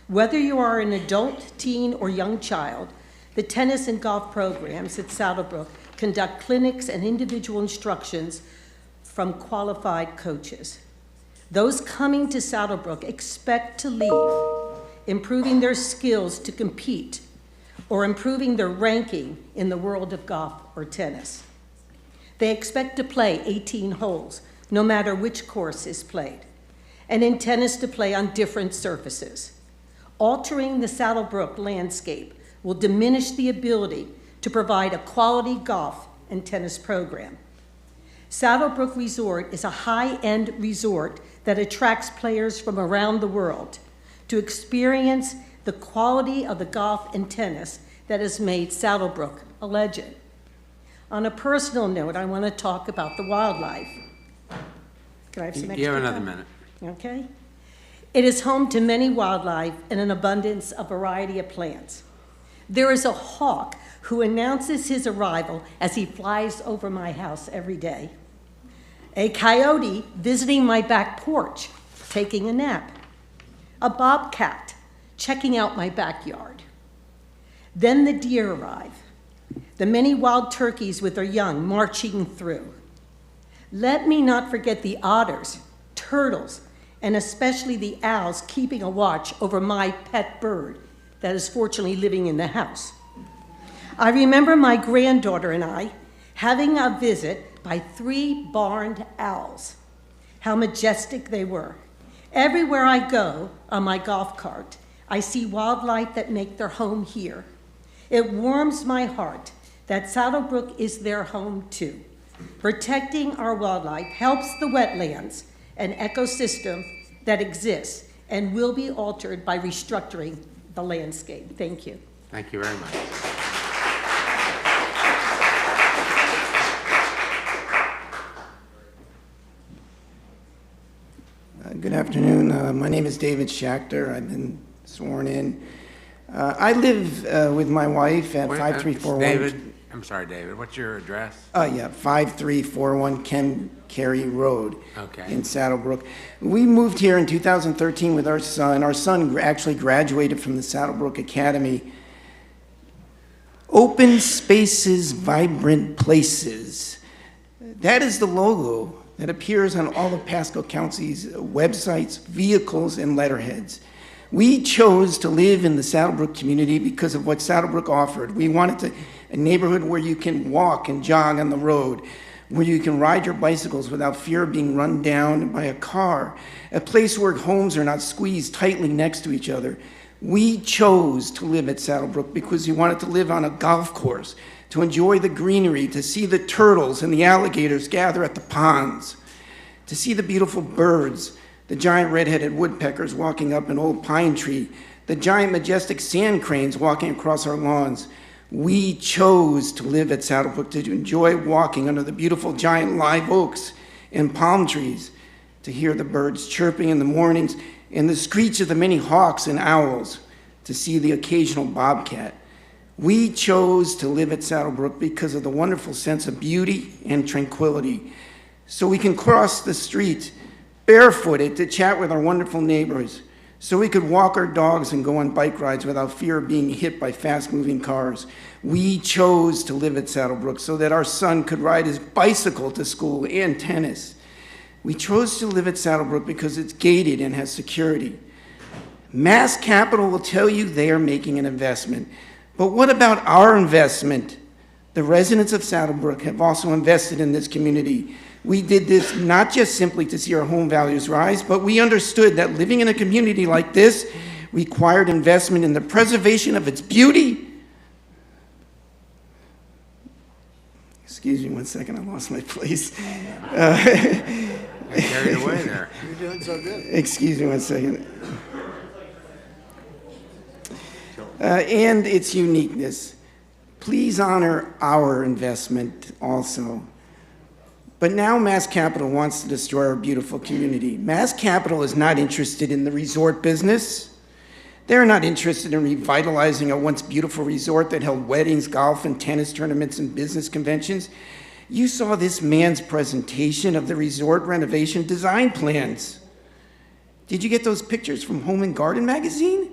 Whether you are an adult, teen, or young child, the tennis and golf programs at Saddlebrook conduct clinics and individual instructions from qualified coaches. Those coming to Saddlebrook expect to leave, improving their skills to compete, or improving their ranking in the world of golf or tennis. They expect to play 18 holes, no matter which course is played, and in tennis to play on different surfaces. Altering the Saddlebrook landscape will diminish the ability to provide a quality golf and tennis program. Saddlebrook Resort is a high-end resort that attracts players from around the world to experience the quality of the golf and tennis that has made Saddlebrook a legend. On a personal note, I want to talk about the wildlife. Can I have some extra You have another time? minute. Okay. It is home to many wildlife and an abundance of variety of plants. There is a hawk who announces his arrival as he flies over my house every day. A coyote visiting my back porch, taking a nap. A bobcat checking out my backyard. Then the deer arrive. The many wild turkeys with their young marching through. Let me not forget the otters, turtles, and especially the owls keeping a watch over my pet bird that is fortunately living in the house. I remember my granddaughter and I having a visit by 3 barned owls. How majestic they were. Everywhere I go on my golf cart, I see wildlife that make their home here. It warms my heart that Saddlebrook is their home too. Protecting our wildlife helps the wetlands, an ecosystem that exists and will be altered by restructuring the landscape. Thank you. Thank you very much. Good afternoon. My name is David Schachter. I've been sworn in. I live with my wife at 5341. David, I'm sorry, David. What's your address? 5341 Ken Carey Road Okay. in Saddlebrook. We moved here in 2013 with our son. Our son actually graduated from the Saddlebrook Academy. Open spaces, vibrant places. That is the logo that appears on all of Pasco County's websites, vehicles, and letterheads. We chose to live in the Saddlebrook community because of what Saddlebrook offered. We wanted a neighborhood where you can walk and jog on the road, where you can ride your bicycles without fear of being run down by a car, a place where homes are not squeezed tightly next to each other. We chose to live at Saddlebrook because we wanted to live on a golf course, to enjoy the greenery, to see the turtles and the alligators gather at the ponds, to see the beautiful birds, the giant red-headed woodpeckers walking up an old pine tree, the giant majestic sand cranes walking across our lawns. We chose to live at Saddlebrook to enjoy walking under the beautiful giant live oaks and palm trees, to hear the birds chirping in the mornings and the screech of the many hawks and owls, to see the occasional bobcat. We chose to live at Saddlebrook because of the wonderful sense of beauty and tranquility, so we can cross the street barefooted to chat with our wonderful neighbors, so we could walk our dogs and go on bike rides without fear of being hit by fast-moving cars. We chose to live at Saddlebrook so that our son could ride his bicycle to school and tennis. We chose to live at Saddlebrook because it's gated and has security. Mass Capital will tell you they are making an investment. But what about our investment? The residents of Saddlebrook have also invested in this community. We did this not just simply to see our home values rise, but we understood that living in a community like this required investment in the preservation of its beauty. Excuse me one second, I lost my place. Got carried away there. You're doing so good. Excuse me one second. And its uniqueness. Please honor our investment also. But now Mass Capital wants to destroy our beautiful community. Mass Capital is not interested in the resort business. They're not interested in revitalizing a once beautiful resort that held weddings, golf, and tennis tournaments and business conventions. You saw this man's presentation of the resort renovation design plans. Did you get those pictures from Home and Garden magazine?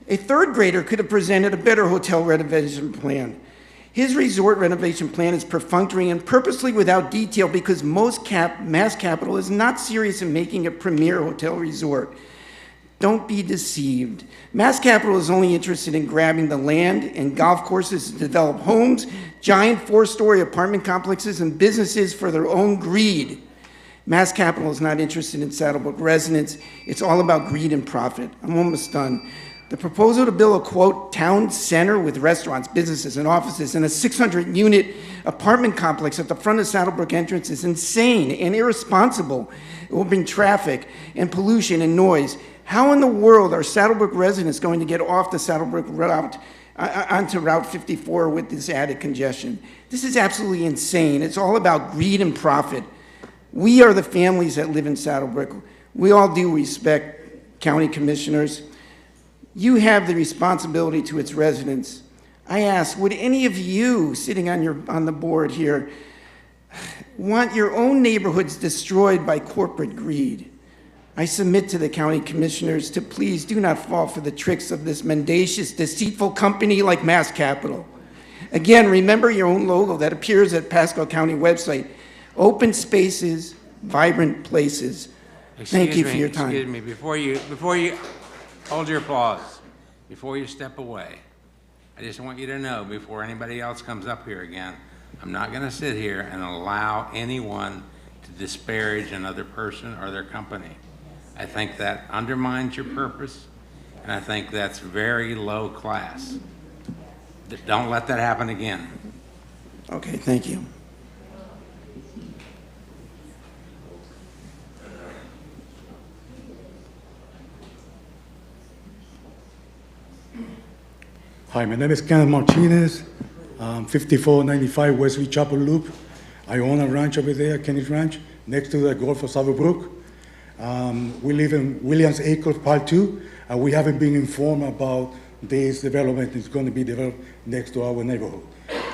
A third grader could have presented a better hotel renovation plan. His resort renovation plan is perfunctory and purposely without detail because Mass Capital is not serious in making a premier hotel resort. Don't be deceived. Mass Capital is only interested in grabbing the land and golf courses to develop homes, giant 4-story apartment complexes, and businesses for their own greed. Mass Capital is not interested in Saddlebrook residents. It's all about greed and profit. I'm almost done. The proposal to build a, quote, town center with restaurants, businesses, and offices and a 600-unit apartment complex at the front of Saddlebrook entrance is insane and irresponsible. It will bring traffic and pollution and noise. How in the world are Saddlebrook residents going to get off the Saddlebrook route onto Route 54 with this added congestion? This is absolutely insane. It's all about greed and profit. We are the families that live in Saddlebrook. We all do respect county commissioners. You have the responsibility to its residents. I ask, would any of you sitting on the board here want your own neighborhoods destroyed by corporate greed? I submit to the county commissioners to please do not fall for the tricks of this mendacious, deceitful company like Mass Capital. Again, remember your own logo that appears at Pasco County website. Open spaces, vibrant places. Thank you for your time. Excuse me, before you hold your applause, before you step away, I just want you to know before anybody else comes up here again, I'm not going to sit here and allow anyone to disparage another person or their company. I think that undermines your purpose, and I think that's very low class. Don't let that happen again. Okay, thank you. Hi, my name is Kenneth Martinez. 5495 Wesley Chapel Loop. I own a ranch over there, Kenneth Ranch, next to the Gulf of Saddlebrook. We live in Williams Acres Part 2, and we haven't been informed about this development. It's going to be developed next to our neighborhood.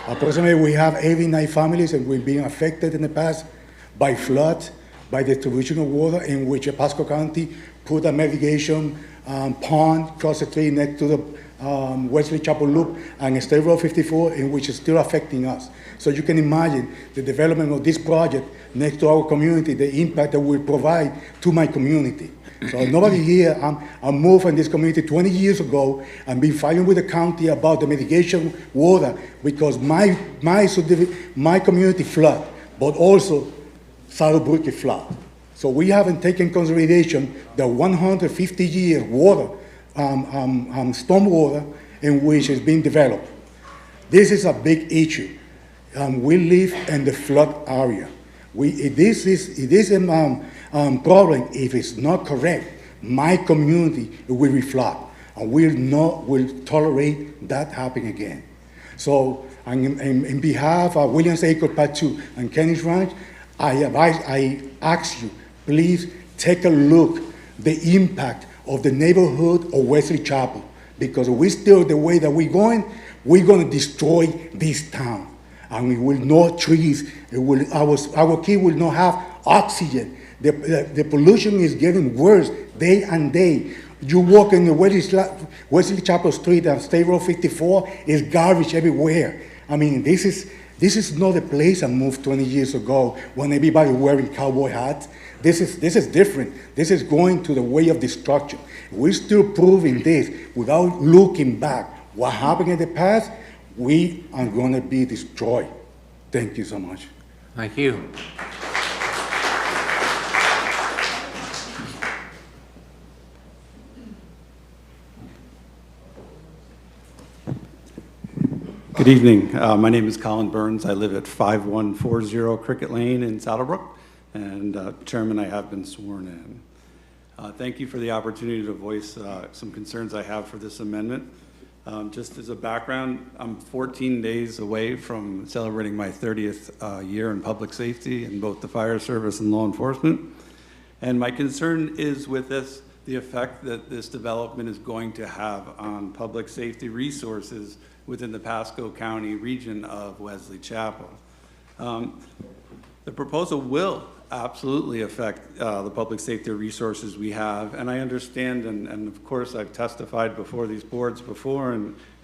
Approximately, we have 89 families, and we've been affected in the past by flood, by distribution of water, in which Pasco County put a mitigation pond across the street next to the Wesley Chapel Loop and State Road 54, in which is still affecting us. So you can imagine the development of this project next to our community, the impact that will provide to my community. So nobody here, I moved in this community 20 years ago and been fighting with the county about the mitigation water because my community flood, but also Saddlebrook is flood. So we haven't taken consideration the 150-year water, storm water in which is being developed. This is a big issue. We live in the flood area. This is a problem. If it's not correct, my community will be flooded, and will tolerate that happening again. So, in behalf of Williams Acre Part 2 and Kenny's Ranch, I ask you, please take a look the impact of the neighborhood of Wesley Chapel, because we still the way that we're going to destroy this town. And we will not trees, our kids will not have oxygen. The pollution is getting worse day and day. You walk in the Wesley Chapel Street and State Road 54, is garbage everywhere. I mean, this is not the place I moved 20 years ago when everybody wearing cowboy hats. This is different. This is going to the way of destruction. We're still proving this without looking back. What happened in the past, we are going to be destroyed. Thank you so much. Thank you. Good evening. My name is Colin Burns. I live at 5140 Cricket Lane in Saddlebrook, and Chairman, I have been sworn in. Thank you for the opportunity to voice some concerns I have for this amendment. Just as a background, I'm 14 days away from celebrating my 30th year in public safety in both the fire service and law enforcement. And my concern is with this, the effect that this development is going to have on public safety resources within the Pasco County region of Wesley Chapel. The proposal will absolutely affect the public safety resources we have, and I understand, and of course I've testified before these boards before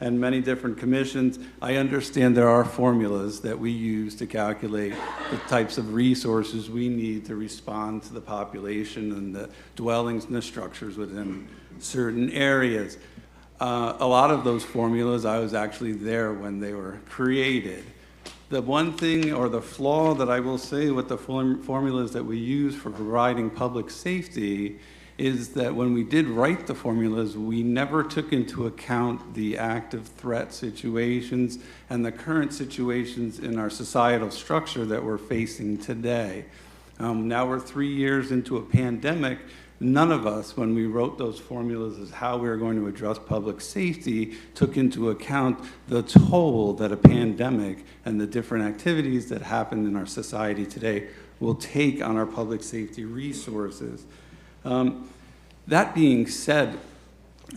and many different commissions. I understand there are formulas that we use to calculate the types of resources we need to respond to the population and the dwellings and the structures within certain areas. A lot of those formulas, I was actually there when they were created. The one thing or the flaw that I will say with the formulas that we use for providing public safety is that when we did write the formulas, we never took into account the active threat situations and the current situations in our societal structure that we're facing today. Now we're 3 years into a pandemic. None of us, when we wrote those formulas as how we were going to address public safety, took into account the toll that a pandemic and the different activities that happen in our society today will take on our public safety resources. That being said,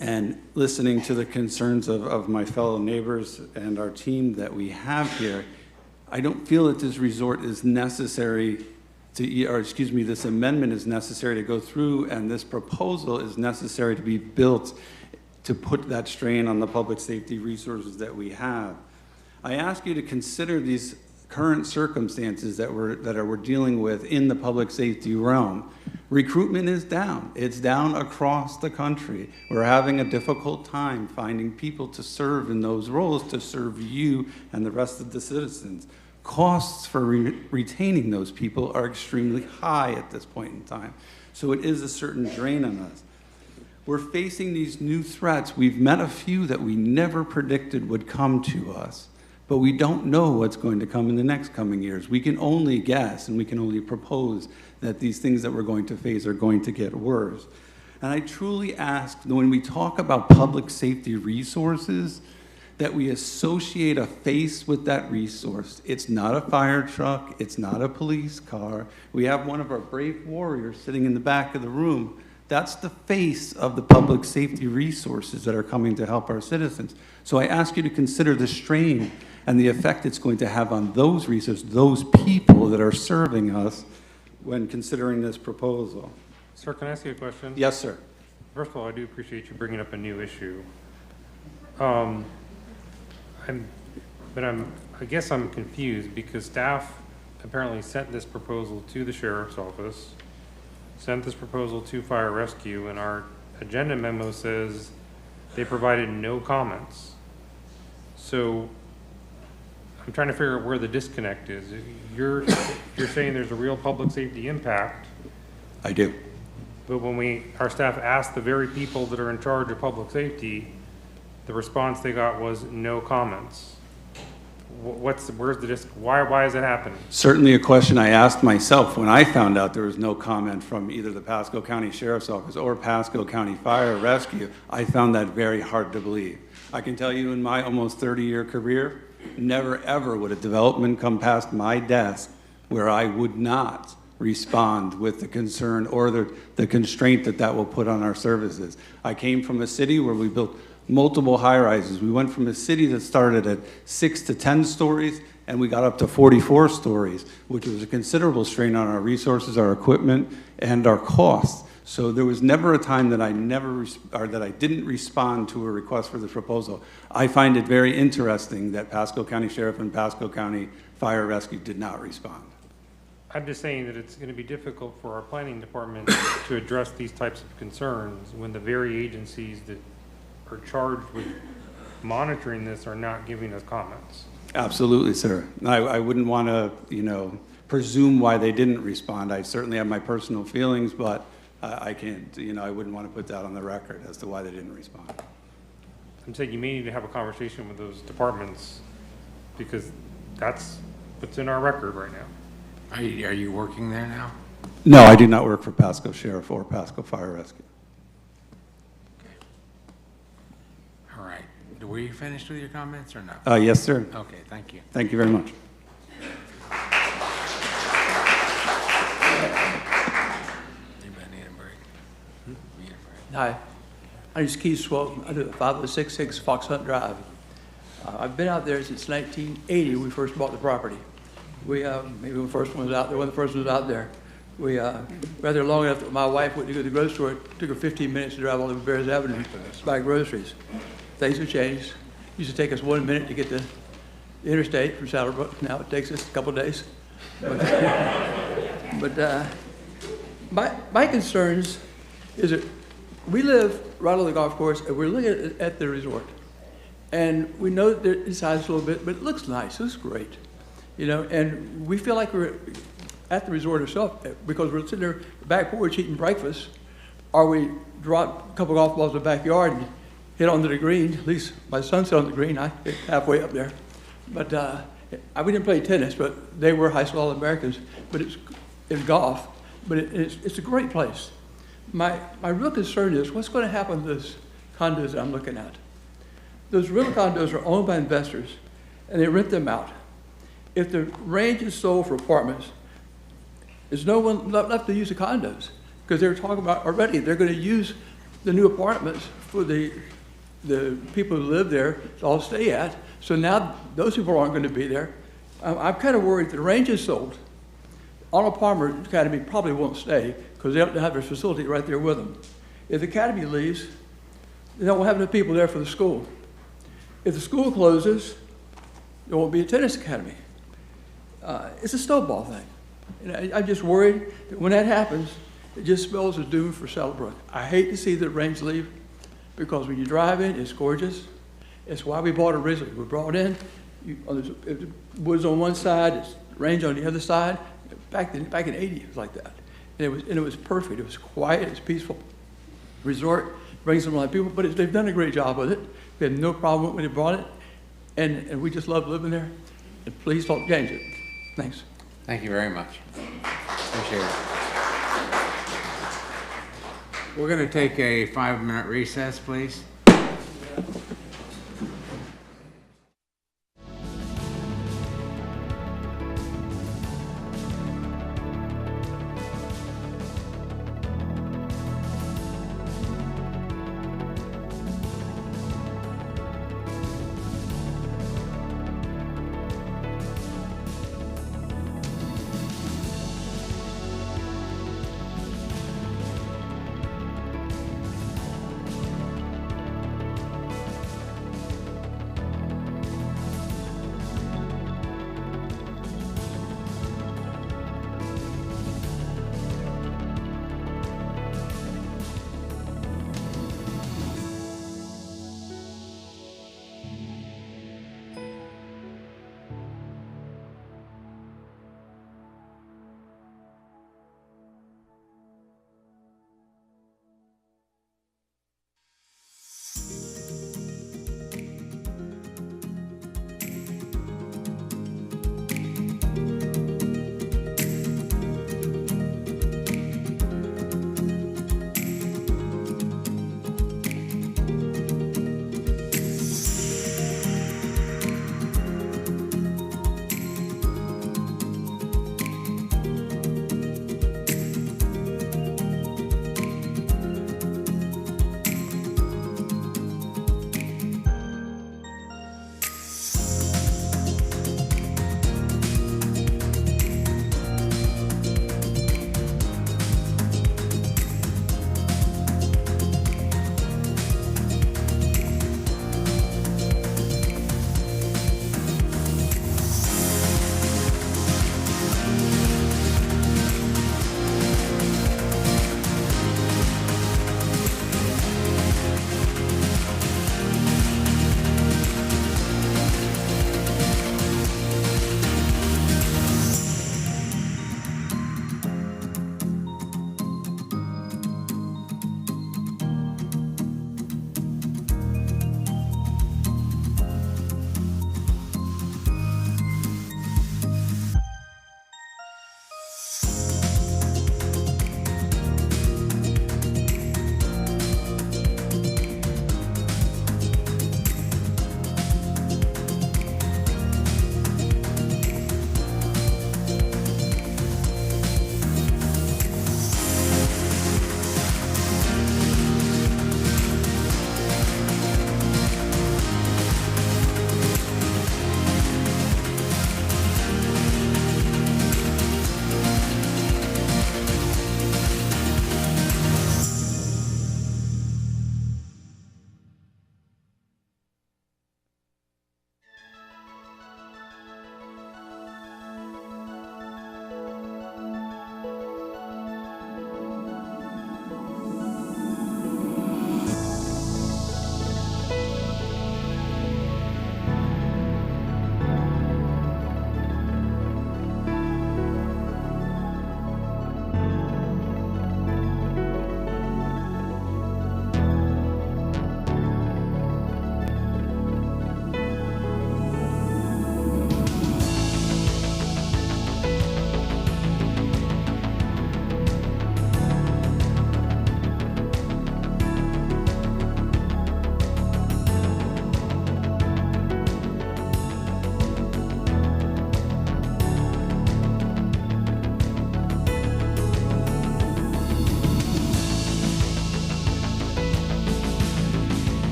and listening to the concerns of my fellow neighbors and our team that we have here, I don't feel that this resort is necessary this amendment is necessary to go through, and this proposal is necessary to be built to put that strain on the public safety resources that we have. I ask you to consider these current circumstances that we're dealing with in the public safety realm. Recruitment is down. It's down across the country. We're having a difficult time finding people to serve in those roles, to serve you and the rest of the citizens. Costs for retaining those people are extremely high at this point in time. So it is a certain drain on us. We're facing these new threats. We've met a few that we never predicted would come to us, but we don't know what's going to come in the next coming years. We can only guess and we can only propose that these things that we're going to face are going to get worse. And I truly ask, when we talk about public safety resources, that we associate a face with that resource. It's not a fire truck, it's not a police car. We have one of our brave warriors sitting in the back of the room. That's the face of the public safety resources that are coming to help our citizens. So I ask you to consider the strain and the effect it's going to have on those resources, those people that are serving us when considering this proposal. Sir, can I ask you a question? Yes, sir. First of all, I do appreciate you bringing up a new issue. I guess I'm confused because staff apparently sent this proposal to the sheriff's office, sent this proposal to fire rescue, and our agenda memo says they provided no comments. So I'm trying to figure out where the disconnect is. You're saying there's a real public safety impact. I do. But when our staff asked the very people that are in charge of public safety, the response they got was no comments. Where's the why is it happening? Certainly a question I asked myself when I found out there was no comment from either the Pasco County Sheriff's Office or Pasco County Fire Rescue. I found that very hard to believe. I can tell you in my almost 30-year career, never ever would a development come past my desk where I would not respond with the concern or the constraint that will put on our services. I came from a city where we built multiple high-rises. We went from a city that started at 6 to 10 stories, and we got up to 44 stories, which was a considerable strain on our resources, our equipment, and our costs. So there was never a time that I didn't respond to a request for this proposal. I find it very interesting that Pasco County Sheriff and Pasco County Fire Rescue did not respond. I'm just saying that it's going to be difficult for our planning department to address these types of concerns when the very agencies that are charged with monitoring this are not giving us comments. Absolutely, sir. I wouldn't want to, presume why they didn't respond. I certainly have my personal feelings, but I can't, I wouldn't want to put that on the record as to why they didn't respond. I'm saying you may need to have a conversation with those departments because that's what's in our record right now. Are you working there now? No, I do not work for Pasco Sheriff or Pasco Fire Rescue. All right. Were you finished with your comments or no? Yes, sir. Okay, thank you. Thank you very much. Anybody need a break? Need a break? Hi, my name is Keith Swelton. I live at 5066 Fox Hunt Drive. I've been out there since 1980 when we first bought the property. We, maybe when the first one was out there, when the first one was out there. We, rather long enough that my wife went to go to the grocery store. It took her 15 minutes to drive all over Bears Avenue to buy groceries. Things have changed. It used to take us 1 minute to get to the interstate from Saddlebrook. Now it takes us a couple of days. But my concerns is that we live right on the golf course and we're looking at the resort. And we know that it's sized a little bit, but it looks nice, it looks great. And we feel like we're at the resort itself because we're sitting there the back porch eating breakfast, or we drop a couple golf balls in the backyard and hit onto the green. At least my son sit on the green, I hit halfway up there. But we didn't play tennis, but they were high school All-Americans, but it's golf, but it's a great place. My real concern is what's going to happen to those condos that I'm looking at. Those rental condos are owned by investors, and they rent them out. If the range is sold for apartments, there's no one left to use the condos because they're talking about already they're going to use the new apartments for the people who live there to all stay at. So now those people aren't going to be there. I'm kind of worried if the range is sold. Arnold Palmer Academy probably won't stay because they have to have their facility right there with them. If the academy leaves, they don't have enough people there for the school. If the school closes, there won't be a tennis academy. It's a snowball thing. And I'm just worried that when that happens, it just spells a doom for Saddlebrook. I hate to see the range leave because when you drive in, it's gorgeous. It's why we bought it originally. We brought in, the woods on one side, it's range on the other side. Back in 80, it was like that. And it was perfect. It was quiet, it was peaceful. Resort brings in a lot of people, but they've done a great job with it. We had no problem when they brought it. And we just love living there. And please don't change it. Thanks. Thank you very much. Appreciate it. We're going to take a 5-minute recess, please.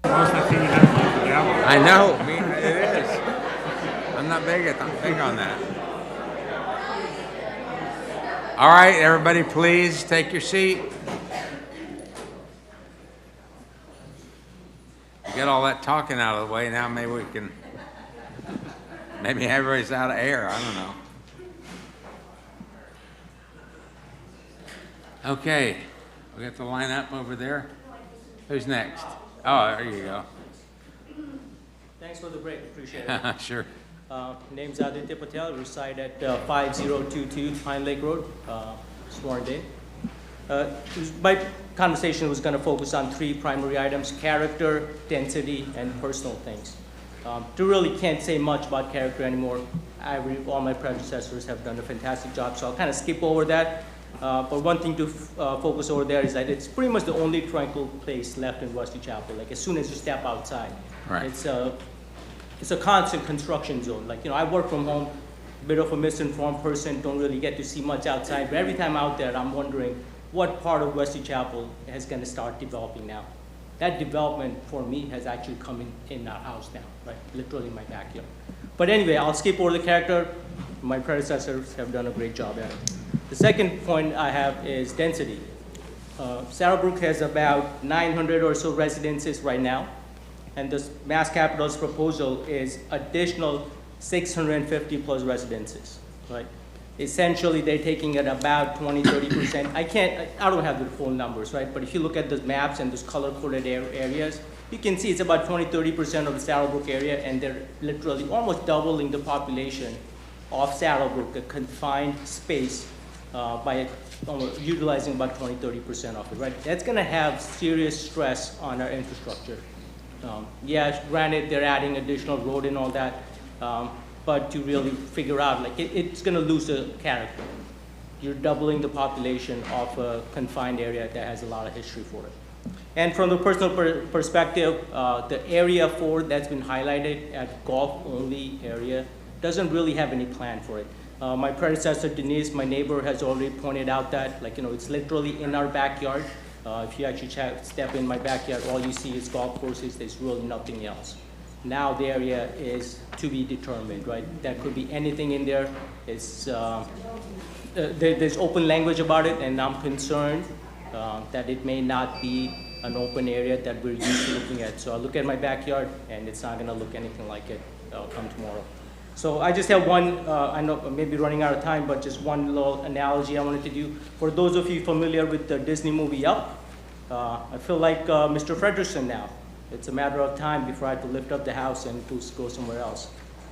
I know, it is. I'm not big on that. All right, everybody, please take your seat. Get all that talking out of the way. Now maybe we can, maybe everybody's out of air. I don't know. Okay, we got the line up over there. Who's next? Oh, there you go. Thanks for the break, appreciate it. Sure. Name's Aditya Patel, reside at 5022 Pine Lake Road, Sworn Dade. My conversation was going to focus on three primary items: character, density, and personal things. You really can't say much about character anymore. All my predecessors have done a fantastic job, so I'll kind of skip over that. But one thing to focus over there is that it's pretty much the only tranquil place left in Wesley Chapel. Like as soon as you step outside, right. It's a constant construction zone. Like, I work from home, a bit of a misinformed person, don't really get to see much outside. But every time out there, I'm wondering what part of Wesley Chapel is going to start developing now. That development for me has actually come in our house now, right? Literally in my backyard. But anyway, I'll skip over the character. My predecessors have done a great job at it. The second point I have is density. Saddlebrook has about 900 or so residences right now, and this Mass Capital's proposal is additional 650 plus residences, right? Essentially, they're taking it about 20–30%. I don't have the full numbers, right? But if you look at the maps and those color-coded areas, you can see it's about 20–30% of the Saddlebrook area, and they're literally almost doubling the population of Saddlebrook, a confined space, by utilizing about 20–30% of it, right? That's going to have serious stress on our infrastructure. Yeah, granted, they're adding additional road and all that, but to really figure out, like, it's going to lose the character. You're doubling the population of a confined area that has a lot of history for it. And from the personal perspective, the area 4 that's been highlighted at golf-only area doesn't really have any plan for it. My predecessor, Denise, my neighbor, has already pointed out that, like, it's literally in our backyard. If you actually step in my backyard, all you see is golf courses. There's really nothing else. Now the area is to be determined, right? There could be anything in there. It's, there's open language about it, and I'm concerned that it may not be an open area that we're used to looking at. So I look at my backyard, and it's not going to look anything like it come tomorrow. So I just have one, I know I may be running out of time, but just one little analogy I wanted to do. For those of you familiar with the Disney movie Up, I feel like Mr. Fredrickson now. It's a matter of time before I have to lift up the house and to go somewhere else.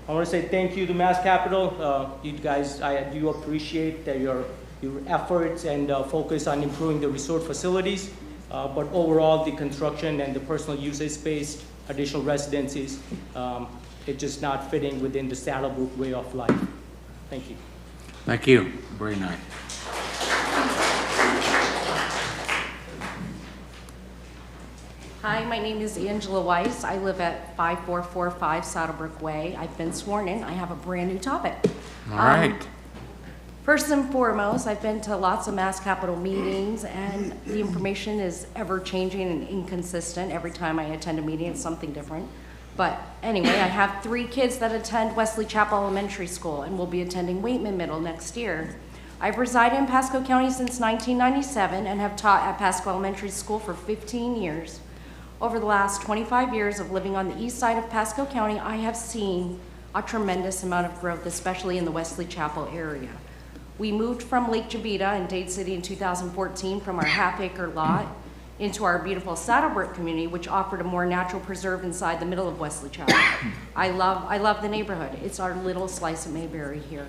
I want to say thank you to Mass Capital. You guys, I do appreciate your efforts and focus on improving the resort facilities. But overall, the construction and the personal usage space, additional residencies, it's just not fitting within the Saddlebrook way of life. Thank you. Thank you. Very nice. Hi, my name is Angela Weiss. I live at 5445 Saddlebrook Way. I've been sworn in. I have a brand new topic. All right. First and foremost, I've been to lots of Mass Capital meetings, and the information is ever changing and inconsistent. Every time I attend a meeting, it's something different. But anyway, I have 3 kids that attend Wesley Chapel Elementary School and will be attending Waitman Middle next year. I've resided in Pasco County since 1997 and have taught at Pasco Elementary School for 15 years. Over the last 25 years of living on the east side of Pasco County, I have seen a tremendous amount of growth, especially in the Wesley Chapel area. We moved from Lake Jabita in Dade City in 2014 from our half-acre lot into our beautiful Saddlebrook community, which offered a more natural preserve inside the middle of Wesley Chapel. I love the neighborhood. It's our little slice of Mayberry here.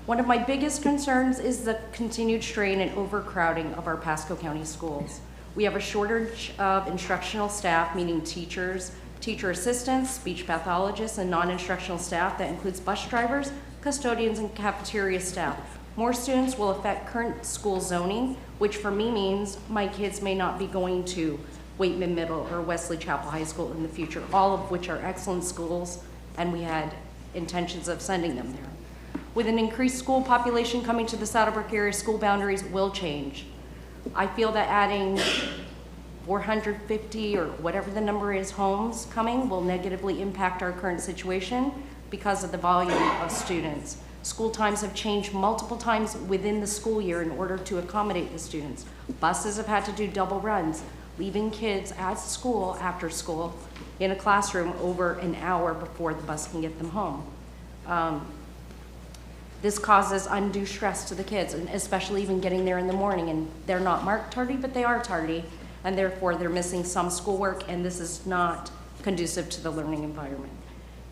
One of my biggest concerns is the continued strain and overcrowding of our Pasco County schools. We have a shortage of instructional staff, meaning teachers, teacher assistants, speech pathologists, and non-instructional staff that includes bus drivers, custodians, and cafeteria staff. More students will affect current school zoning, which for me means my kids may not be going to Waitman Middle or Wesley Chapel High School in the future, all of which are excellent schools, and we had intentions of sending them there. With an increased school population coming to the Saddlebrook area, school boundaries will change. I feel that adding 450 or whatever the number is homes coming will negatively impact our current situation because of the volume of students. School times have changed multiple times within the school year in order to accommodate the students. Buses have had to do double runs, leaving kids at school after school in a classroom over an hour before the bus can get them home. This causes undue stress to the kids, and especially even getting there in the morning. And they're not marked tardy, but they are tardy, and therefore they're missing some schoolwork, and this is not conducive to the learning environment.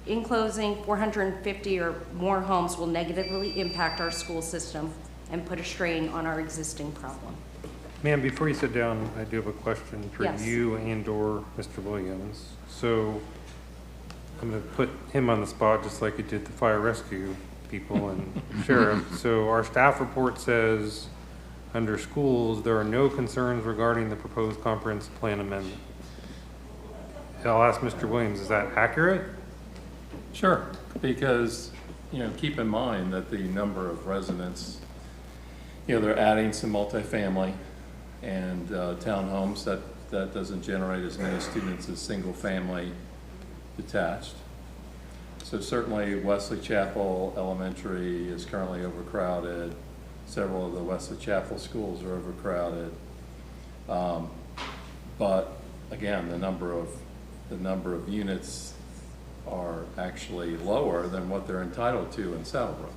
In closing, 450 or more homes will negatively impact our school system and put a strain on our existing problem. Ma'am, before you sit down, I do have a question for Yes. you and/or Mr. Williams. So I'm going to put him on the spot just like you did the fire rescue people and sheriff. So our staff report says, under schools, there are no concerns regarding the proposed comprehensive plan amendment. I'll ask Mr. Williams, is that accurate? Sure, because, keep in mind that the number of residents, they're adding some multifamily and townhomes. That doesn't generate as many students as single family detached. So certainly Wesley Chapel Elementary is currently overcrowded. Several of the Wesley Chapel schools are overcrowded. But again, the number of units are actually lower than what they're entitled to in Saddlebrook.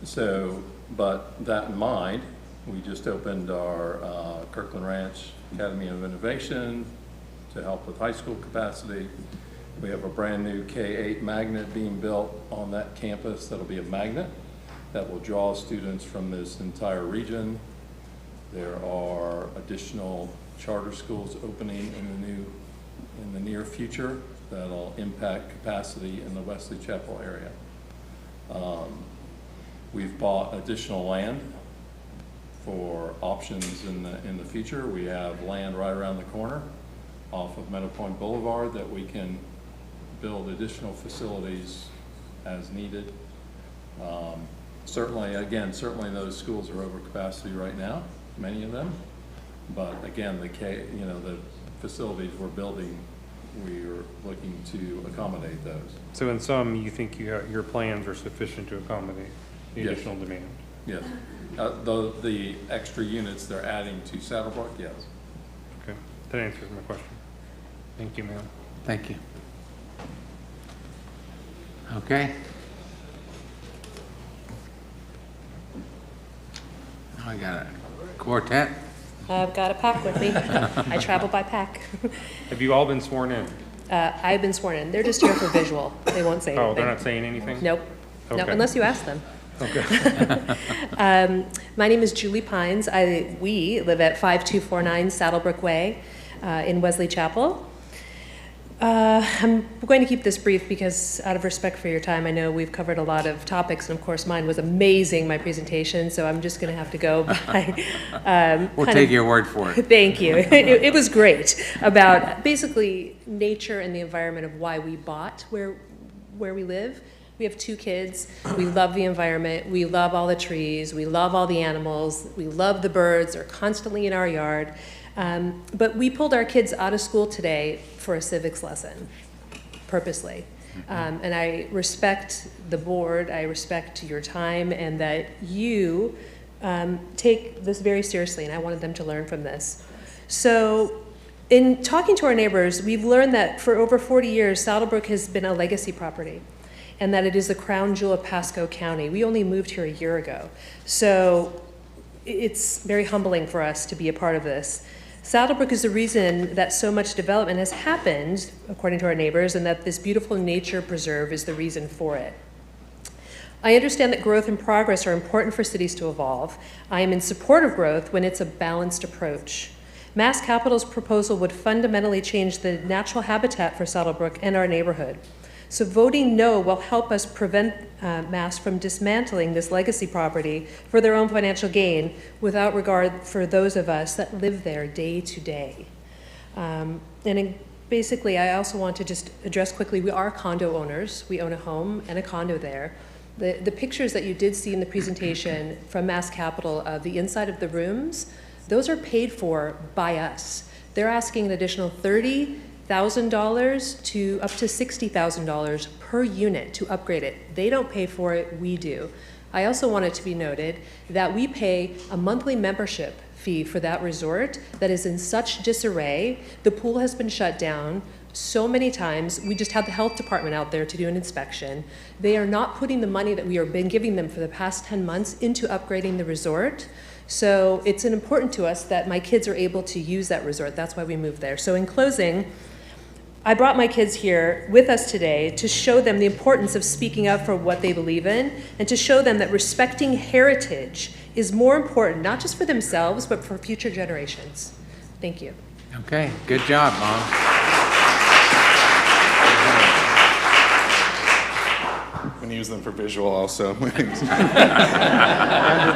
So, but that in mind, we just opened our Kirkland Ranch Academy of Innovation to help with high school capacity. We have a brand new K-8 magnet being built on that campus that'll be a magnet that will draw students from this entire region. There are additional charter schools opening in the near future that'll impact capacity in the Wesley Chapel area. We've bought additional land for options in the future. We have land right around the corner off of Meadow Point Boulevard that we can build additional facilities as needed. Certainly those schools are over capacity right now, many of them. But again, the facilities we're building, we're looking to accommodate those. So in sum, you think your plans are sufficient to accommodate the Yes. additional demand? Yes. The extra units they're adding to Saddlebrook, yes. Okay, that answers my question. Thank you, ma'am. Thank you. Okay. Now I got a quartet. I've got a pack with me. I travel by pack. Have you all been sworn in? I've been sworn in. They're just here for visual. They won't say anything. Oh, they're not saying anything? Nope. Okay. No, unless you ask them. Okay. My name is Julie Pines. We live at 5249 Saddlebrook Way in Wesley Chapel. I'm going to keep this brief because out of respect for your time, I know we've covered a lot of topics, and of course mine was amazing, my presentation, so I'm just going to have to go by... We'll take your word for it. Thank you. It was great about basically nature and the environment of why we bought where we live. We have 2 kids. We love the environment. We love all the trees. We love all the animals. We love the birds. They're constantly in our yard. But we pulled our kids out of school today for a civics lesson, purposely. And I respect the board. I respect your time and that you take this very seriously, and I wanted them to learn from this. So in talking to our neighbors, we've learned that for over 40 years, Saddlebrook has been a legacy property, and that it is the crown jewel of Pasco County. We only moved here a year ago. So it's very humbling for us to be a part of this. Saddlebrook is the reason that so much development has happened, according to our neighbors, and that this beautiful nature preserve is the reason for it. I understand that growth and progress are important for cities to evolve. I am in support of growth when it's a balanced approach. Mass Capital's proposal would fundamentally change the natural habitat for Saddlebrook and our neighborhood. So voting no will help us prevent Mass from dismantling this legacy property for their own financial gain without regard for those of us that live there day to day. Basically, I also want to just address quickly, we are condo owners. We own a home and a condo there. The pictures that you did see in the presentation from Mass Capital of the inside of the rooms, those are paid for by us. They're asking an additional $30,000 to up to $60,000 per unit to upgrade it. They don't pay for it, we do. I also want it to be noted that we pay a monthly membership fee for that resort that is in such disarray. The pool has been shut down so many times. We just had the health department out there to do an inspection. They are not putting the money that we have been giving them for the past 10 months into upgrading the resort. So it's important to us that my kids are able to use that resort. That's why we moved there. So in closing, I brought my kids here with us today to show them the importance of speaking up for what they believe in, and to show them that respecting heritage is more important, not just for themselves, but for future generations. Thank you. Okay, good job, Mom. I'm going to use them for visual also. Andrew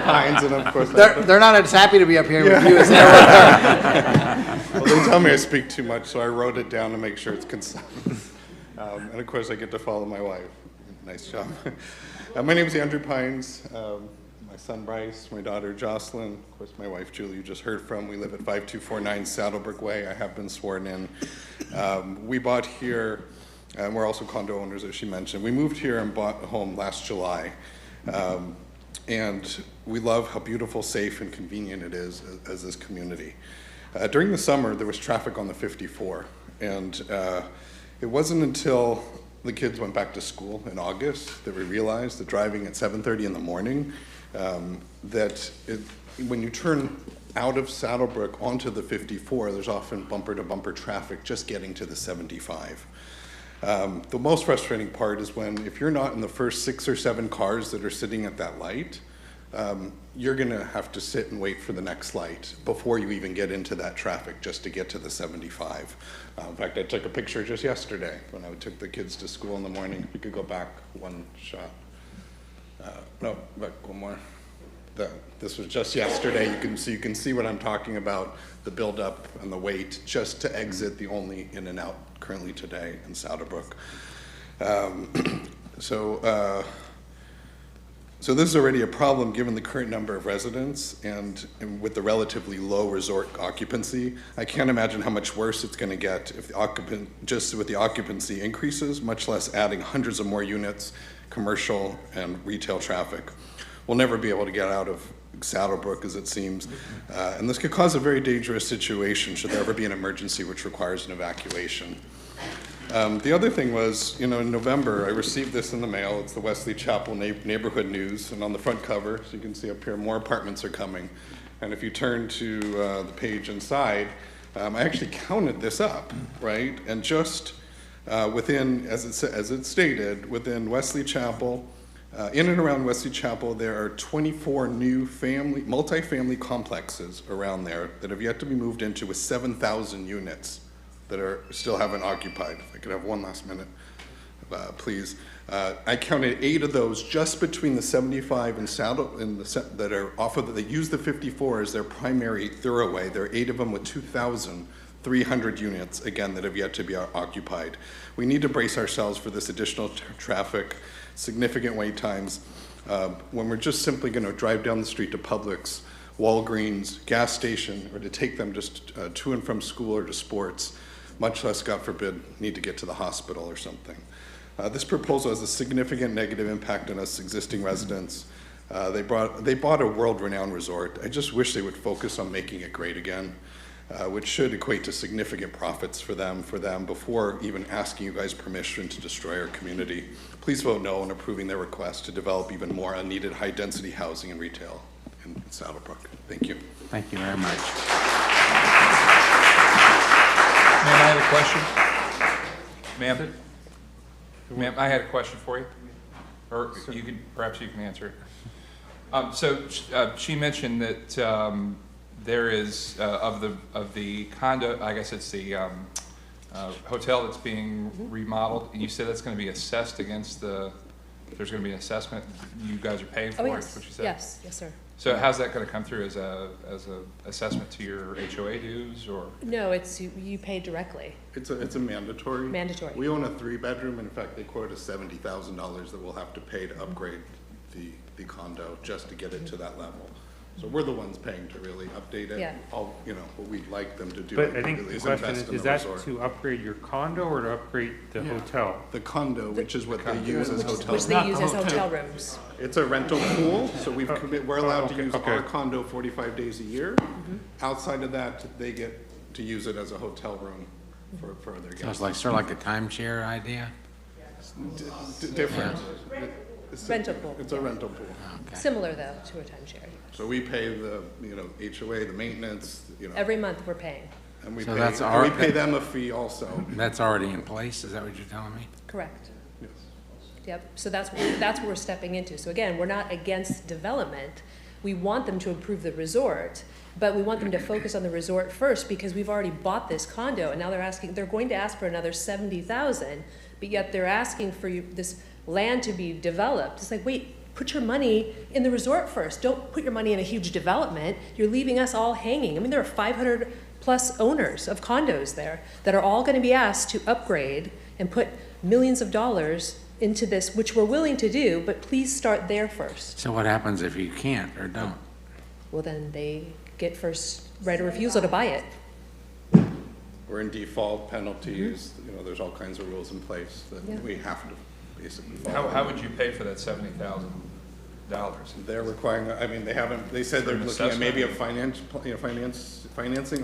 Pines, and of course... They're not as happy to be up here with you as they are. Well, they tell me I speak too much, so I wrote it down to make sure it's concise. And of course, I get to follow my wife. Nice job. My name is Andrew Pines. My son Bryce, my daughter Jocelyn, of course my wife Julie you just heard from. We live at 5249 Saddlebrook Way. I have been sworn in. We bought here, and we're also condo owners as she mentioned. We moved here and bought a home last July. And we love how beautiful, safe, and convenient it is as this community. During the summer, there was traffic on the 54, and it wasn't until the kids went back to school in August that we realized that driving at 7:30 in the morning, when you turn out of Saddlebrook onto the 54, there's often bumper-to-bumper traffic just getting to the 75. The most frustrating part is if you're not in the first 6 or 7 cars that are sitting at that light, you're going to have to sit and wait for the next light before you even get into that traffic just to get to the 75. In fact, I took a picture just yesterday when I took the kids to school in the morning. We could go back one shot. No, back one more. This was just yesterday. You can see what I'm talking about, the buildup and the wait just to exit the only in and out currently today in Saddlebrook. So this is already a problem given the current number of residents and with the relatively low resort occupancy. I can't imagine how much worse it's going to get if just with the occupancy increases, much less adding hundreds of more units, commercial and retail traffic. We'll never be able to get out of Saddlebrook as it seems, and this could cause a very dangerous situation should there ever be an emergency which requires an evacuation. The other thing was, in November, I received this in the mail. It's the Wesley Chapel Neighborhood News, and on the front cover, so you can see up here, more apartments are coming. And if you turn to the page inside, I actually counted this up, right? And just within, as it stated, within Wesley Chapel, in and around Wesley Chapel, there are 24 new multifamily complexes around there that have yet to be moved into with 7,000 units that still haven't occupied. If I could have one last minute, please. I counted 8 of those just between the 75 and that are off of they use the 54 as their primary thoroughway. There are 8 of them with 2,300 units, again, that have yet to be occupied. We need to brace ourselves for this additional traffic, significant wait times, when we're just simply going to drive down the street to Publix, Walgreens, gas station, or to take them just to and from school or to sports, much less, God forbid, need to get to the hospital or something. This proposal has a significant negative impact on us existing residents. They bought a world-renowned resort. I just wish they would focus on making it great again, which should equate to significant profits for them before even asking you guys permission to destroy our community. Please vote no in approving their request to develop even more unneeded high-density housing and retail in Saddlebrook. Thank you. Thank you very much. Ma'am, I had a question. Ma'am, I had a question for you, or perhaps you can answer it. So she mentioned that there is of the condo, I guess it's the hotel that's being remodeled. And you said that's going to be assessed against there's going to be an assessment you guys are paying for. Oh, yes. Is what you said? Yes, sir. So how's that going to come through as a assessment to your HOA dues, or? No, it's you pay directly. It's a mandatory. Mandatory. We own a 3-bedroom, and in fact, they quoted us $70,000 that we'll have to pay to upgrade the condo just to get it to that level. So we're the ones paying to really update it. Yeah. All, you know, what we'd like them to do. But I think really the is question invest in is the that resort. to upgrade your condo or to upgrade the hotel? The condo, which is what they use as hotel. Which they use as hotel rooms. It's a rental pool, so we're allowed to use okay. our condo 45 days a year. Mm-hmm. Outside of that, they get to use it as a hotel room for their guests. So it's like, sort of like a timeshare idea? Different. Rental pool. It's a rental pool. Similar though to a timeshare. So we pay the, you know, HOA, the maintenance, you know. Every month we're paying. And we So pay, that's and our- we pay them a fee also. That's already in place, is that what you're telling me? Correct. Yes. Yep, so that's what we're stepping into. So again, we're not against development. We want them to improve the resort, but we want them to focus on the resort first because we've already bought this condo and now they're going to ask for another 70,000, but yet they're asking for this land to be developed. It's like, wait, put your money in the resort first. Don't put your money in a huge development. You're leaving us all hanging. I mean, there are 500 plus owners of condos there that are all going to be asked to upgrade and put millions of dollars into this, which we're willing to do, but please start there first. So what happens if you can't or don't? Well, then they get first right of refusal to buy it. We're in default, penalties, you know, there's all kinds of rules in place that Yeah. we have to basically follow. How would you pay for that $70,000? They're requiring, I mean, they said they're looking at maybe a financing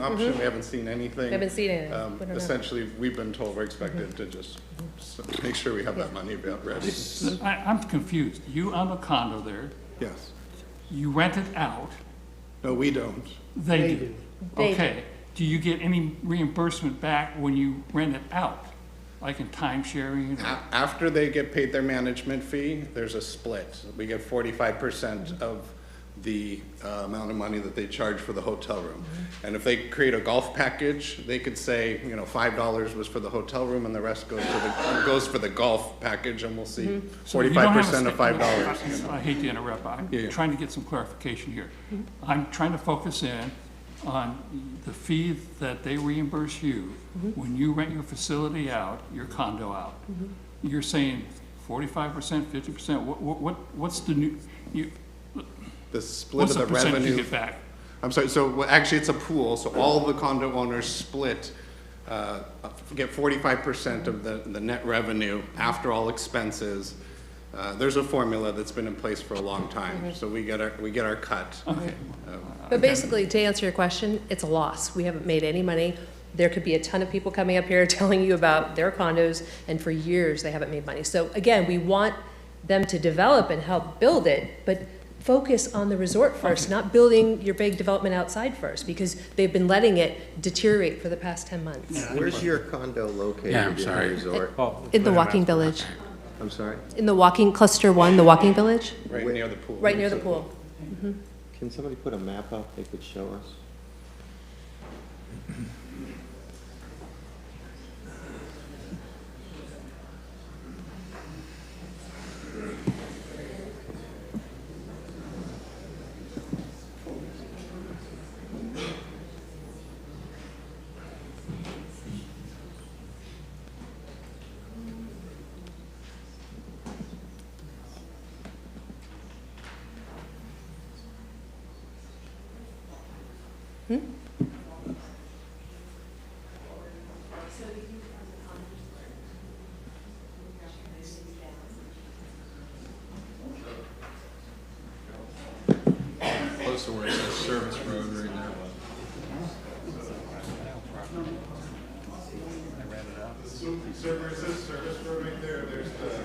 option. We haven't seen anything. We haven't seen it. We don't know. Essentially, we've been told we're expected to just make sure we have that money ready. I'm confused. You own a condo there. Yes. You rent it out. No, we don't. They do. They Okay. Do you get any reimbursement back when you rent it out? Like in time sharing? After they get paid their management fee, there's a split. We get 45% of the amount of money that they charge for the hotel room. And if they create a golf package, they could say, you know, $5 was for the hotel room and the rest goes for the golf package, and we'll see So you don't have a 45% of $5. I hate to interrupt. I'm trying to get some clarification here. I'm trying to focus in on the fee that they reimburse you when you rent your facility out, your condo out. You're saying 45%, 50%, what's the new, The split what's of the the percentage revenue. you get back? I'm sorry, so well, actually it's a pool, so all the condo owners split, get 45% of the net revenue after all expenses. There's a formula that's been in place for a long time, so we get our cut. Okay. But basically, to answer your question, it's a loss. We haven't made any money. There could be a ton of people coming up here telling you about their condos, and for years they haven't made money. So again, we want them to develop and help build it, but focus on the resort first, not building your big development outside first, because they've been letting it deteriorate for the past 10 months. Where's your condo located Yeah, I'm in the sorry. resort? In the walking village. I'm sorry? In the walking, cluster 1, the walking village? Right near the pool. Right near the pool. Can somebody put a map up they could show us? Close to where it says service road right there. So where it says service road right there, there's the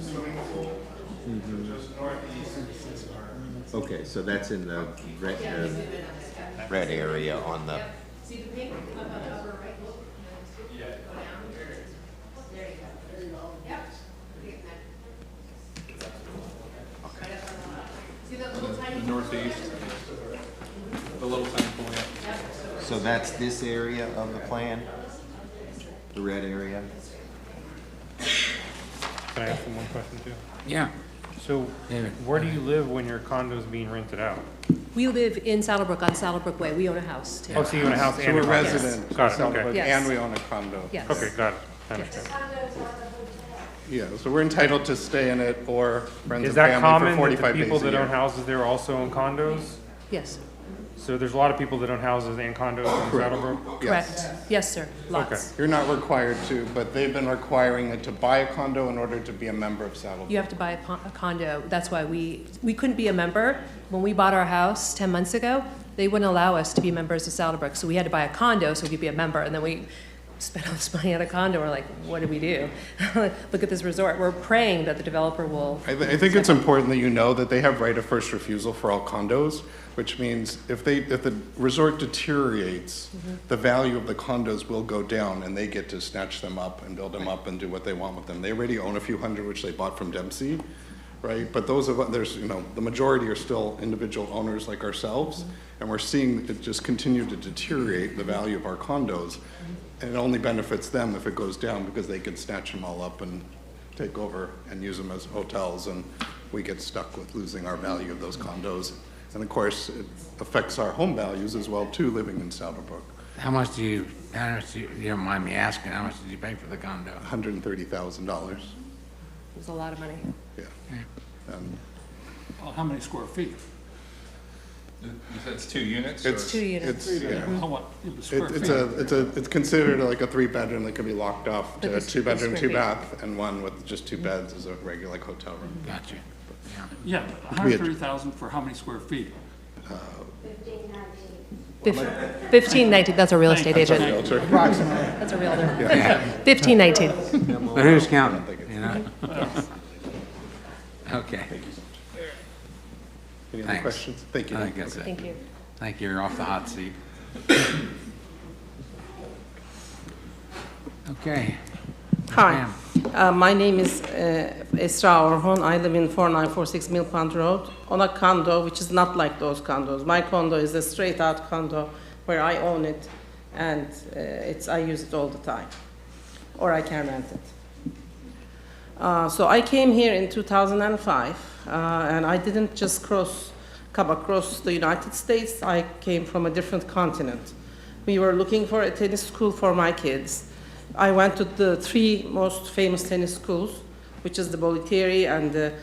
swimming pool, just northeast. Okay, so that's in the red area on the, See the pink on the upper right? Yeah. Go down. There you go. Yep. See that little tiny? Northeast, the little tiny pool, yeah. so that's this area of the plan? The red area? Can I ask them one question too? Yeah. So where do you live when your condo's being rented out? We live in Saddlebrook on Saddlebrook Way. We own a house too. Oh, so you own a house So and we're a condo. residents. Got it, of okay. Saddlebrook, Yes. And we own a condo. Yes. Okay, got it. I Yes. understand. Yeah, so we're entitled to stay in it or friends Is and that family common for that 45 the days people a that year. own houses there also own condos? Yes, So there's a lot of people that own houses and condos in Saddlebrook? correct. Yes, sir, lots. You're not required to, but they've been requiring it to buy a condo in order to be a member of Saddlebrook. You have to buy a condo. That's why we couldn't be a member. When we bought our house 10 months ago, they wouldn't allow us to be members of Saddlebrook. So we had to buy a condo so we could be a member. And then we spent all this money on a condo. We're like, what do we do? Look at this resort. We're praying that the developer will. I think it's important that you know that they have right of first refusal for all condos, which means if the resort deteriorates, the value of the condos will go down and they get to snatch them up and build them up and do what they want with them. They already own a few hundred, which they bought from Dempsey, right? But the majority are still individual owners like ourselves, and we're seeing it just continue to deteriorate the value of our condos. And it only benefits them if it goes down because they can snatch them all up and take over and use them as hotels, and we get stuck with losing our value of those condos. And of course, it affects our home values as well too, living in Saddlebrook. How much do you don't mind me asking, how much did you pay for the condo? $130,000. It was a lot of money. Yeah. Well, how many square feet? You said it's 2 units? It's 2 units. It's considered like a 3-bedroom that can be locked off to a 2-bedroom, square feet. 2-bath, and one with just 2 beds is a regular like hotel room. Gotcha. Yeah, 130,000 for how many square feet? 1519, that's a real estate agent. That's a realtor. 1519. But who's counting, you know? Okay. Any other Thanks. questions? Thank you. I think that's it. Thank you. Thank you, you're off the hot seat. Okay. Hi, my name is Esra Orhon. I live in 4946 Mill Pond Road on a condo which is not like those condos. My condo is a straight out condo where I own it and I use it all the time, or I can rent it. So I came here in 2005 and I didn't just come across the United States. I came from a different continent. We were looking for a tennis school for my kids. I went to the 3 most famous tennis schools, which is the Bolitieri and the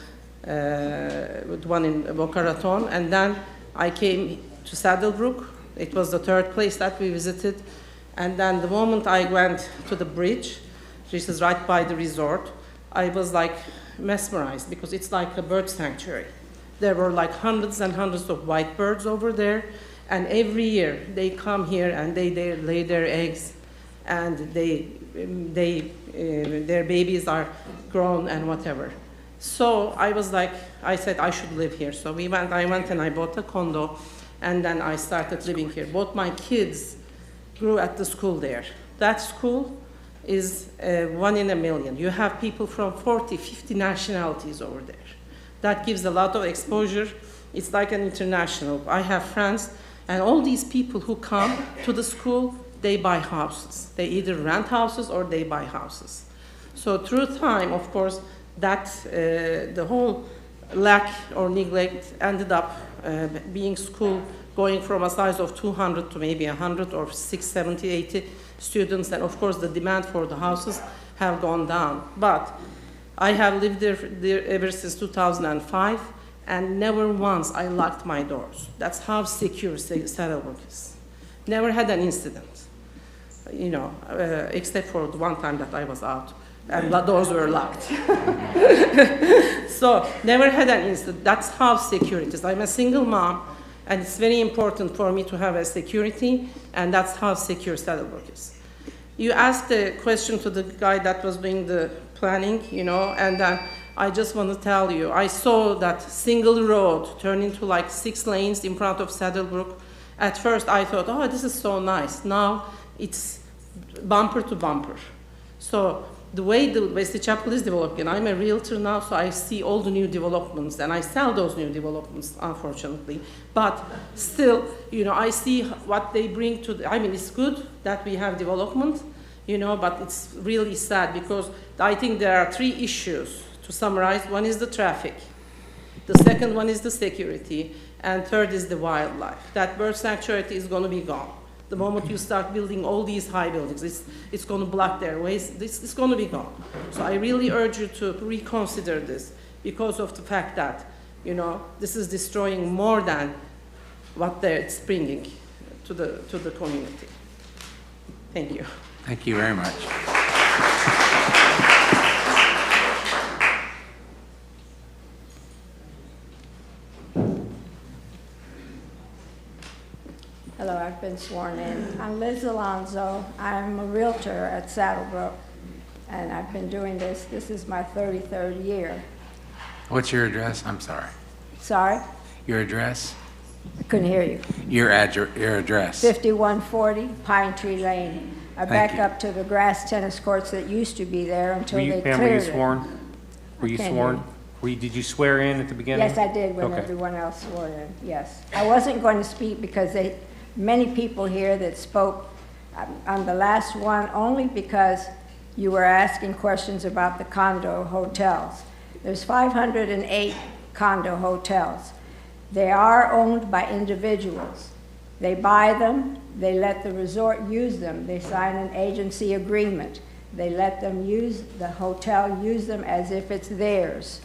one in Boca Raton. And then I came to Saddlebrook. It was the 3rd place that we visited. And then the moment I went to the bridge, which is right by the resort, I was like mesmerized because it's like a bird sanctuary. There were like hundreds and hundreds of white birds over there. And every year they come here and they lay their eggs, and their babies are grown and whatever. So I said I should live here. So I went and I bought a condo, and then I started living here. Both my kids grew at the school there. That school is 1 in a million. You have people from 40, 50 nationalities over there. That gives a lot of exposure. It's like an international. I have friends, and all these people who come to the school, they buy houses. They either rent houses or they buy houses. So through time, of course, the whole lack or neglect ended up being school going from a size of 200 to maybe 100 or 6, 70, 80 students. And of course, the demand for the houses have gone down. But I have lived there ever since 2005, and never once I locked my doors. That's how secure Saddlebrook is. Never had an incident, except for the one time that I was out and the doors were locked. So never had an incident. That's how secure it is. I'm a single mom, and it's very important for me to have a security, and that's how secure Saddlebrook is. You asked a question to the guy that was doing the planning, and I just want to tell you, I saw that single road turn into like 6 lanes in front of Saddlebrook. At first I thought, oh, this is so nice. Now it's bumper to bumper. So the way the Wesley Chapel is developing, I'm a realtor now, so I see all the new developments, and I sell those new developments, unfortunately. But still, I see what they bring to it's good that we have development, but it's really sad because I think there are 3 issues to summarize. One is the traffic. The second one is the security. And third is the wildlife. That bird sanctuary is going to be gone. The moment you start building all these high buildings, it's going to block their ways. This is going to be gone. So I really urge you to reconsider this because of the fact that, you know, this is destroying more than what it's bringing to the community. Thank you. Thank you very much. Hello, I've been sworn in. I'm Liz Alonso. I'm a realtor at Saddlebrook, and I've been doing this. This is my 33rd year. What's your address? I'm sorry. Sorry? Your address? I couldn't hear you. Your address. 5140 Pine Tree Lane. I Thank back you. up to the grass tennis courts that used to be there until they cleared it. Ma'am, were you sworn? Were you Can't sworn? hear Did you swear in at the beginning? Yes, I did when Okay. everyone else swore in, yes. I wasn't going to speak because many people here that spoke on the last one only because you were asking questions about the condo hotels. There's 508 condo hotels. They are owned by individuals. They buy them, they let the resort use them, they sign an agency agreement. They let them use, the hotel use them as if it's theirs.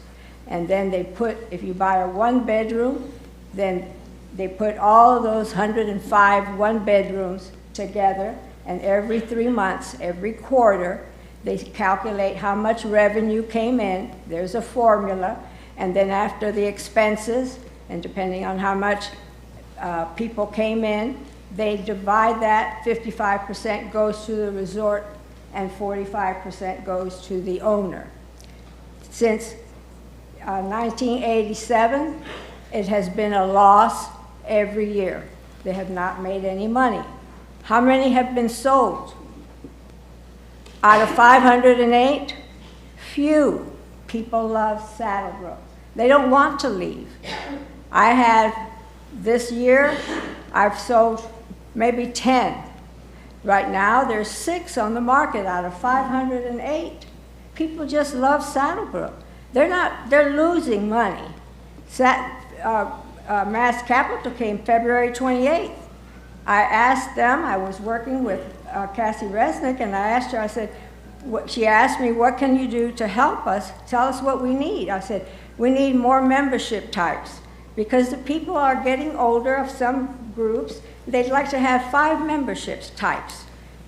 And then they put, if you buy a one bedroom, then they put all of those 105 one bedrooms together, and every 3 months, every quarter, they calculate how much revenue came in. There's a formula, and then after the expenses, and depending on how much people came in, they divide that. 55% goes to the resort, and 45% goes to the owner. Since 1987, it has been a loss every year. They have not made any money. How many have been sold? Out of 508, few people love Saddlebrook. They don't want to leave. I have, this year, I've sold maybe 10. Right now, there's 6 on the market out of 508. People just love Saddlebrook. They're losing money. Mass Capital came February 28th. I asked them, I was working with Cassie Resnick, and I asked her, I said, she asked me, what can you do to help us? Tell us what we need. I said, we need more membership types because the people are getting older of some groups. They'd like to have 5 memberships types,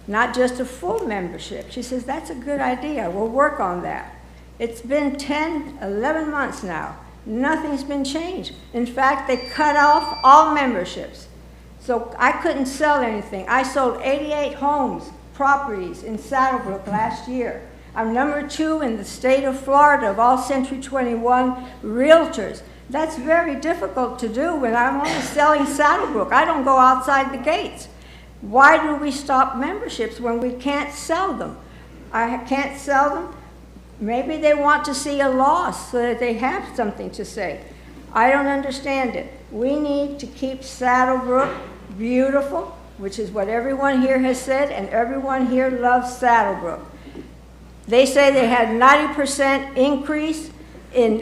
not just a full membership. She says, that's a good idea. We'll work on that. It's been 10, 11 months now. Nothing's been changed. In fact, they cut off all memberships. So I couldn't sell anything. I sold 88 homes, properties in Saddlebrook last year. I'm number 2 in the state of Florida of all Century 21 realtors. That's very difficult to do when I'm only selling Saddlebrook. I don't go outside the gates. Why do we stop memberships when we can't sell them? I can't sell them. Maybe they want to see a loss so that they have something to say. I don't understand it. We need to keep Saddlebrook beautiful, which is what everyone here has said, and everyone here loves Saddlebrook. They say they had 90% increase in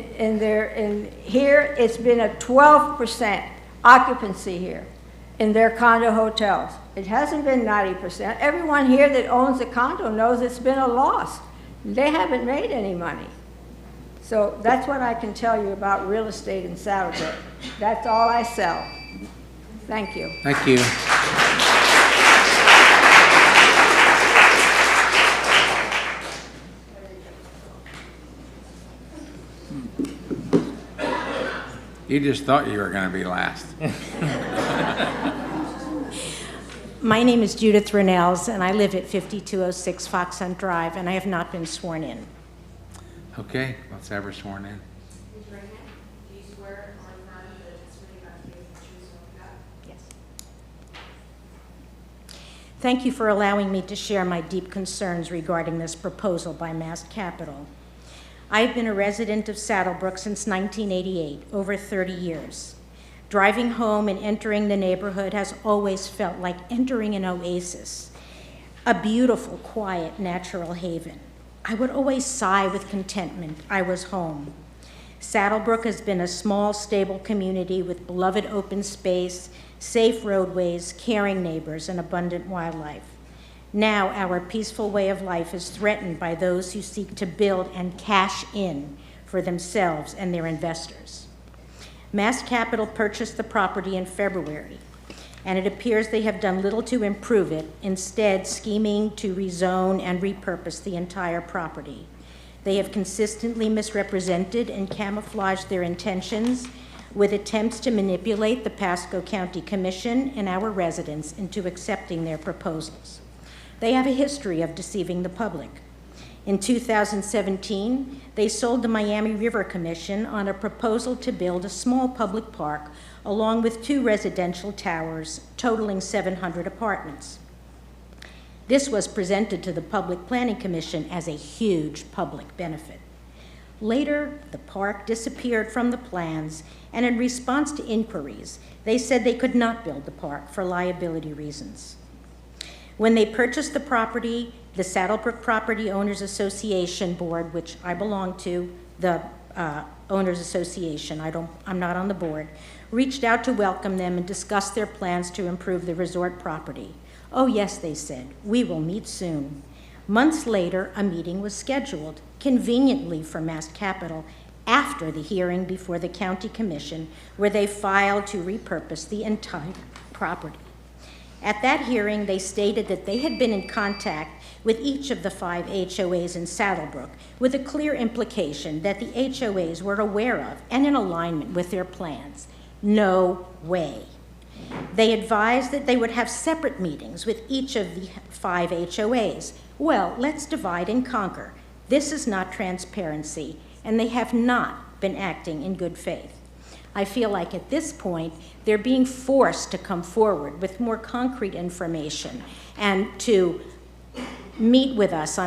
here. It's been a 12% occupancy here in their condo hotels. It hasn't been 90%. Everyone here that owns a condo knows it's been a loss. They haven't made any money. So that's what I can tell you about real estate in Saddlebrook. That's all I sell. Thank you. Thank you. You just thought you were going to be last. My name is Judith Renels, and I live at 5206 Fox Hunt Drive, and I have not been sworn in. Okay, let's have her sworn in. Thank you for allowing me to share my deep concerns regarding this proposal by Mass Capital. I have been a resident of Saddlebrook since 1988, over 30 years. Driving home and entering the neighborhood has always felt like entering an oasis, a beautiful, quiet, natural haven. I would always sigh with contentment I was home. Saddlebrook has been a small, stable community with beloved open space, safe roadways, caring neighbors, and abundant wildlife. Now our peaceful way of life is threatened by those who seek to build and cash in for themselves and their investors. Mass Capital purchased the property in February, and it appears they have done little to improve it, instead scheming to rezone and repurpose the entire property. They have consistently misrepresented and camouflaged their intentions with attempts to manipulate the Pasco County Commission and our residents into accepting their proposals. They have a history of deceiving the public. In 2017, they sold the Miami River Commission on a proposal to build a small public park along with 2 residential towers totaling 700 apartments. This was presented to the Public Planning Commission as a huge public benefit. Later, the park disappeared from the plans, and in response to inquiries, they said they could not build the park for liability reasons. When they purchased the property, the Saddlebrook Property Owners Association Board, which I belong to, the Owners Association, I'm not on the board, reached out to welcome them and discuss their plans to improve the resort property. Oh yes, they said, we will meet soon. Months later, a meeting was scheduled, conveniently for Mass Capital, after the hearing before the County Commission, where they filed to repurpose the entire property. At that hearing, they stated that they had been in contact with each of the 5 HOAs in Saddlebrook, with a clear implication that the HOAs were aware of and in alignment with their plans. No way. They advised that they would have separate meetings with each of the 5 HOAs. Well, let's divide and conquer. This is not transparency, and they have not been acting in good faith. I feel like at this point, they're being forced to come forward with more concrete information and to meet with us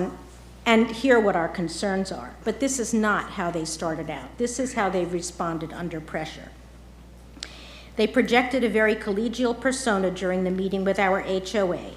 and hear what our concerns are. But this is not how they started out. This is how they've responded under pressure. They projected a very collegial persona during the meeting with our HOA.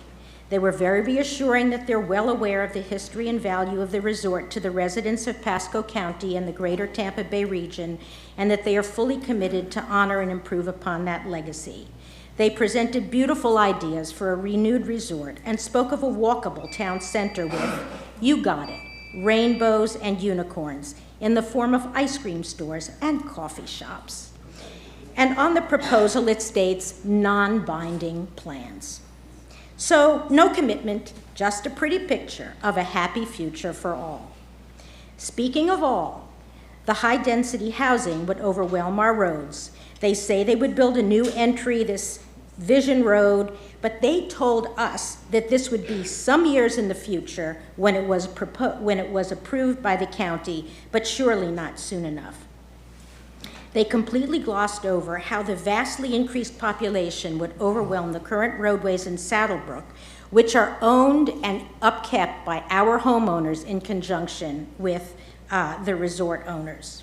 They were very reassuring that they're well aware of the history and value of the resort to the residents of Pasco County and the greater Tampa Bay region, and that they are fully committed to honor and improve upon that legacy. They presented beautiful ideas for a renewed resort and spoke of a walkable town center with, you got it, rainbows and unicorns in the form of ice cream stores and coffee shops. And on the proposal, it states non-binding plans. So no commitment, just a pretty picture of a happy future for all. Speaking of all, the high-density housing would overwhelm our roads. They say they would build a new entry, this Vision Road, but they told us that this would be some years in the future when it was approved by the county, but surely not soon enough. They completely glossed over how the vastly increased population would overwhelm the current roadways in Saddlebrook, which are owned and upkept by our homeowners in conjunction with the resort owners.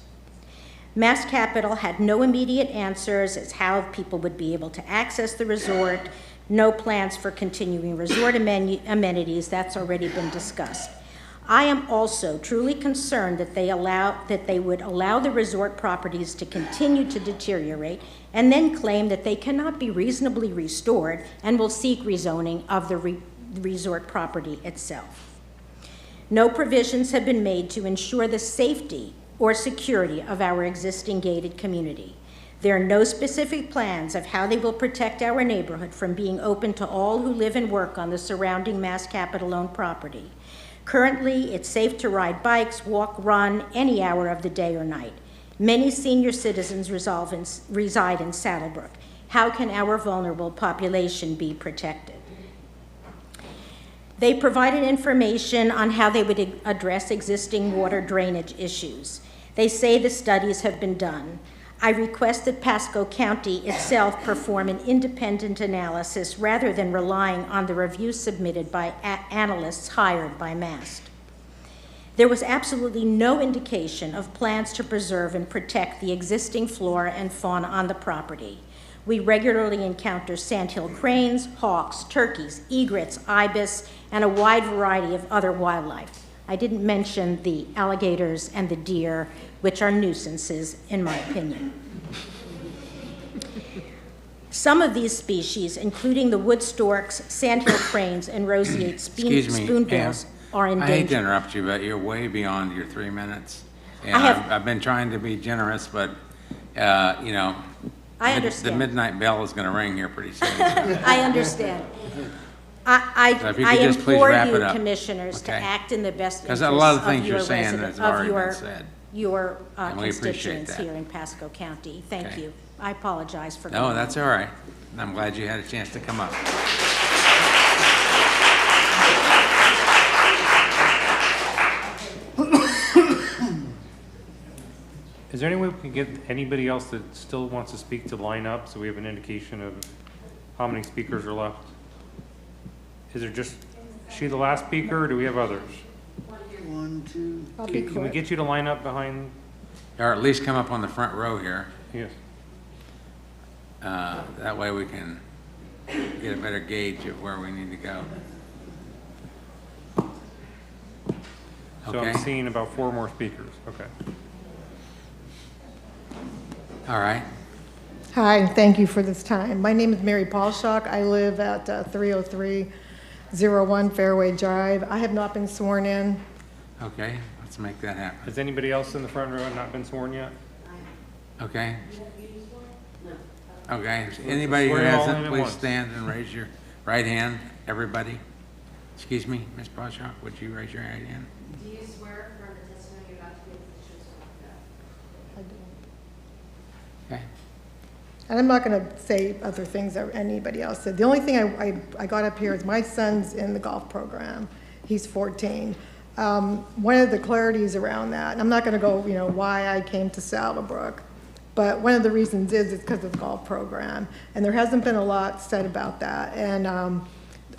Mass Capital had no immediate answers as how people would be able to access the resort, no plans for continuing resort amenities, that's already been discussed. I am also truly concerned that they would allow the resort properties to continue to deteriorate and then claim that they cannot be reasonably restored and will seek rezoning of the resort property itself. No provisions have been made to ensure the safety or security of our existing gated community. There are no specific plans of how they will protect our neighborhood from being open to all who live and work on the surrounding Mass Capital-owned property. Currently, it's safe to ride bikes, walk, run, any hour of the day or night. Many senior citizens reside in Saddlebrook. How can our vulnerable population be protected? They provided information on how they would address existing water drainage issues. They say the studies have been done. I request that Pasco County itself perform an independent analysis rather than relying on the reviews submitted by analysts hired by MAST. There was absolutely no indication of plans to preserve and protect the existing flora and fauna on the property. We regularly encounter sandhill cranes, hawks, turkeys, egrets, ibis, and a wide variety of other wildlife. I didn't mention the alligators and the deer, which are nuisances, in my opinion. Some of these species, including the wood storks, sandhill cranes, and roseate Excuse me, spoonbills, are I hate to endangered. interrupt you, but you're way beyond your 3 minutes. And I have- I've been trying to be generous, but, you know, I the understand. midnight bell is going to ring here pretty soon. I understand. So if you I could just please implore wrap you, it up. commissioners, to Okay. act in the best Because interest a lot of of things your you're saying resident, has of already been your, said. your And we appreciate constituents that. here in Pasco County. Thank Okay. you. I apologize for. No, going that's on. all right. I'm glad you had a chance to come up. Is there any way we can get anybody else that still wants to speak to line up, so we have an indication of how many speakers are left? Is there just, is she the last speaker, or do we have others? 1, 2. Can we get you to line up behind? Or at least come up on the front row here. Yes. That way we can get a better gauge of where we need to go. So Okay. I'm seeing about 4 more speakers, okay. All right. Hi, thank you for this time. My name is Mary Paulshock. I live at 30301 Fairway Drive. I have not been sworn in. Okay, let's make that happen. Has anybody else in the front row not been sworn yet? Okay. Okay, anybody who Swear them all in hasn't, at please once. stand and raise your right hand, everybody. Excuse me, Ms. Boshock, would you raise your right hand? Do you swear affirm the testimony you're about to give is the truth, so help you God? Okay. And I'm not going to say other things that anybody else said. The only thing I got up here is my son's in the golf program. He's 14. One of the clarities around that, and I'm not going to go, why I came to Saddlebrook, but one of the reasons is it's because of the golf program. And there hasn't been a lot said about that. And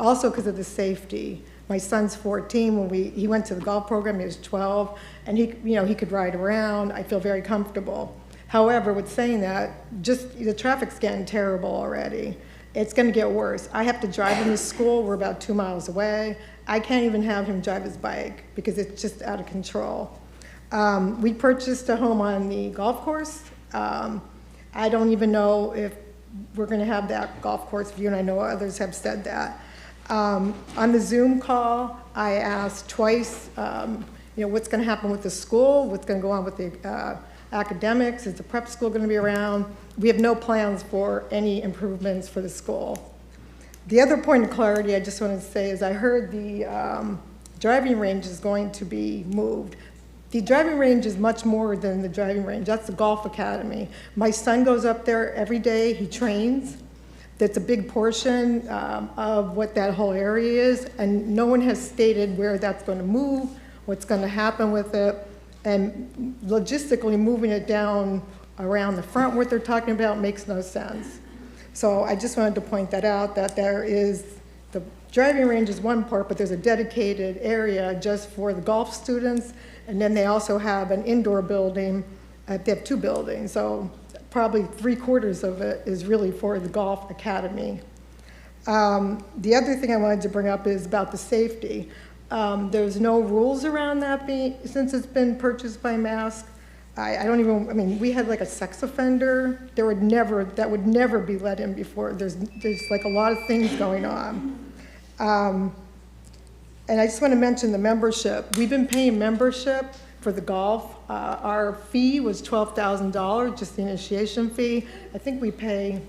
also because of the safety. My son's 14. When he went to the golf program, he was 12, and he could ride around. I feel very comfortable. However, with saying that, just the traffic's getting terrible already. It's going to get worse. I have to drive him to school. We're about 2 miles away. I can't even have him drive his bike because it's just out of control. We purchased a home on the golf course. I don't even know if we're going to have that golf course view, and I know others have said that. On the Zoom call, I asked twice, what's going to happen with the school, what's going to go on with the academics, is the prep school going to be around? We have no plans for any improvements for the school. The other point of clarity I just wanted to say is I heard the driving range is going to be moved. The driving range is much more than the driving range. That's the golf academy. My son goes up there every day. He trains. That's a big portion of what that whole area is, and no one has stated where that's going to move, what's going to happen with it, and logistically moving it down around the front, what they're talking about, makes no sense. So I just wanted to point that out, that there is, the driving range is one part, but there's a dedicated area just for the golf students, and then they also have an indoor building. They have 2 buildings, so probably 3/4 of it is really for the golf academy. The other thing I wanted to bring up is about the safety. There's no rules around that since it's been purchased by Mask. We had like a sex offender. That would never be let in before. There's like a lot of things going on. And I just want to mention the membership. We've been paying membership for the golf. Our fee was $12,000, just the initiation fee. I think we pay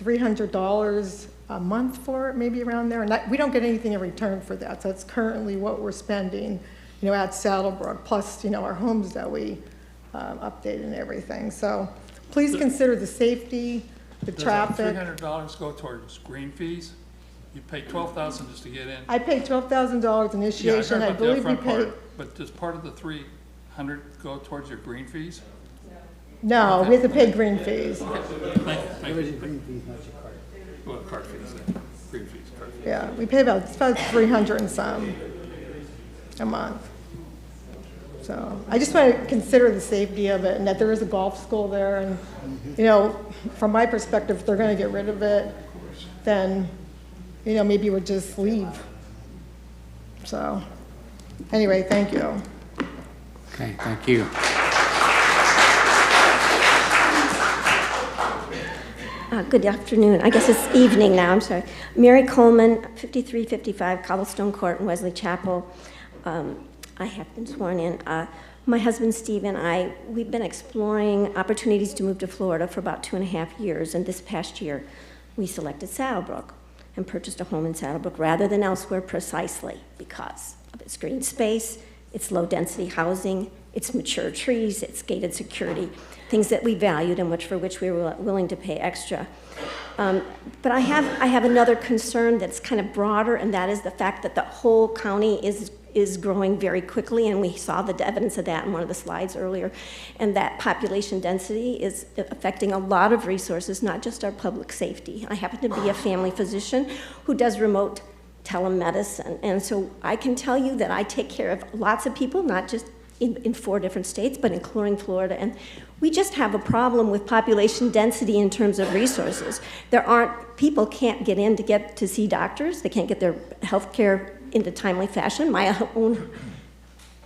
$300 a month for it, maybe around there. And we don't get anything in return for that. So that's currently what we're spending, at Saddlebrook, plus, our homes that we update and everything. So please consider the safety, the traffic. Does that $300 go towards green fees? You pay $12,000 just to get in? I paid $12,000 initiation. Yeah, I believe we paid. But does part of the $300 go towards your green fees? No, we have to pay green fees. Thank you. Green fees, not your card. Well, card fees, green fees, card fees. Yeah, we pay about 300 and some a month. So I just want to consider the safety of it, and that there is a golf school there, and from my perspective, if they're going to get rid of it, then maybe we'll just leave. So anyway, thank you. Okay, thank you. Good afternoon. I guess it's evening now, I'm sorry. Mary Coleman, 5355 Cobblestone Court in Wesley Chapel. I have been sworn in. My husband Steve and I, we've been exploring opportunities to move to Florida for about 2.5 years, and this past year we selected Saddlebrook and purchased a home in Saddlebrook rather than elsewhere, precisely because of its green space, its low-density housing, its mature trees, its gated security, things that we valued and for which we were willing to pay extra. But I have another concern that's kind of broader, and that is the fact that the whole county is growing very quickly, and we saw the evidence of that in one of the slides earlier, and that population density is affecting a lot of resources, not just our public safety. I happen to be a family physician who does remote telemedicine, and so I can tell you that I take care of lots of people, not just in 4 different states, but including Florida, and we just have a problem with population density in terms of resources. People can't get to see doctors, they can't get their health care in a timely fashion. My own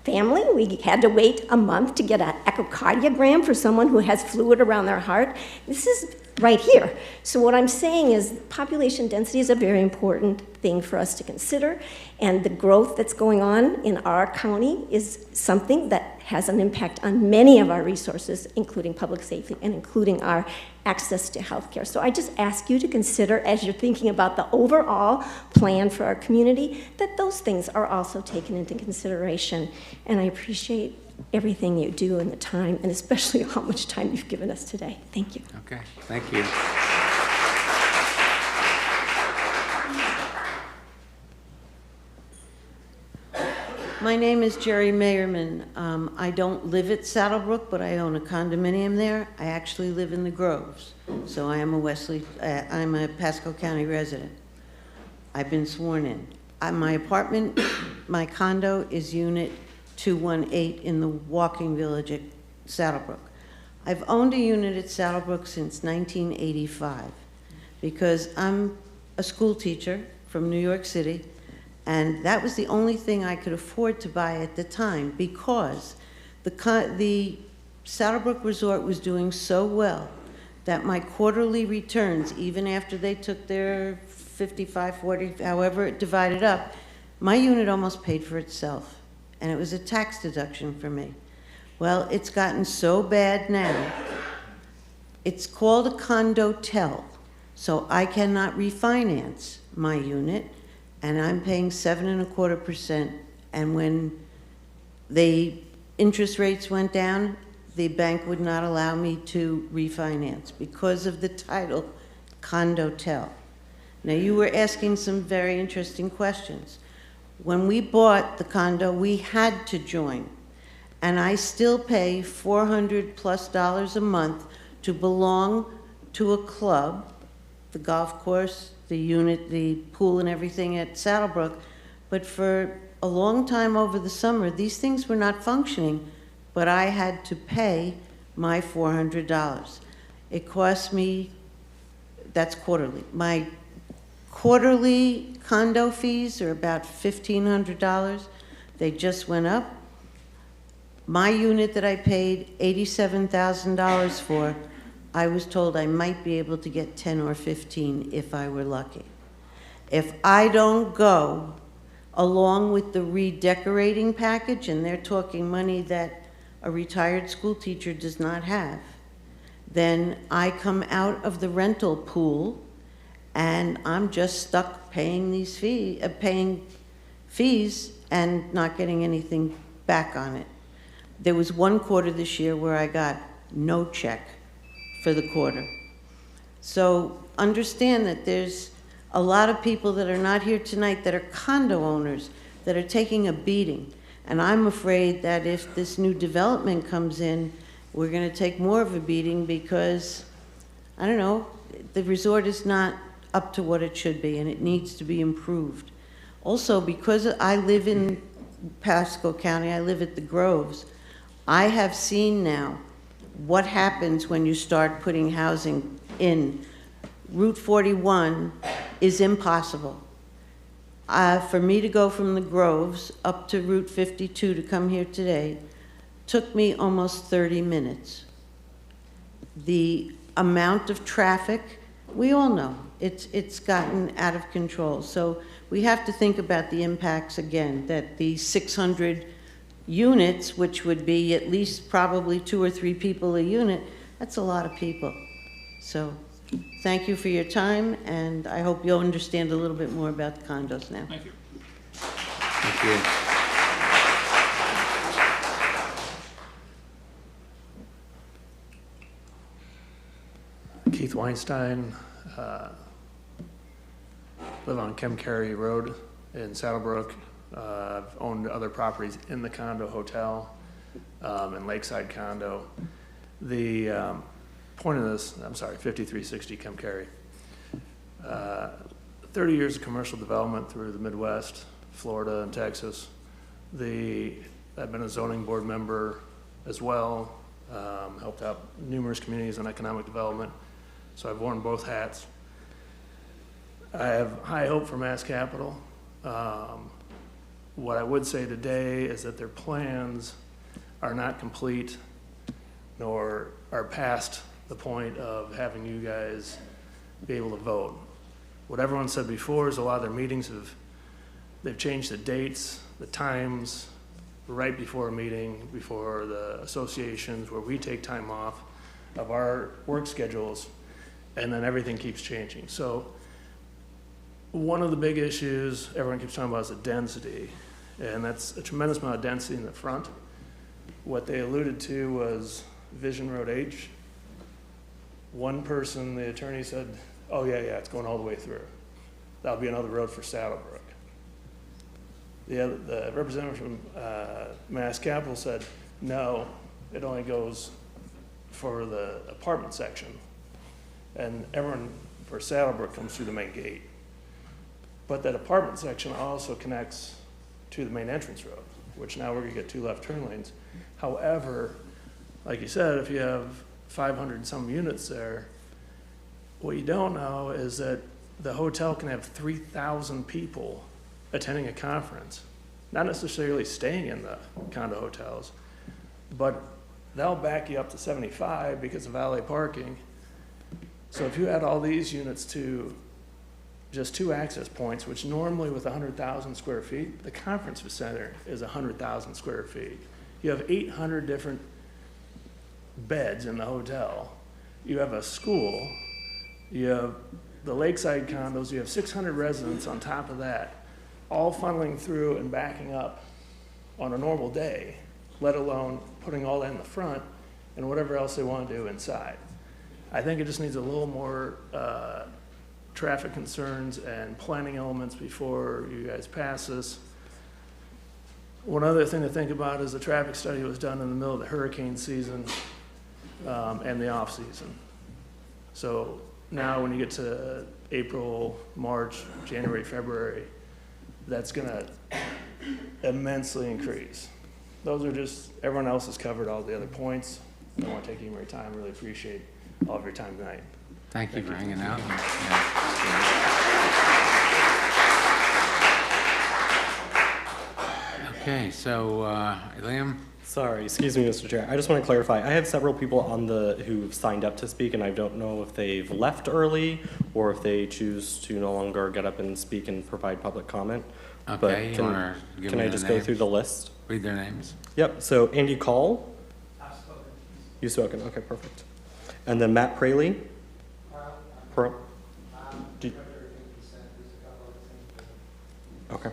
family, we had to wait a month to get an echocardiogram for someone who has fluid around their heart. This is right here. So what I'm saying is population density is a very important thing for us to consider, and the growth that's going on in our county is something that has an impact on many of our resources, including public safety and including our access to health care. So I just ask you to consider, as you're thinking about the overall plan for our community, that those things are also taken into consideration. And I appreciate everything you do and the time, and especially how much time you've given us today. Thank you. Okay, thank you. My name is Jerry Mayerman. I don't live at Saddlebrook, but I own a condominium there. I actually live in the Groves, so I am I'm a Pasco County resident. I've been sworn in. My apartment, my condo is unit 218 in the walking village at Saddlebrook. I've owned a unit at Saddlebrook since 1985 because I'm a school teacher from New York City, and that was the only thing I could afford to buy at the time because the Saddlebrook Resort was doing so well that my quarterly returns, even after they took their 55, 40, however it divided up, my unit almost paid for itself. And it was a tax deduction for me. Well, it's gotten so bad now. It's called a condo-tel, so I cannot refinance my unit, and I'm paying 7.25%. And when the interest rates went down, the bank would not allow me to refinance because of the title, condo-tel. Now, you were asking some very interesting questions. When we bought the condo, we had to join, and I still pay $400+ a month to belong to a club, the golf course, the unit, the pool and everything at Saddlebrook, but for a long time over the summer, these things were not functioning, but I had to pay my $400. It cost me, that's quarterly. My quarterly condo fees are about $1,500. They just went up. My unit that I paid $87,000 for, I was told I might be able to get 10 or 15 if I were lucky. If I don't go along with the redecorating package, and they're talking money that a retired school teacher does not have, then I come out of the rental pool and I'm just stuck paying these paying fees and not getting anything back on it. There was one quarter this year where I got no check for the quarter. So understand that there's a lot of people that are not here tonight that are condo owners that are taking a beating. And I'm afraid that if this new development comes in, we're going to take more of a beating because, I don't know, the resort is not up to what it should be, and it needs to be improved. Also, because I live in Pasco County, I live at the Groves, I have seen now what happens when you start putting housing in. Route 41 is impossible. For me to go from the Groves up to Route 52 to come here today took me almost 30 minutes. The amount of traffic We all know it's gotten out of control. So we have to think about the impacts again, that the 600 units, which would be at least probably 2 or 3 people a unit, that's a lot of people. So thank you for your time, and I hope you'll understand a little bit more about the condos now. Thank you. Thank you. Keith Weinstein, live on Carey Road in Saddlebrook. I've owned other properties in the condo hotel and Lakeside condo. The point of this, I'm sorry, 5360 Carey. 30 years of commercial development through the Midwest, Florida and Texas. I've been a zoning board member as well, helped out numerous communities on economic development. So I've worn both hats. I have high hope for Mass Capital. What I would say today is that their plans are not complete, nor are past the point of having you guys be able to vote. What everyone said before is a lot of their meetings they've changed the dates, the times, right before a meeting, before the associations where we take time off of our work schedules, and then everything keeps changing. So one of the big issues everyone keeps talking about is the density, and that's a tremendous amount of density in the front. What they alluded to was Vision Road H. One person, the attorney said, oh yeah, it's going all the way through. That'll be another road for Saddlebrook. The representative from Mass Capital said, no, it only goes for the apartment section. And everyone for Saddlebrook comes through the main gate. But that apartment section also connects to the main entrance road, which now we're gonna get 2 left turn lanes. However, like you said, if you have 500 and some units there, what you don't know is that the hotel can have 3,000 people attending a conference, not necessarily staying in the condo hotels, but they'll back you up to 75 because of valet parking. So if you add all these units to just 2 access points, which normally with 100,000 square feet, the conference center is 100,000 square feet. You have 800 different beds in the hotel. You have a school. You have the lakeside condos. You have 600 residents on top of that, all funneling through and backing up on a normal day, let alone putting all that in the front and whatever else they want to do inside. I think it just needs a little more traffic concerns and planning elements before you guys pass this. One other thing to think about is the traffic study was done in the middle of the hurricane season and the off season. So now when you get to April, March, January, February, that's gonna immensely increase. Those are just, everyone else has covered all the other points. I don't want to take any more time. Really appreciate all of your time tonight. Thank you for hanging out. Okay, so Liam? Sorry, excuse me, Mr. Chair. I just want to clarify. I have several people on who've signed up to speak, and I don't know if they've left early or if they choose to no longer get up and speak and provide public comment. Okay, But can I just go through the list? Read their names. Yep, so Andy Call. I've spoken. You've spoken, okay, perfect. And then Matt Praley. Okay.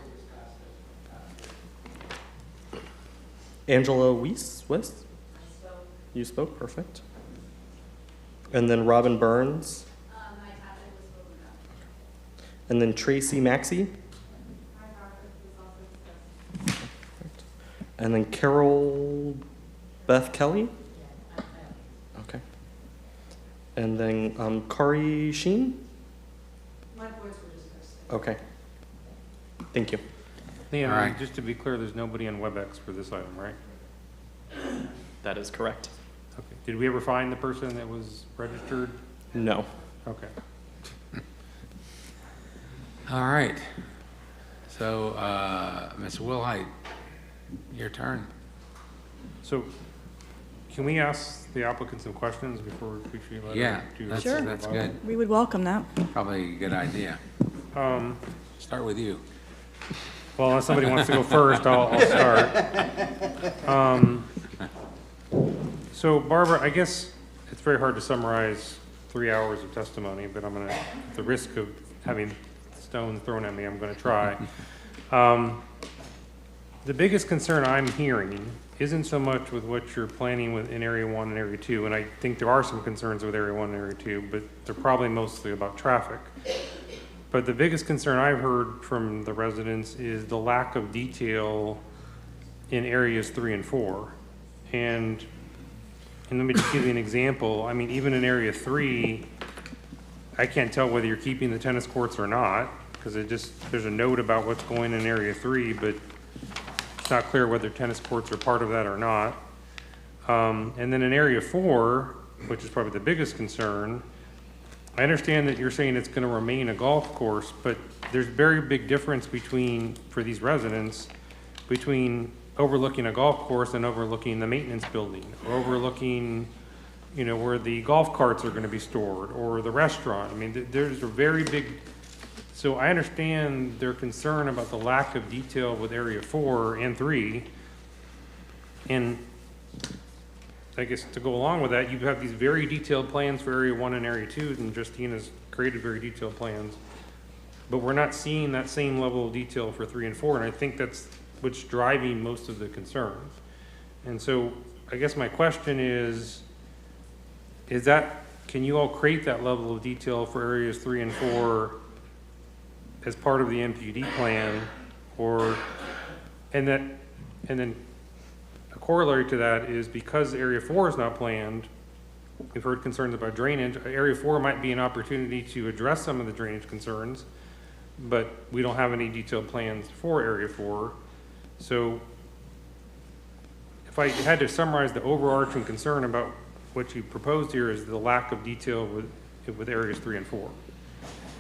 Angela Weiss? You spoke, perfect. And then Robin Burns. And then Tracy Maxey. And then Carol Beth Kelly. Okay. And then Kari Sheen. My voice were just missing. Okay. Thank you. Liam, All right. just to be clear, there's nobody on WebEx for this item, right? That is correct. Okay. Did we ever find the person that was registered? No. Okay. All right. So, Ms. Wilhite, your turn. So, Can we ask the applicant some questions before we let Yeah, her do that's, her that's proposal? good. We would welcome that. Probably a good idea. Start with you. Well, unless somebody wants to go first, I'll start. So Barbara, I guess it's very hard to summarize 3 hours of testimony, but I'm gonna, at the risk of having stones thrown at me, I'm gonna try. The biggest concern I'm hearing isn't so much with what you're planning with in Area 1 and Area 2, and I think there are some concerns with Area 1 and Area 2, but they're probably mostly about traffic. But the biggest concern I've heard from the residents is the lack of detail in areas 3 and 4. And let me just give you an example. I mean, even in Area 3, I can't tell whether you're keeping the tennis courts or not, because there's a note about what's going in Area 3, but it's not clear whether tennis courts are part of that or not. And then in Area 4, which is probably the biggest concern, I understand that you're saying it's gonna remain a golf course, but there's very big difference for these residents, between overlooking a golf course and overlooking the maintenance building, or overlooking, where the golf carts are gonna be stored, or the restaurant. I mean, there's a very big, so I understand their concern about the lack of detail with Area 4 and 3. And I guess to go along with that, you have these very detailed plans for Area 1 and Area 2, and Justina's created very detailed plans. But we're not seeing that same level of detail for 3 and 4, and I think that's what's driving most of the concerns. And so I guess my question is can you all create that level of detail for areas 3 and 4 as part of the MPUD plan, and then a corollary to that is, because Area 4 is not planned, we've heard concerns about drainage. Area 4 might be an opportunity to address some of the drainage concerns, but we don't have any detailed plans for Area 4. So if I had to summarize the overarching concern about what you proposed here, is the lack of detail with areas 3 and 4.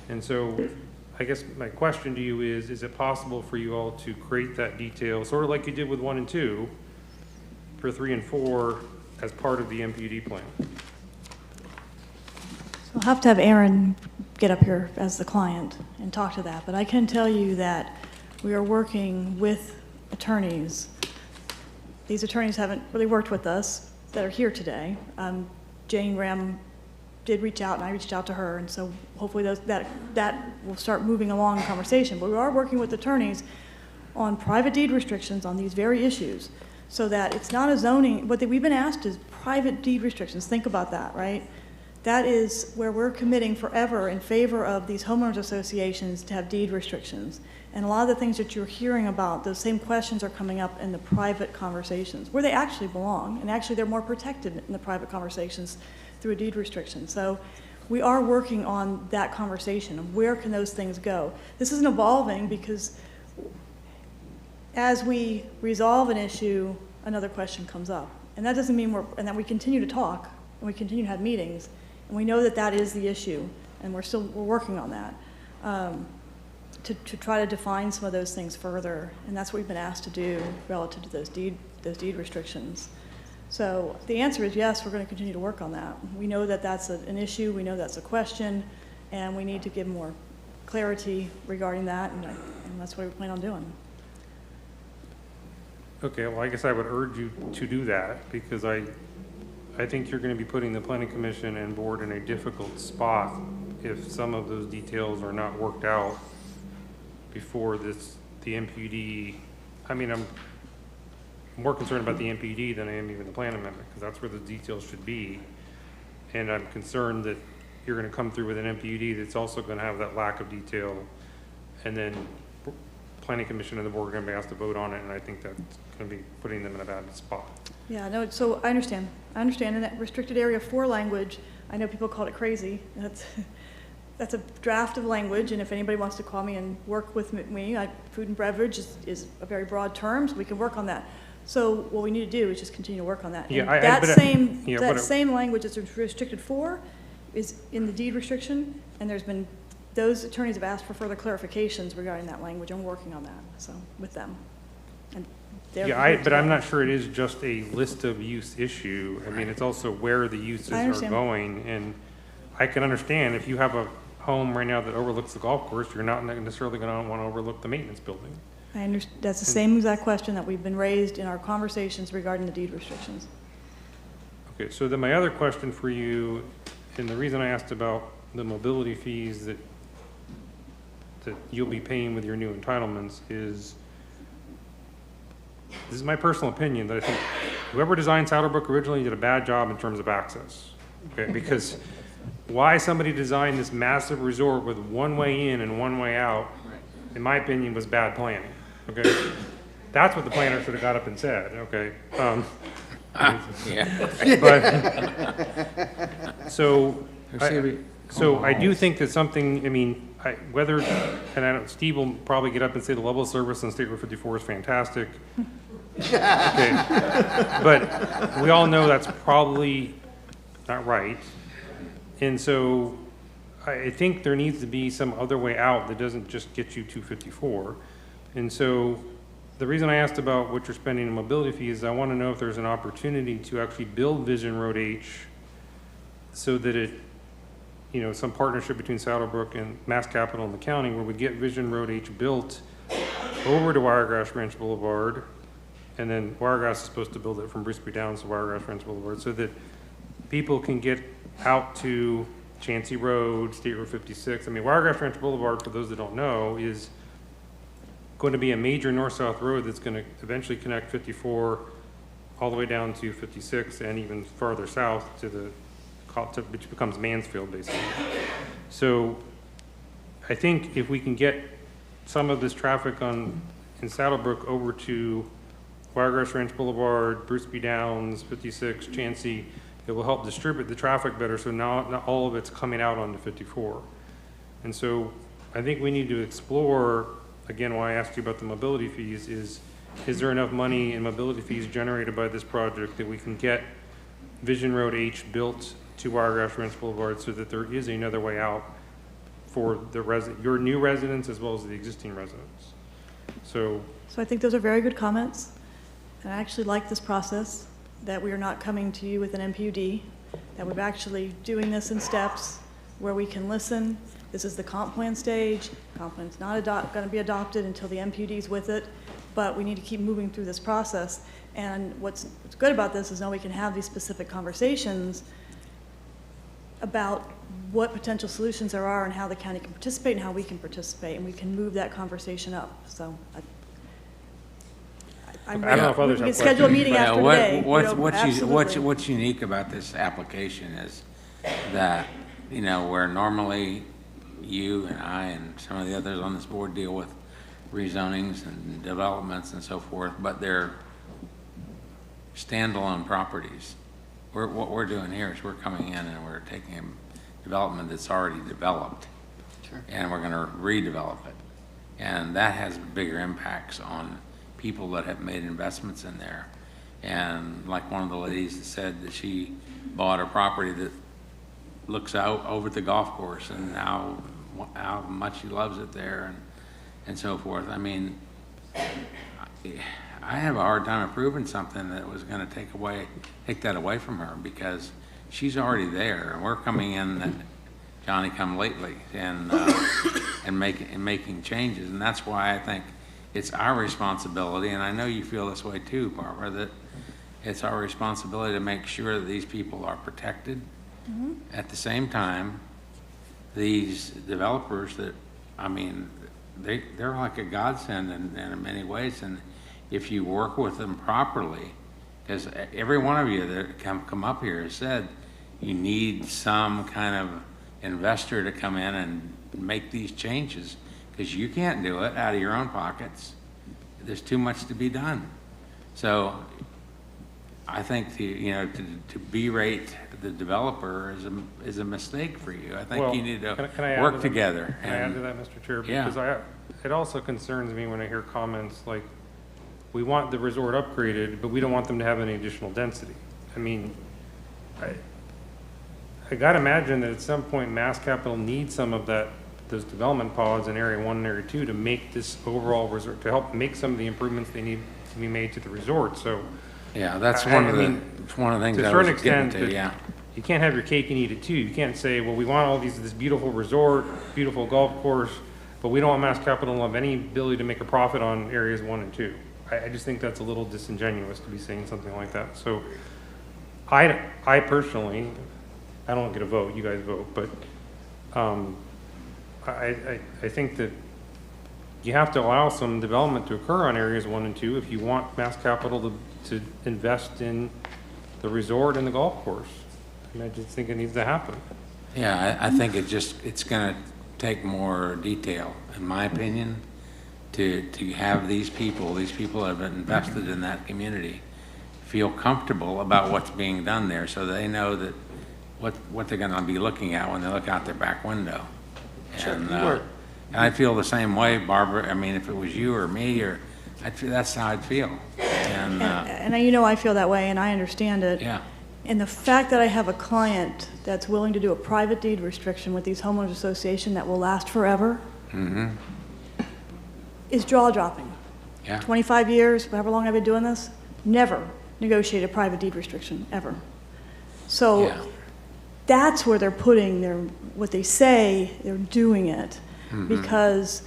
And so I guess my question to you is it possible for you all to create that detail, sort of like you did with 1 and 2, for 3 and 4 as part of the MPUD plan? So I'll have to have Aaron get up here as the client and talk to that, but I can tell you that we are working with attorneys. These attorneys haven't really worked with us that are here today. Jane Ram did reach out, and I reached out to her, and so hopefully that will start moving along in conversation. But we are working with attorneys on private deed restrictions on these very issues, so that it's not a zoning. What we've been asked is private deed restrictions. Think about that, right? That is where we're committing forever in favor of these homeowners associations to have deed restrictions. And a lot of the things that you're hearing about, those same questions are coming up in the private conversations, where they actually belong. And actually, they're more protected in the private conversations through a deed restriction. So we are working on that conversation of where can those things go. This isn't evolving because as we resolve an issue, another question comes up. And that doesn't mean and that we continue to talk and we continue to have meetings. And we know that that is the issue, and we're working on that. To try to define some of those things further, and that's what we've been asked to do relative to those deed restrictions. So the answer is yes, we're going to continue to work on that. We know that that's an issue, we know that's a question, and we need to give more clarity regarding that, and that's what we plan on doing. Okay, well, I guess I would urge you to do that, because I think you're going to be putting the Planning Commission and board in a difficult spot if some of those details are not worked out before the MPUD. I mean, I'm more concerned about the MPUD than I am even the plan amendment, because that's where the details should be. And I'm concerned that you're going to come through with an MPUD that's also going to have that lack of detail, and then Planning Commission and the board are going to be asked to vote on it, and I think that's going to be putting them in a bad spot. Yeah, no, so I understand. In that restricted area 4 language, I know people called it crazy. That's a draft of language, and if anybody wants to call me and work with me, food and beverage is a very broad term, so we can work on that. So what we need to do is just continue to work on that. Yeah, that same language that's restricted 4 is in the deed restriction, and those attorneys have asked for further clarifications regarding that language. I'm working on that, so with them. And they're Yeah, here to but I'm help. not sure it is just a list of use issue. I mean, it's also where the uses I are understand. going. And I can understand if you have a home right now that overlooks the golf course, you're not necessarily going to want to overlook the maintenance building. That's the same exact question that we've been raised in our conversations regarding the deed restrictions. Okay, so then my other question for you, and the reason I asked about the mobility fees that you'll be paying with your new entitlements is, this is my personal opinion, that I think whoever designed Saddlebrook originally did a bad job in terms of access. Okay, because why somebody designed this massive resort with one way in and one way out, in my opinion, was bad planning. Okay, that's what the planner should have got up and said. Okay, but so I do think that something. I mean, whether, and I know Steve will probably get up and say the level of service on State Road 54 is fantastic. Okay, but we all know that's probably not right. And so I think there needs to be some other way out that doesn't just get you to 54. And so the reason I asked about what you're spending in mobility fees is I want to know if there's an opportunity to actually build Vision Road H so that it, you know, some partnership between Saddlebrook and Mass Capital and the county where we get Vision Road H built over to Wiregrass Ranch Boulevard, and then Wiregrass is supposed to build it from Bruce B. Downs to Wiregrass Ranch Boulevard so that people can get out to Chancey Road, State Road 56. I mean, Wiregrass Ranch Boulevard, for those that don't know, is going to be a major north-south road that's going to eventually connect 54 all the way down to 56 and even farther south to which becomes Mansfield, basically. So I think if we can get some of this traffic in Saddlebrook over to Wiregrass Ranch Boulevard, Bruce B. Downs, 56, Chancey, it will help distribute the traffic better so now not all of it's coming out onto 54. And so I think we need to explore, again, why I asked you about the mobility fees, is there enough money in mobility fees generated by this project that we can get Vision Road H built to Wiregrass Ranch Boulevard so that there is another way out for your new residents as well as the existing residents? So I think those are very good comments. And I actually like this process, that we are not coming to you with an MPUD, that we're actually doing this in steps where we can listen. This is the comp plan stage. Comp plan's not going to be adopted until the MPUD's with it, but we need to keep moving through this process. And what's good about this is now we can have these specific conversations about what potential solutions there are and how the county can participate and how we can participate, and we can move that conversation up. So I'm I don't know if others we have can schedule a questions. meeting after today. What's unique about this application is that, you know, where normally you and I and some of the others on this board deal with rezonings and developments and so forth, but they're standalone properties. What we're doing here is we're coming in and we're taking a development that's already developed, and we're going to redevelop it. And that has bigger impacts on people that have made investments in there. And like one of the ladies that said that she bought a property that looks out over the golf course and how much she loves it there and so forth. I mean, I have a hard time approving something that was going to take that away from her, because she's already there, and we're coming in Johnny come lately and making changes. And that's why I think it's our responsibility, and I know you feel this way too, Barbara, that it's our responsibility to make sure that these people are protected. Mm-hmm. At the same time, these developers that, I mean, they're like a godsend in many ways. And if you work with them properly, because every one of you that come up here has said you need some kind of investor to come in and make these changes, because you can't do it out of your own pockets. There's too much to be done. So I think to berate the developer is a mistake for you. I think you need to work together. Can I add to that, Mr. Chair? Because it also concerns me when I hear comments like, we want the resort upgraded, but we don't want them to have any additional density. I mean, I got to imagine that at some point Mass Capital needs some of those development pods in Area 1 and Area 2 to make this overall resort, to help make some of the improvements they need to be made to the resort, so. Yeah, that's I one of the mean, things I was getting To a certain extent, to, yeah. you can't have your cake and eat it too. You can't say, well, we want all this beautiful resort, beautiful golf course, but we don't want Mass Capital to have any ability to make a profit on areas 1 and 2. I just think that's a little disingenuous to be saying something like that. So I personally, I don't get a vote, you guys vote, but I think that you have to allow some development to occur on areas 1 and 2 if you want Mass Capital to invest in the resort and the golf course. And I just think it needs to happen. Yeah, I think it's gonna take more detail, in my opinion, to have these people that have invested in that community feel comfortable about what's being done there, so they know that what they're gonna be looking at when they look out their back window. And I feel the same way, Barbara. I mean, if it was you or me, that's how I'd feel. And I feel that way, and I understand it. Yeah. And the fact that I have a client that's willing to do a private deed restriction with these homeowners association that will last forever is jaw-dropping. Yeah. 25 years, however long I've been doing this, never negotiated a private deed restriction, ever. So that's where they're putting what they say, they're doing it. Because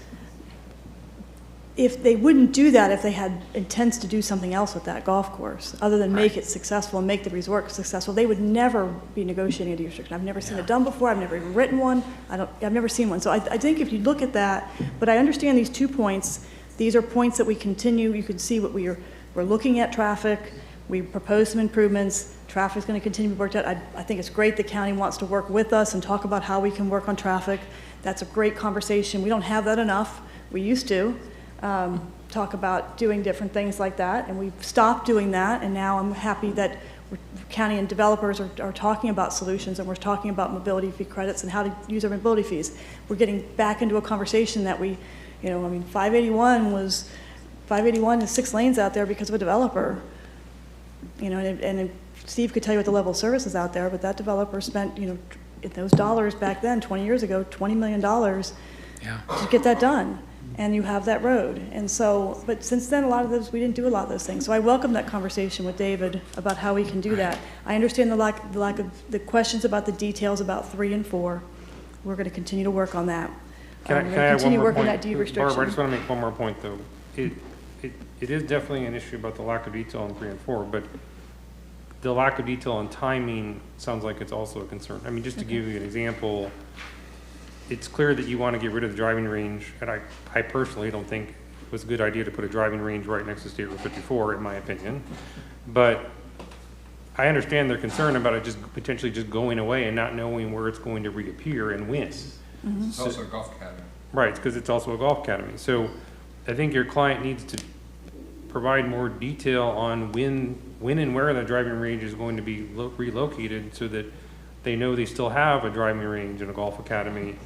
if they wouldn't do that if they had intents to do something else with that golf course, other than make it successful and make the resort successful, they would never be negotiating a deed restriction. I've never seen it done before. I've never even written one. I've never seen one. So I think if you look at that, but I understand these 2 points. These are points that we continue. You can see what we're looking at traffic. We propose some improvements. Traffic's going to continue to be worked out. I think it's great the county wants to work with us and talk about how we can work on traffic. That's a great conversation. We don't have that enough. We used to talk about doing different things like that, and we've stopped doing that, and now I'm happy that county and developers are talking about solutions, and we're talking about mobility fee credits and how to use our mobility fees. We're getting back into a conversation that 581 is 6 lanes out there because of a developer. And Steve could tell you what the level of service is out there, but that developer spent, those dollars back then, 20 years ago, $20 million to get that done. And you have that road. And so, but since then, we didn't do a lot of those things. So I welcome that conversation with David about how we can do that. I understand the lack of the questions about the details about 3 and 4. We're going to continue to work on that. Can I add one more continue working point? that deed restriction. Barbara, I just want to make one more point, though. It is definitely an issue about the lack of detail in 3 and 4, but the lack of detail on timing sounds like it's also a concern. I mean, just to give you an example, it's clear that you want to get rid of the driving range, and I personally don't think it was a good idea to put a driving range right next to State Road 54, in my opinion. But I understand their concern about it just potentially just going away and not knowing where it's going to reappear and when. It's also a golf academy. Right, because it's also a golf academy. So I think your client needs to provide more detail on when and where the driving range is going to be relocated so that they know they still have a driving range and a golf academy,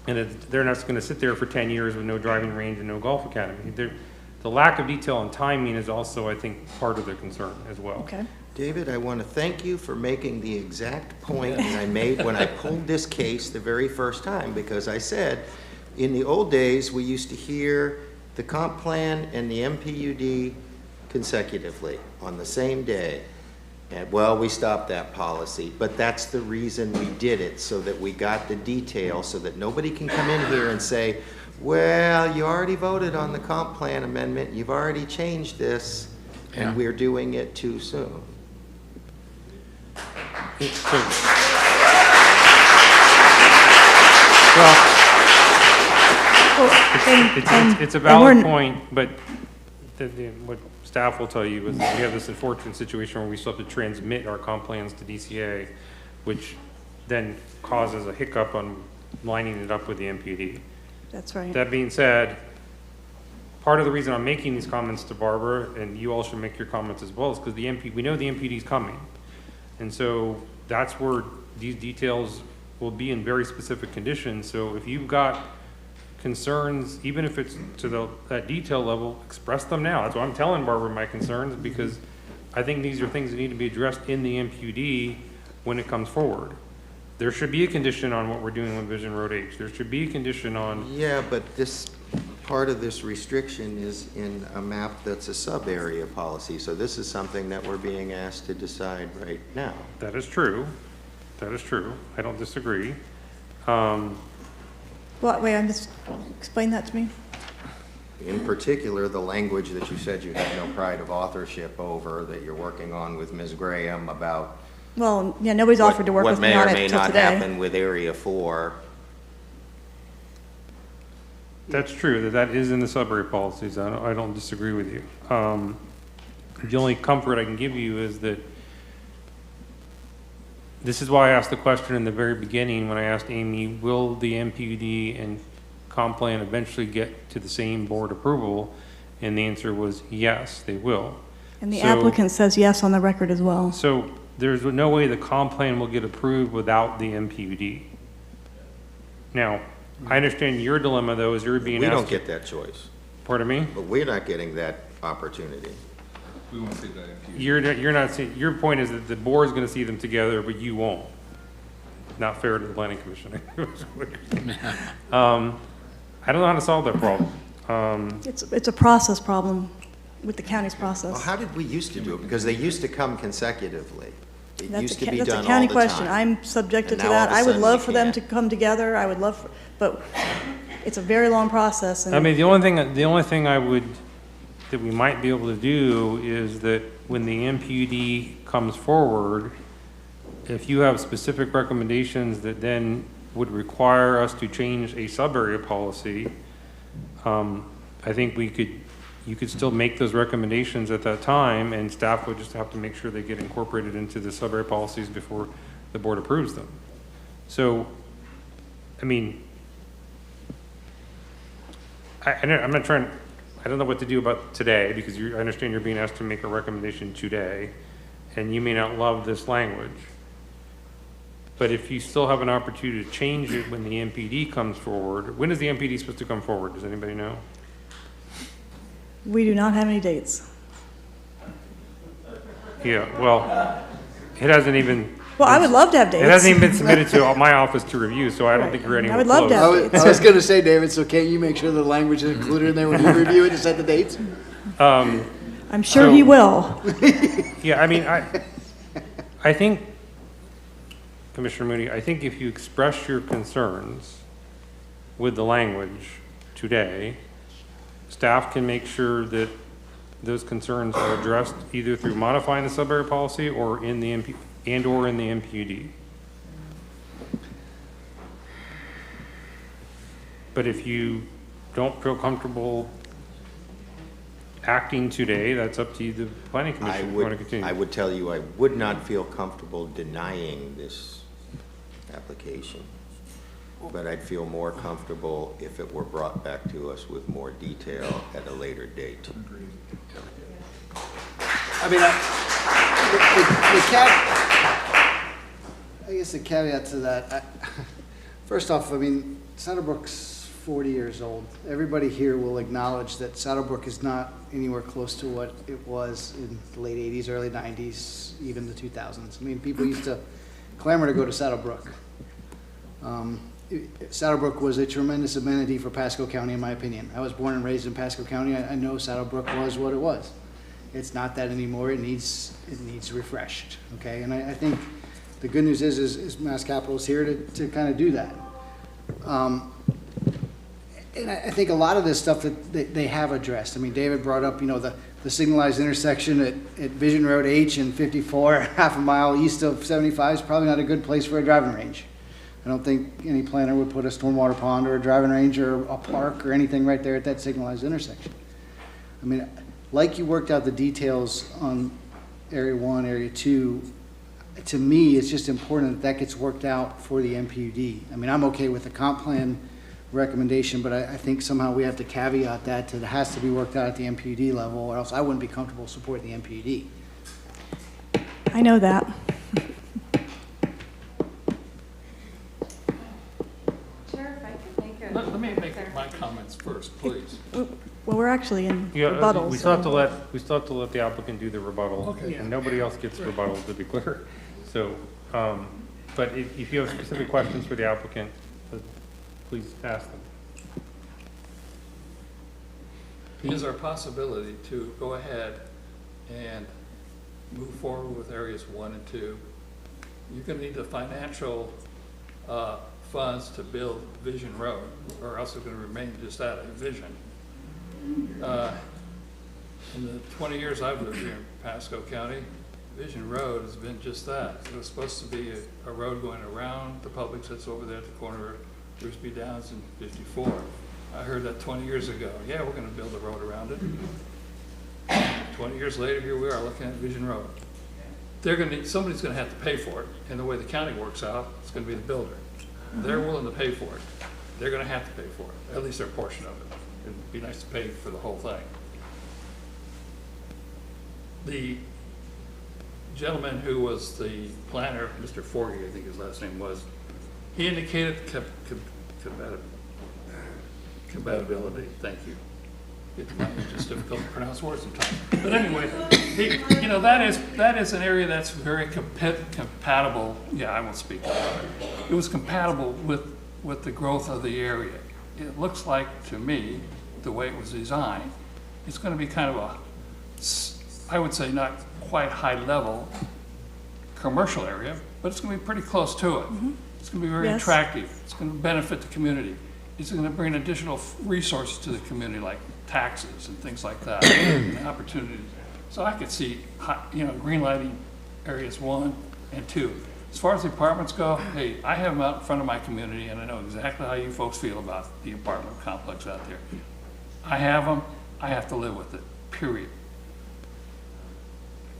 and that they're not going to sit there for 10 years with no driving range and no golf academy. The lack of detail and timing is also, I think, part of the concern as well. Okay. David, I want to thank you for making the exact point that I made when I pulled this case the very first time, because I said, in the old days, we used to hear the comp plan and the MPUD consecutively on the same day. And well, we stopped that policy, but that's the reason we did it, so that we got the detail, so that nobody can come in here and say, well, you already voted on the comp plan amendment, you've already changed this, and we're doing it too soon. It's a valid point, but what staff will tell you is that we have this unfortunate situation where we still have to transmit our comp plans to DCA, which then causes a hiccup on lining it up with the MPD. That's right. That being said, part of the reason I'm making these comments to Barbara, and you all should make your comments as well, is because we know the MPD is coming. And so that's where these details will be in very specific conditions. So if you've got concerns, even if it's to that detail level, express them now. That's why I'm telling Barbara my concerns, because I think these are things that need to be addressed in the MPD when it comes forward. There should be a condition on what we're doing with Vision Road H. There should be a condition on... Yeah, but this part of this restriction is in a map that's a sub-area policy. So this is something that we're being asked to decide right now. That is true. That is true. I don't disagree. Wait, explain that to me. In particular, the language that you said you have no pride of authorship over, that you're working on with Ms. Graham about. Well, yeah, nobody's offered to work with me on it till what may or may not today. happen with Area 4. That's true, that is in the sub-area policies. I don't disagree with you. The only comfort I can give you is that this is why I asked the question in the very beginning when I asked Amy, will the MPUD and comp plan eventually get to the same board approval? And the answer was yes, they will. And the applicant says yes on the record as well. So there's no way the comp plan will get approved without the MPUD. Now, I understand your dilemma, though, is you're being asked. We don't get that choice. Pardon me? But we're not getting that opportunity. We won't see that. You're not seeing, your point is that the board's going to see them together, but you won't. Not fair to the planning commission. I don't know how to solve that problem. It's a process problem with the county's process. Well, how did we used to do it? Because they used to come consecutively. It used to be That's done a all county the question. time. I'm subjected And to now all that. of a I would sudden love we for them can't. to come together. I would love, but it's a very long process. And I mean, the only thing that we might be able to do is that when the MPUD comes forward, if you have specific recommendations that then would require us to change a sub-area policy, I think you could still make those recommendations at that time, and staff would just have to make sure they get incorporated into the sub-area policies before the board approves them. So, I mean, I don't know what to do about today, because I understand you're being asked to make a recommendation today, and you may not love this language. But if you still have an opportunity to change it when the MPD comes forward, when is the MPD supposed to come forward? Does anybody know? we do not have any dates. Yeah, well, it hasn't even. Well, I would love to have dates. It hasn't even been submitted to my office to review, so I don't think we're anywhere I would close. love to have dates. I was gonna say, David, so can't you make sure the language is included in there when you review it to set the dates? I'm sure he will. Yeah, I mean, I think, Commissioner Mooney, I think if you express your concerns with the language today, staff can make sure that those concerns are addressed either through modifying the sub-area policy or in the or in the MPUD. But if you don't feel comfortable acting today, that's up to the planning commission if you want to continue. I would tell you I would not feel comfortable denying this application, but I'd feel more comfortable if it were brought back to us with more detail at a later date. I mean, I guess the caveat to that, first off, I mean, Saddlebrook's 40 years old. Everybody here will acknowledge that Saddlebrook is not anywhere close to what it was in the late 80s, early 90s, even the 2000s. I mean, people used to clamor to go to Saddlebrook. Saddlebrook was a tremendous amenity for Pasco County, in my opinion. I was born and raised in Pasco County. I know Saddlebrook was what it was. It's not that anymore. It needs refreshed, okay? And I think the good news is Mass Capital is here to kind of do that. And I think a lot of this stuff that they have addressed. I mean, David brought up, you know, the signalized intersection at Vision Road H and 54, half a mile east of 75 is probably not a good place for a driving range. I don't think any planner would put a stormwater pond or a driving range or a park or anything right there at that signalized intersection. I mean, like you worked out the details on Area 1, Area 2, to me, it's just important that gets worked out for the MPUD. I mean, I'm okay with the comp plan recommendation, but I think somehow we have to caveat that to it has to be worked out at the MPUD level, or else I wouldn't be comfortable supporting the MPUD. I know that. Chair, if I could make a. Let me make my comments first, please. Well, we're actually in Yeah, rebuttal. we still have to let the applicant do the rebuttal. Okay. And nobody else gets rebuttal, to be clear. So, but if you have specific questions for the applicant, please ask them. is there a possibility to go ahead and move forward with areas 1 and 2? You're going to need the financial funds to build Vision Road, or else it's going to remain just that, a vision. In the 20 years I've lived here in Pasco County, Vision Road has been just that. It was supposed to be a road going around the Publix that's over there at the corner of Grisby Downs and 54. I heard that 20 years ago. Yeah, we're going to build a road around it. 20 years later, here we are looking at Vision Road. Somebody's going to have to pay for it, and the way the county works out, it's going to be the builder. They're willing to pay for it. They're going to have to pay for it, at least their portion of it. It'd be nice to pay for the whole thing. The gentleman who was the planner, Mr. Forgy, I think his last name was, he indicated compatibility. Thank you. It's just difficult to pronounce words sometimes. But anyway, that is an area that's very compatible. Yeah, I won't speak about it. It was compatible with the growth of the area. It looks like to me, the way it was designed, it's going to be kind of a, I would say not quite high level commercial area, but it's going to be pretty close to it. Mm-hmm. It's going to be very attractive. It's going to benefit the community. It's going to bring additional resources to the community, like taxes and things like that, and opportunities. So I could see, green lighting areas 1 and 2. As far as the apartments go, hey, I have them out in front of my community, and I know exactly how you folks feel about the apartment complex out there. I have them. I have to live with it, period.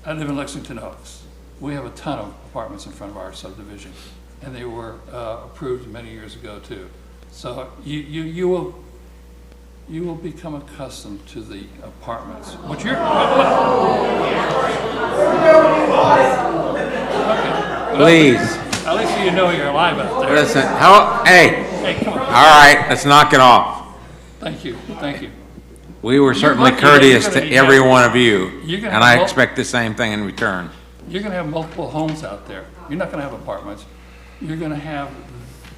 I live in Lexington Oaks. We have a ton of apartments in front of our subdivision, and they were approved many years ago too. So you will become accustomed to the apartments. What you're okay. Please. At least you know you're alive out there. Listen, hey, come on. All right, let's knock it off. Thank you, thank you. We were certainly courteous to every one of you, and I expect the same thing in return. You're going to have multiple homes out there. You're not going to have apartments. You're going to have,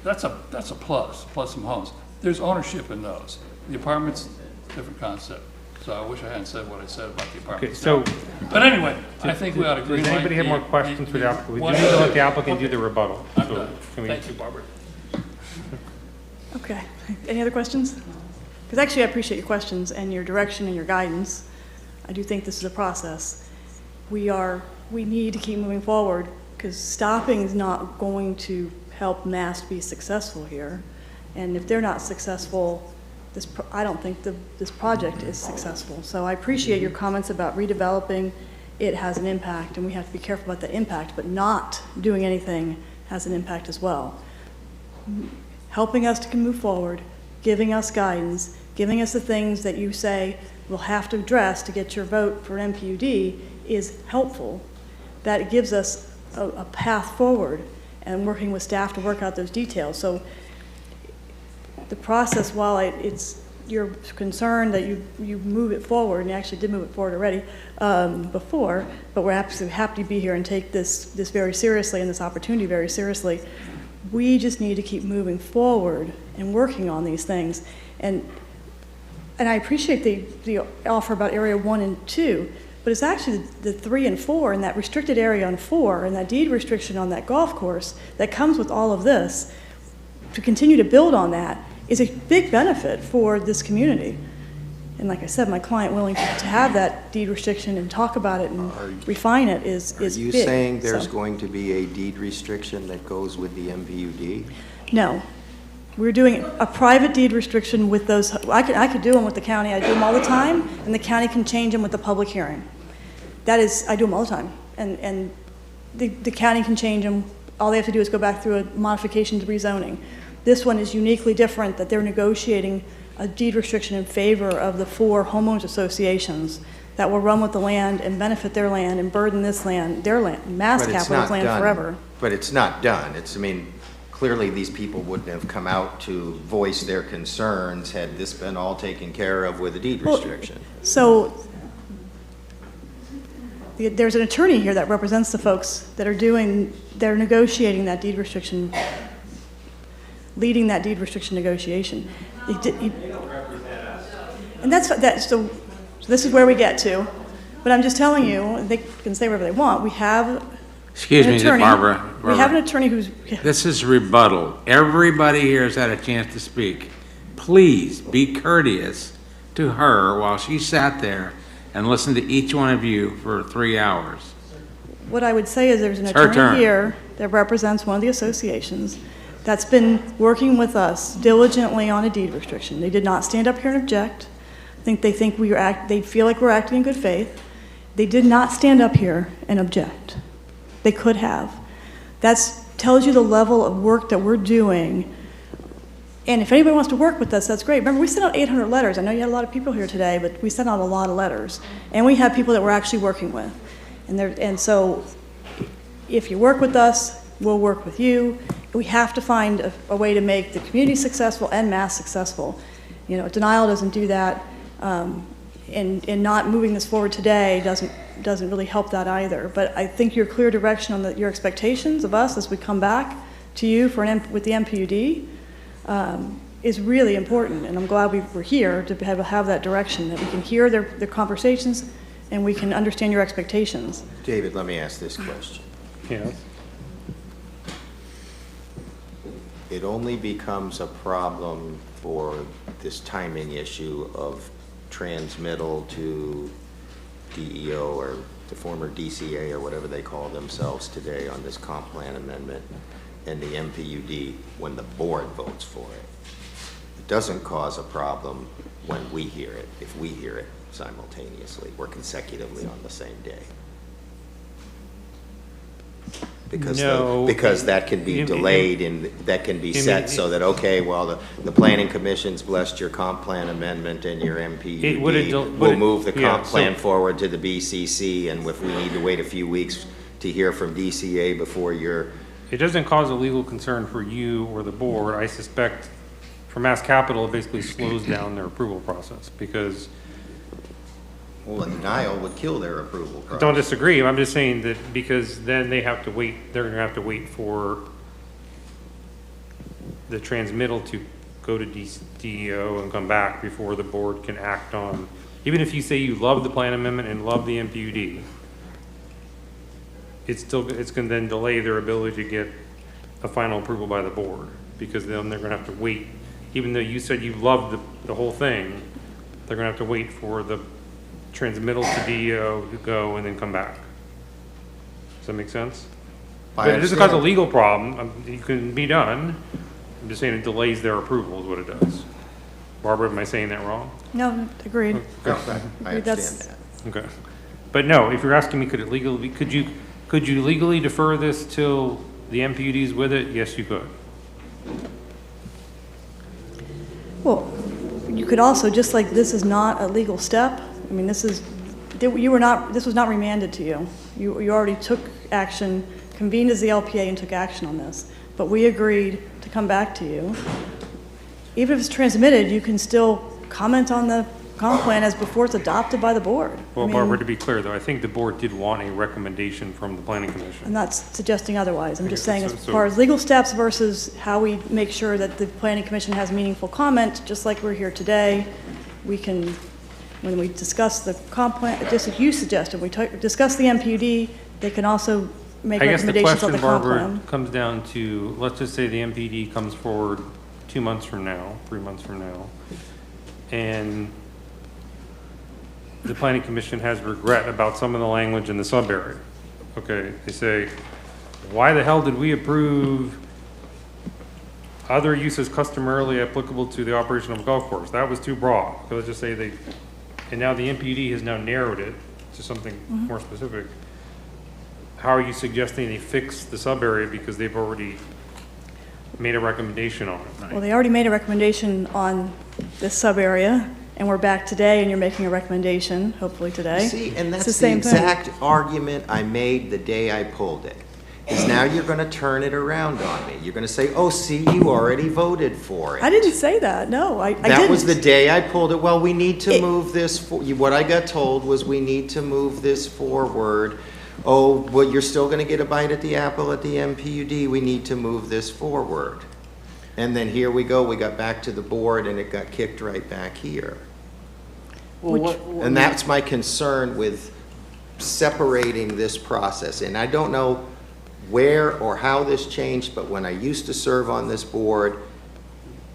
that's a plus some homes. There's ownership in those. The apartments, different concept. So I wish I hadn't said what I said about the apartments. Okay, but anyway, I think we ought to green light. Does anybody have more questions for the applicant? We do need to let the applicant do the rebuttal. I'm done. Thank you, Barbara. Okay. Any other questions? Because actually I appreciate your questions and your direction and your guidance. I do think this is a process. We need to keep moving forward because stopping is not going to help MAST be successful here. And if they're not successful, I don't think this project is successful. So I appreciate your comments about redeveloping. It has an impact, and we have to be careful about the impact, but not doing anything has an impact as well. Helping us to move forward, giving us guidance, giving us the things that you say we'll have to address to get your vote for MPUD is helpful. That gives us a path forward, and working with staff to work out those details. So the process, while it's you're concerned that you move it forward, and you actually did move it forward already before, but we're absolutely happy to be here and take this very seriously and this opportunity very seriously. We just need to keep moving forward and working on these things. And I appreciate the offer about area 1 and 2, but it's actually the 3 and 4 and that restricted area on 4 and that deed restriction on that golf course that comes with all of this. To continue to build on that is a big benefit for this community. And like I said, my client willing to have that deed restriction and talk about it and refine it is big. Are you saying there's going to be a deed restriction that goes with the MPUD? No. We're doing a private deed restriction with those. I could do them with the county. I do them all the time, and the county can change them with the public hearing. That is, I do them all the time. And the county can change them. All they have to do is go back through a modification to rezoning. This one is uniquely different, that they're negotiating a deed restriction in favor of the 4 homeowners associations that will run with the land and benefit their land and burden this land, their land, Mass Capital's land forever. But it's not done. Clearly these people wouldn't have come out to voice their concerns had this been all taken care of with a deed restriction. So there's an attorney here that represents the folks that they're negotiating that deed restriction, leading that deed restriction negotiation. And so this is where we get to. But I'm just telling you, they can say whatever they want. We have Excuse an me, attorney. Barbara. We have an attorney who's, This is rebuttal. Everybody here has had a chance to speak. Please be courteous to her while she sat there and listened to each one of you for 3 hours. what I would say is there's an It's her turn. attorney here that represents one of the associations that's been working with us diligently on a deed restriction. They did not stand up here and object. They think they feel like we're acting in good faith. They did not stand up here and object. They could have. That tells you the level of work that we're doing. And if anybody wants to work with us, that's great. Remember, we sent out 800 letters. I know you had a lot of people here today, but we sent out a lot of letters. And we have people that we're actually working with. And so if you work with us, we'll work with you. We have to find a way to make the community successful and Mass successful. You know, denial doesn't do that. And not moving this forward today doesn't really help that either. But I think your clear direction on your expectations of us as we come back to you with the MPUD is really important. And I'm glad we're here to have that direction, that we can hear their conversations and we can understand your expectations. David, let me ask this question. Yes. It only becomes a problem for this timing issue of transmittal to DEO or the former DCA or whatever they call themselves today on this comp plan amendment and the MPUD when the board votes for it. It doesn't cause a problem when we hear it, if we hear it simultaneously or consecutively on the same day. Because because that can be delayed and that can be set so that, okay, well, the planning commission's blessed your comp plan amendment and your MPUD will move the comp plan forward to the BCC, and if we need to wait a few weeks to hear from DCA before you're... It doesn't cause a legal concern for you or the board. I suspect for Mass Capital, it basically slows down their approval process because... Well, a denial would kill their approval process. Don't disagree. I'm just saying that because then they have to wait, they're going to have to wait for the transmittal to go to DEO and come back before the board can act on, even if you say you love the plan amendment and love the MPUD, it's going to then delay their ability to get a final approval by the board because then they're going to have to wait. Even though you said you loved the whole thing, they're going to have to wait for the transmittal to DEO to go and then come back. Does that make sense? But it doesn't cause a legal problem. It can be done. I'm just saying it delays their approval is what it does. Barbara, am I saying that wrong? No, agreed. Okay. I understand that. Okay. But no, if you're asking me, could you legally defer this till the MPUD's with it? Yes, you could. Well, you could also, just like this is not a legal step, I mean, this was not remanded to you. You already took action, convened as the LPA and took action on this. But we agreed to come back to you. Even if it's transmitted, you can still comment on the comp plan as before it's adopted by the board. Well, Barbara, to be clear though, I think the board did want a recommendation from the planning commission. I'm not suggesting otherwise. I'm just saying as far as legal steps versus how we make sure that the planning commission has meaningful comment, just like we're here today, we can, when we discuss the comp plan, just as you suggested, we discuss the MPUD, they can also make recommendations on the comp plan. I guess the question, Barbara, comes down to, let's just say the MPD comes forward 2 months from now, 3 months from now, and the planning commission has regret about some of the language in the sub area. Okay, they say, why the hell did we approve other uses customarily applicable to the operation of a golf course? That was too broad. So let's just say and now the MPD has now narrowed it to something more specific. How are you suggesting they fix the sub area because they've already made a recommendation on it? Well, they already made a recommendation on this sub area, and we're back today, and you're making a recommendation, hopefully today. See, and that's it's the same exact thing. argument I made the day I pulled it. Is now you're going to turn it around on me. You're going to say, oh, see, you already voted for it. I didn't say that. No, I didn't. That was the day I pulled it. Well, we need to move this. What I got told was we need to move this forward. Oh, well, you're still going to get a bite at the apple at the MPUD. We need to move this forward. And then here we go. We got back to the board, and it got kicked right back here. And that's my concern with separating this process. And I don't know where or how this changed, but when I used to serve on this board,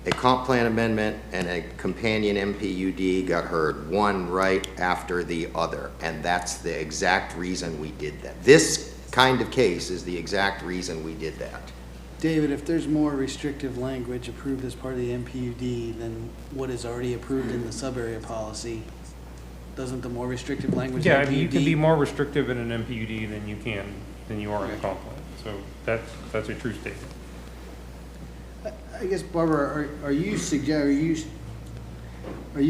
a comp plan amendment and a companion MPUD got heard one right after the other. And that's the exact reason we did that. This kind of case is the exact reason we did that. David, if there's more restrictive language approved as part of the MPUD than what is already approved in the sub-area policy, doesn't the more restrictive language? Yeah, I mean, you can be more restrictive in an MPUD than you are in a comp plan. So that's a true statement. I guess, Barbara, are you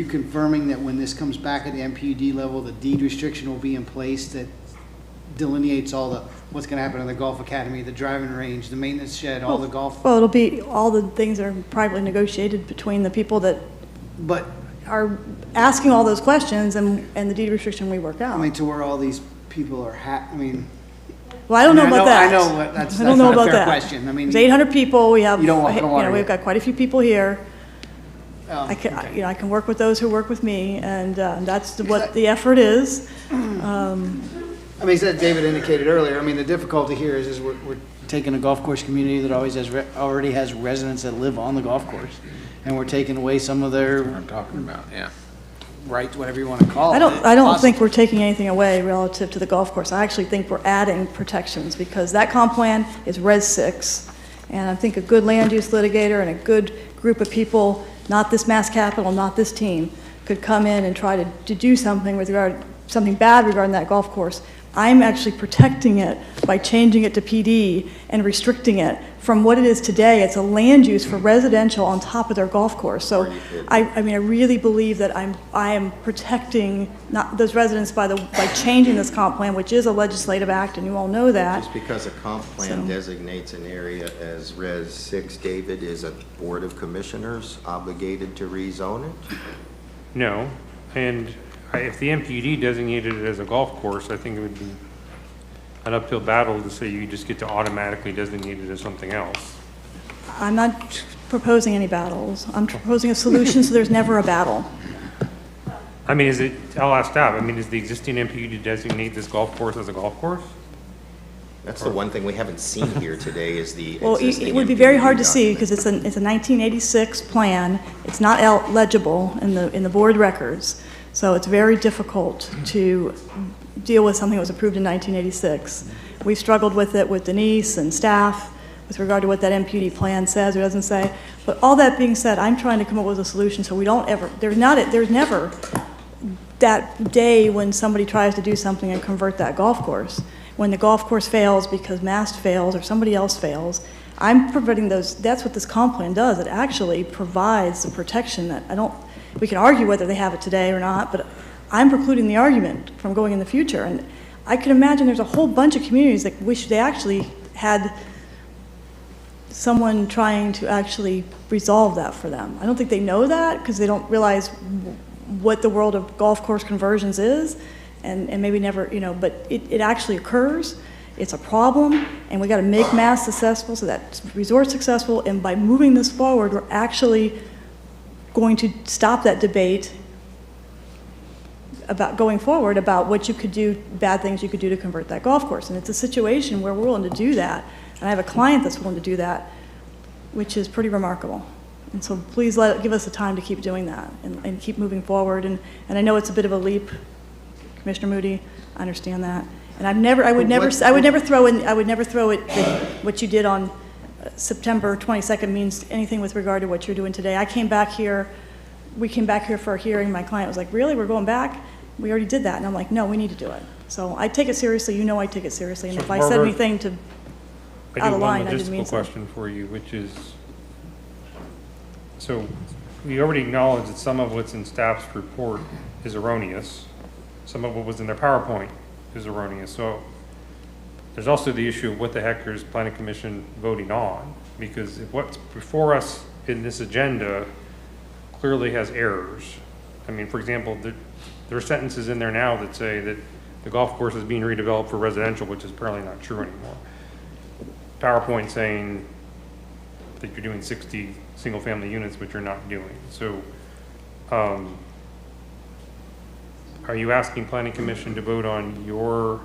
confirming that when this comes back at the MPUD level, the deed restriction will be in place that delineates all the, what's going to happen in the golf academy, the driving range, the maintenance shed, all the golf? Well, it'll be, all the things are privately negotiated between the people that are asking all those questions and the deed restriction we work out. I mean, to where all these people are, well, I don't know about that. I know, that's I don't know not a about fair that. question. I mean, There's 800 people. We have, you don't walk on water. we've got quite a few people here. I can, okay. I can work with those who work with me, and that's what the effort is. I mean, as David indicated earlier, I mean, the difficulty here is we're taking a golf course community that already has residents that live on the golf course, and we're taking away some of their. What I'm talking about, yeah. Rights, whatever you want to call it. I don't think we're taking anything away relative to the golf course. I actually think we're adding protections because that comp plan is Res 6, and I think a good land use litigator and a good group of people, not this mass capital, not this team, could come in and try to do something with regard something bad regarding that golf course. I'm actually protecting it by changing it to PD and restricting it from what it is today. It's a land use for residential on top of their golf course. So I mean, I really believe that I am protecting not those residents by changing this comp plan, which is a legislative act, and you all know that. Just because a comp plan designates an area as Res 6, David, is a Board of Commissioners obligated to rezone it? No, and if the MPUD designated it as a golf course, I think it would be an uphill battle to say you just get to automatically designate it as something else. I'm not proposing any battles. I'm proposing a solution so there's never a battle. I mean, I'll ask that. I mean, is the existing MPUD designate this golf course as a golf course? That's the one thing we haven't seen here today is the well, it would be very hard to see because it's a 1986 plan. It's not legible in the board records. So it's very difficult to deal with something that was approved in 1986. We've struggled with it with Denise and staff with regard to what that MPUD plan says or doesn't say. But all that being said, I'm trying to come up with a solution so we don't ever, there's never that day when somebody tries to do something and convert that golf course. When the golf course fails because MAST fails or somebody else fails, I'm preventing those. That's what this comp plan does. It actually provides the protection that we can argue whether they have it today or not, but I'm precluding the argument from going in the future. And I can imagine there's a whole bunch of communities that wish they actually had someone trying to actually resolve that for them. I don't think they know that because they don't realize what the world of golf course conversions is, and maybe never, but it actually occurs. It's a problem, and we got to make mass successful so that resort's successful, and by moving this forward, we're actually going to stop that debate about going forward about what you could do, bad things you could do to convert that golf course. And it's a situation where we're willing to do that, and I have a client that's willing to do that, which is pretty remarkable. And so please give us the time to keep doing that and keep moving forward. And I know it's a bit of a leap, Commissioner Moody, I understand that. And I would never throw it that what you did on September 22nd means anything with regard to what you're doing today. We came back here for a hearing. My client was like, really, we're going back? We already did that. And I'm like, no, we need to do it. So I take it seriously. You know I take it seriously. And if I said anything out of line, I didn't mean so. I do have a question for you, which is, so we already acknowledged that some of what's in staff's report is erroneous. Some of what was in their PowerPoint is erroneous. So there's also the issue of what the heck is Planning Commission voting on? Because if what's before us in this agenda clearly has errors. I mean, for example, there are sentences in there now that say that the golf course is being redeveloped for residential, which is apparently not true anymore. PowerPoint saying that you're doing 60 single-family units, which you're not doing. So are you asking planning commission to vote on your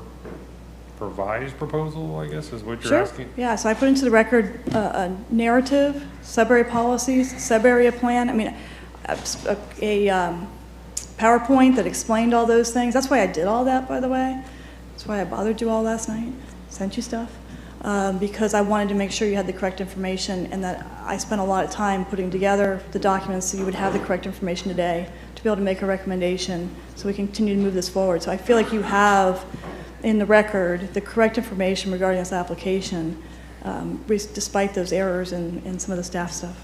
revised proposal, I guess, is what you're Sure. asking? Yeah, so I put into the record a narrative, sub-area policies, sub-area plan. I mean, a PowerPoint that explained all those things. That's why I did all that, by the way. That's why I bothered you all last night, sent you stuff. Because I wanted to make sure you had the correct information, and that I spent a lot of time putting together the documents so you would have the correct information today to be able to make a recommendation so we can continue to move this forward. So I feel like you have in the record the correct information regarding this application, despite those errors in some of the staff stuff.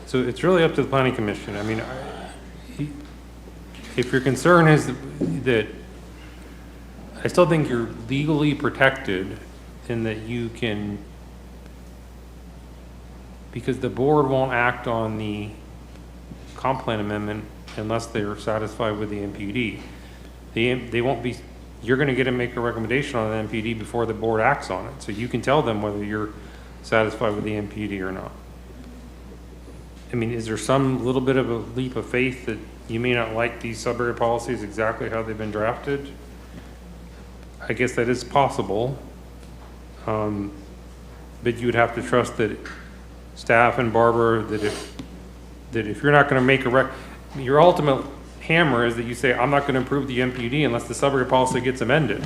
So it's really up to the planning commission. I mean, if your concern is that, I still think you're legally protected in that you can, because the board won't act on the comp plan amendment unless they're satisfied with the MPUD. They won't be, you're gonna get to make a recommendation on the MPUD before the board acts on it. So you can tell them whether you're satisfied with the MPUD or not. I mean, is there some little bit of a leap of faith that you may not like these sub-area policies exactly how they've been drafted? I guess that is possible. But you would have to trust that staff and Barbara, that if you're not gonna make your ultimate hammer is that you say, I'm not gonna approve the MPUD unless the sub-area policy gets amended.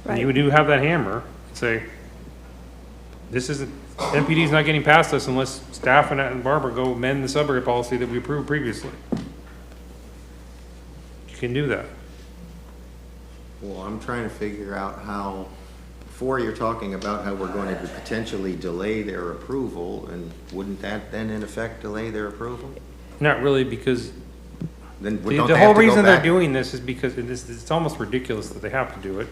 Right. And you do have that hammer, say, this isn't, MPD is not getting past us unless staff and Barbara go amend the sub-area policy that we approved previously. You can do that. Well, I'm trying to figure out how, before you're talking about how we're going to potentially delay their approval, and wouldn't that then in effect delay their approval? Not really, because Then the don't they whole have to go reason they're back? doing this is because it's almost ridiculous that they have to do it.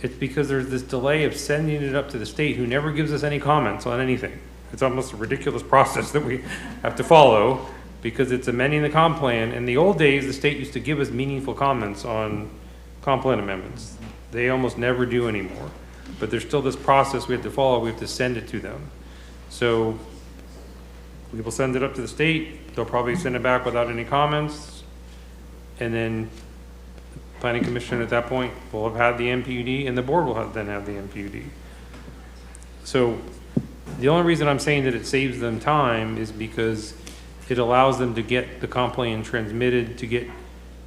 It's because there's this delay of sending it up to the state who never gives us any comments on anything. It's almost a ridiculous process that we have to follow because it's amending the comp plan. In the old days, the state used to give us meaningful comments on comp plan amendments. They almost never do anymore. But there's still this process we have to follow. We have to send it to them. So we will send it up to the state. They'll probably send it back without any comments. And then planning commission at that point will have had the MPUD, and the board will then have the MPUD. So the only reason I'm saying that it saves them time is because it allows them to get the comp plan transmitted to get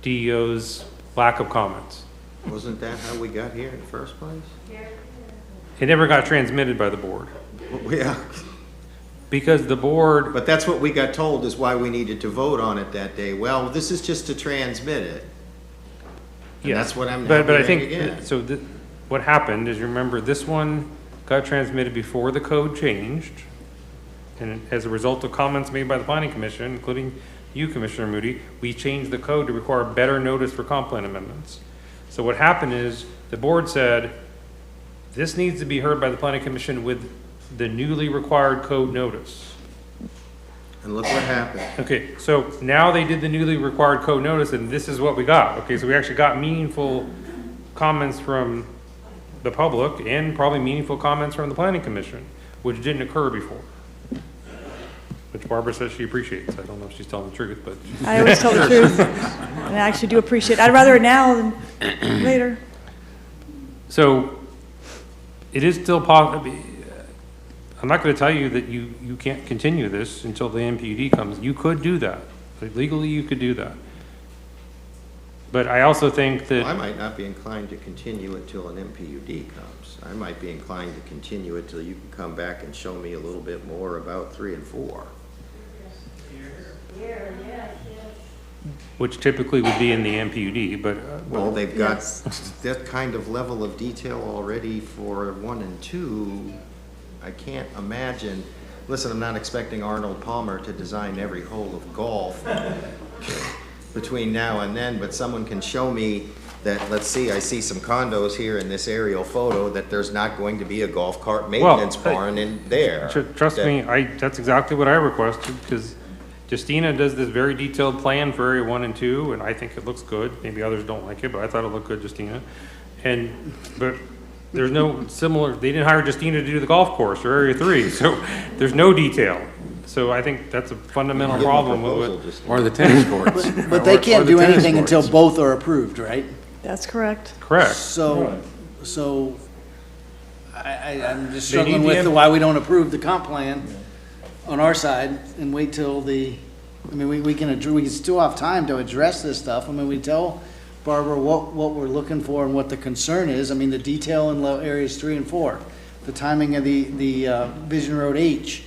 DEO's lack of comments. Wasn't that how we got here in the first place? It never got transmitted by the board. Yeah. Because the board... But that's what we got told is why we needed to vote on it that day. Well, this is just to transmit it. And Yes, that's what I'm but I hearing think, again. so what happened is, you remember, this one got transmitted before the code changed, and as a result of comments made by the planning commission, including you, Commissioner Moody, we changed the code to require better notice for comp plan amendments. So what happened is, the board said, this needs to be heard by the planning commission with the newly required code notice. And look what happened. Okay, so now they did the newly required code notice, and this is what we got. Okay, so we actually got meaningful comments from the public and probably meaningful comments from the planning commission, which didn't occur before. Which Barbara says she appreciates. I don't know if she's telling the truth, but. I always tell the truth. And I actually do appreciate it. I'd rather it now than later. So it is still possible. I'm not going to tell you that you can't continue this until the MPUD comes. You could do that. Like, legally, you could do that. But I also think that... Well, I might not be inclined to continue it till an MPUD comes. I might be inclined to continue it till you can come back and show me a little bit more about 3 and 4. Which typically would be in the MPUD, but... Well, they've got that kind of level of detail already for 1 and 2. I can't imagine, listen, I'm not expecting Arnold Palmer to design every hole of golf between now and then, but someone can show me that, let's see, I see some condos here in this aerial photo, that there's not going to be a golf cart maintenance barn in there. Trust me, that's exactly what I requested, because Justina does this very detailed plan for area 1 and 2, and I think it looks good. Maybe others don't like it, but I thought it looked good, Justina. But there's no similar, they didn't hire Justina to do the golf course or area 3, so there's no detail. So I think that's a fundamental Give them a problem proposal, with just- Or the tennis courts. But they Or can't the do tennis anything until courts. both are approved, right? That's correct. correct. So I'm just They need struggling the with in- why we don't approve the comp plan on our side and wait till I mean, we can still have time to address this stuff. I mean, we tell Barbara what we're looking for and what the concern is. I mean, the detail in areas 3 and 4, the timing of the Vision Road H.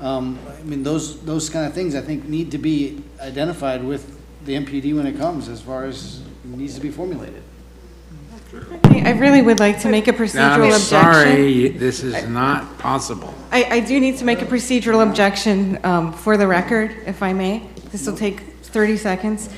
I mean, those kind of things I think need to be identified with the MPD when it comes, as far as it needs to be formulated. I really would like to make a procedural I'm objection. sorry, this is not possible. I do need to make a procedural objection for the record, if I may. This will take 30 seconds.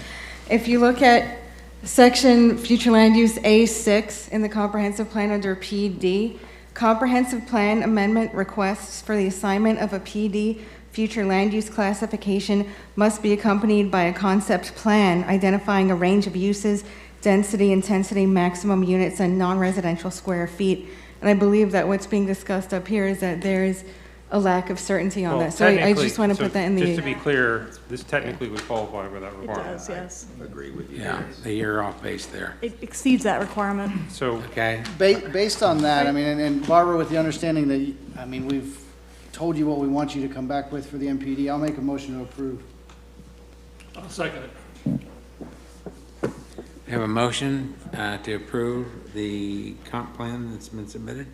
If you look at section future land use A6 in the comprehensive plan under PD, comprehensive plan amendment requests for the assignment of a PD future land use classification must be accompanied by a concept plan identifying a range of uses, density, intensity, maximum units, and non-residential square feet. And I believe that what's being discussed up here is that there is a lack of certainty on that. So I just want to put that in the... Just to be clear, this technically would qualify for that It requirement. does, yes. Agree with you. Yeah, you're off base there. It exceeds that requirement. So, Okay? Based on that, I mean, and Barbara, with the understanding that, I mean, we've told you what we want you to come back with for the MPD, I'll make a motion to approve. I'll second it. We have a motion to approve the comp plan that's been submitted.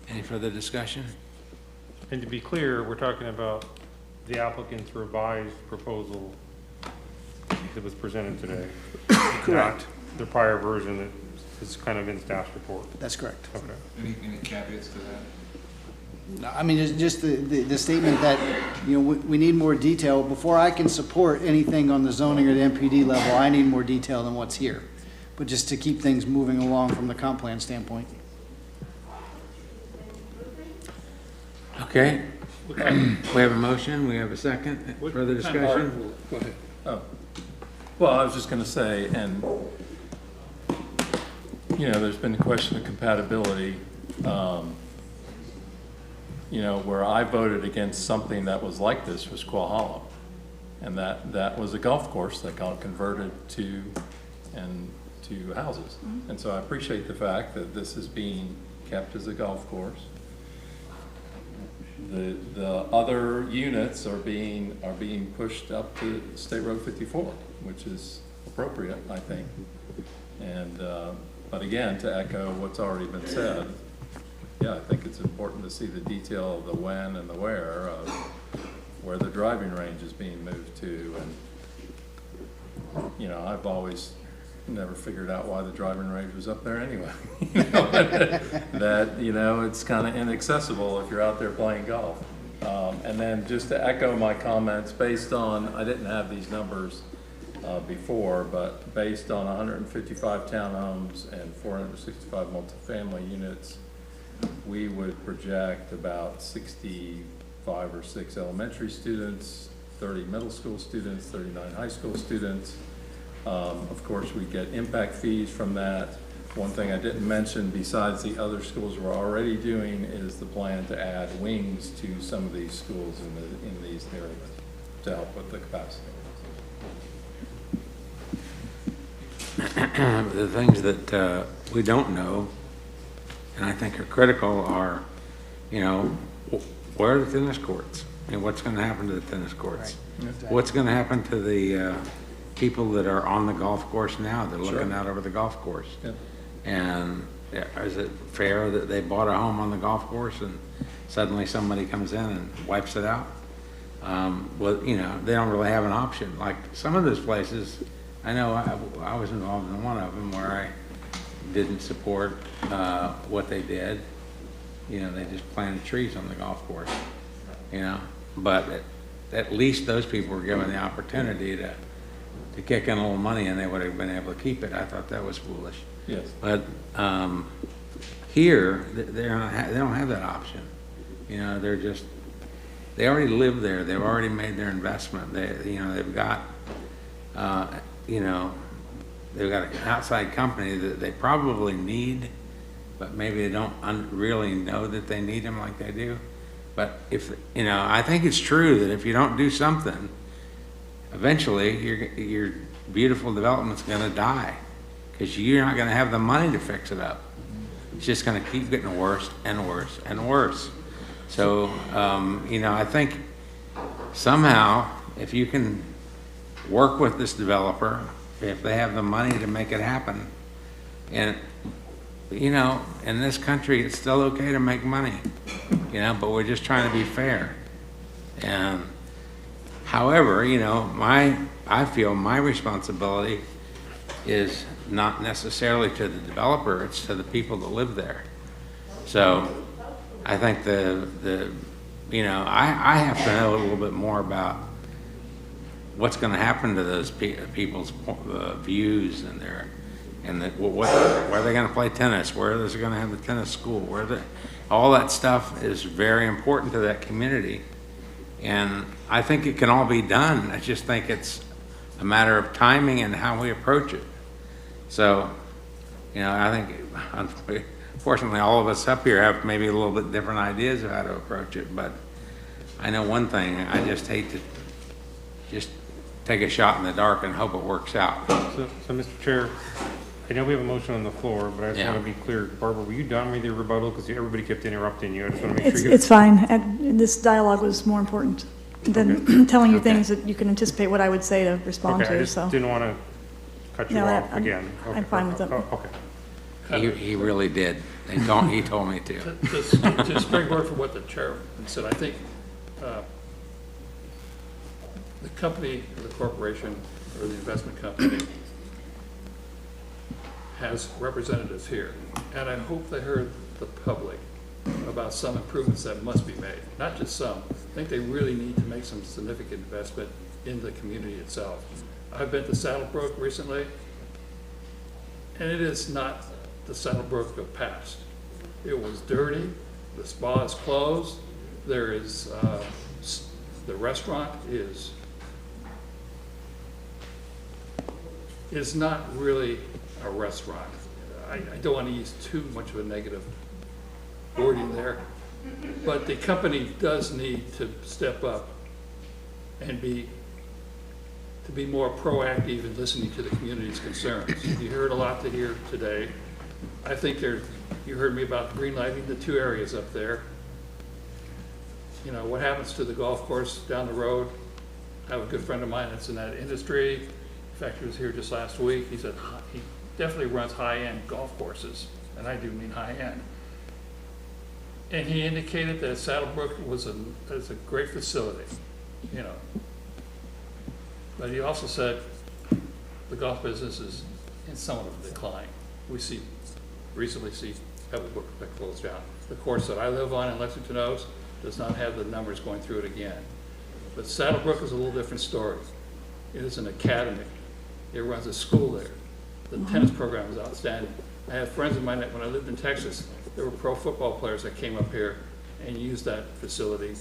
Any further discussion? and to be clear, we're talking about the applicant's revised proposal that was presented today. Correct. Not the prior version that is kind of in staff's report. That's correct. Okay. Any caveats to that? No, I mean, it's just the statement that, you know, we need more detail. Before I can support anything on the zoning or the MPD level, I need more detail than what's here. But just to keep things moving along from the comp plan standpoint. Okay. We have a motion, we have a second. Further discussion? Go ahead. Oh, well, I was just gonna say, and, you know, there's been the question of compatibility. You know, where I voted against something that was like this was Quail Hollow. And that was a golf course that got converted to houses. And so I appreciate the fact that this is being kept as a golf course. The other units are being pushed up to State Road 54, which is appropriate, I think. And, but again, to echo what's already been said, yeah, I think it's important to see the detail of the when and the where of where the driving range is being moved to. And, you know, I've always never figured out why the driving range was up there anyway. You know, that, you know, it's kind of inaccessible if you're out there playing golf. And then just to echo my comments, based on, I didn't have these numbers before, but based on 155 townhomes and 465 multifamily units, we would project about 65 or 6 elementary students, 30 middle school students, 39 high school students. Of course, we get impact fees from that. One thing I didn't mention, besides the other schools we're already doing, is the plan to add wings to some of these schools in these areas to help with the capacity. The things that we don't know, and I think are critical, are, you know, where are the tennis courts? And what's going to happen to the tennis courts? Right. Exactly. What's going to happen to the people that are on the golf course now, that are looking out over the golf course? Yep. And is it fair that they bought a home on the golf course and suddenly somebody comes in and wipes it out? Well, you know, they don't really have an option. Like some of those places, I know I was involved in one of them where I didn't support what they did. You know, they just planted trees on the golf course, you know, but at least those people were given the opportunity to kick in a little money and they would have been able to keep it. I thought that was foolish. Yes. But here, they don't have that option. You know, they already live there. They've already made their investment. They've got, you know, they've got an outside company that they probably need, but maybe they don't really know that they need them like they do. But if, you know, I think it's true that if you don't do something, eventually your beautiful development's gonna die, because you're not gonna have the money to fix it up. It's just gonna keep getting worse and worse and worse. So, you know, I think somehow, if you can work with this developer, if they have the money to make it happen, and, you know, in this country, it's still okay to make money, you know, but we're just trying to be fair. And however, you know, I feel my responsibility is not necessarily to the developer, it's to the people that live there. So I think you know, I have to know a little bit more about what's going to happen to those people's views and where are they going to play tennis, where are they going to have the tennis school, all that stuff is very important to that community. And I think it can all be done. I just think it's a matter of timing and how we approach it. So, you know, I think, unfortunately, all of us up here have maybe a little bit different ideas of how to approach it, but I know one thing, I just hate to just take a shot in the dark and hope it works out. So Mr. Chair, I know we have a motion on the floor, but I just Yeah. want to be clear. Barbara, were you done with your rebuttal? Because everybody kept interrupting you. I just want to make sure It's fine. This dialogue was more important than telling you things that you can anticipate what I would say to respond Okay, I to, just so. didn't want to cut you No, off I'm- again. I'm fine with it. Okay. He really did. He told me to. To springboard from what the chairman said, I think the company, or the corporation, or the investment company has representatives here, and I hope they heard the public about some improvements that must be made. Not just some. I think they really need to make some significant investment in the community itself. I've been to Saddlebrook recently, and it is not the Saddlebrook of past. It was dirty, the spa is closed, there is, the restaurant is not really a restaurant. I don't want to use too much of a negative wording there, but the company does need to step up and be more proactive in listening to the community's concerns. You heard a lot to hear today. I think you heard me about green lighting the two areas up there. You know, what happens to the golf course down the road? I have a good friend of mine that's in that industry. In fact, he was here just last week. He said he definitely runs high-end golf courses, and I do mean high-end. And he indicated that Saddlebrook is a great facility, you know. But he also said the golf business is in somewhat of a decline. We recently see Pebblebrook that closed down. The course that I live on in Lexington Oaks does not have the numbers going through it again. But Saddlebrook is a little different story. It is an academy. It runs a school there. The tennis program is outstanding. I have friends of mine that when I lived in Texas, there were pro football players that came up here and used that facility,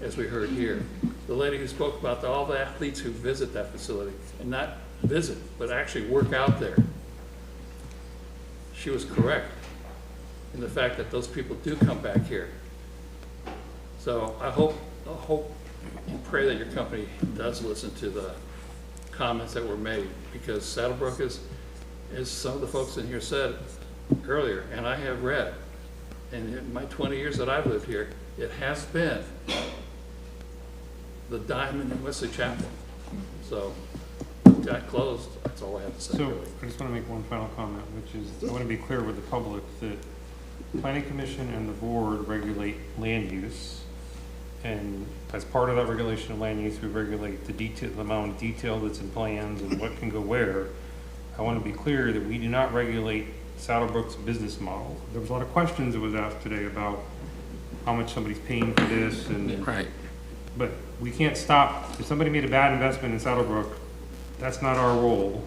as we heard here. The lady who spoke about all the athletes who visit that facility, and not visit, but actually work out there, she was correct in the fact that those people do come back here. So I hope and pray that your company does listen to the comments that were made, because Saddlebrook is, as some of the folks in here said earlier, and I have read, and in my 20 years that I've lived here, it has been the diamond in Wesley Chapel. So it got closed. That's all I have to say. So really. I just want to make one final comment, which is I want to be clear with the public that the Planning Commission and the board regulate land use. And as part of that regulation of land use, we regulate the amount of detail that's in plans and what can go where. I want to be clear that we do not regulate Saddlebrook's business model. There was a lot of questions that was asked today about how much somebody's paying for this, and right. But we can't stop. If somebody made a bad investment in Saddlebrook, that's not our role.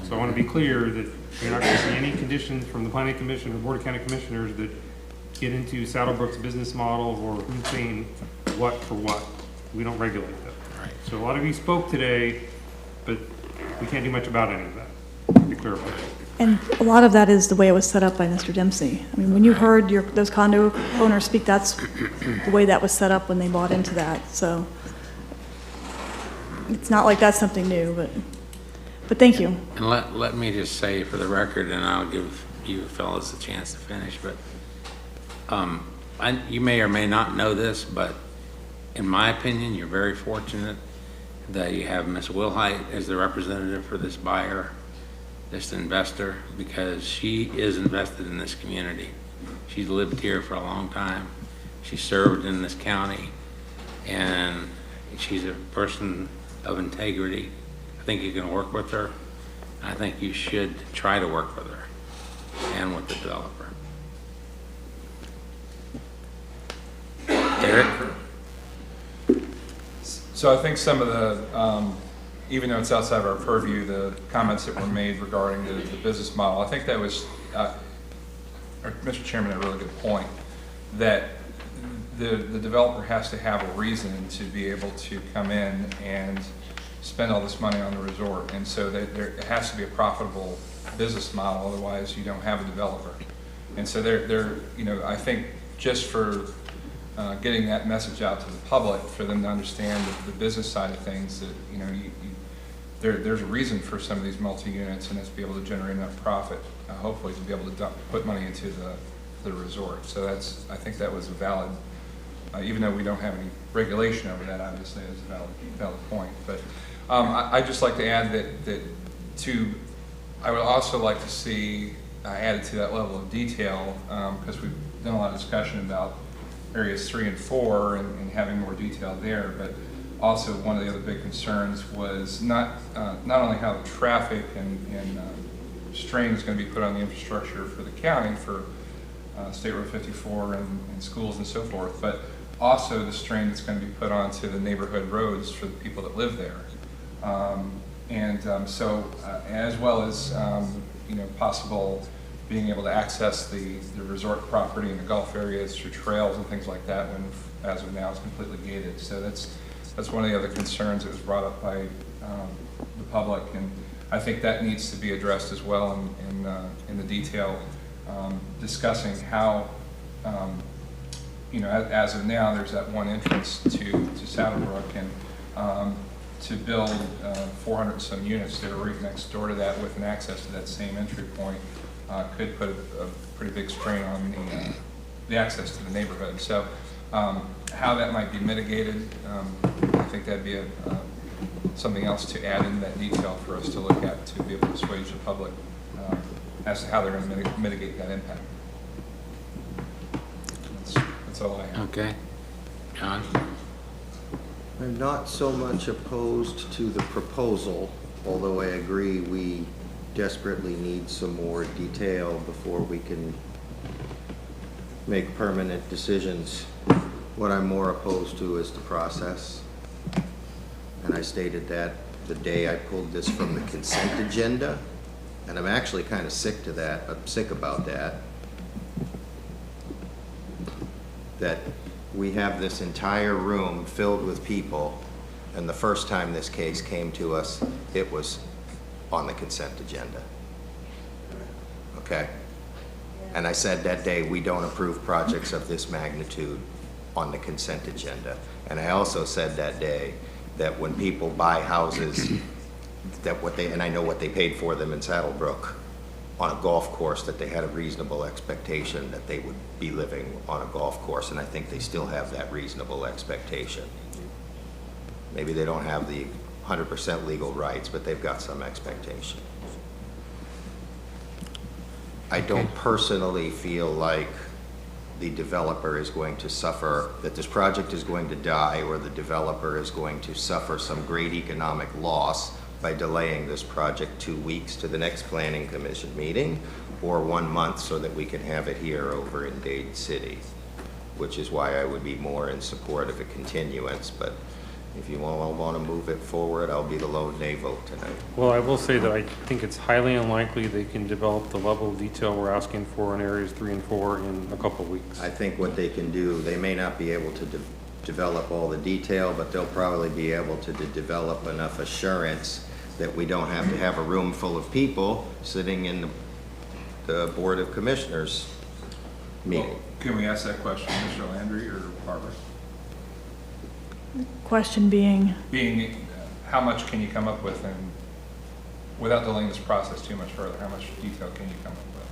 So I want to be clear that you're not going to see any conditions from the Planning Commission or Board of County Commissioners that get into Saddlebrook's business model or who's paying what for what. We don't regulate that. Right. So a lot of you spoke today, but we can't do much about any of that. To be clear about it. And a lot of that is the way it was set up by Mr. Dempsey. I mean, when you heard those condo owners speak, that's the way that was set up when they bought into that. So it's not like that's something new, but thank you. And let me just say for the record, and I'll give you fellas a chance to finish, but you may or may not know this, but in my opinion, you're very fortunate that you have Ms. Wilhite as the representative for this buyer, this investor, because she is invested in this community. She's lived here for a long time. She served in this county, and she's a person of integrity. I think you can work with her. I think you should try to work with her and with the developer. Derek? So I think some of the, even though it's outside of our purview, the comments that were made regarding the business model, I think that was, Mr. Chairman had a really good point, that the developer has to have a reason to be able to come in and spend all this money on the resort. And so there has to be a profitable business model, otherwise you don't have a developer. And so I think just for getting that message out to the public, for them to understand the business side of things, that there's a reason for some of these multi-units, and it's to be able to generate enough profit, hopefully to be able to put money into the resort. So I think that was a valid, even though we don't have any regulation over that, obviously it's a valid point. But I'd just like to add that I would also like to see added to that level of detail, because we've done a lot of discussion about areas 3 and 4 and having more detail there, but also one of the other big concerns was not only how the traffic and strain is going to be put on the infrastructure for the county for State Road 54 and schools and so forth, but also the strain that's going to be put onto the neighborhood roads for the people that live there. So as well as possible being able to access the resort property and the golf areas through trails and things like that, when as of now it's completely gated. So that's one of the other concerns that was brought up by the public, and I think that needs to be addressed as well in the detail, discussing how as of now there's that one entrance to Saddlebrook, and to build 400 and some units that are right next door to that with an access to that same entry point could put a pretty big strain on the access to the neighborhood. So how that might be mitigated, I think that'd be something else to add in that detail for us to look at, to be able to assuage the public as to how they're going to mitigate that impact. That's all I have. Okay. John? I'm not so much opposed to the proposal, although I agree we desperately need some more detail before we can make permanent decisions. What I'm more opposed to is the process. And I stated that the day I pulled this from the consent agenda, and I'm actually kind of sick about that, that we have this entire room filled with people, and the first time this case came to us, it was on the consent agenda. Okay? And I said that day, we don't approve projects of this magnitude on the consent agenda. And I also said that day that when people buy houses, and I know what they paid for them in Saddlebrook, on a golf course, that they had a reasonable expectation that they would be living on a golf course, and I think they still have that reasonable expectation. Maybe they don't have the 100% legal rights, but they've got some expectation. I don't personally feel like the developer is going to suffer, that this project is going to die, or the developer is going to suffer some great economic loss by delaying this project 2 weeks to the next Planning Commission meeting, or 1 month so that we can have it here over in Dade City, which is why I would be more in support of a continuance. But if you all want to move it forward, I'll be the lone nay vote tonight. Well, I will say that I think it's highly unlikely they can develop the level of detail we're asking for in areas 3 and 4 in a couple of weeks. I think what they can do, they may not be able to develop all the detail, but they'll probably be able to develop enough assurance that we don't have to have a room full of people sitting in the the Board of Commissioners meeting. Can we ask that question, Mr. Landry or Barbara? Question being, How much can you come up with, and without delaying this process too much further, how much detail can you come up with?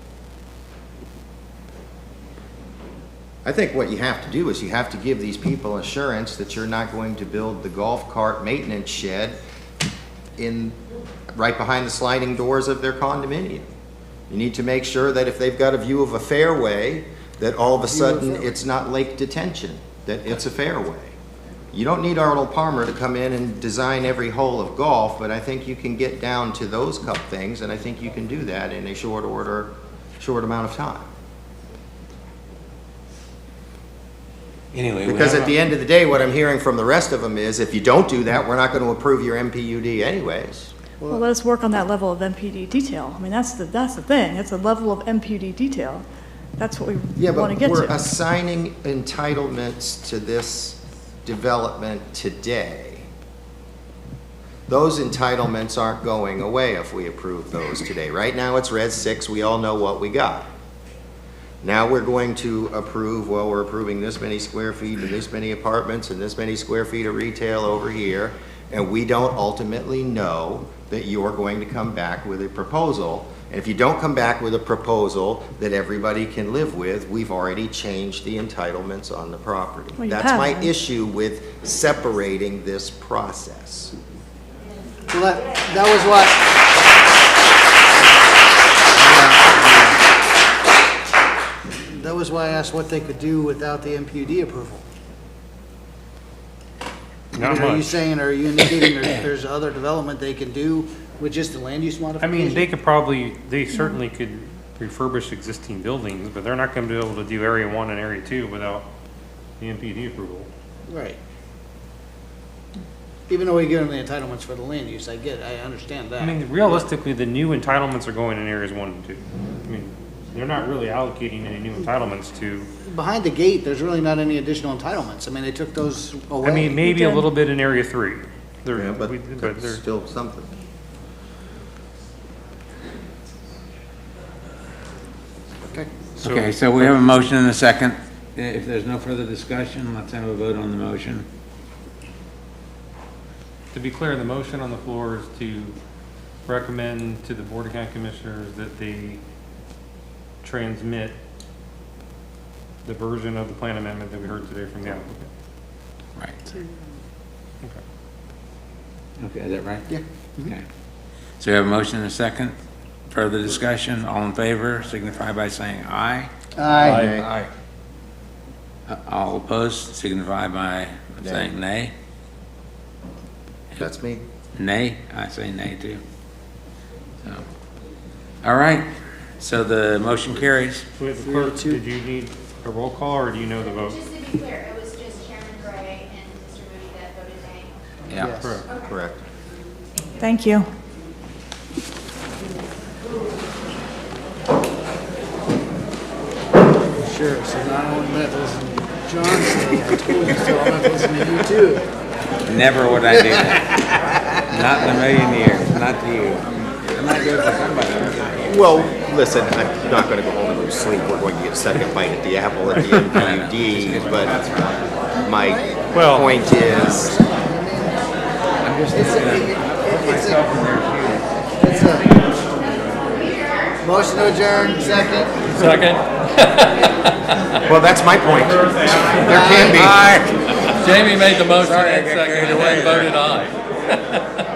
I think what you have to do is you have to give these people assurance that you're not going to build the golf cart maintenance shed right behind the sliding doors of their condominium. You need to make sure that if they've got a view of a fairway, that all of a sudden it's not lake detention, that it's a fairway. You don't need Arnold Palmer to come in and design every hole of golf, but I think you can get down to those couple things, and I think you can do that in a short amount of time. Anyway, Because at the end of the day, what I'm hearing from the rest of them is, if you don't do that, we're not going to approve your MPUD anyways. well, let us work on that level of MPD detail. I mean, that's the thing. It's a level of MPD detail. That's what we want to get Yeah, but we're to. assigning entitlements to this development today. Those entitlements aren't going away if we approve those today. Right now, it's Res 6. We all know what we got. Now we're going to approve, well, we're approving this many square feet and this many apartments and this many square feet of retail over here, and we don't ultimately know that you're going to come back with a proposal. And if you don't come back with a proposal that everybody can live with, we've already changed the entitlements on the property. Well, you That's my have. issue with separating this process. Well, that was what. That was why I asked what they could do without the MPUD approval. Not Are you much. saying, are you indicating there's other development they can do with just the land use I modification? mean, they certainly could refurbish existing buildings, but they're not gonna be able to do area 1 and area 2 without the MPD approval. Right. Even though we give them the entitlements for the land use, I understand that. I mean, realistically, the new entitlements are going in areas 1 and 2. I mean, they're not really allocating any new entitlements to, Behind the gate, there's really not any additional entitlements. I mean, they took those away. I mean, maybe a little bit in area 3. Yeah, but But that's still something. Okay, so we have a motion and a second. If there's no further discussion, let's have a vote on the motion. To be clear, the motion on the floor is to recommend to the Board of County Commissioners that they transmit the version of the plan amendment that we heard today from the applicant. Right. Okay. Okay, is that right? Yeah. Okay. So we have a motion and a second. Further discussion, all in favor, signify by saying aye. Aye. All opposed, signify by saying nay. That's me. Nay, I say nay too. So, all right, so the motion carries. Wait, the clerk, did you need a roll call, or do you know the vote? Just to be clear, it was just Chairman Gray and Mr. Moody that voted nay? Yeah. Yes, Correct. correct. Thank you. Sure, so not only am I not listening to John say, I told you so, I'm not listening to you too. Never would I do that. Not in a million years, not to you. I'm not doing it for somebody, but not you. Well, listen, I'm not gonna go home and lose sleep. We're going to get a second bite at the apple at the MPUD, but my point is, I'm just thinking of put myself in their shoes. Motion to adjourn, second. Second. well, that's my point. There can be. Jamie made the motion Sorry, I and got carried seconded away and there. voted aye.